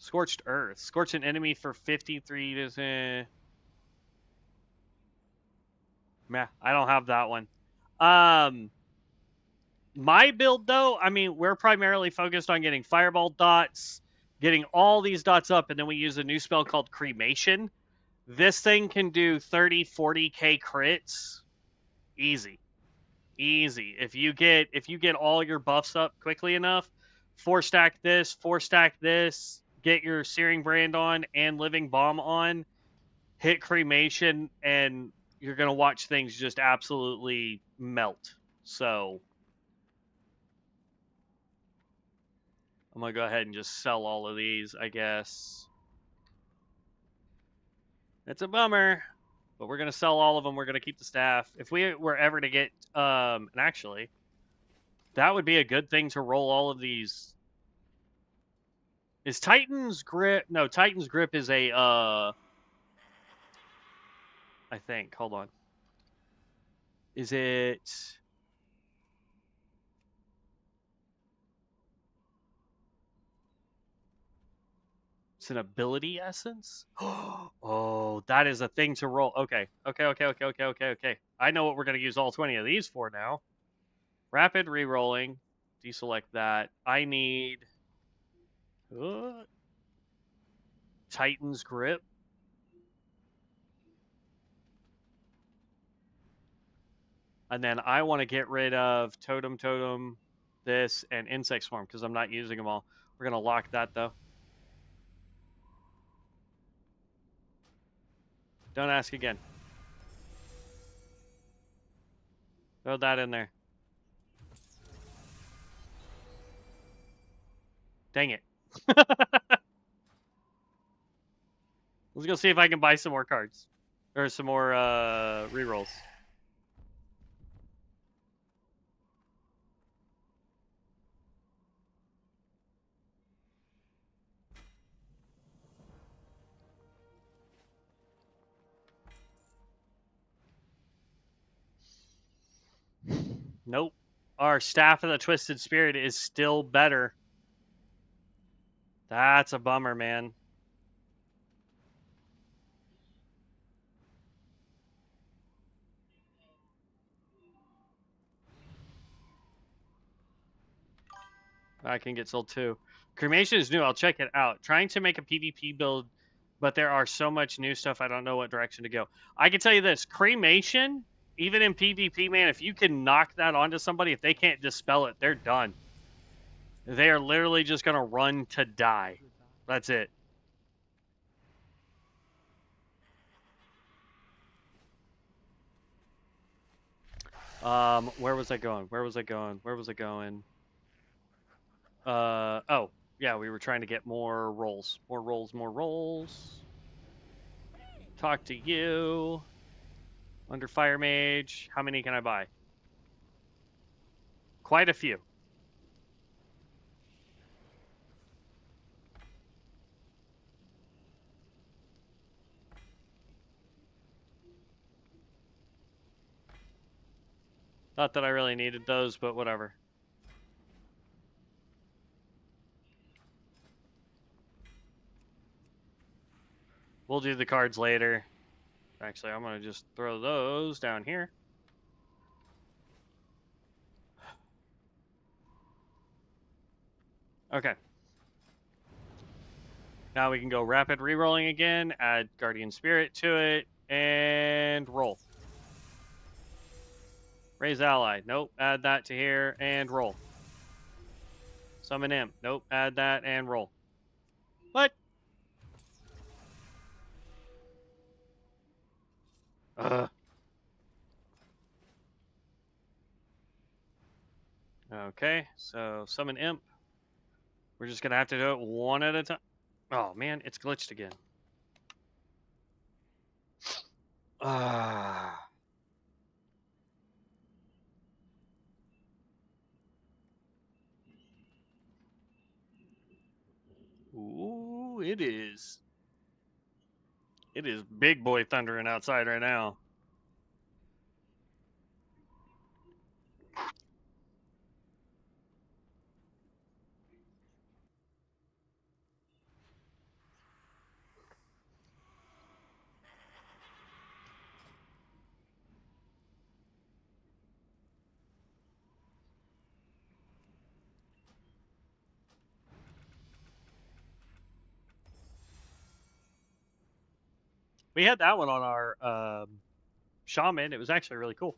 Scorched Earth. Scorch an enemy for 53 to... Meh, I don't have that one. My build, though, I mean, we're primarily focused on getting fireball dots, getting all these dots up, and then we use a new spell called Cremation. This thing can do 30, 40k crits. Easy. If you get all your buffs up quickly enough, 4-stack this, get your Searing Brand on and Living Bomb on, hit Cremation, and you're going to watch things just absolutely melt. So I'm going to go ahead and just sell all of these, I guess. It's a bummer, but we're going to sell all of them. We're going to keep the staff. If we were ever to get, and actually, that would be a good thing to roll all of these. Is Titan's Grip? No, Titan's Grip is a, I think. Hold on. Is it... It's an ability essence? Oh, that is a thing to roll. Okay. I know what we're going to use all 20 of these for now. Rapid re-rolling. Deselect that. I need... Titan's Grip. And then I want to get rid of Totem, this, and Insect Swarm because I'm not using them all. We're going to lock that, though. Don't ask again. Throw that in there. Dang it. Let's go see if I can buy some more cards. Or some more rerolls. Nope. Our Staff of the Twisted Spirit is still better. That's a bummer, man. I can get sold too. Cremation is new. I'll check it out. Trying to make a PvP build, but there are so much new stuff. I don't know what direction to go. I can tell you this: cremation, even in PvP, man, if you can knock that onto somebody, if they can't dispel it, they're done. They are literally just gonna run to die. That's it. Where was I going? Where was I going? Where was I going? Oh, yeah, we were trying to get more rolls. More rolls, more rolls. Talk to you. Under Fire Mage. How many can I buy? Quite a few. Not that I really needed those, but whatever. We'll do the cards later. Actually, I'm going to just throw those down here. Okay. Now we can go rapid rerolling again, add Guardian Spirit to it, and roll. Raise ally. Nope, add that to here, and roll. Summon imp. Nope, add that, and roll. What? Ugh. Okay, so summon imp. We're just going to have to do it one at a time. Oh, man, it's glitched again. Ah. Ooh, it is. It is big boy thundering outside right now. We had that one on our shaman. It was actually really cool.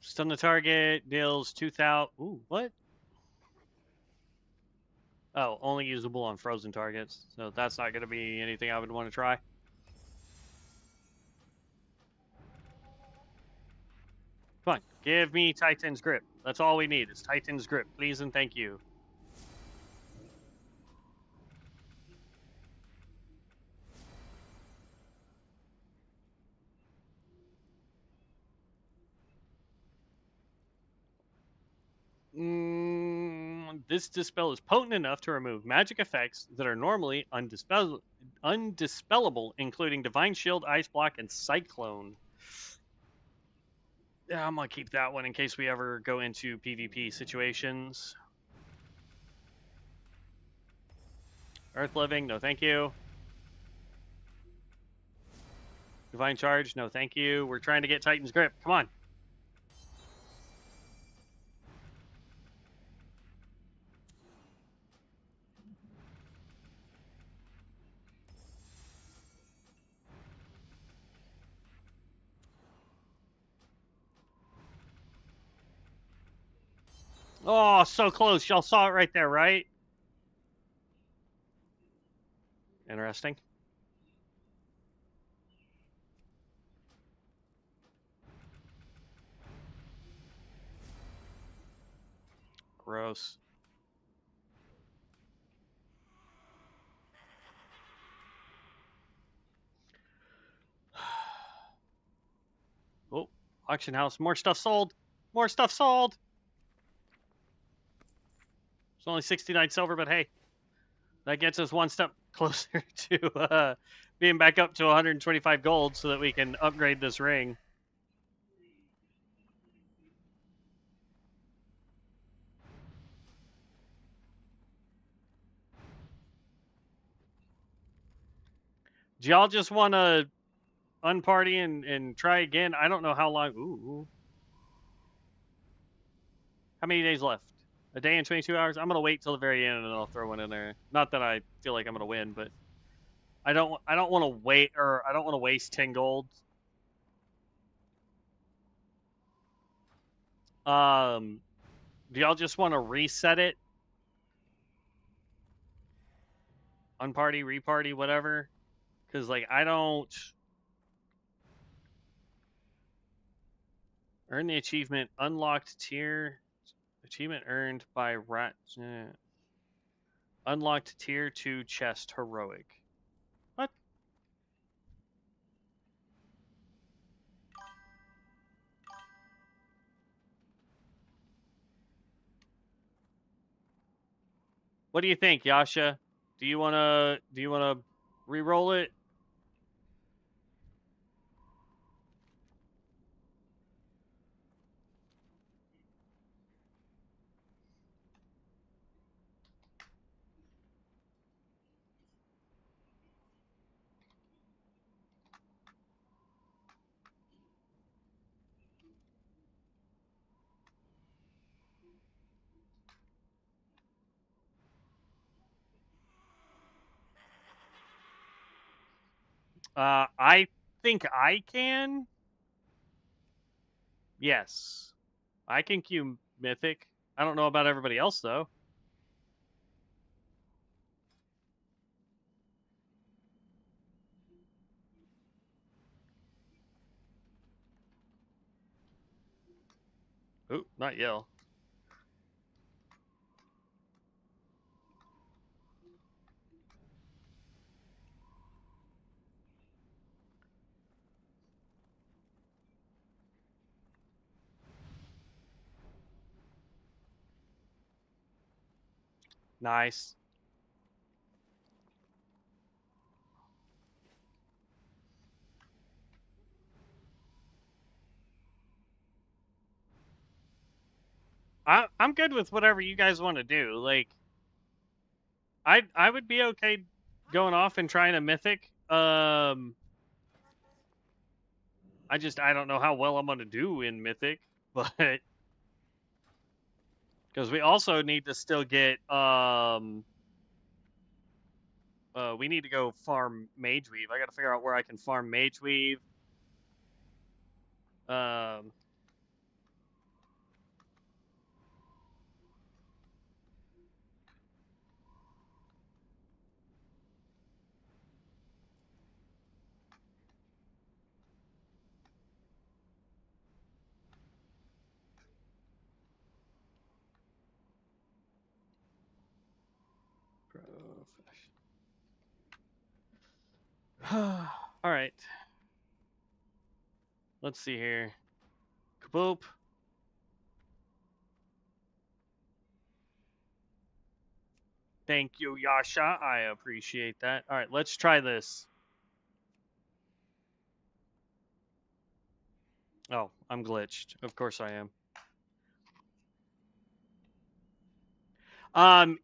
Stun the target, deals 2,000. Ooh, what? Oh, only usable on frozen targets. So that's not going to be anything I would want to try. Come on, give me Titan's Grip. That's all we need is Titan's Grip. Please and thank you. This dispel is potent enough to remove magic effects that are normally undispellable, including Divine Shield, Ice Block, and Cyclone. Yeah, I'm going to keep that one in case we ever go into PvP situations. Earth Living, no thank you. Divine Charge, no thank you. We're trying to get Titan's Grip. Come on. Oh, so close. Y'all saw it right there, right? Interesting. Gross. Oh, auction house. More stuff sold. More stuff sold. It's only 69 silver, but hey, that gets us one step closer to being back up to 125 gold so that we can upgrade this ring. Do y'all just want to unparty and try again? I don't know how long. Ooh. How many days left? A day and 22 hours? I'm going to wait till the very end and then I'll throw one in there. Not that I feel like I'm going to win, but I don't want to wait, or I don't want to waste 10 gold. Do y'all just want to reset it? Unparty, reparty, whatever? Because, like, I don't... Earn the achievement. Unlocked tier. Achievement earned by rat... Unlocked tier 2 chest heroic. What? What do you think, Yasha? Do you wanna re-roll it? I think I can. Yes. I can queue Mythic. I don't know about everybody else, though. Ooh, not yell. Nice. I'm good with whatever you guys want to do. Like, I would be okay going off and trying a Mythic. I don't know how well I'm gonna do in Mythic, but because we also need to still get we need to go farm Mage Weave. I got to figure out where I can farm Mage Weave. Um, All right. Let's see here. Kaboop. Thank you, Yasha. I appreciate that. All right, let's try this. Oh, I'm glitched. Of course I am.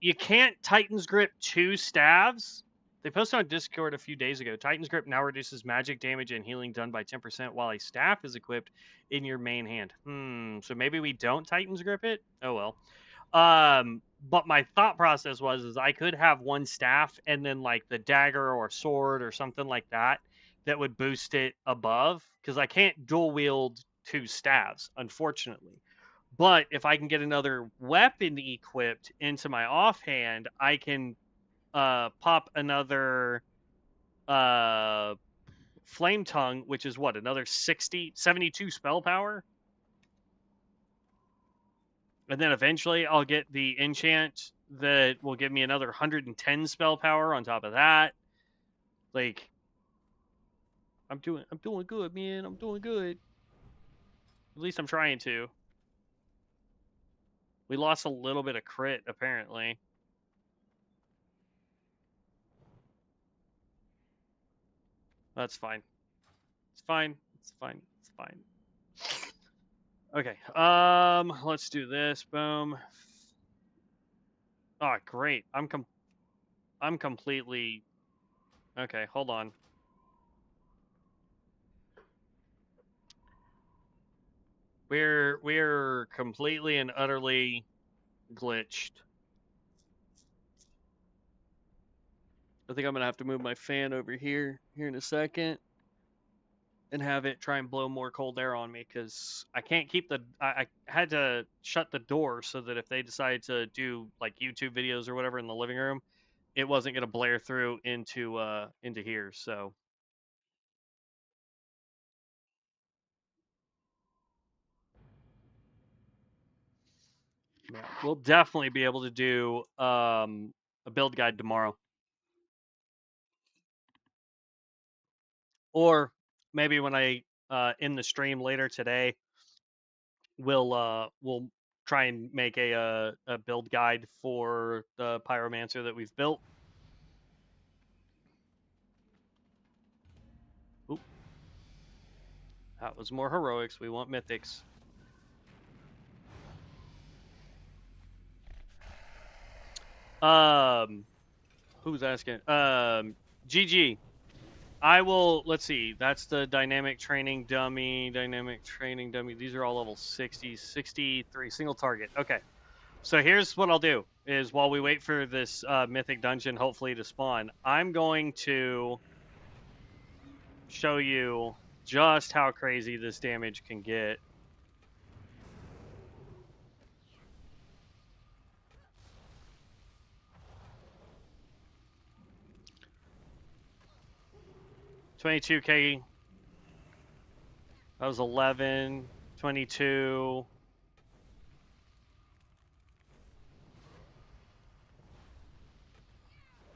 You can't Titan's Grip 2 staves. They posted on Discord a few days ago. Titan's Grip now reduces magic damage and healing done by 10% while a staff is equipped in your main hand. So maybe we don't Titan's Grip it? Oh well. But my thought process was I could have one staff and then like the dagger or sword or something like that would boost it above, because I can't dual wield two staves, unfortunately. But if I can get another weapon equipped into my offhand, I can pop another flame tongue, which is what, another 72 spell power. And then eventually I'll get the enchant that will give me another 110 spell power on top of that. Like, I'm doing good, man. I'm doing good. At least I'm trying to. We lost a little bit of crit, apparently. That's fine. It's fine. It's fine. It's fine. Okay. Let's do this. Boom. Oh, great. I'm completely. Okay, hold on. We're completely and utterly glitched. I think I'm gonna have to move my fan over here in a second and have it try and blow more cold air on me because I can't keep the. I had to shut the door so that if they decide to do like YouTube videos or whatever in the living room, it wasn't gonna blare through into here. So yeah, we'll definitely be able to do a build guide tomorrow, or maybe when I in the stream later today, we'll try and make a build guide for the pyromancer that we've built. Oop, that was more heroics. We want mythics. Um, who's asking? GG. I will. Let's see. That's the dynamic training dummy. Dynamic training dummy. These are all level 60, 63. Single target. Okay. So here's what I'll do: is while we wait for this mythic dungeon, hopefully to spawn, I'm going to show you just how crazy this damage can get. $22K. That was 11, 22.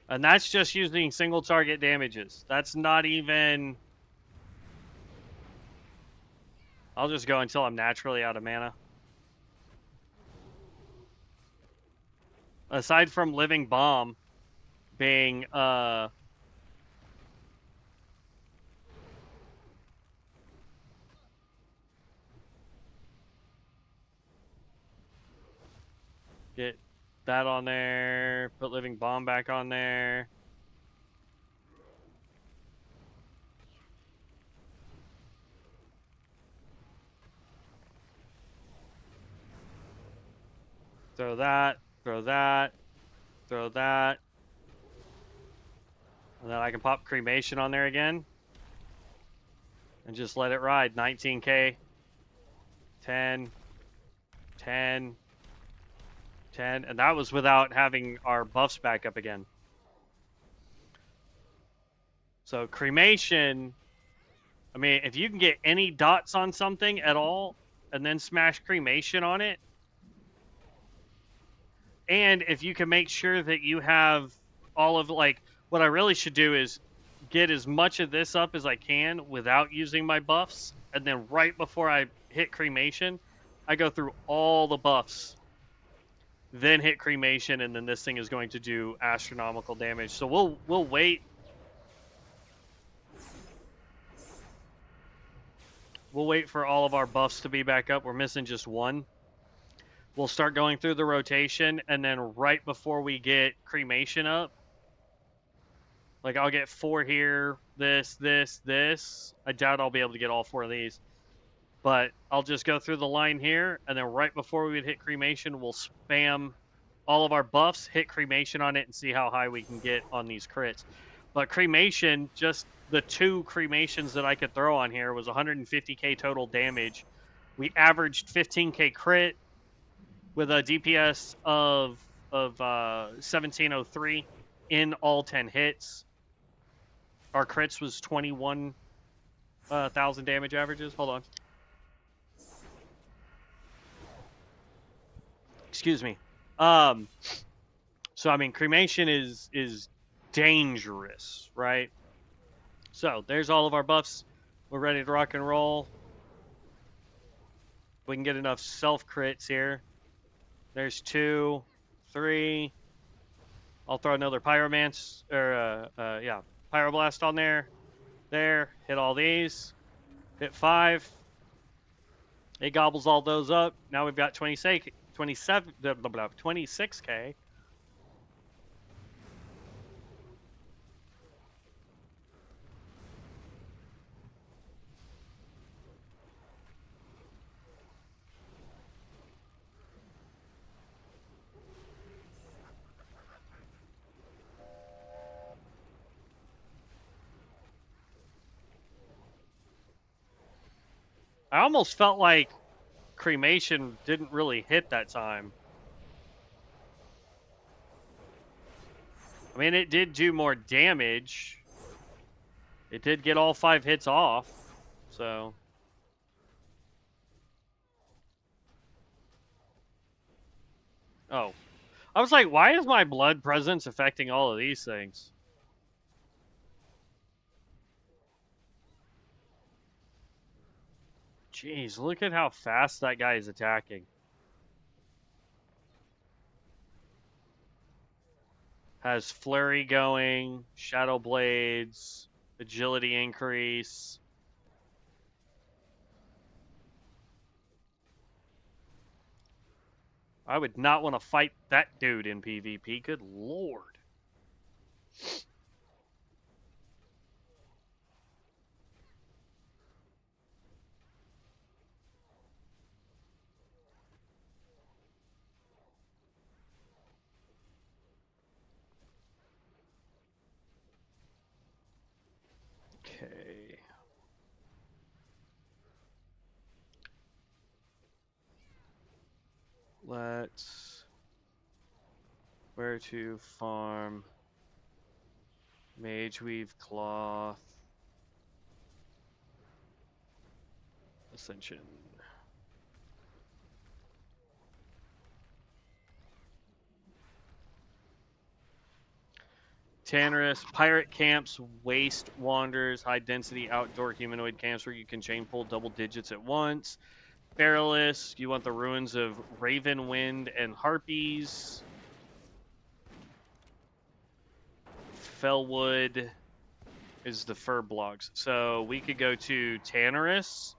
And that's just using single target damages. That's not even. I'll just go until I'm naturally out of mana. Aside from Living Bomb being get that on there, put Living Bomb back on there. Throw that, throw that, throw that. And then I can pop Cremation on there again. And just let it ride. 19K. 10. 10. 10. And that was without having our buffs back up again. So Cremation, I mean, if you can get any dots on something at all, and then smash Cremation on it, and if you can make sure that you have all of, like, what I really should do is get as much of this up as I can without using my buffs, and then right before I hit Cremation, I go through all the buffs, then hit Cremation, and then this thing is going to do astronomical damage. So we'll wait. We'll wait for all of our buffs to be back up. We're missing just one. We'll start going through the rotation, and then right before we get Cremation up, like I'll get 4 here, this. I doubt I'll be able to get all 4 of these. But I'll just go through the line here, and then right before we would hit Cremation, we'll spam all of our buffs, hit Cremation on it, and see how high we can get on these crits. But Cremation, just the 2 Cremations that I could throw on here was 150k total damage. We averaged 15k crit with a DPS of 1703 in all 10 hits. Our crits was 21,000 damage averages. Hold on. Excuse me. So I mean, cremation is dangerous, right? So there's all of our buffs. We're ready to rock and roll. We can get enough self crits here. There's 2, 3. I'll throw another pyromance or yeah, pyroblast on there. There, hit all these. Hit 5. It gobbles all those up. Now we've got 26, 26k. I almost felt like cremation didn't really hit that time. I mean, it did do more damage. It did get all 5 hits off, so. Oh. I was like, why is my blood presence affecting all of these things? Jeez, look at how fast that guy is attacking. Has flurry going, shadow blades, agility increase. I would not want to fight that dude in PvP. Good lord. Okay. Let's. Where to farm? Mage weave cloth. Ascension. Tannerus, pirate camps, waste wanders, high density outdoor humanoid camps where you can chain pull double digits at once. Perilous, you want the ruins of Ravenwind and Harpies. Fellwood is the fur blocks. So we could go to Tannerus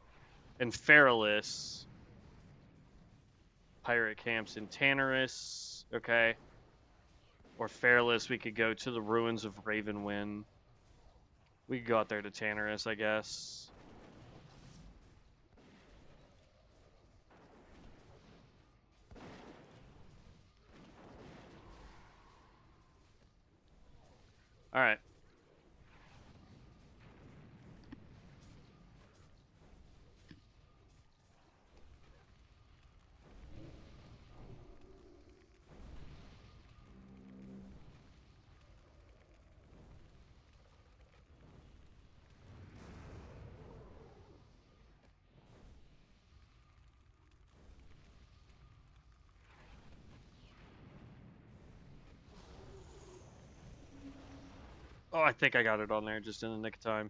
and Perilous. Pirate camps in Tannerus. Okay. Or Fairless, we could go to the ruins of Ravenwind. We could go out there to Tannerus, I guess. Alright. Oh, I think I got it on there just in the nick of time.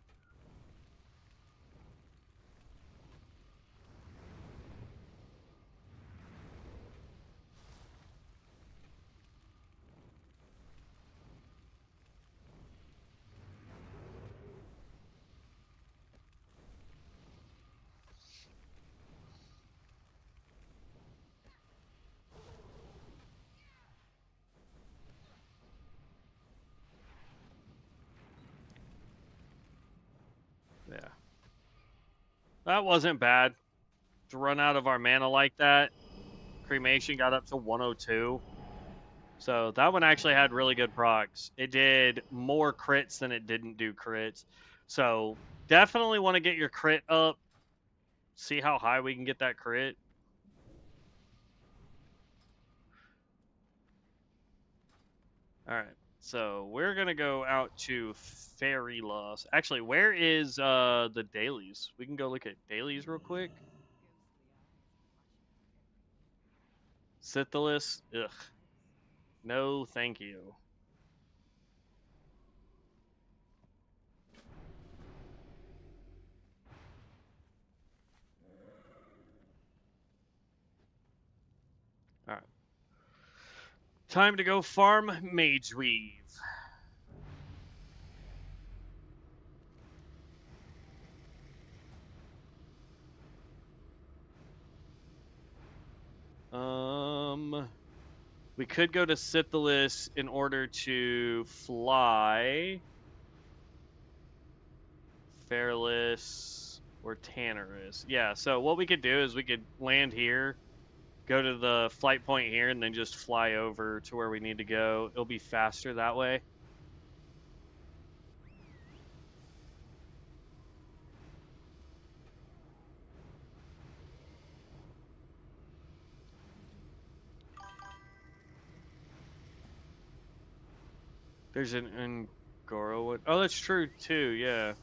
Yeah. That wasn't bad. To run out of our mana like that, Cremation got up to 102. So that one actually had really good procs. It did more crits than it didn't do crits. So definitely want to get your crit up. See how high we can get that crit. Alright. So we're going to go out to Fairy Loss. Actually, where is the dailies? We can go look at dailies real quick. Syphilis? Ugh. No, thank you. Alright. Time to go farm Mage Weave. We could go to Syphilis in order to fly Fairless or Tannerus. Yeah, so what we could do is we could land here, go to the flight point here, and then just fly over to where we need to go. It'll be faster that way. There's an Ungoro. Oh, that's true too, yeah.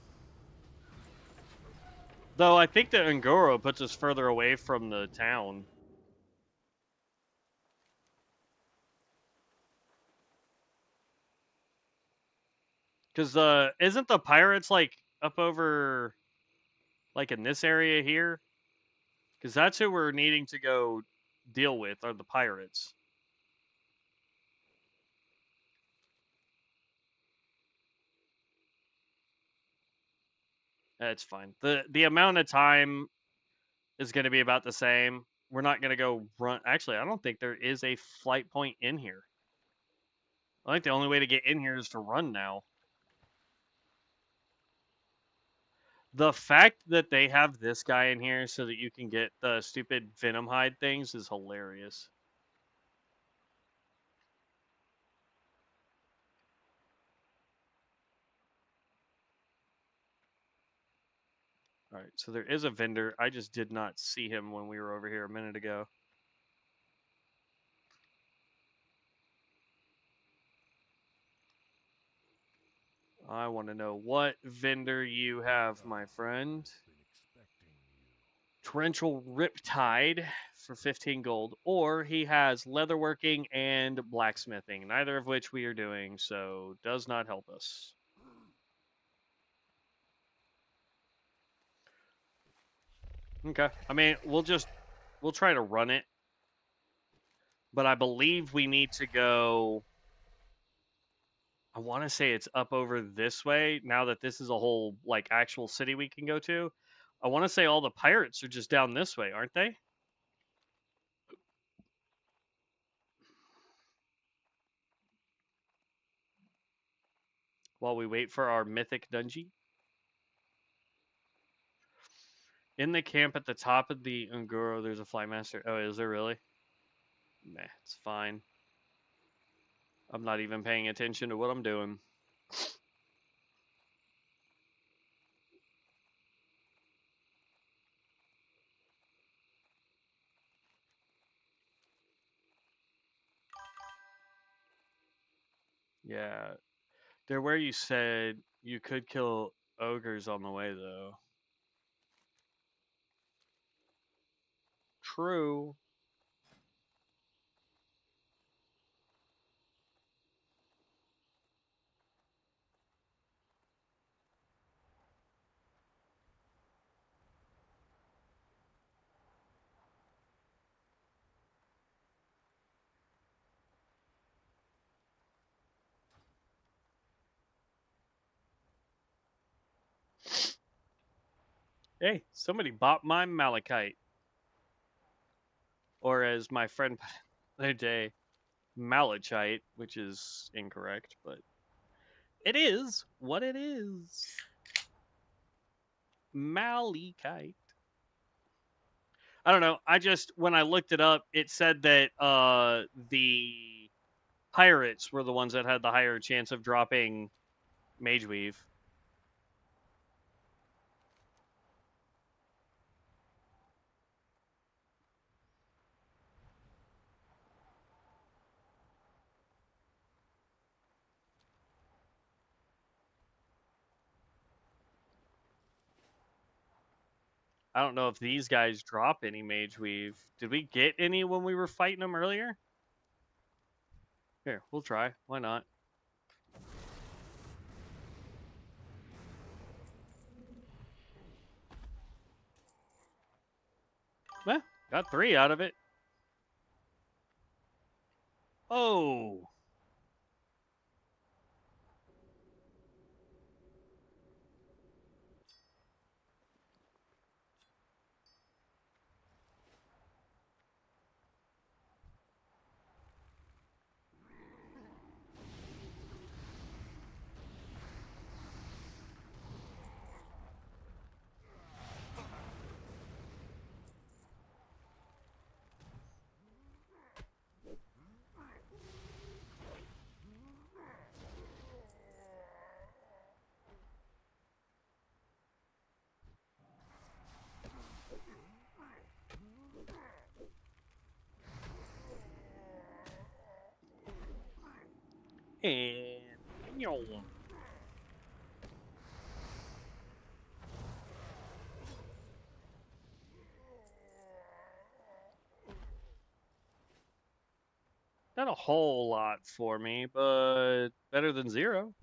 Though I think the Ungoro puts us further away from the town. Because isn't the pirates like up over like in this area here? Because that's who we're needing to go deal with are the pirates. That's fine. The amount of time is going to be about the same. We're not going to go run. Actually, I don't think there is a flight point in here. I think the only way to get in here is to run now. The fact that they have this guy in here so that you can get the stupid venom hide things is hilarious. All right, so there is a vendor. I just did not see him when we were over here a minute ago. I want to know what vendor you have, my friend. Torrential Riptide for 15 gold, or he has leatherworking and blacksmithing, neither of which we are doing, so does not help us. Okay, I mean, we'll try to run it, but I believe we need to go. I want to say it's up over this way. Now that this is a whole like actual city we can go to, I want to say all the pirates are just down this way, aren't they? While we wait for our mythic dungeon. In the camp at the top of the Ungoro, there's a Flymaster. Oh, is there really? Nah, it's fine. I'm not even paying attention to what I'm doing. Yeah. They're where you said you could kill ogres on the way, though. True. Hey, somebody bought my malachite. Or as my friend put it the other day, malachite, which is incorrect, but it is what it is. Malachite. I don't know. I just when I looked it up, it said that the pirates were the ones that had the higher chance of dropping Mage Weave. I don't know if these guys drop any Mage Weave. Did we get any when we were fighting them earlier? Here, we'll try. Why not? Well, got 3 out of it. Oh! And... Not a whole lot for me, but better than 0.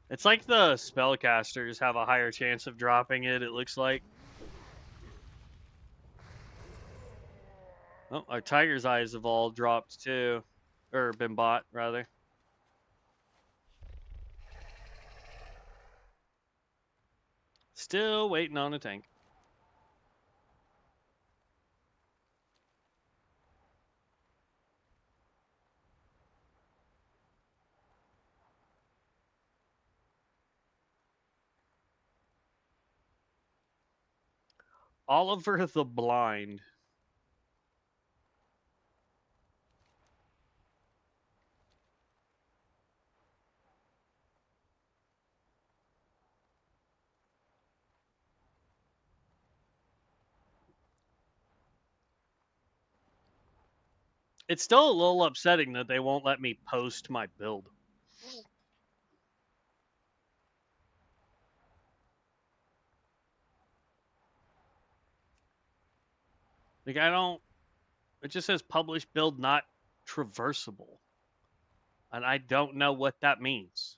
It's like the spellcasters have a higher chance of dropping it looks like. Oh, our Tiger's Eyes have all dropped too. Or been bought, rather. Still waiting on a tank. Oliver the Blind. It's still a little upsetting that they won't let me post my build. Like, I don't... It just says publish build not traversable. And I don't know what that means.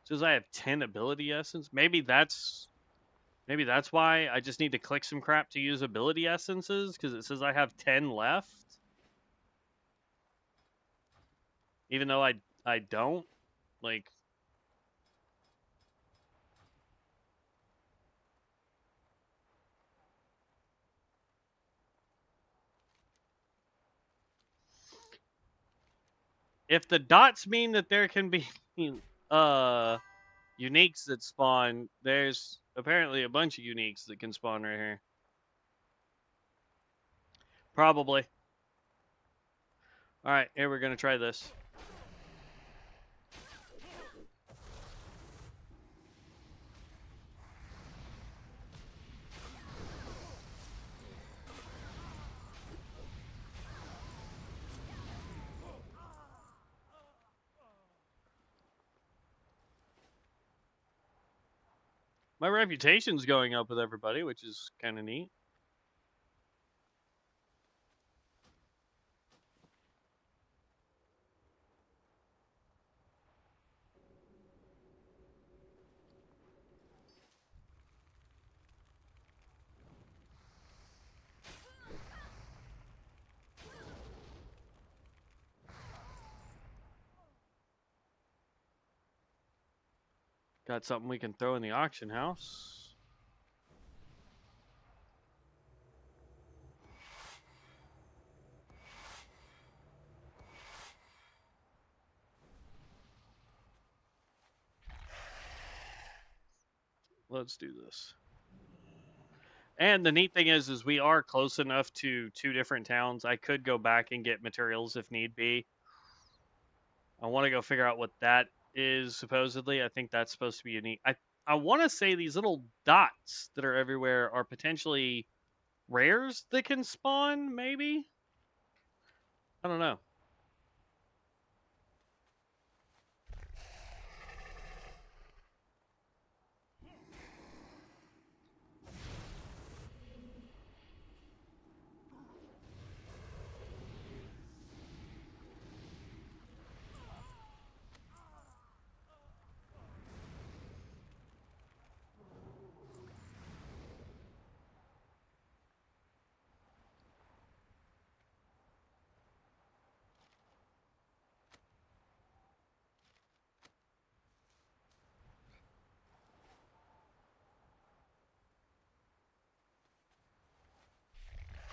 It says I have 10 ability essence. Maybe that's why I just need to click some crap to use ability essences, because it says I have 10 left. Even though I don't. Like, if the dots mean that there can be uniques that spawn, there's apparently a bunch of uniques that can spawn right here. Probably. Alright, here we're gonna try this. My reputation's going up with everybody, which is kind of neat. Got something we can throw in the auction house. Let's do this. And the neat thing is we are close enough to 2 different towns. I could go back and get materials if need be. I want to go figure out what that is supposedly. I think that's supposed to be unique. I want to say these little dots that are everywhere are potentially rares that can spawn, maybe? I don't know.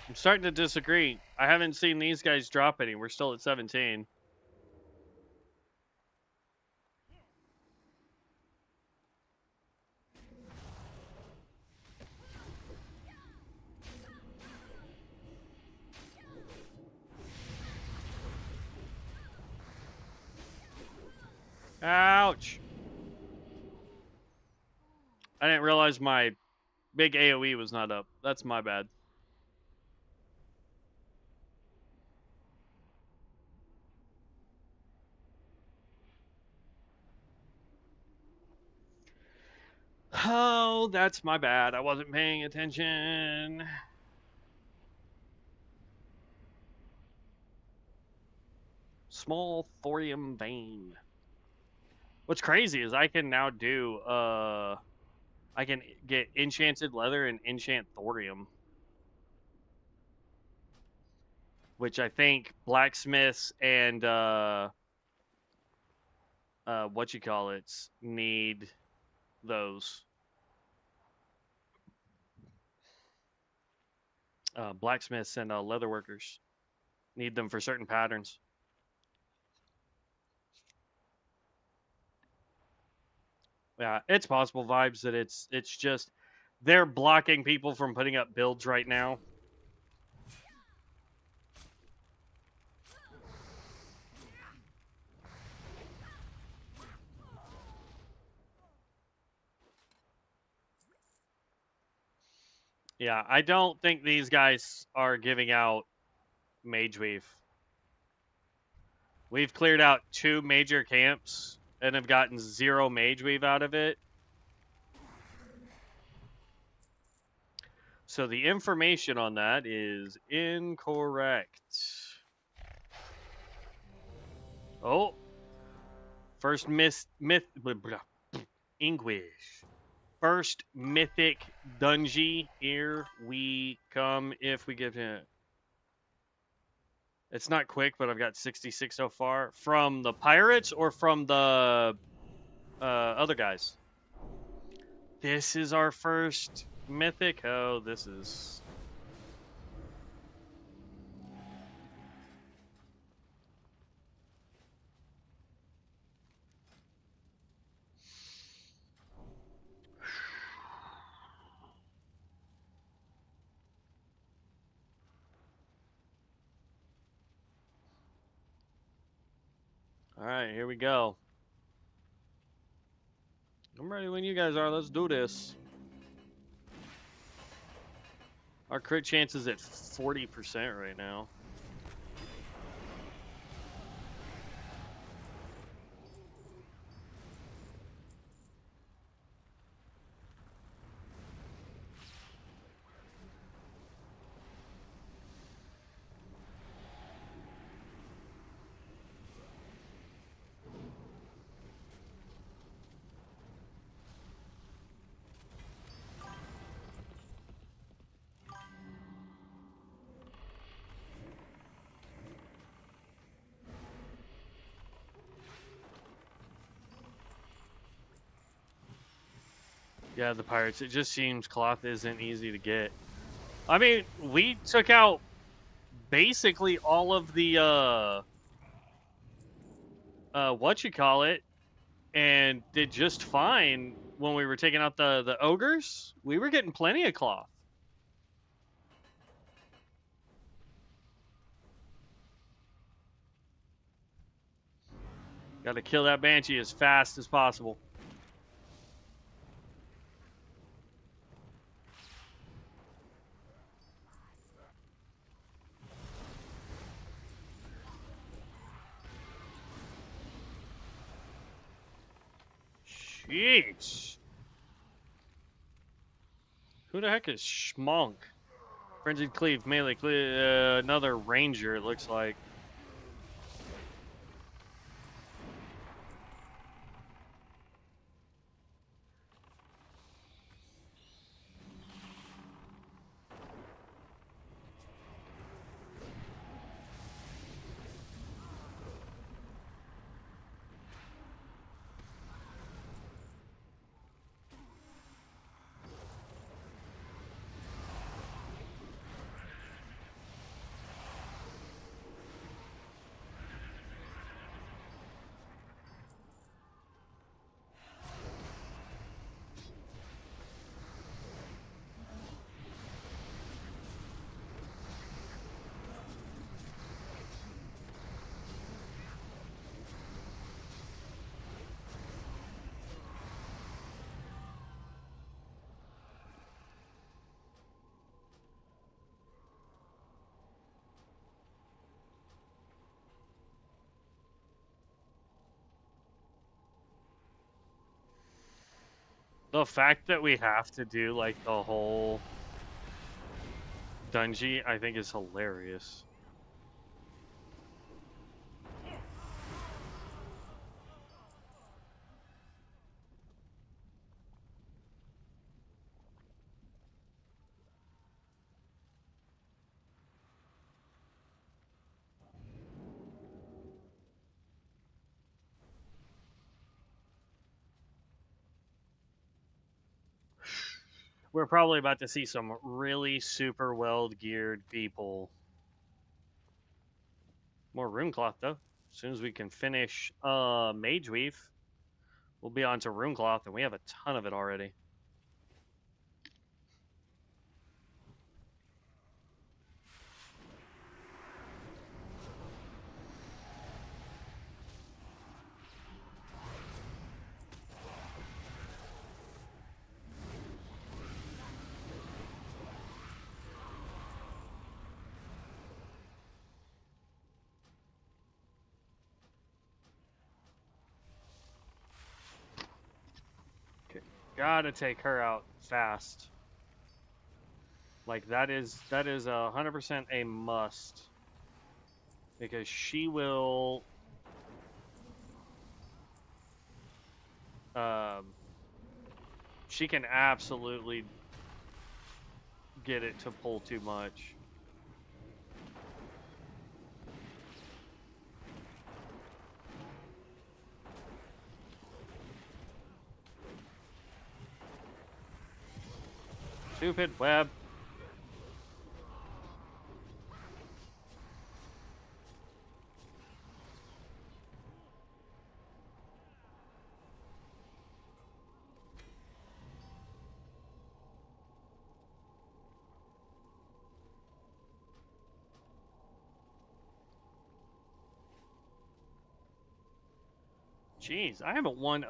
I'm starting to disagree. I haven't seen these guys drop any. We're still at 17. Ouch! I didn't realize my big AoE was not up. That's my bad. Oh, that's my bad. I wasn't paying attention. Small thorium vein. What's crazy is I can now do I can get enchanted leather and enchant thorium, which I think blacksmiths and what you call it need those. Blacksmiths and leather workers need them for certain patterns. Yeah, it's possible vibes that it's just they're blocking people from putting up builds right now. Yeah, I don't think these guys are giving out Mage Weave. We've cleared out 2 major camps and have gotten 0 Mage Weave out of it. So the information on that is incorrect. Oh, first English. First mythic dungeon. Here we come. If we give him, it's not quick, but I've got 66 so far. From the pirates or from the other guys? This is our first mythic. Oh, this is. All right, here we go. I'm ready when you guys are. Let's do this. Our crit chance is at 40% right now. Yeah, the pirates. It just seems cloth isn't easy to get. I mean, we took out basically all of the what you call it, and did just fine when we were taking out the ogres. We were getting plenty of cloth. Got to kill that banshee as fast as possible. Sheesh. Who the heck is Schmonk? Frenzied Cleave, melee cleave, another ranger, it looks like. The fact that we have to do like the whole dungeon, I think is hilarious. We're probably about to see some really super well geared people. More rune cloth though. As soon as we can finish mage weave, we'll be on to rune cloth, and we have a ton of it already. Okay. Gotta take her out fast. Like that is 100% a must, because she will um she can absolutely get it to pull too much. Stupid web. Jeez, I haven't won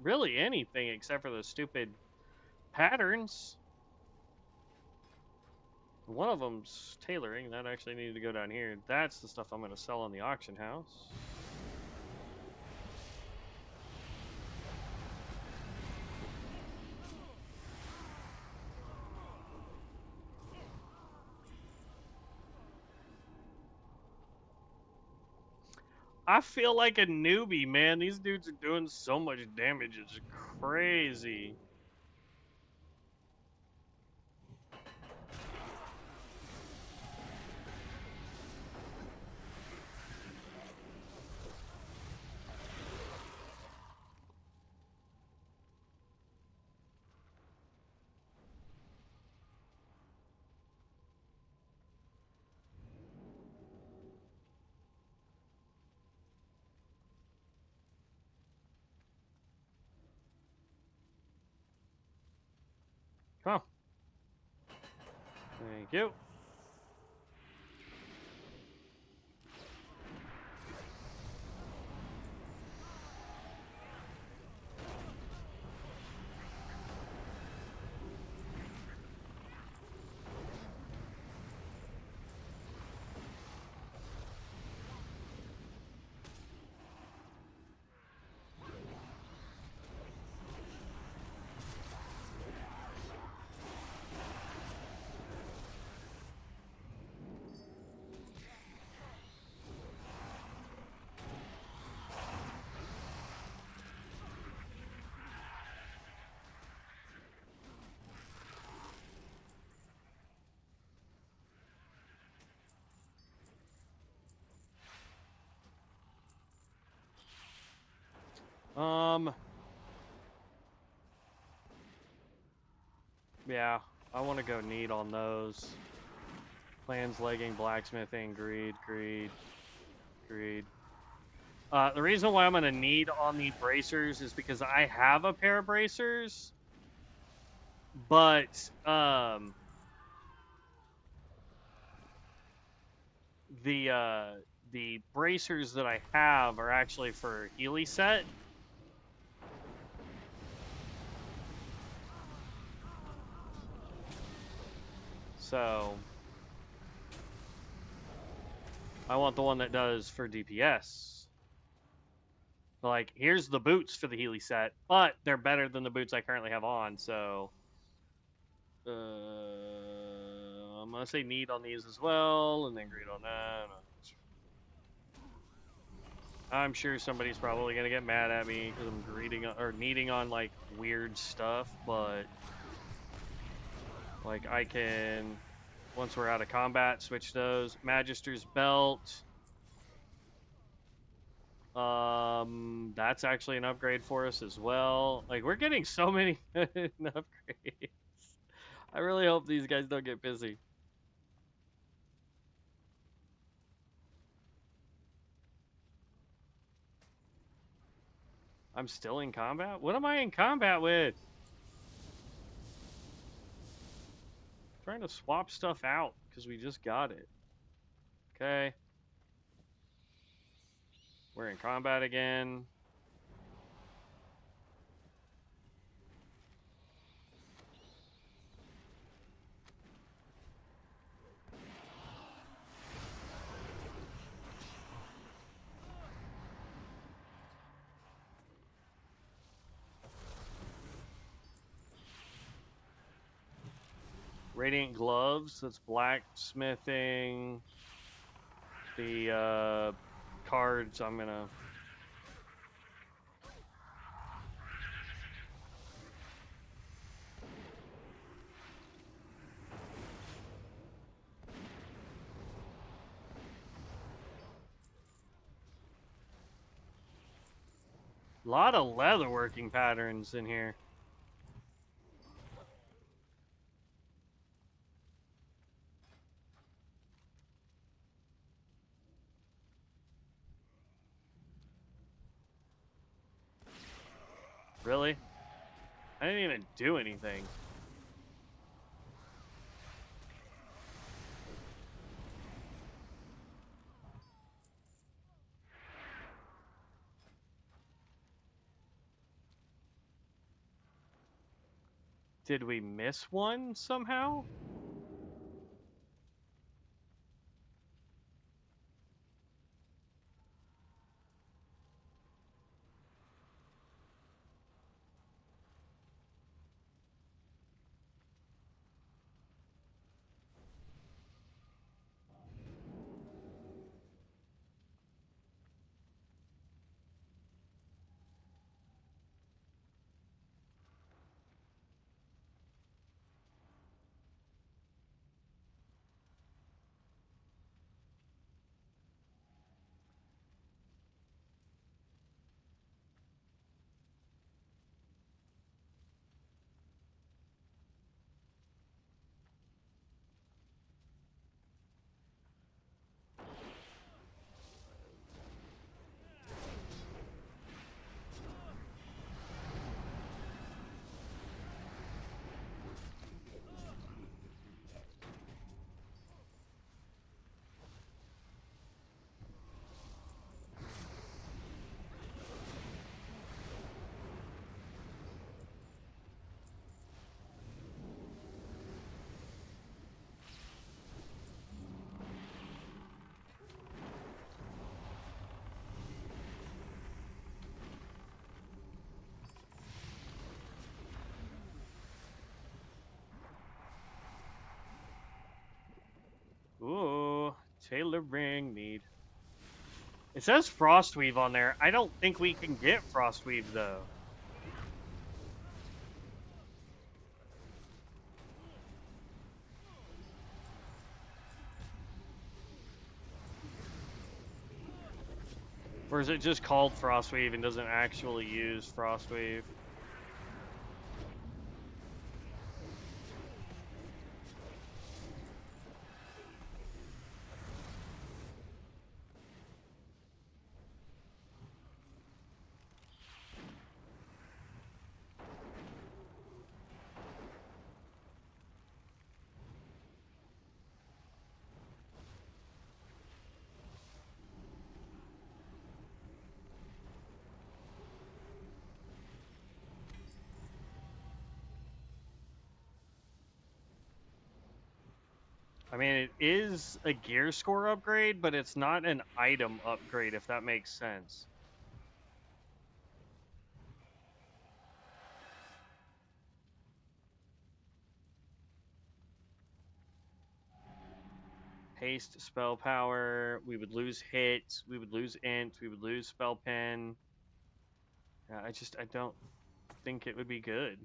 really anything except for the stupid patterns. One of them's tailoring. That actually needed to go down here. That's the stuff I'm going to sell on the auction house. I feel like a newbie, man. These dudes are doing so much damage. It's crazy. Come on. Thank you. Yeah, I want to go neat on those. Plans, legging, blacksmithing, greed. The reason why I'm going to need on the bracers is because I have a pair of bracers, but the bracers that I have are actually for Healy set. So I want the one that does for DPS. Like, here's the boots for the Healy set, but they're better than the boots I currently have on, so I'm gonna say need on these as well, and then greed on that. I'm sure somebody's probably gonna get mad at me because I'm greeding or needing on like weird stuff, but like I can, once we're out of combat, switch those. Magister's belt. That's actually an upgrade for us as well. Like, we're getting so many upgrades. I really hope these guys don't get busy. I'm still in combat? What am I in combat with? Trying to swap stuff out because we just got it. Okay. We're in combat again. Radiant gloves, that's blacksmithing. The cards, I'm gonna... A lot of leatherworking patterns in here. Really? I didn't even do anything. Did we miss one somehow? Tailoring need. It says Frostweave on there. I don't think we can get Frostweave though. Or is it just called Frostweave and doesn't actually use Frostweave? I mean, it is a gear score upgrade, but it's not an item upgrade, if that makes sense. Haste, spell power, we would lose hit, we would lose int, we would lose spell pen. Yeah, I don't think it would be good.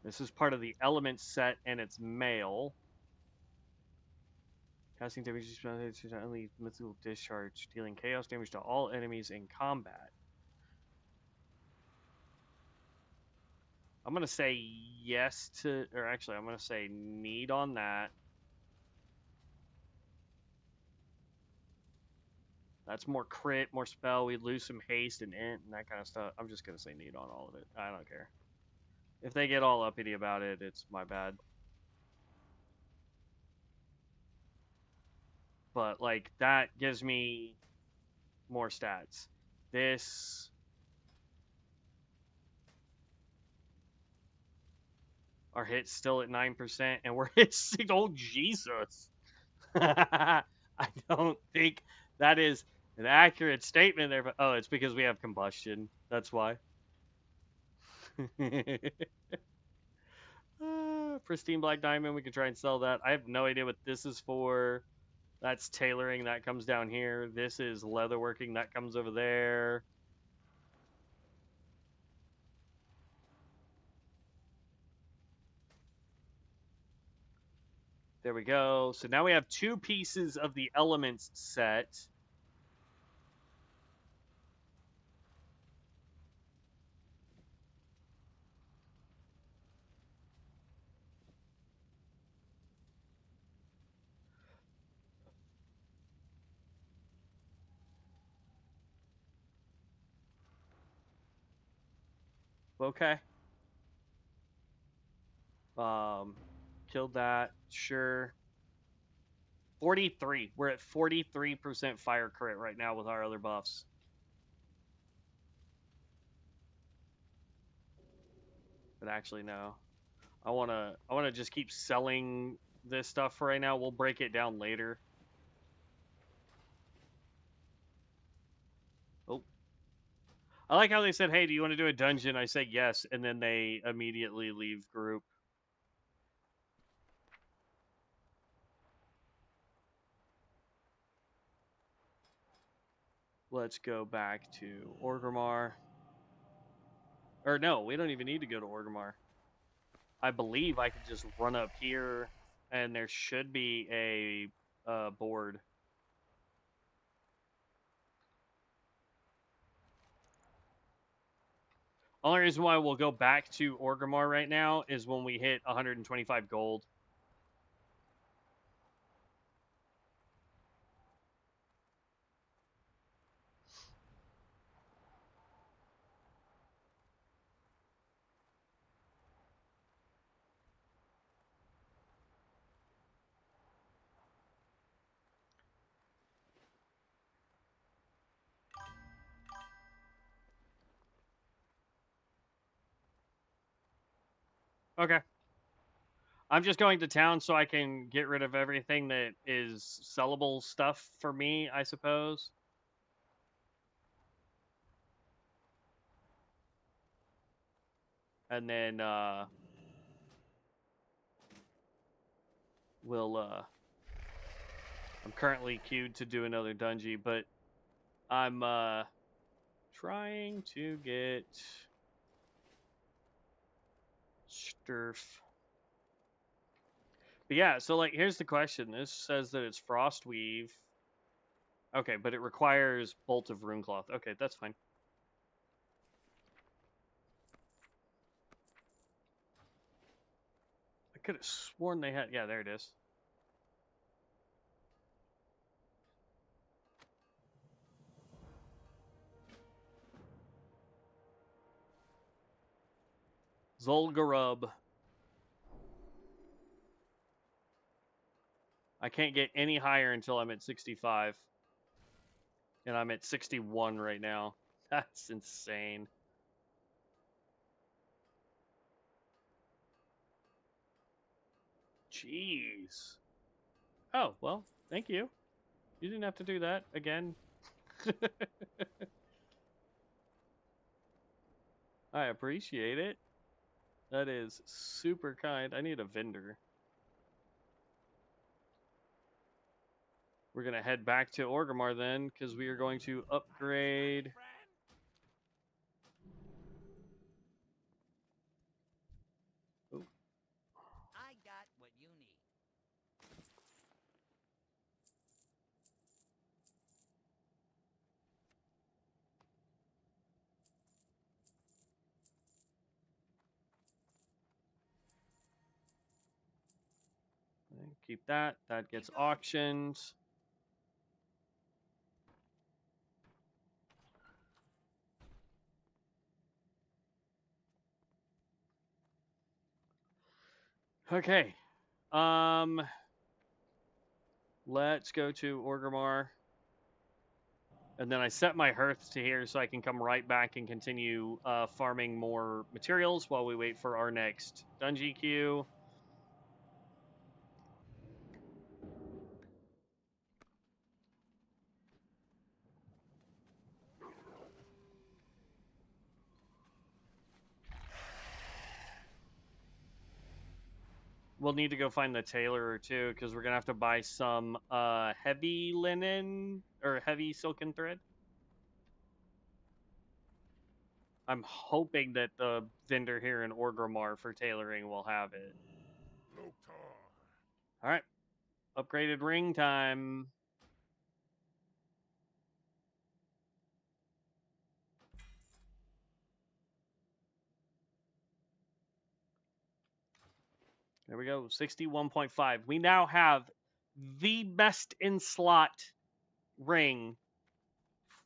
This is part of the element set, and it's male. Casting damage is only mythical discharge, dealing chaos damage to all enemies in combat. I'm gonna say yes to, or actually, I'm gonna say need on that. That's more crit, more spell. We lose some haste and int and that kind of stuff. I'm just gonna say need on all of it. I don't care. If they get all uppity about it, it's my bad. But like that gives me more stats. This our hit's still at 9%, and we're hit. Oh Jesus! I don't think that is an accurate statement there. But oh, it's because we have combustion. That's why. Pristine black diamond. We can try and sell that. I have no idea what this is for. That's tailoring. That comes down here. This is leatherworking. That comes over there. There we go. So now we have 2 pieces of the elements set. Okay. Killed that. Sure. 43. We're at 43% fire crit right now with our other buffs. But actually, no. I wanna just keep selling this stuff for right now. We'll break it down later. Oh. I like how they said, hey, do you want to do a dungeon? I say yes, and then they immediately leave group. Let's go back to Orgrimmar. Or no, we don't even need to go to Orgrimmar. I believe I could just run up here, and there should be a board. Only reason why we'll go back to Orgrimmar right now is when we hit 125 gold. Okay. I'm just going to town so I can get rid of everything that is sellable stuff for me, I suppose. And then we'll I'm currently queued to do another dungeon, but I'm trying to get Sturf. But yeah, so like here's the question. This says that it's Frostweave. Okay, but it requires Bolt of Runecloth. Okay, that's fine. I could have sworn they had. Yeah, there it is. Zolgarub. I can't get any higher until I'm at 65. And I'm at 61 right now. That's insane. Jeez. Oh, well, thank you. You didn't have to do that again. I appreciate it. That is super kind. I need a vendor. We're going to head back to Orgrimmar then, because we are going to upgrade. Oh, I got what you need. keep that. That gets auctioned. Okay. Let's go to Orgrimmar. And then I set my hearth to here so I can come right back and continue farming more materials while we wait for our next dungeon queue. We'll need to go find the tailor too, because we're gonna have to buy some heavy linen or heavy silken thread. I'm hoping that the vendor here in Orgrimmar for tailoring will have it. All right, upgraded ring time. There we go, 61.5. We now have the best in slot ring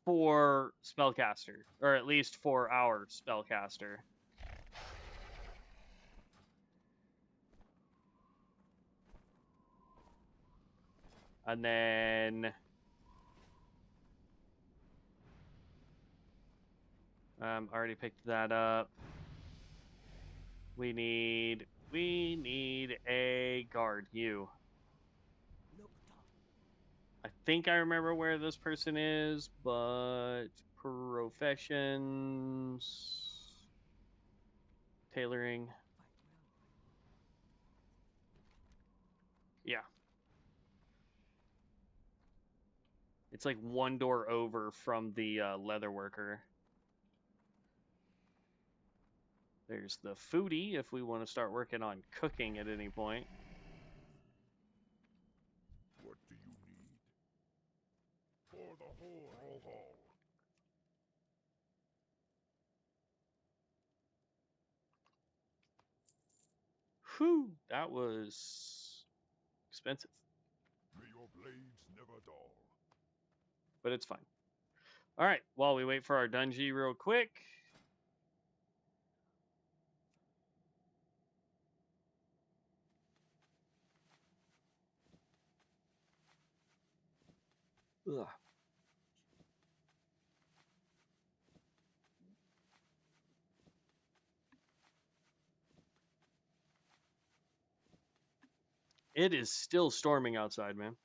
for spellcaster, or at least for our spellcaster. And then already picked that up. We need a guard. You. I think I remember where this person is, but professions, tailoring. Yeah. It's like one door over from the leather worker. There's the foodie if we want to start working on cooking at any point. What do you need? For the whole hall. Whew, that was expensive, May your blades never dull. but it's fine. All right, while we wait for our dungeon real quick. Ugh. It is still storming outside, man.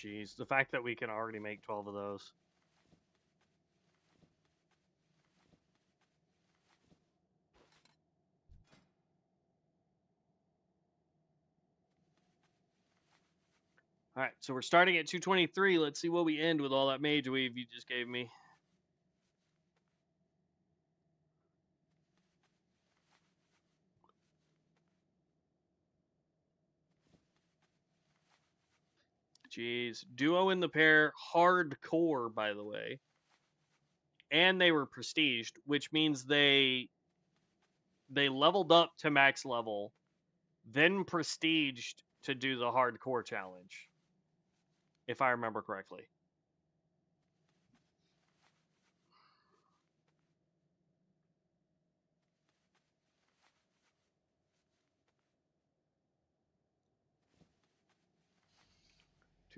Jeez, the fact that we can already make 12 of those. All right, so we're starting at 223. Let's see what we end with all that mage weave you just gave me. Jeez, duo in the pair, hardcore, by the way, and they were prestiged, which means they leveled up to max level, then prestiged to do the hardcore challenge, if I remember correctly.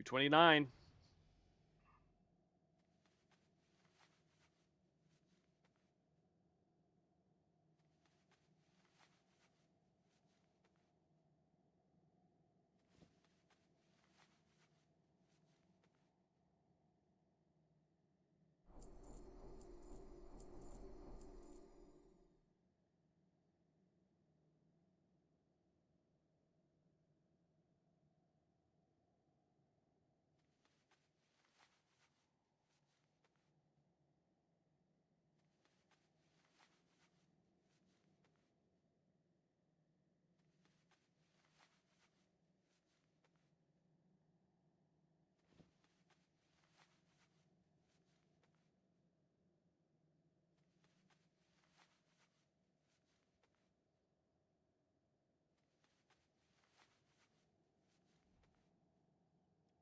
$229.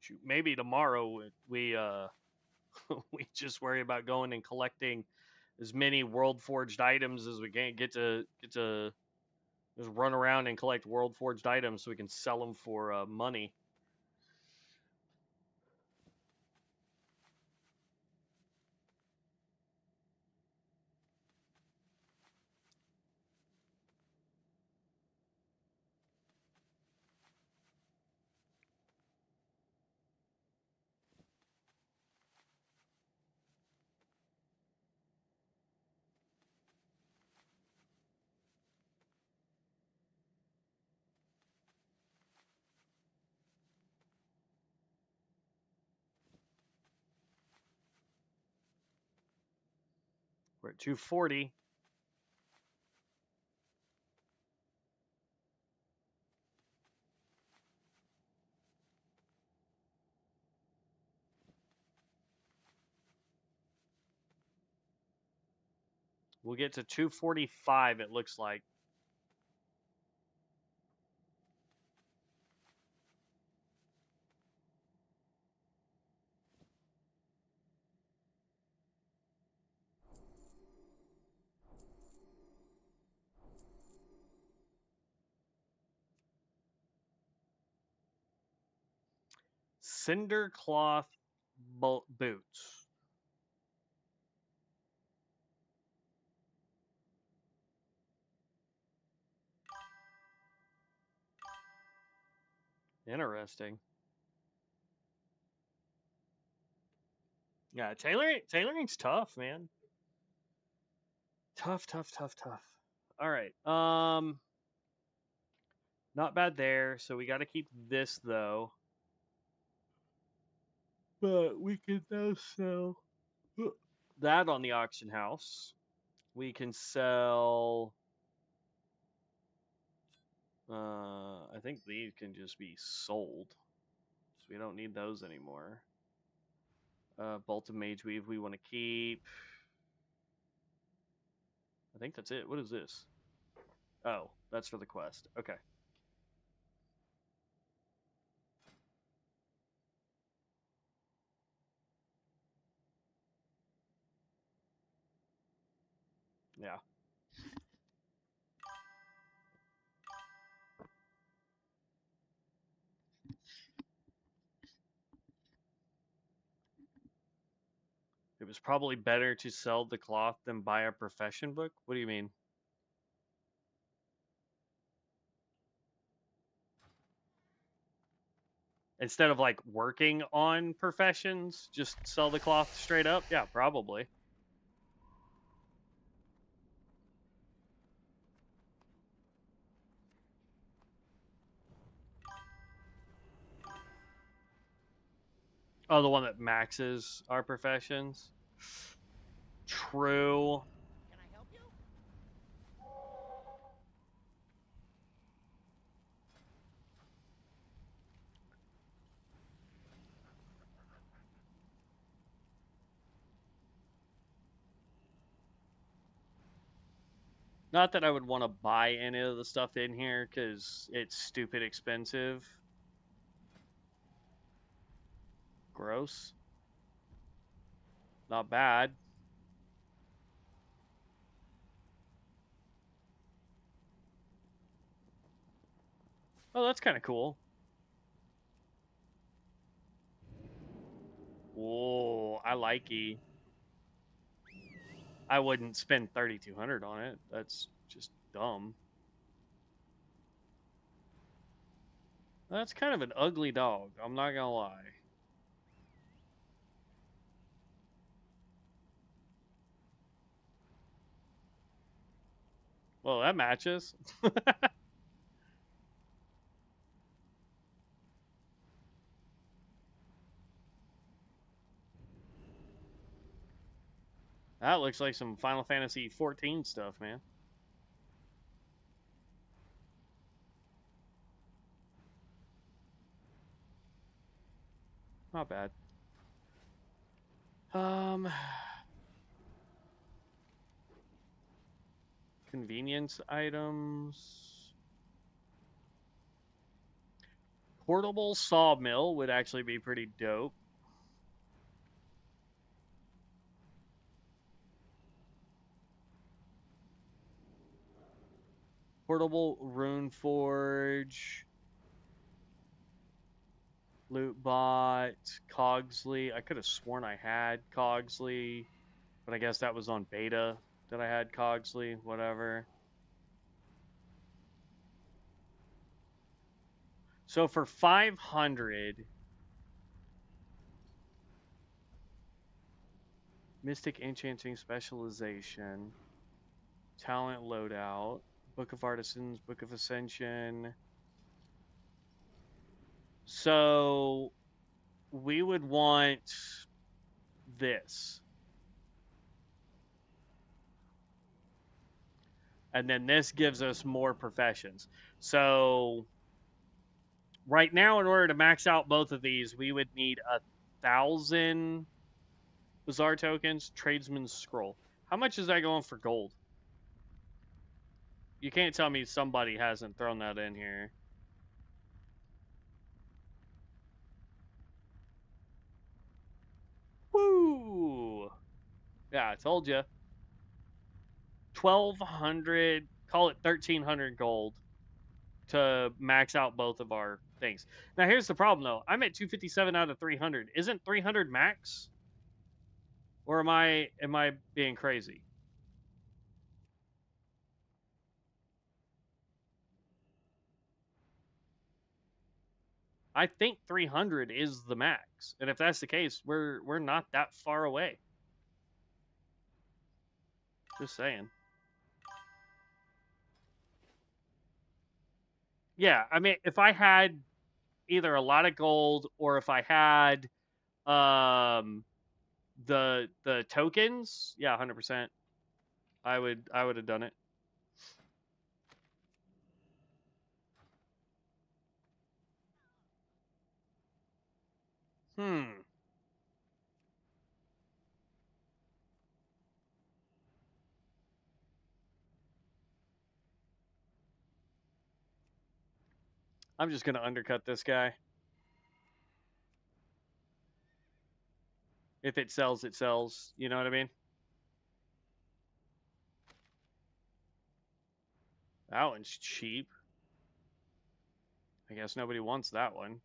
Shoot, maybe tomorrow we we just worry about going and collecting as many world forged items as we can. Get to just run around and collect world forged items so we can sell them for money. We're at 240. We'll get to 245, it looks like. Cinder cloth boots. Interesting. Yeah, tailoring's tough, man. Tough, tough, tough, tough. All right. Not bad there. So we got to keep this though. But we can now sell that on the auction house. We can sell. I think these can just be sold, so we don't need those anymore. Bolt of Mage Weave we want to keep. I think that's it. What is this? Oh, that's for the quest. Okay. Yeah. It was probably better to sell the cloth than buy a profession book. What do you mean? Instead of like working on professions, just sell the cloth straight up? Yeah, probably. Oh, the one that maxes our professions? True. Can I help you? Not that I would want to buy any of the stuff in here because it's stupid expensive. Gross. Not bad. Oh, that's kind of cool. Whoa, I likey. I wouldn't spend 3,200 on it. That's just dumb. That's kind of an ugly dog. I'm not gonna lie. Well, that matches. That looks like some Final Fantasy 14 stuff, man. Not bad. Convenience items. Portable sawmill would actually be pretty dope. Portable rune forge. Lootbot. Cogsley. I could have sworn I had Cogsley, but I guess that was on beta that I had Cogsley. Whatever. So for 500, Mystic Enchanting Specialization, Talent Loadout, Book of Artisans, Book of Ascension. So we would want this. And then this gives us more professions. So right now, in order to max out both of these, we would need 1,000 Bazaar tokens, Tradesman's Scroll. How much is that going for gold? You can't tell me somebody hasn't thrown that in here. Woo! Yeah, I told you. 1,200, call it 1,300 gold to max out both of our things. Now, here's the problem, though. I'm at 257 out of 300. Isn't 300 max? Or am I being crazy? I think 300 is the max. And if that's the case, we're not that far away. Just saying. Yeah, I mean, if I had either a lot of gold or if I had um the tokens, yeah, 100%. I would have done it. Hmm. I'm just going to undercut this guy. If it sells, it sells. You know what I mean? That one's cheap. I guess nobody wants that one.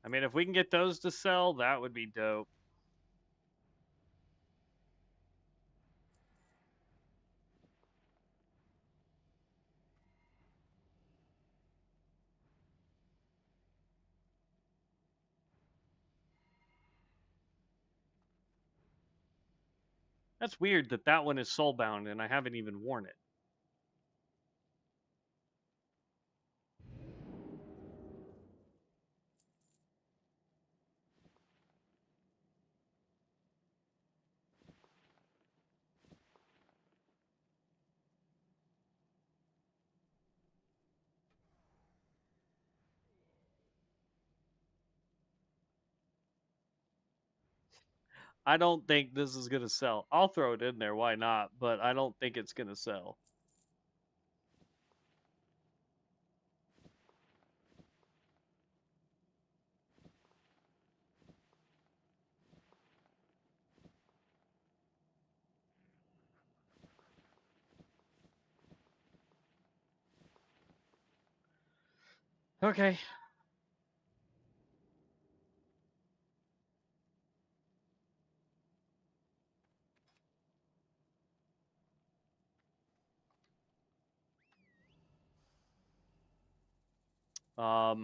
I mean, if we can get those to sell, that would be dope. That's weird that that one is soulbound and I haven't even worn it. I don't think this is going to sell. I'll throw it in there, why not? But I don't think it's going to sell. Okay. I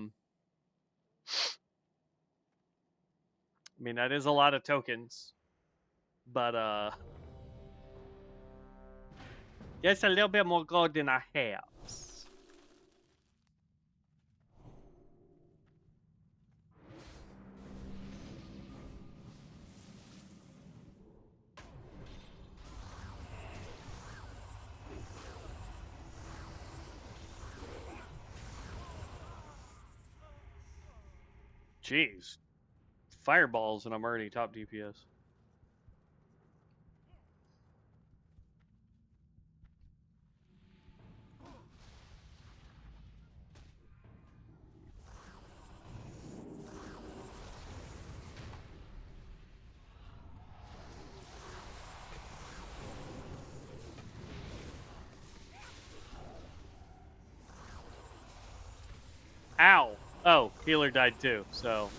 mean, that is a lot of tokens, but there's a little bit more gold than I have. Jeez. Fireballs and I'm already top DPS. Ow! Oh, healer died too, so.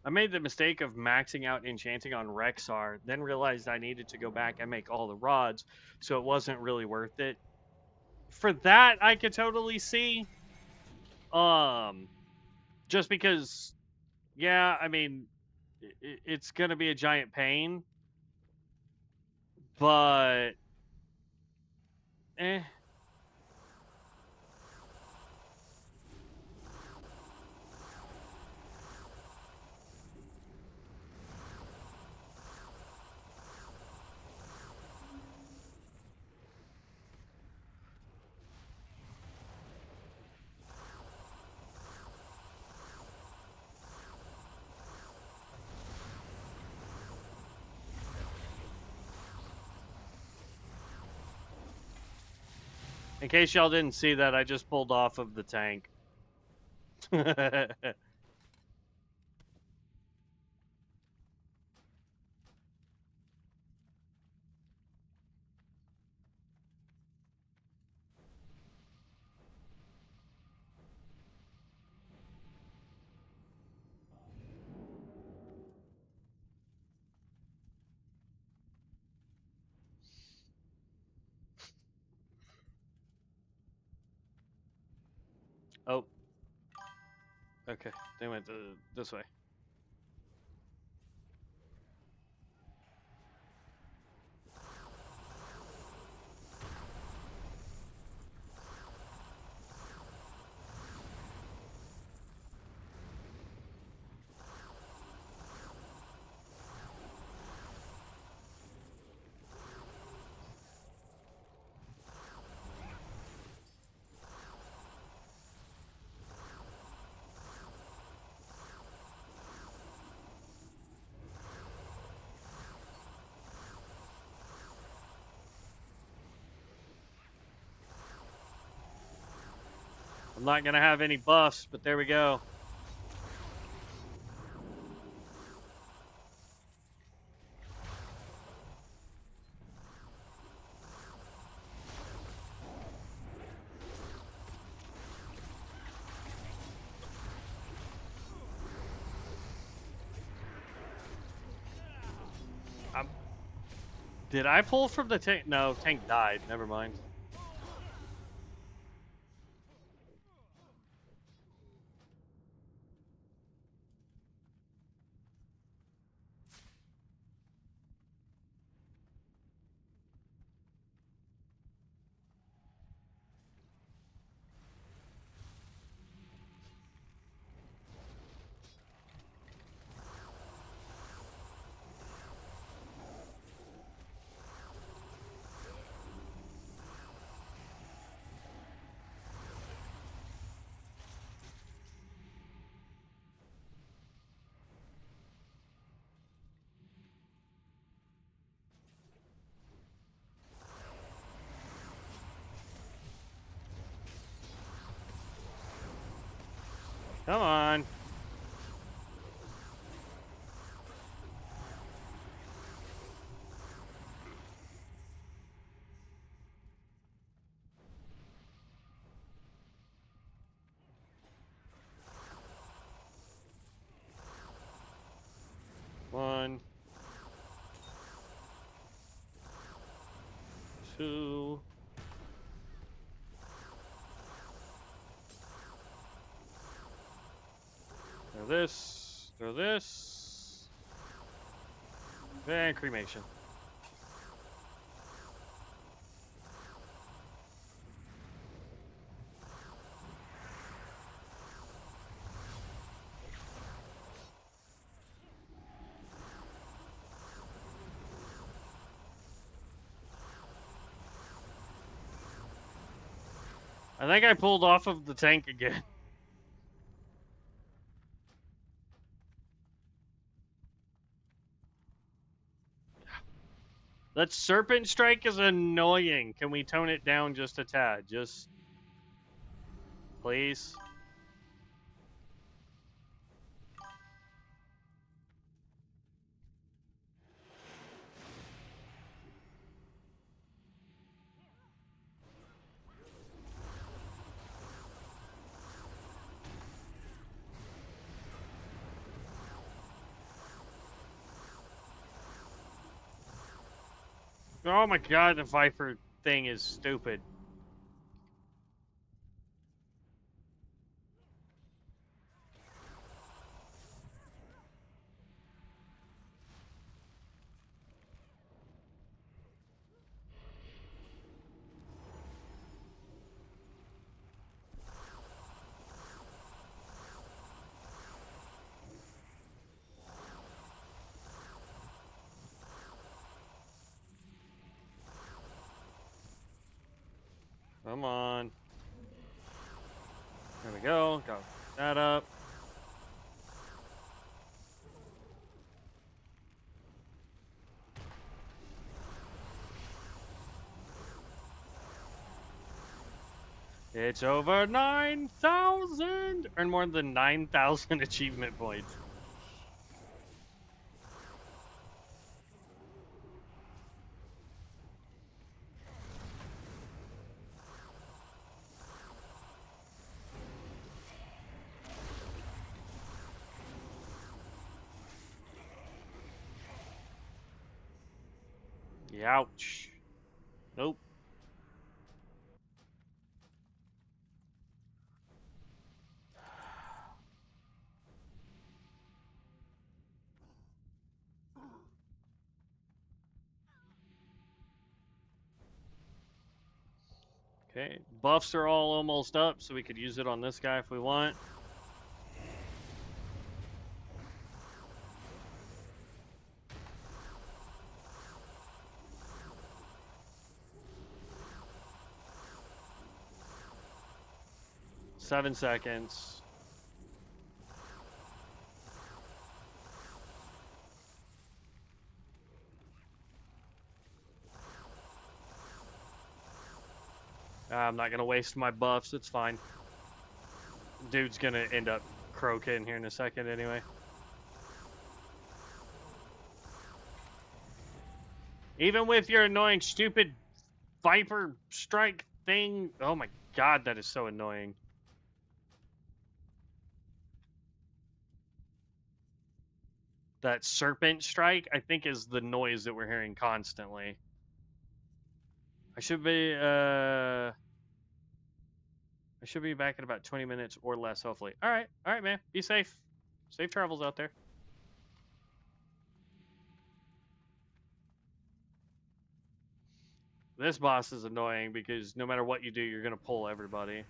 I made the mistake of maxing out enchanting on Rexar, then realized I needed to go back and make all the rods, so it wasn't really worth it. For that, I could totally see. Just because, yeah, I mean, it's gonna be a giant pain, but, eh. In case y'all didn't see that, I just pulled off of the tank. Oh, okay. They went this way. I'm not gonna have any buffs, but there we go. Did I pull from the tank? No, tank died. Never mind. Come on. One. Two. Throw this. Throw this. And cremation. I think I pulled off of the tank again. That serpent strike is annoying. Can we tone it down just a tad? Just please. Oh my god, the Viper thing is stupid. Come on. There we go. Got that up. It's over 9,000! Earn more than 9,000 achievement points. Ouch. Nope. Okay, buffs are all almost up, so we could use it on this guy if we want. Seven seconds. I'm not gonna waste my buffs, it's fine. dude's gonna end up croaking here in a second anyway. Even with your annoying, stupid Viper Strike thing. Oh my god, that is so annoying. That Serpent Strike, I think, is the noise that we're hearing constantly. I should be back in about 20 minutes or less, hopefully. All right, man. Be safe. Safe travels out there. This boss is annoying because no matter what you do, you're gonna pull everybody.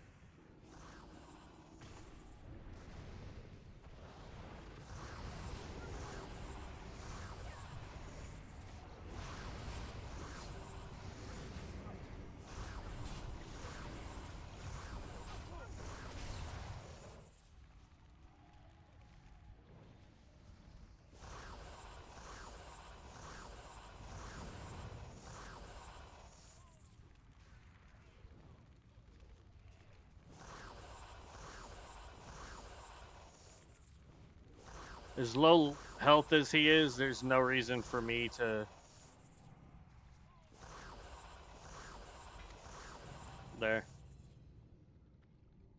As low health as he is, there's no reason for me to... There.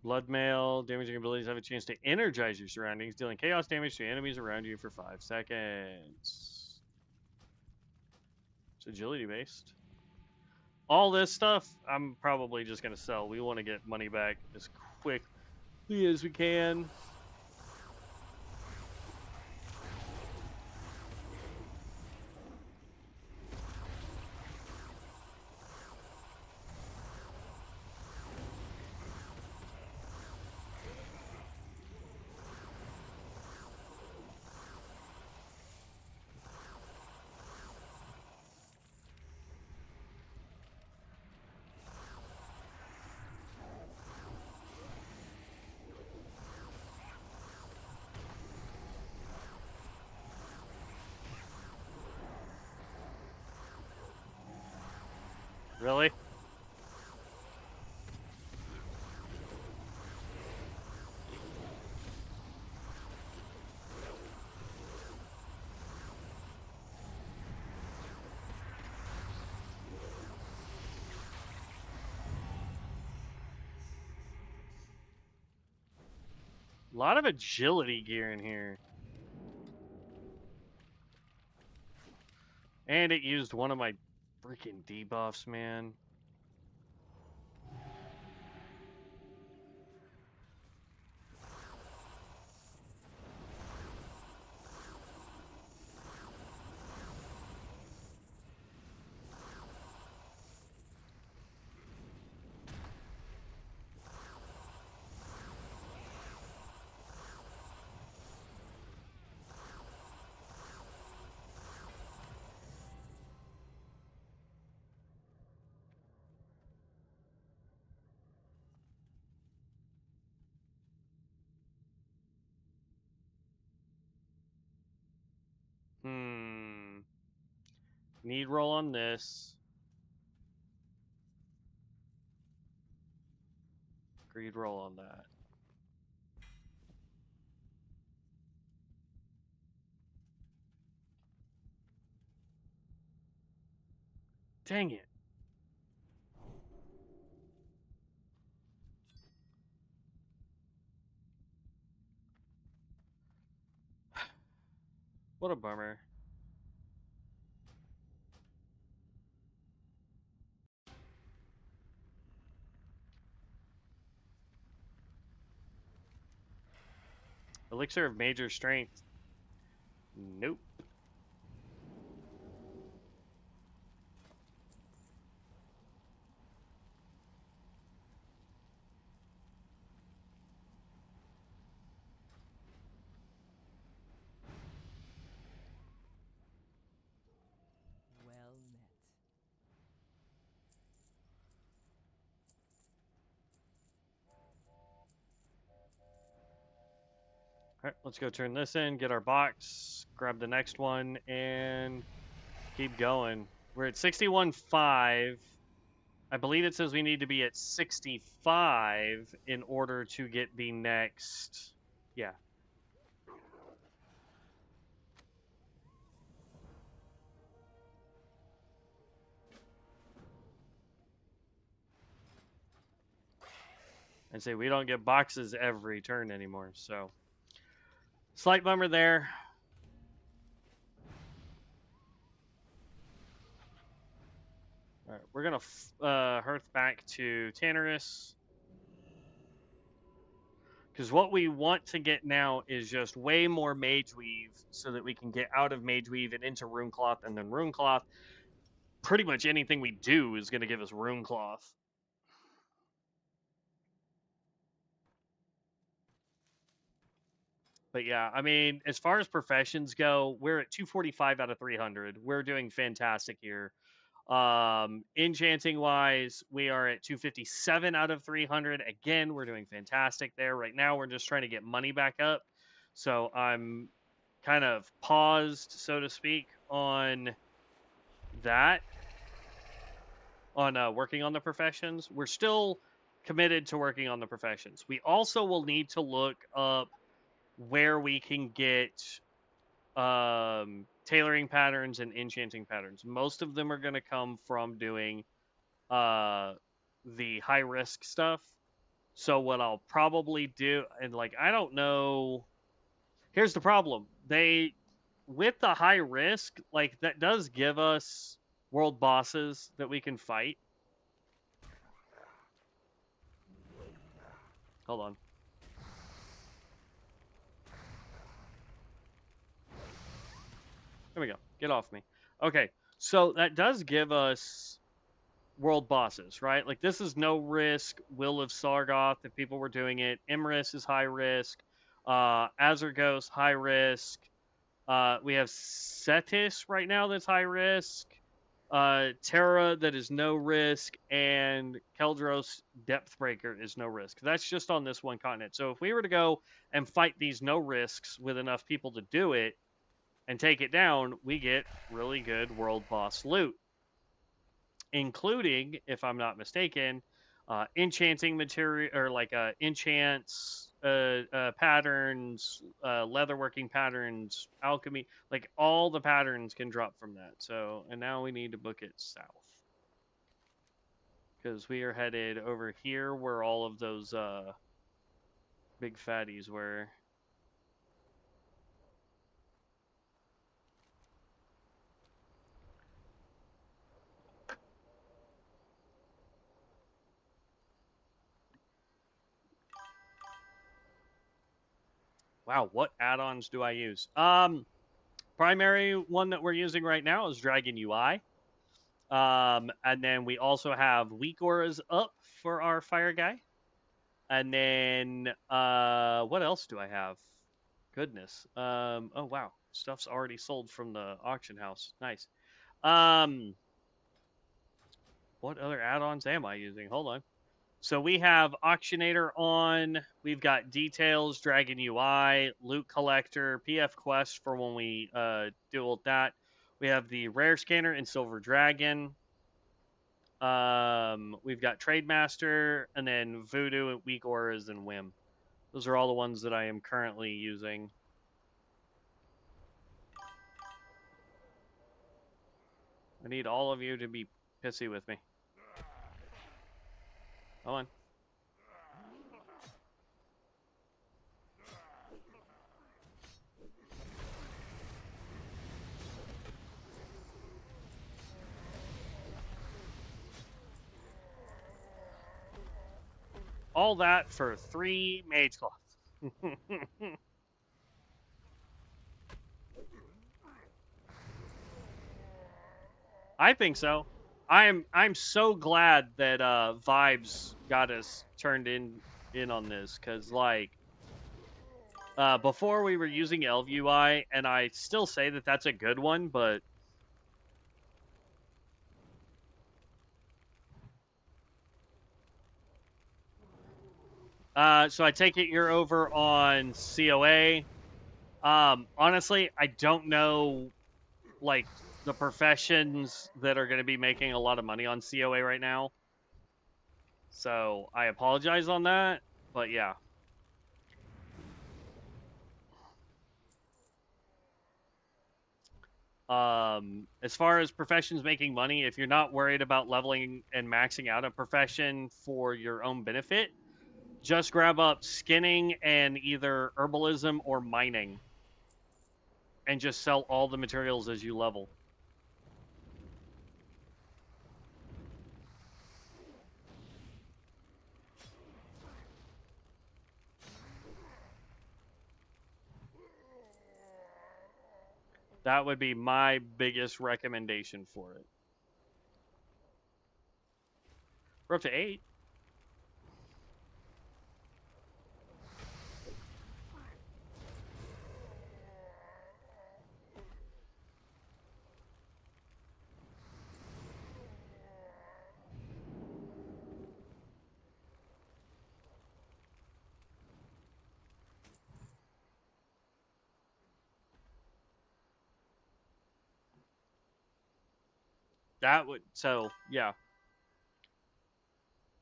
Blood mail, damaging abilities have a chance to energize your surroundings, dealing chaos damage to enemies around you for 5 seconds. It's agility based. All this stuff, I'm probably just going to sell. We want to get money back as quickly as we can. Really? A lot of agility gear in here. And it used one of my freaking debuffs, man. Need roll on this. Greed roll on that. Dang it. What a bummer. Elixir of major strength. Nope. Well met. Alright, let's go turn this in, get our box, grab the next one, and keep going. We're at 61.5. I believe it says we need to be at 65 in order to get the next. Yeah. And say we don't get boxes every turn anymore, so slight bummer there. All right, we're gonna hearth back to Tannerus, because what we want to get now is just way more Mage Weave, so that we can get out of Mage Weave and into Rune Cloth, and then Rune Cloth. Pretty much anything we do is gonna give us Rune Cloth. But yeah, I mean, as far as professions go, we're at 245 out of 300. We're doing fantastic here. Enchanting wise, we are at 257 out of 300. Again, we're doing fantastic there. Right now, we're just trying to get money back up. So I'm kind of paused, so to speak, on that, on working on the professions. We're still committed to working on the professions. We also will need to look up where we can get tailoring patterns and enchanting patterns. Most of them are going to come from doing the high risk stuff. So what I'll probably do, and like I don't know, here's the problem. They, with the high risk, like that does give us world bosses that we can fight. Hold on. There we go. Get off me. Okay, so that does give us world bosses, right? Like this is no risk. Will of Sargoth, if people were doing it. Imris is high risk. Azergos, high risk. We have Cetis right now that's high risk. Terra that is no risk, and Keldros Depthbreaker is no risk. That's just on this one continent. So if we were to go and fight these no risks with enough people to do it and take it down, we get really good world boss loot, including, if I'm not mistaken, enchanting material, or like enchants, patterns, leatherworking patterns, alchemy, like all the patterns can drop from that. So, and now we need to book it south, because we are headed over here where all of those big fatties were. Wow, what add-ons do I use? Primary one that we're using right now is Dragon UI. And then we also have weak auras up for our fire guy. And then what else do I have? Goodness. Oh wow, stuff's already sold from the auction house. Nice. What other add-ons am I using? Hold on. So we have Auctionator on. We've got Details, Dragon UI, Loot Collector, PF Quest for when we deal with that. We have the Rare Scanner and Silver Dragon. We've got Trademaster, and then Voodoo, Weak Auras, and Whim. Those are all the ones that I am currently using. I need all of you to be pissy with me. Come on. All that for 3 mage cloth. I think so. I'm so glad that Vibes got us turned in on this, because like before we were using Elf UI, and I still say that that's a good one, but so I take it you're over on COA. Honestly, I don't know, like, the professions that are going to be making a lot of money on COA right now. So I apologize on that, but yeah. As far as professions making money, if you're not worried about leveling and maxing out a profession for your own benefit, just grab up skinning and either herbalism or mining and just sell all the materials as you level. That would be my biggest recommendation for it. We're up to 8. That would, so yeah.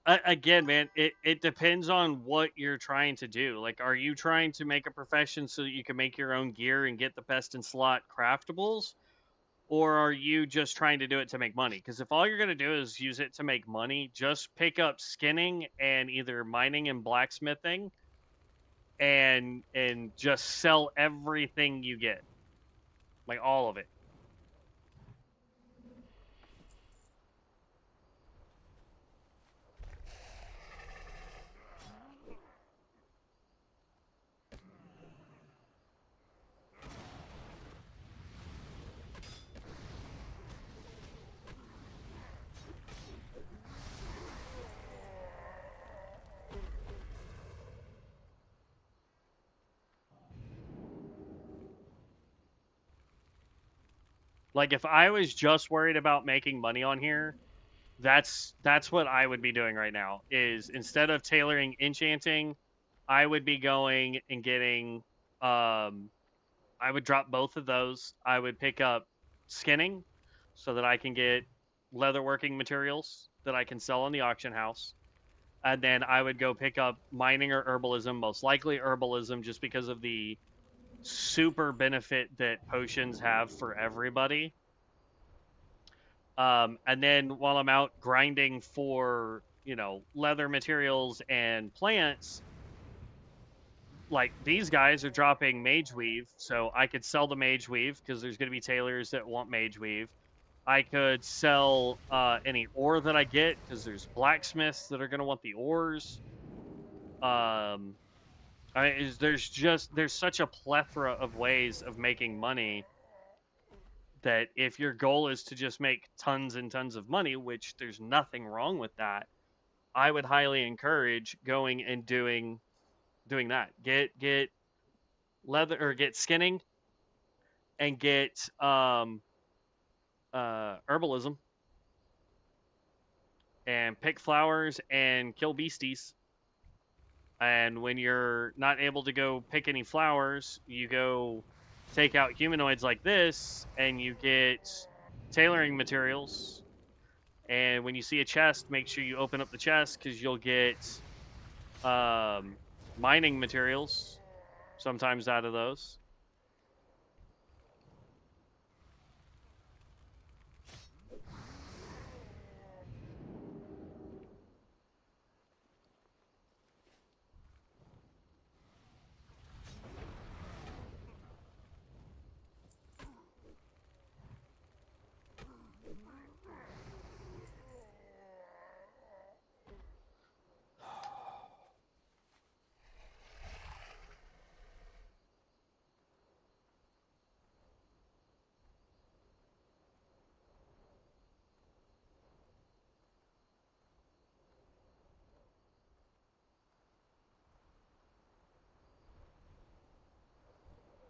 Again, man, it depends on what you're trying to do. Like, are you trying to make a profession so that you can make your own gear and get the best in slot craftables? Or are you just trying to do it to make money? Because if all you're going to do is use it to make money, just pick up skinning and either mining and blacksmithing and just sell everything you get. Like, all of it. Like, if I was just worried about making money on here, that's what I would be doing right now. Is instead of tailoring enchanting, I would be going and getting I would drop both of those. I would pick up skinning so that I can get leatherworking materials that I can sell in the auction house. And then I would go pick up mining or herbalism, most likely herbalism, just because of the super benefit that potions have for everybody. And then while I'm out grinding for, leather materials and plants, like these guys are dropping mage weave, so I could sell the mage weave because there's going to be tailors that want mage weave. I could sell any ore that I get because there's blacksmiths that are going to want the ores. There's such a plethora of ways of making money that if your goal is to just make tons and tons of money, which there's nothing wrong with that, I would highly encourage going and doing that. Get leather or get skinning and get herbalism and pick flowers and kill beasties. And when you're not able to go pick any flowers, you go take out humanoids like this and you get tailoring materials. And when you see a chest, make sure you open up the chest because you'll get mining materials sometimes out of those.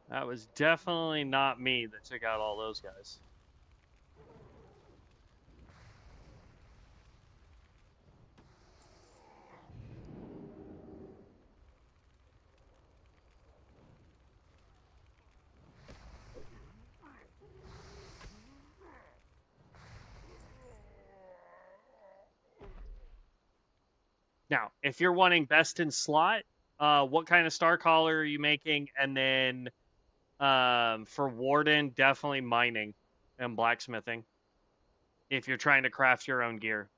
That was definitely not me that took out all those guys. Now, if you're wanting best in slot, what kind of star collar are you making? And then for Warden, definitely mining and blacksmithing if you're trying to craft your own gear.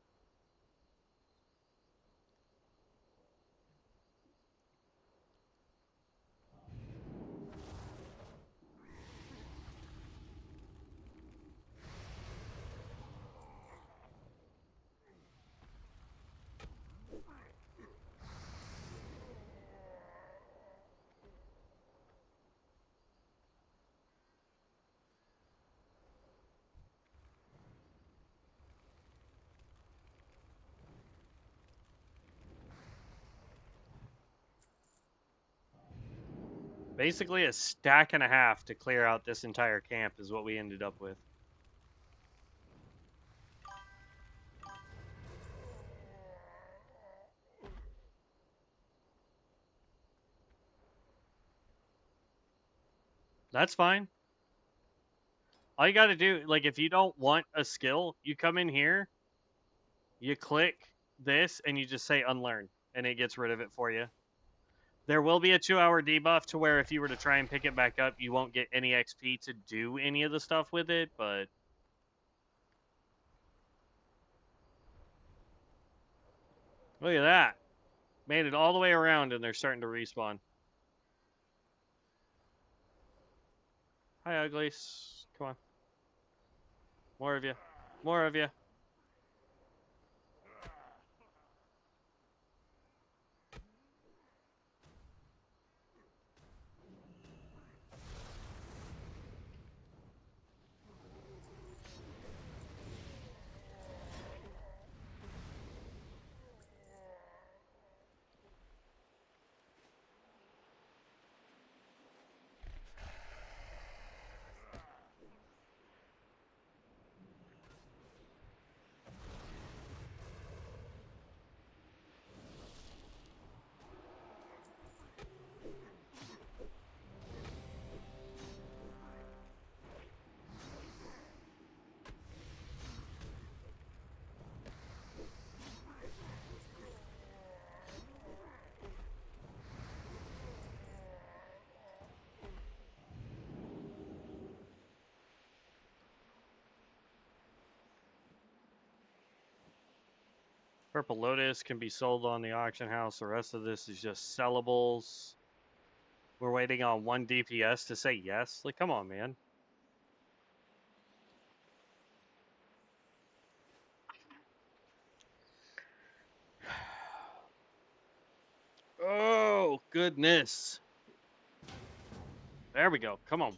Basically a stack and a half to clear out this entire camp is what we ended up with. That's fine. All you got to do, like, if you don't want a skill, you come in here, you click this, and you just say unlearn, and it gets rid of it for you. There will be a 2-hour debuff to where if you were to try and pick it back up, you won't get any XP to do any of the stuff with it, but... Look at that. Made it all the way around, and they're starting to respawn. Hi, uglies. Come on. More of you. More of you. Purple Lotus can be sold on the auction house. The rest of this is just sellables. We're waiting on one DPS to say yes. Like, come on, man. Oh, goodness. There we go. Come on.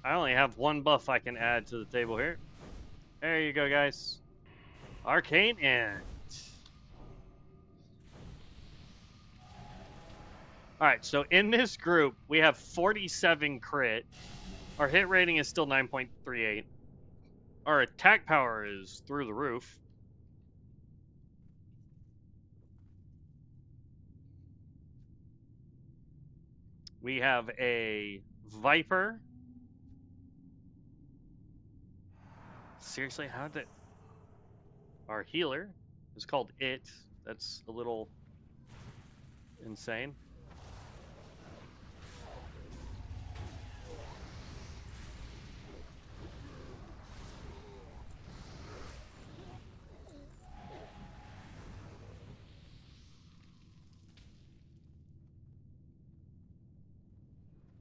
I only have one buff I can add to the table here. There you go, guys. Arcane Ant. Alright, so in this group, we have 47 crit. Our hit rating is still 9.38. Our attack power is through the roof. We have a Viper. Seriously, how did... Our healer is called It. That's a little insane.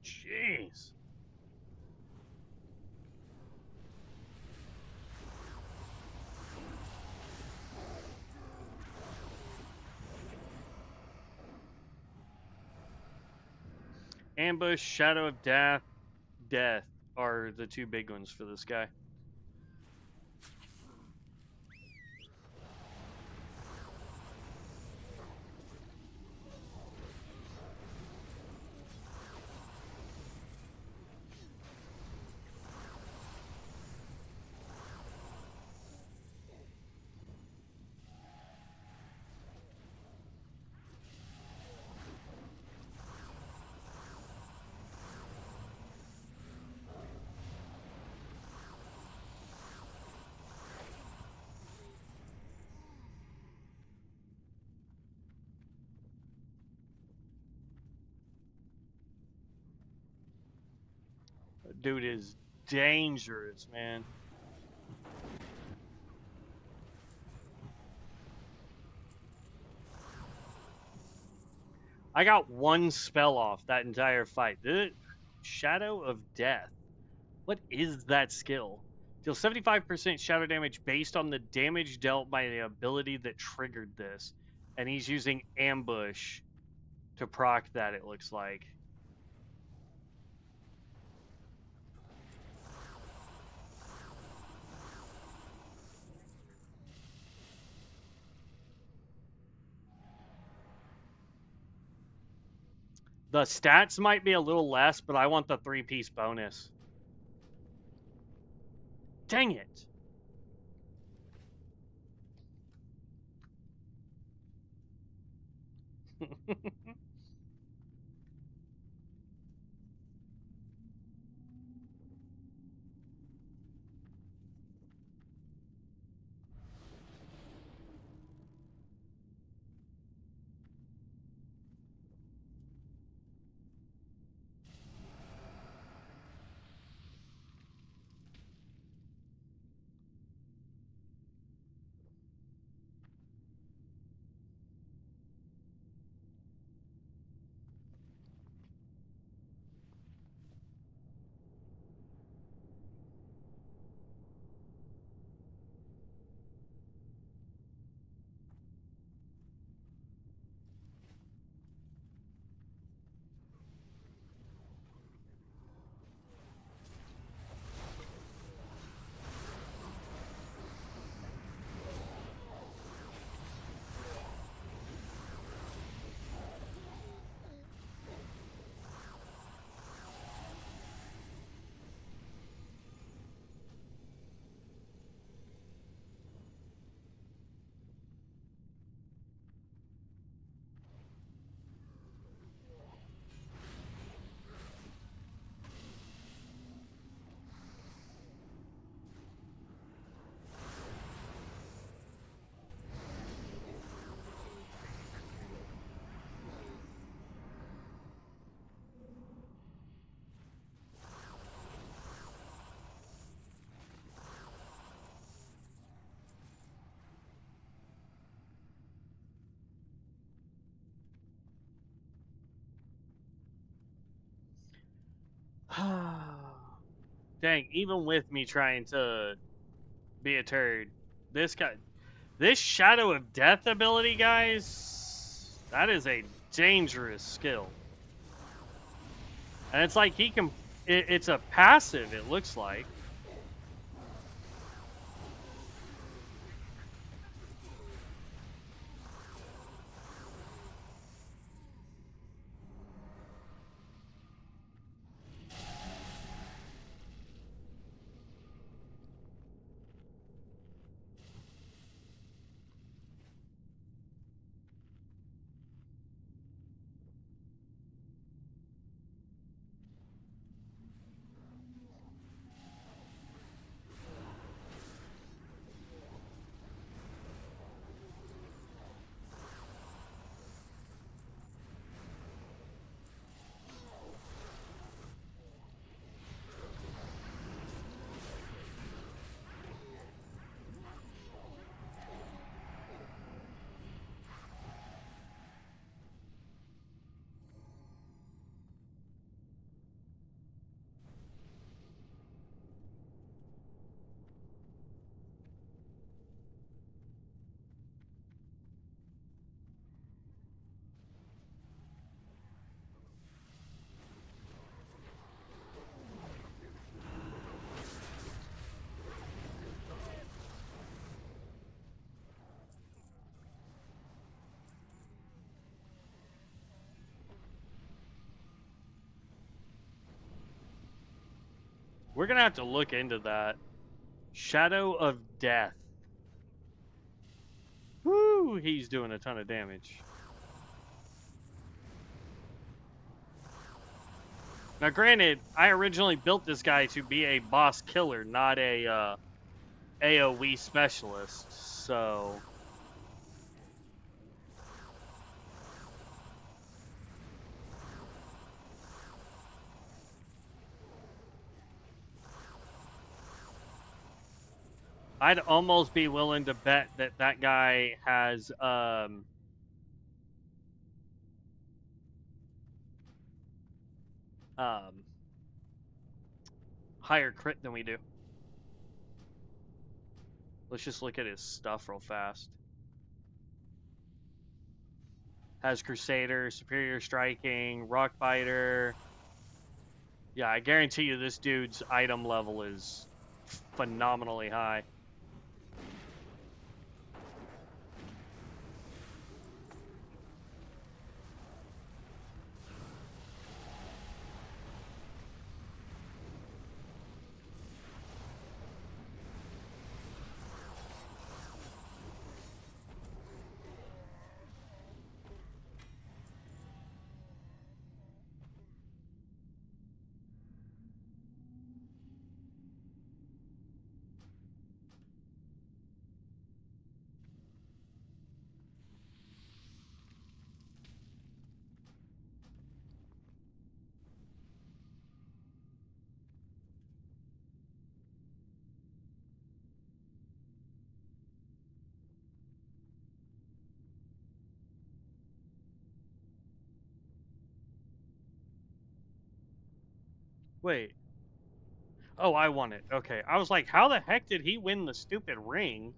Jeez. Ambush, Shadow of Death are the two big ones for this guy. Dude is dangerous, man. I got one spell off that entire fight. Shadow of Death. What is that skill? Deal 75% shadow damage based on the damage dealt by the ability that triggered this. And he's using Ambush to proc that, it looks like. The stats might be a little less, but I want the 3-piece bonus. Dang it. Dang, even with me trying to be a turd, this Shadow of Death ability, guys, that is a dangerous skill. And it's like he can, it's a passive, it looks like. We're gonna have to look into that. Shadow of Death. Woo, he's doing a ton of damage. Now, granted, I originally built this guy to be a boss killer, not a AoE specialist, so... I'd almost be willing to bet that that guy has um higher crit than we do. Let's just look at his stuff real fast. Has Crusader, Superior Striking, Rock Biter. Yeah, I guarantee you this dude's item level is phenomenally high. Wait. Oh, I won it. Okay. I was like, how the heck did he win the stupid ring?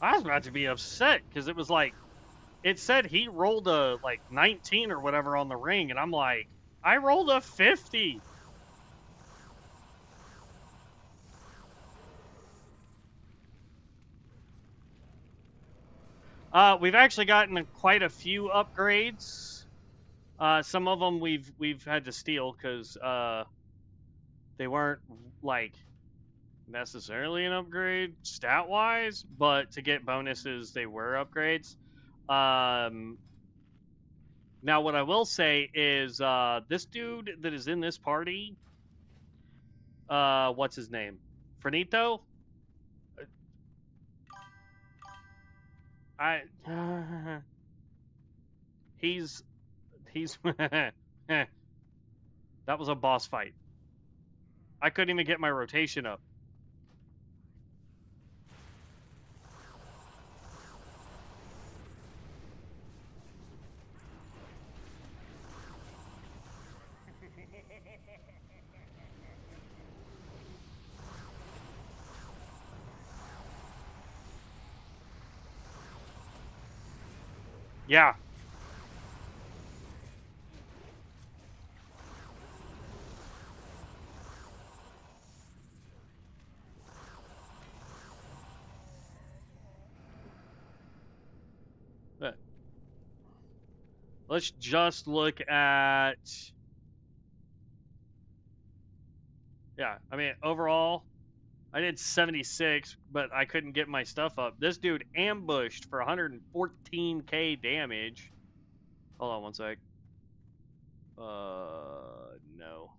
I was about to be upset because it was like, it said he rolled a like 19 or whatever on the ring, and I'm like, I rolled a 50. We've actually gotten quite a few upgrades. Some of them we've had to steal because they weren't like necessarily an upgrade stat wise, but to get bonuses they were upgrades. Now what I will say is this dude that is in this party, what's his name? Finito? I he's that was a boss fight. I couldn't even get my rotation up. Yeah. Let's just look at. Yeah, I mean, overall, I did 76, but I couldn't get my stuff up. This dude ambushed for 114k damage. Hold on one sec. No.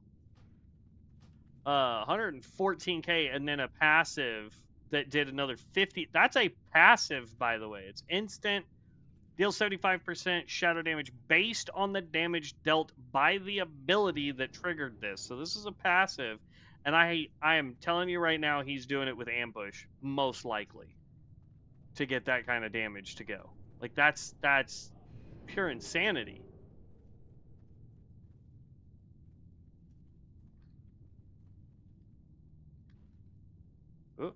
114k and then a passive that did another 50. That's a passive, by the way. It's instant. Deals 75% shadow damage based on the damage dealt by the ability that triggered this. So this is a passive, and I am telling you right now, he's doing it with ambush, most likely, to get that kind of damage to go. Like that's pure insanity. Oh,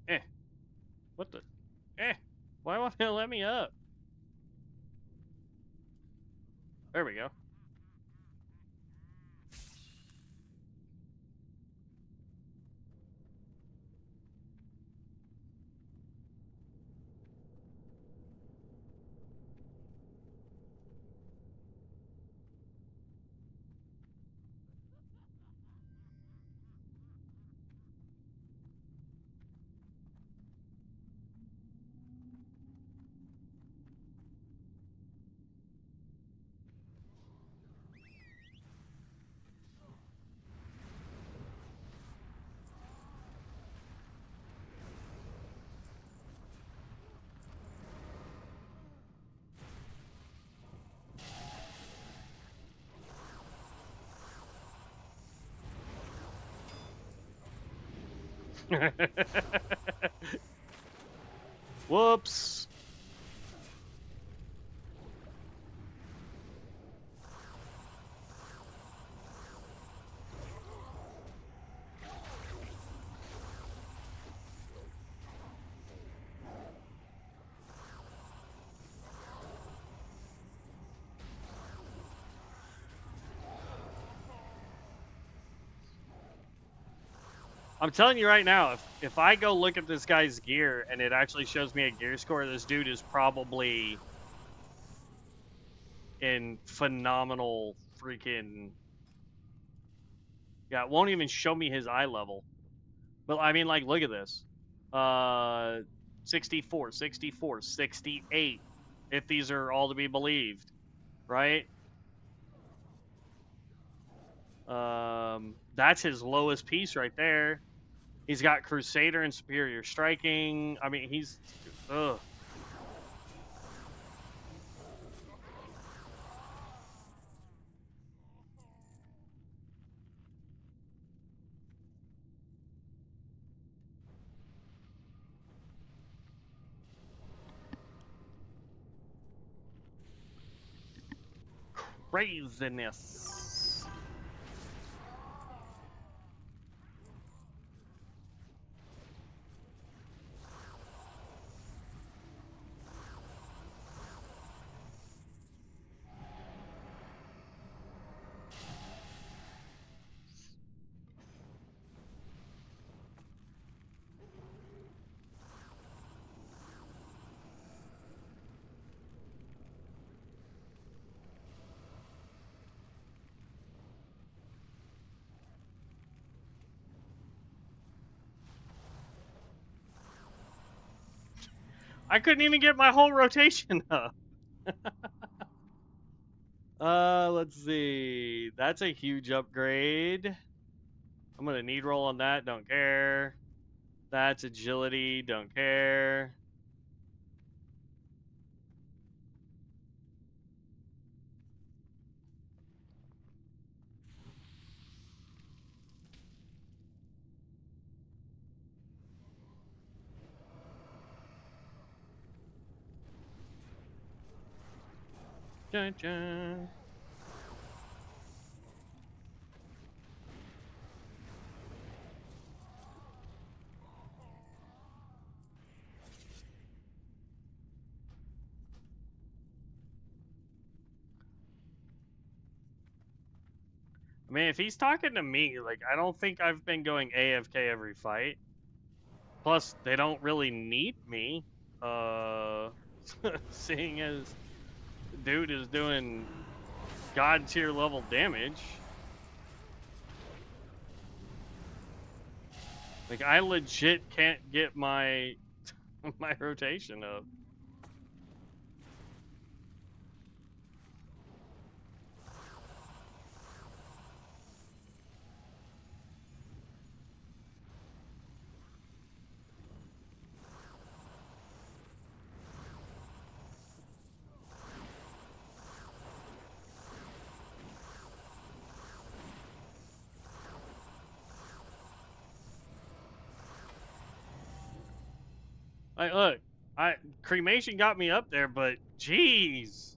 eh, what the, why won't it let me up? There we go. Whoops. I'm telling you right now, if I go look at this guy's gear and it actually shows me a gear score, this dude is probably in phenomenal freaking... Yeah, it won't even show me his eye level. But I mean, like, look at this. 64, 64, 68, if these are all to be believed, right? That's his lowest piece right there. He's got Crusader and Superior Striking. I mean, he's... Ugh. Craziness. I couldn't even get my whole rotation up. Let's see. That's a huge upgrade. I'm gonna need roll on that, don't care. That's agility, don't care. Dun, dun. I mean, if he's talking to me, like, I don't think I've been going AFK every fight. Plus, they don't really need me. Seeing as dude is doing god tier level damage. Like, I legit can't get my my rotation up. Like, look, cremation got me up there, but jeez.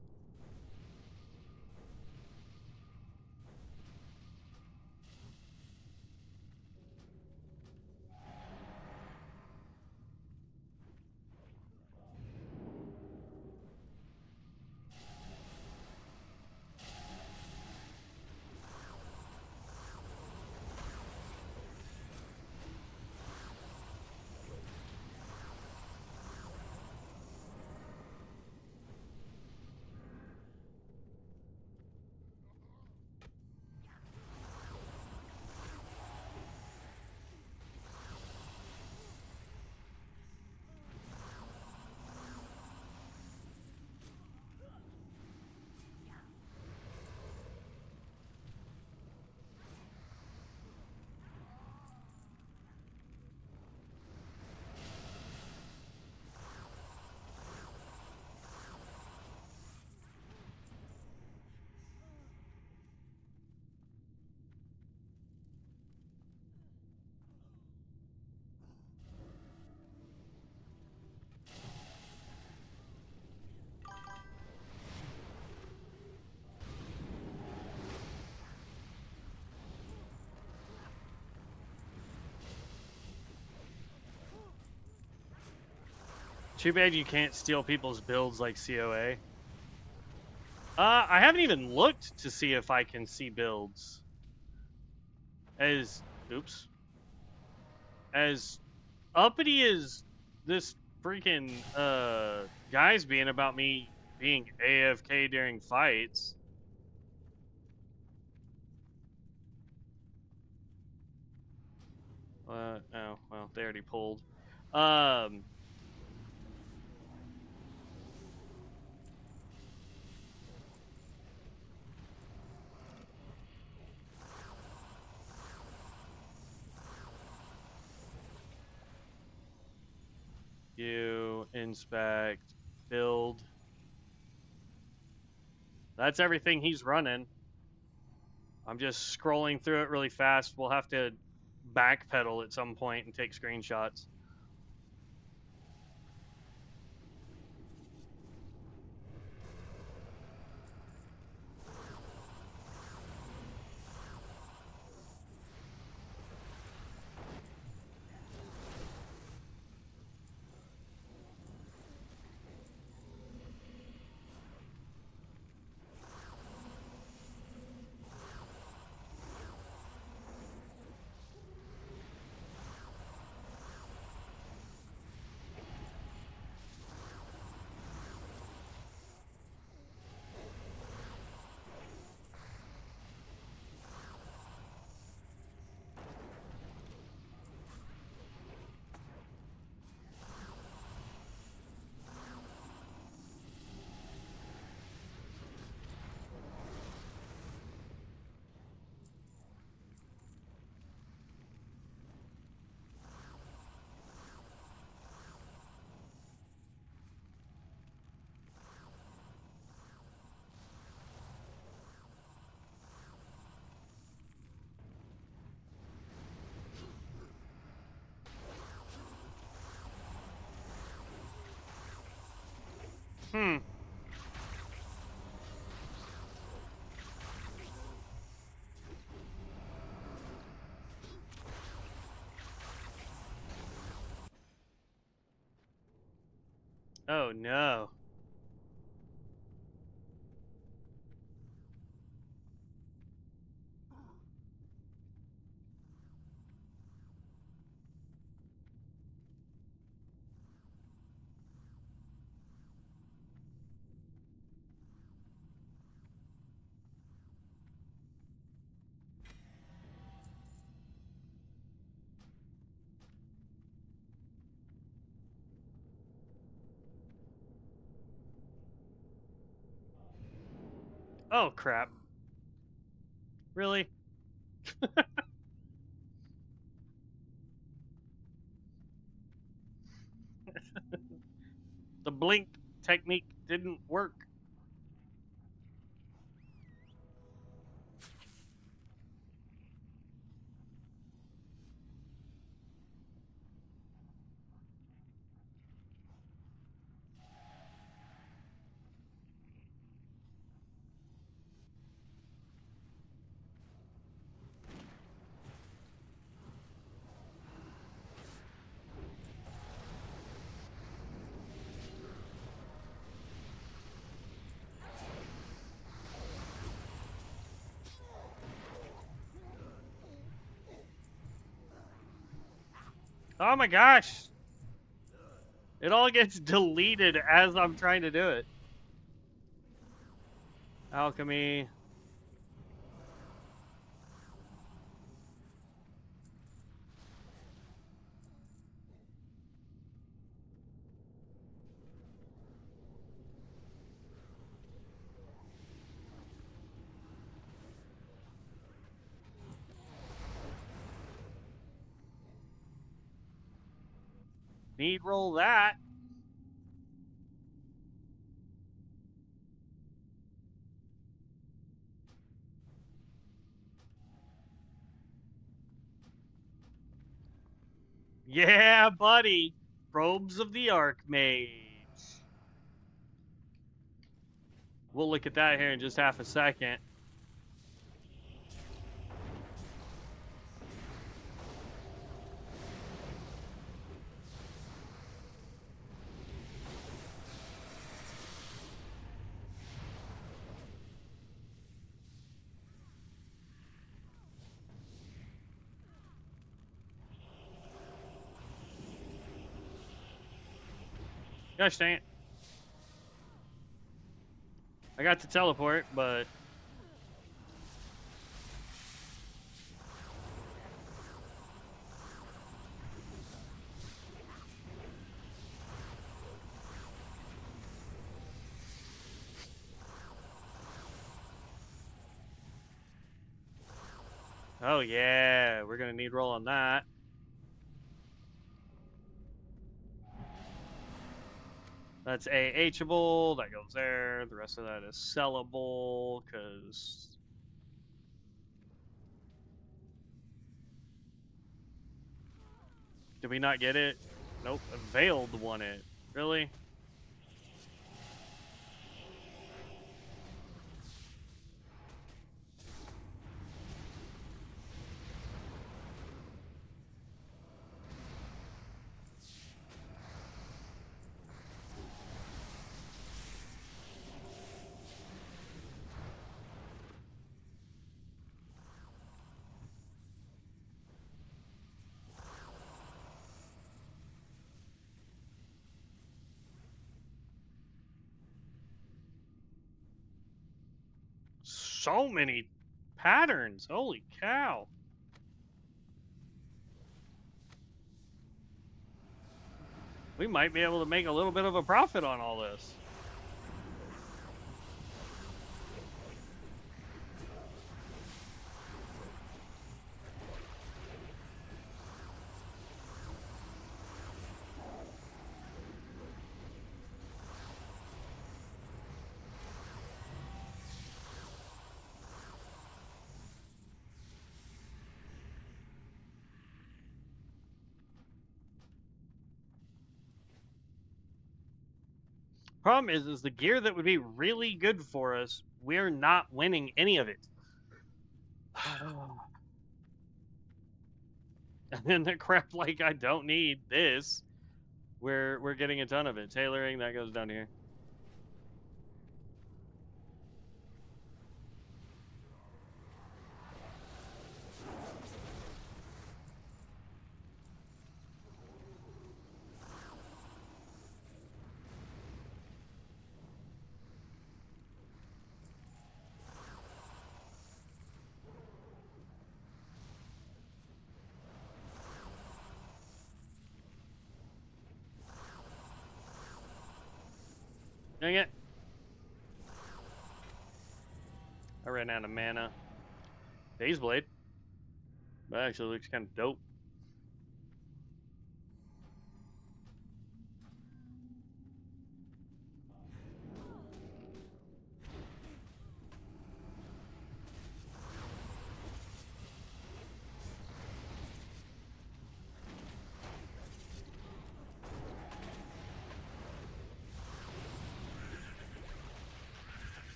Too bad you can't steal people's builds like COA. I haven't even looked to see if I can see builds. Oops. As uppity as this freaking guy's being about me being AFK during fights. Oh, well, they already pulled. You inspect, build. That's everything he's running. I'm just scrolling through it really fast. We'll have to backpedal at some point and take screenshots. Hmm. Oh no. Oh crap. Really? The blink technique didn't work. Oh my gosh. It all gets deleted as I'm trying to do it. Alchemy. Need roll that. Yeah, buddy. Robes of the Archmage. We'll look at that here in just half a second. Gosh dang it. I got to teleport, but... Oh yeah, we're gonna need roll on that. That's AHable, that goes there. The rest of that is sellable, because... Did we not get it? Nope, Veiled won it. Really? So many patterns, holy cow. We might be able to make a little bit of a profit on all this. Problem is the gear that would be really good for us, we're not winning any of it. And then the crap like I don't need this. We're getting a ton of it. Tailoring, that goes down here. Dang it. I ran out of mana. Phase Blade. That actually looks kind of dope.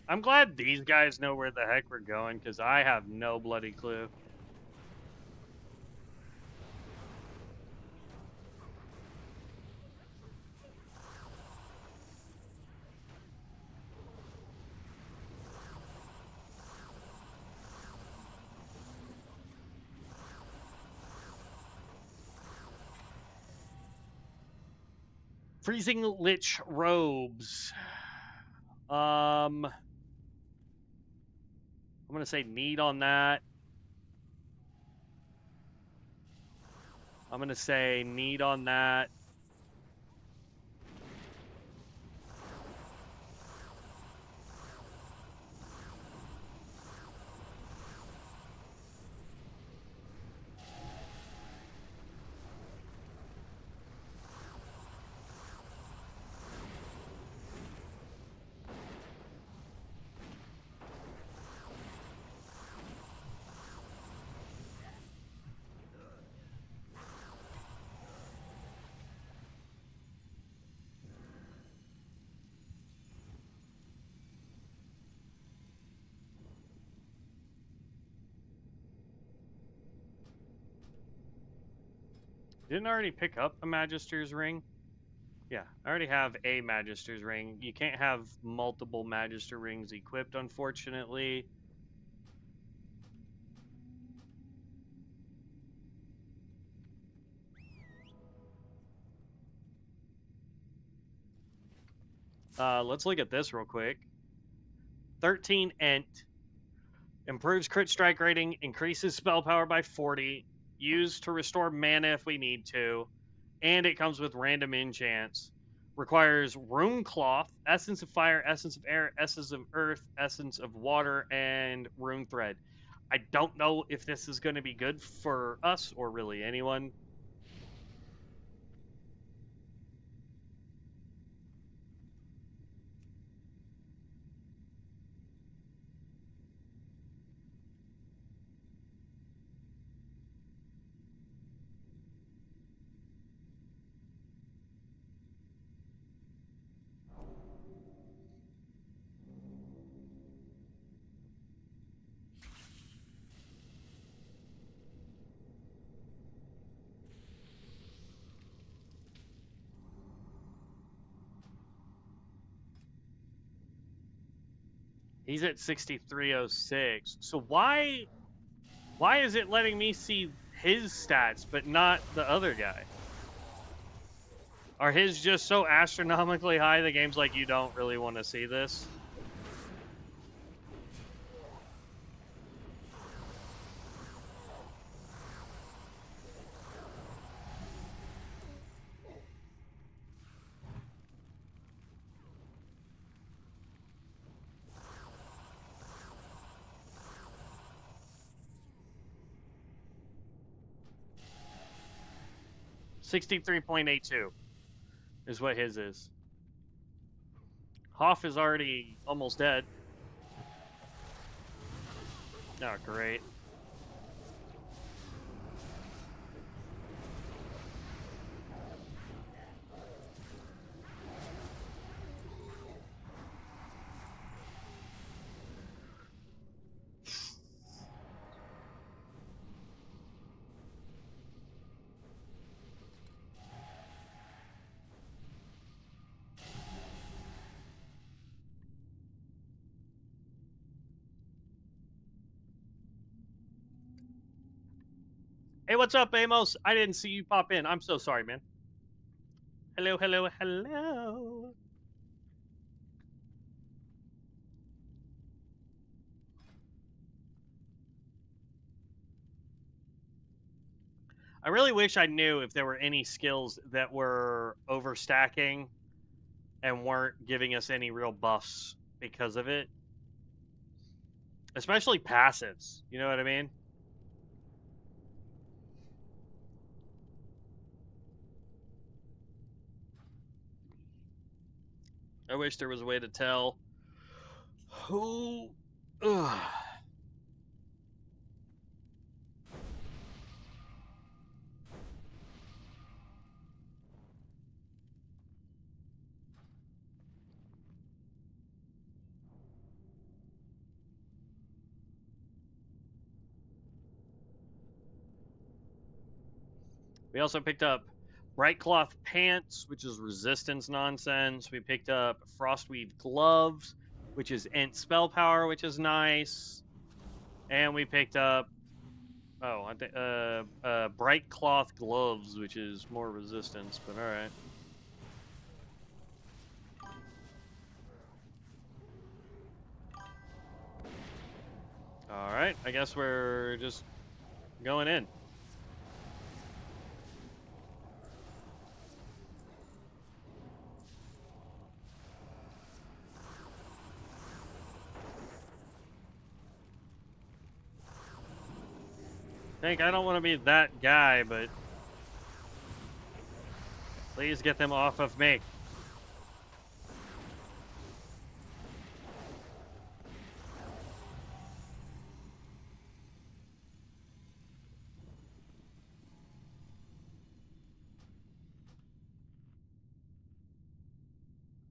I'm glad these guys know where the heck we're going, because I have no bloody clue. Freezing Lich Robes. I'm going to say need on that. I'm going to say need on that. Didn't I already pick up a Magister's ring? Yeah, I already have a Magister's ring. You can't have multiple Magister rings equipped, unfortunately. Let's look at this real quick. 13 Ent. Improves crit strike rating, increases spell power by 40, used to restore mana if we need to, and it comes with random enchants. Requires Rune Cloth, Essence of Fire, Essence of Air, Essence of Earth, Essence of Water, and Rune Thread. I don't know if this is going to be good for us or really anyone. He's at 6306. So why is it letting me see his stats but not the other guy? Are his just so astronomically high the game's like, you don't really want to see this? $63.82 is what his is. Hoff is already almost dead. Oh, great. Hey, what's up, Amos? I didn't see you pop in. I'm so sorry, man. Hello, hello, hello. I really wish I knew if there were any skills that were overstacking and weren't giving us any real buffs because of it. Especially passives. You know what I mean? I wish there was a way to tell who. Ugh. We also picked up Bright Cloth Pants, which is resistance nonsense. We picked up Frostweave Gloves, which is Ent spell power, which is nice. And we picked up I think Bright Cloth Gloves, which is more resistance, but alright. Alright, I guess we're just going in. I don't want to be that guy, but please get them off of me.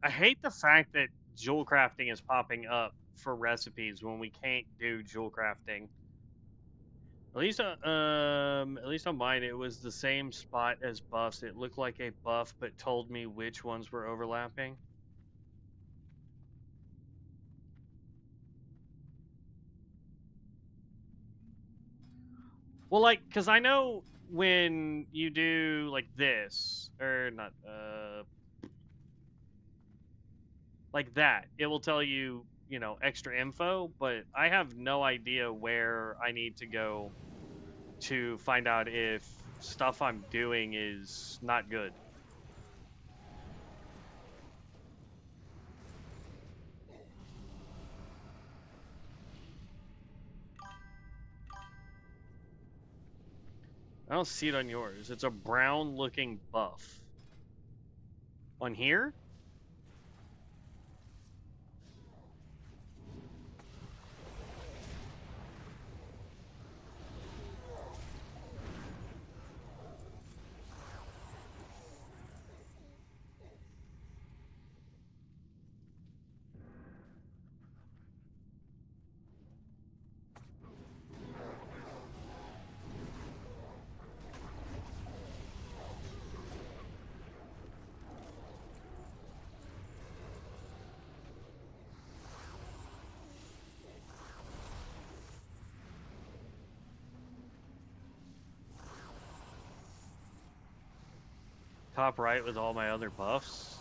I hate the fact that jewel crafting is popping up for recipes when we can't do jewel crafting. At least on mine, it was the same spot as buffs. It looked like a buff, but told me which ones were overlapping. Well, like, cause I know when you do like this, or not, like that, it will tell you, you know, extra info. But I have no idea where I need to go to find out if stuff I'm doing is not good. I don't see it on yours. It's a brown looking buff. On here? Top right with all my other buffs.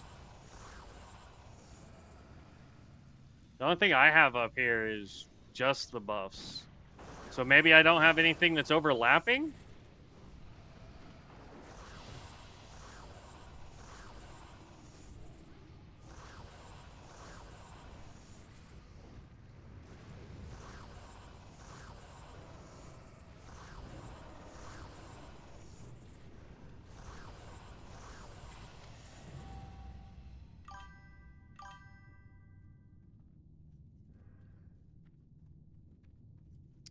The only thing I have up here is just the buffs. So maybe I don't have anything that's overlapping?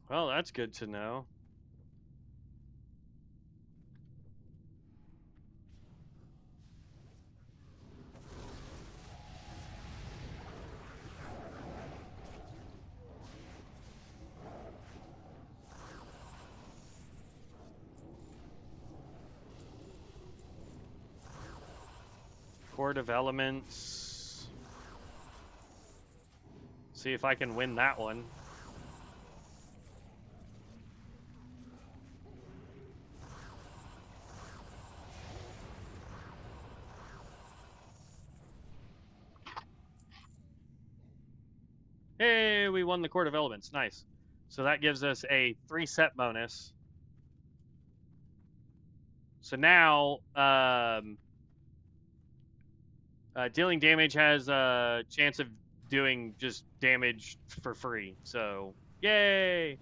Well, that's good to know. Court of Elements. See if I can win that one. Hey, we won the Court of Elements. Nice. So that gives us a 3 set bonus. So now, dealing damage has a chance of doing just damage for free. So, yay!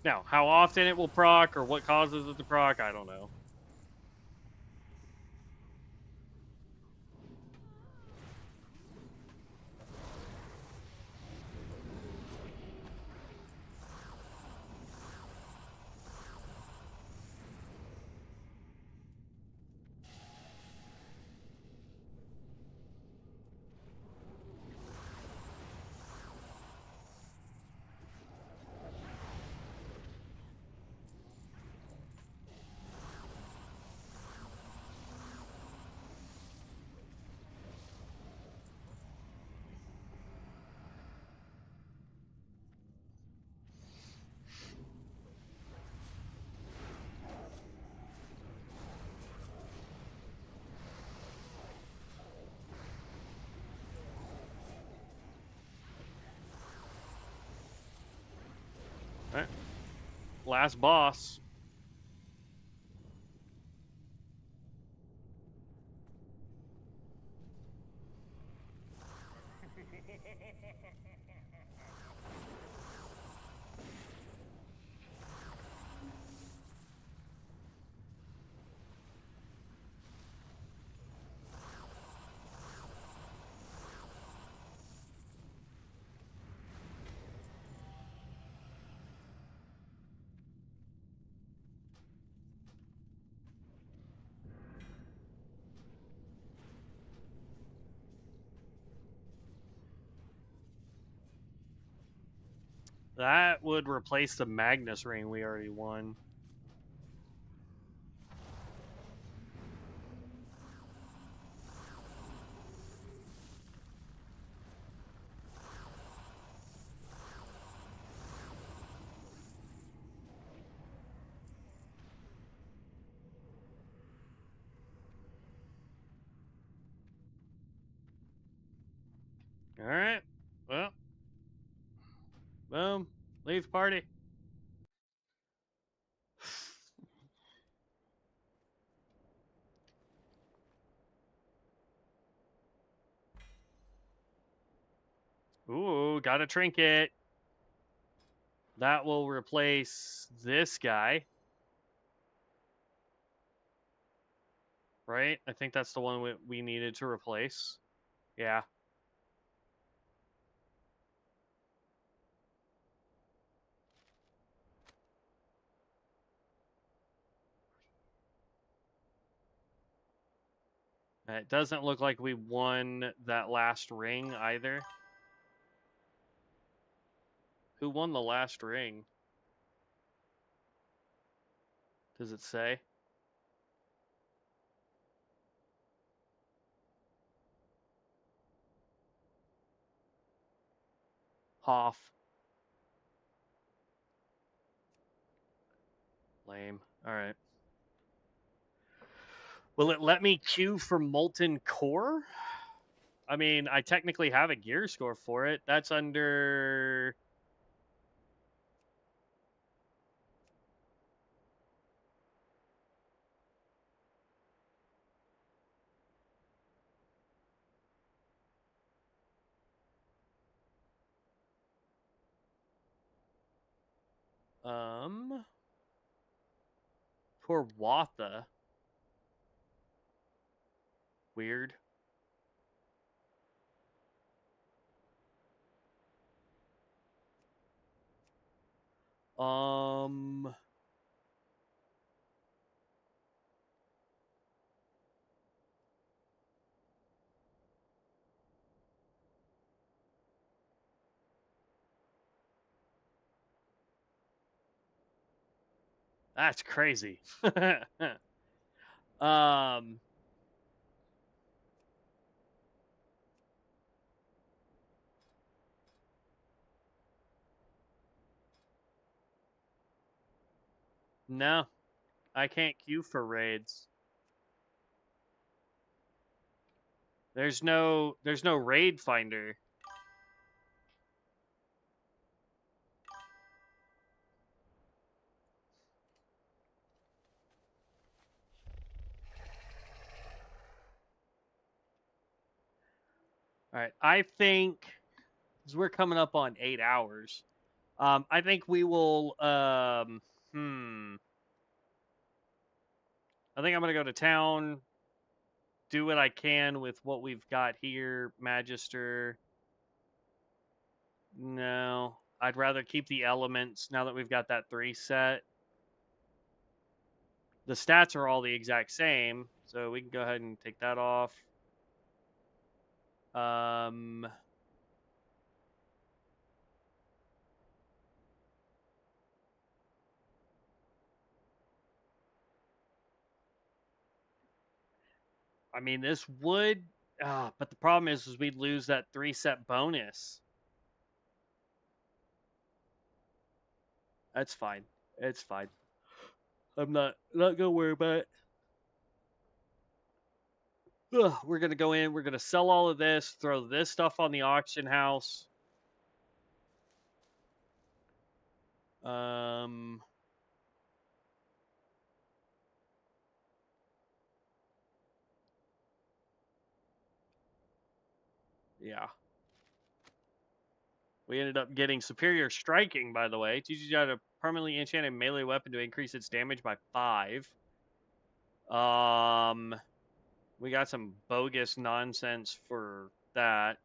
Now, how often it will proc or what causes it to proc, I don't know. All right. Last boss. That would replace the Magnus ring we already won. Alright. Well. Boom. Leave party. Ooh, got a trinket. That will replace this guy. Right? I think that's the one we needed to replace. Yeah. It doesn't look like we won that last ring either. Who won the last ring? Does it say? Hoff. Lame. Alright. Will it let me queue for Molten Core? I mean, I technically have a gear score for it. That's under... For Watha. Weird. That's crazy. um... No. I can't queue for raids. There's no raid finder. All right, I think because we're coming up on 8 hours. I think we will. I think I'm gonna go to town, do what I can with what we've got here. Magister. No, I'd rather keep the elements now that we've got that 3 set. The stats are all the exact same, so we can go ahead and take that off. I mean, this would, but the problem is we'd lose that 3 set bonus. That's fine. It's fine. I'm not gonna worry about it. We're gonna go in. We're gonna sell all of this. Throw this stuff on the auction house. Yeah. We ended up getting superior striking, by the way. Teaches you how to permanently enchant a melee weapon to increase its damage by 5. We got some bogus nonsense for that.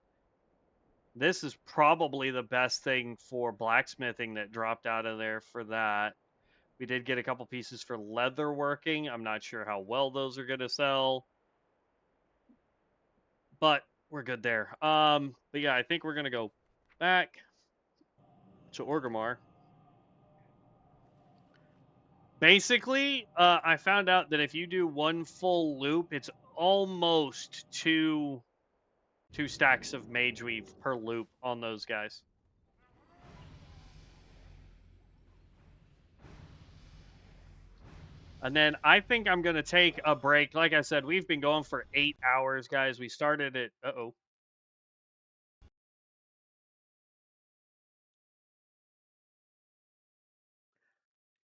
This is probably the best thing for blacksmithing that dropped out of there for that. We did get a couple pieces for leather working. I'm not sure how well those are going to sell. But we're good there. But yeah, I think we're going to go back. to Orgrimmar. Basically, I found out that if you do one full loop, it's almost two stacks of Mage Weave per loop on those guys. And then I think I'm going to take a break. Like I said, we've been going for 8 hours, guys. We started at... Uh-oh.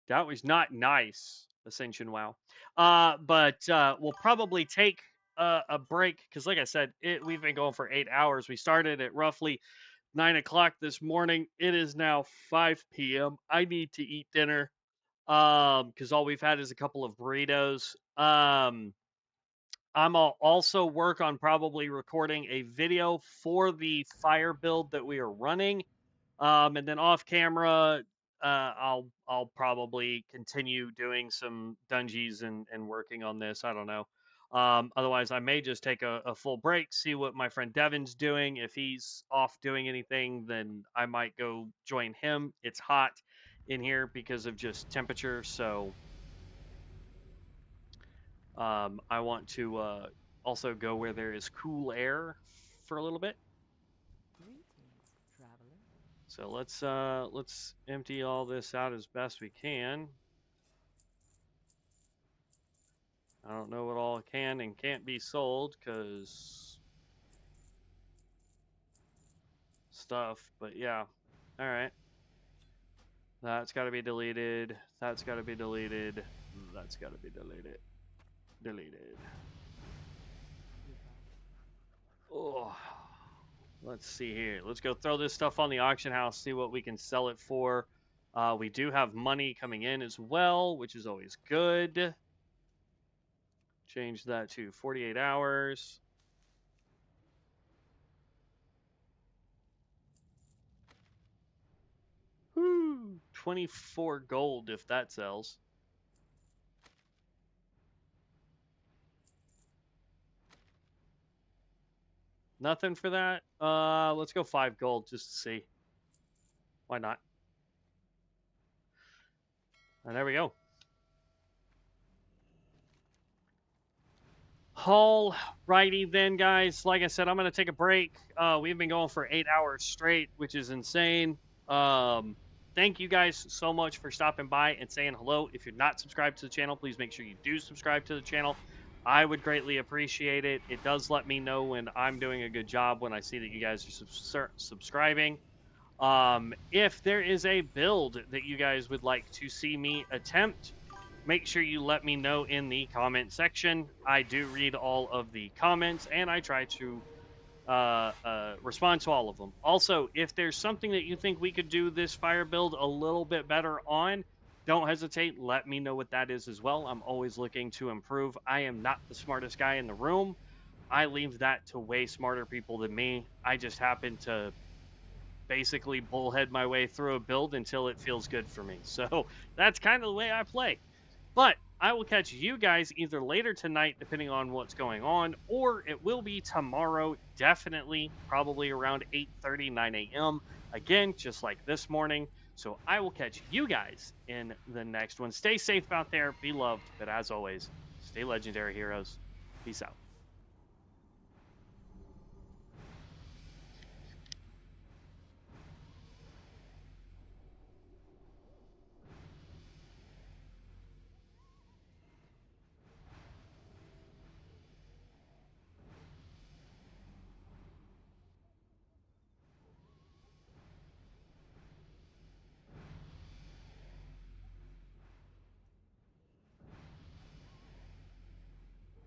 That was not nice, Ascension WoW. But we'll probably take a break because, like I said, we've been going for 8 hours. We started at roughly 9 o'clock this morning. It is now 5 p.m. I need to eat dinner because all we've had is a couple of burritos. I'll also work on probably recording a video for the fire build that we are running. And then off camera, I'll probably continue doing some dungeons and working on this. I don't know. Otherwise, I may just take a full break, see what my friend Devin's doing. If he's off doing anything, then I might go join him. It's hot in here because of just temperature, so I want to also go where there is cool air for a little bit. Greetings, traveler. So let's empty all this out as best we can. I don't know what all can and can't be sold because stuff, but yeah. All right. That's got to be deleted. That's got to be deleted. That's got to be deleted. Deleted. Oh. Let's see here. Let's go throw this stuff on the auction house, see what we can sell it for. We do have money coming in as well, which is always good. Change that to 48 hours. Woo! 24 gold if that sells. Nothing for that? Let's go 5 gold just to see. Why not? And there we go. Alrighty then, guys. Like I said, I'm going to take a break. We've been going for 8 hours straight, which is insane. Thank you guys so much for stopping by and saying hello. If you're not subscribed to the channel, please make sure you do subscribe to the channel. I would greatly appreciate it. It does let me know when I'm doing a good job when I see that you guys are subscribing. If there is a build that you guys would like to see me attempt, make sure you let me know in the comment section. I do read all of the comments, and I try to respond to all of them. Also, if there's something that you think we could do this fire build a little bit better on, don't hesitate. Let me know what that is as well. I'm always looking to improve. I am not the smartest guy in the room. I leave that to way smarter people than me. I just happen to basically bullhead my way through a build until it feels good for me. So that's kind of the way I play. But I will catch you guys either later tonight, depending on what's going on, or it will be tomorrow, definitely, probably around 8:30, 9 a.m. Again, just like this morning. So I will catch you guys in the next one. Stay safe out there, be loved, but as always, stay legendary, heroes. Peace out.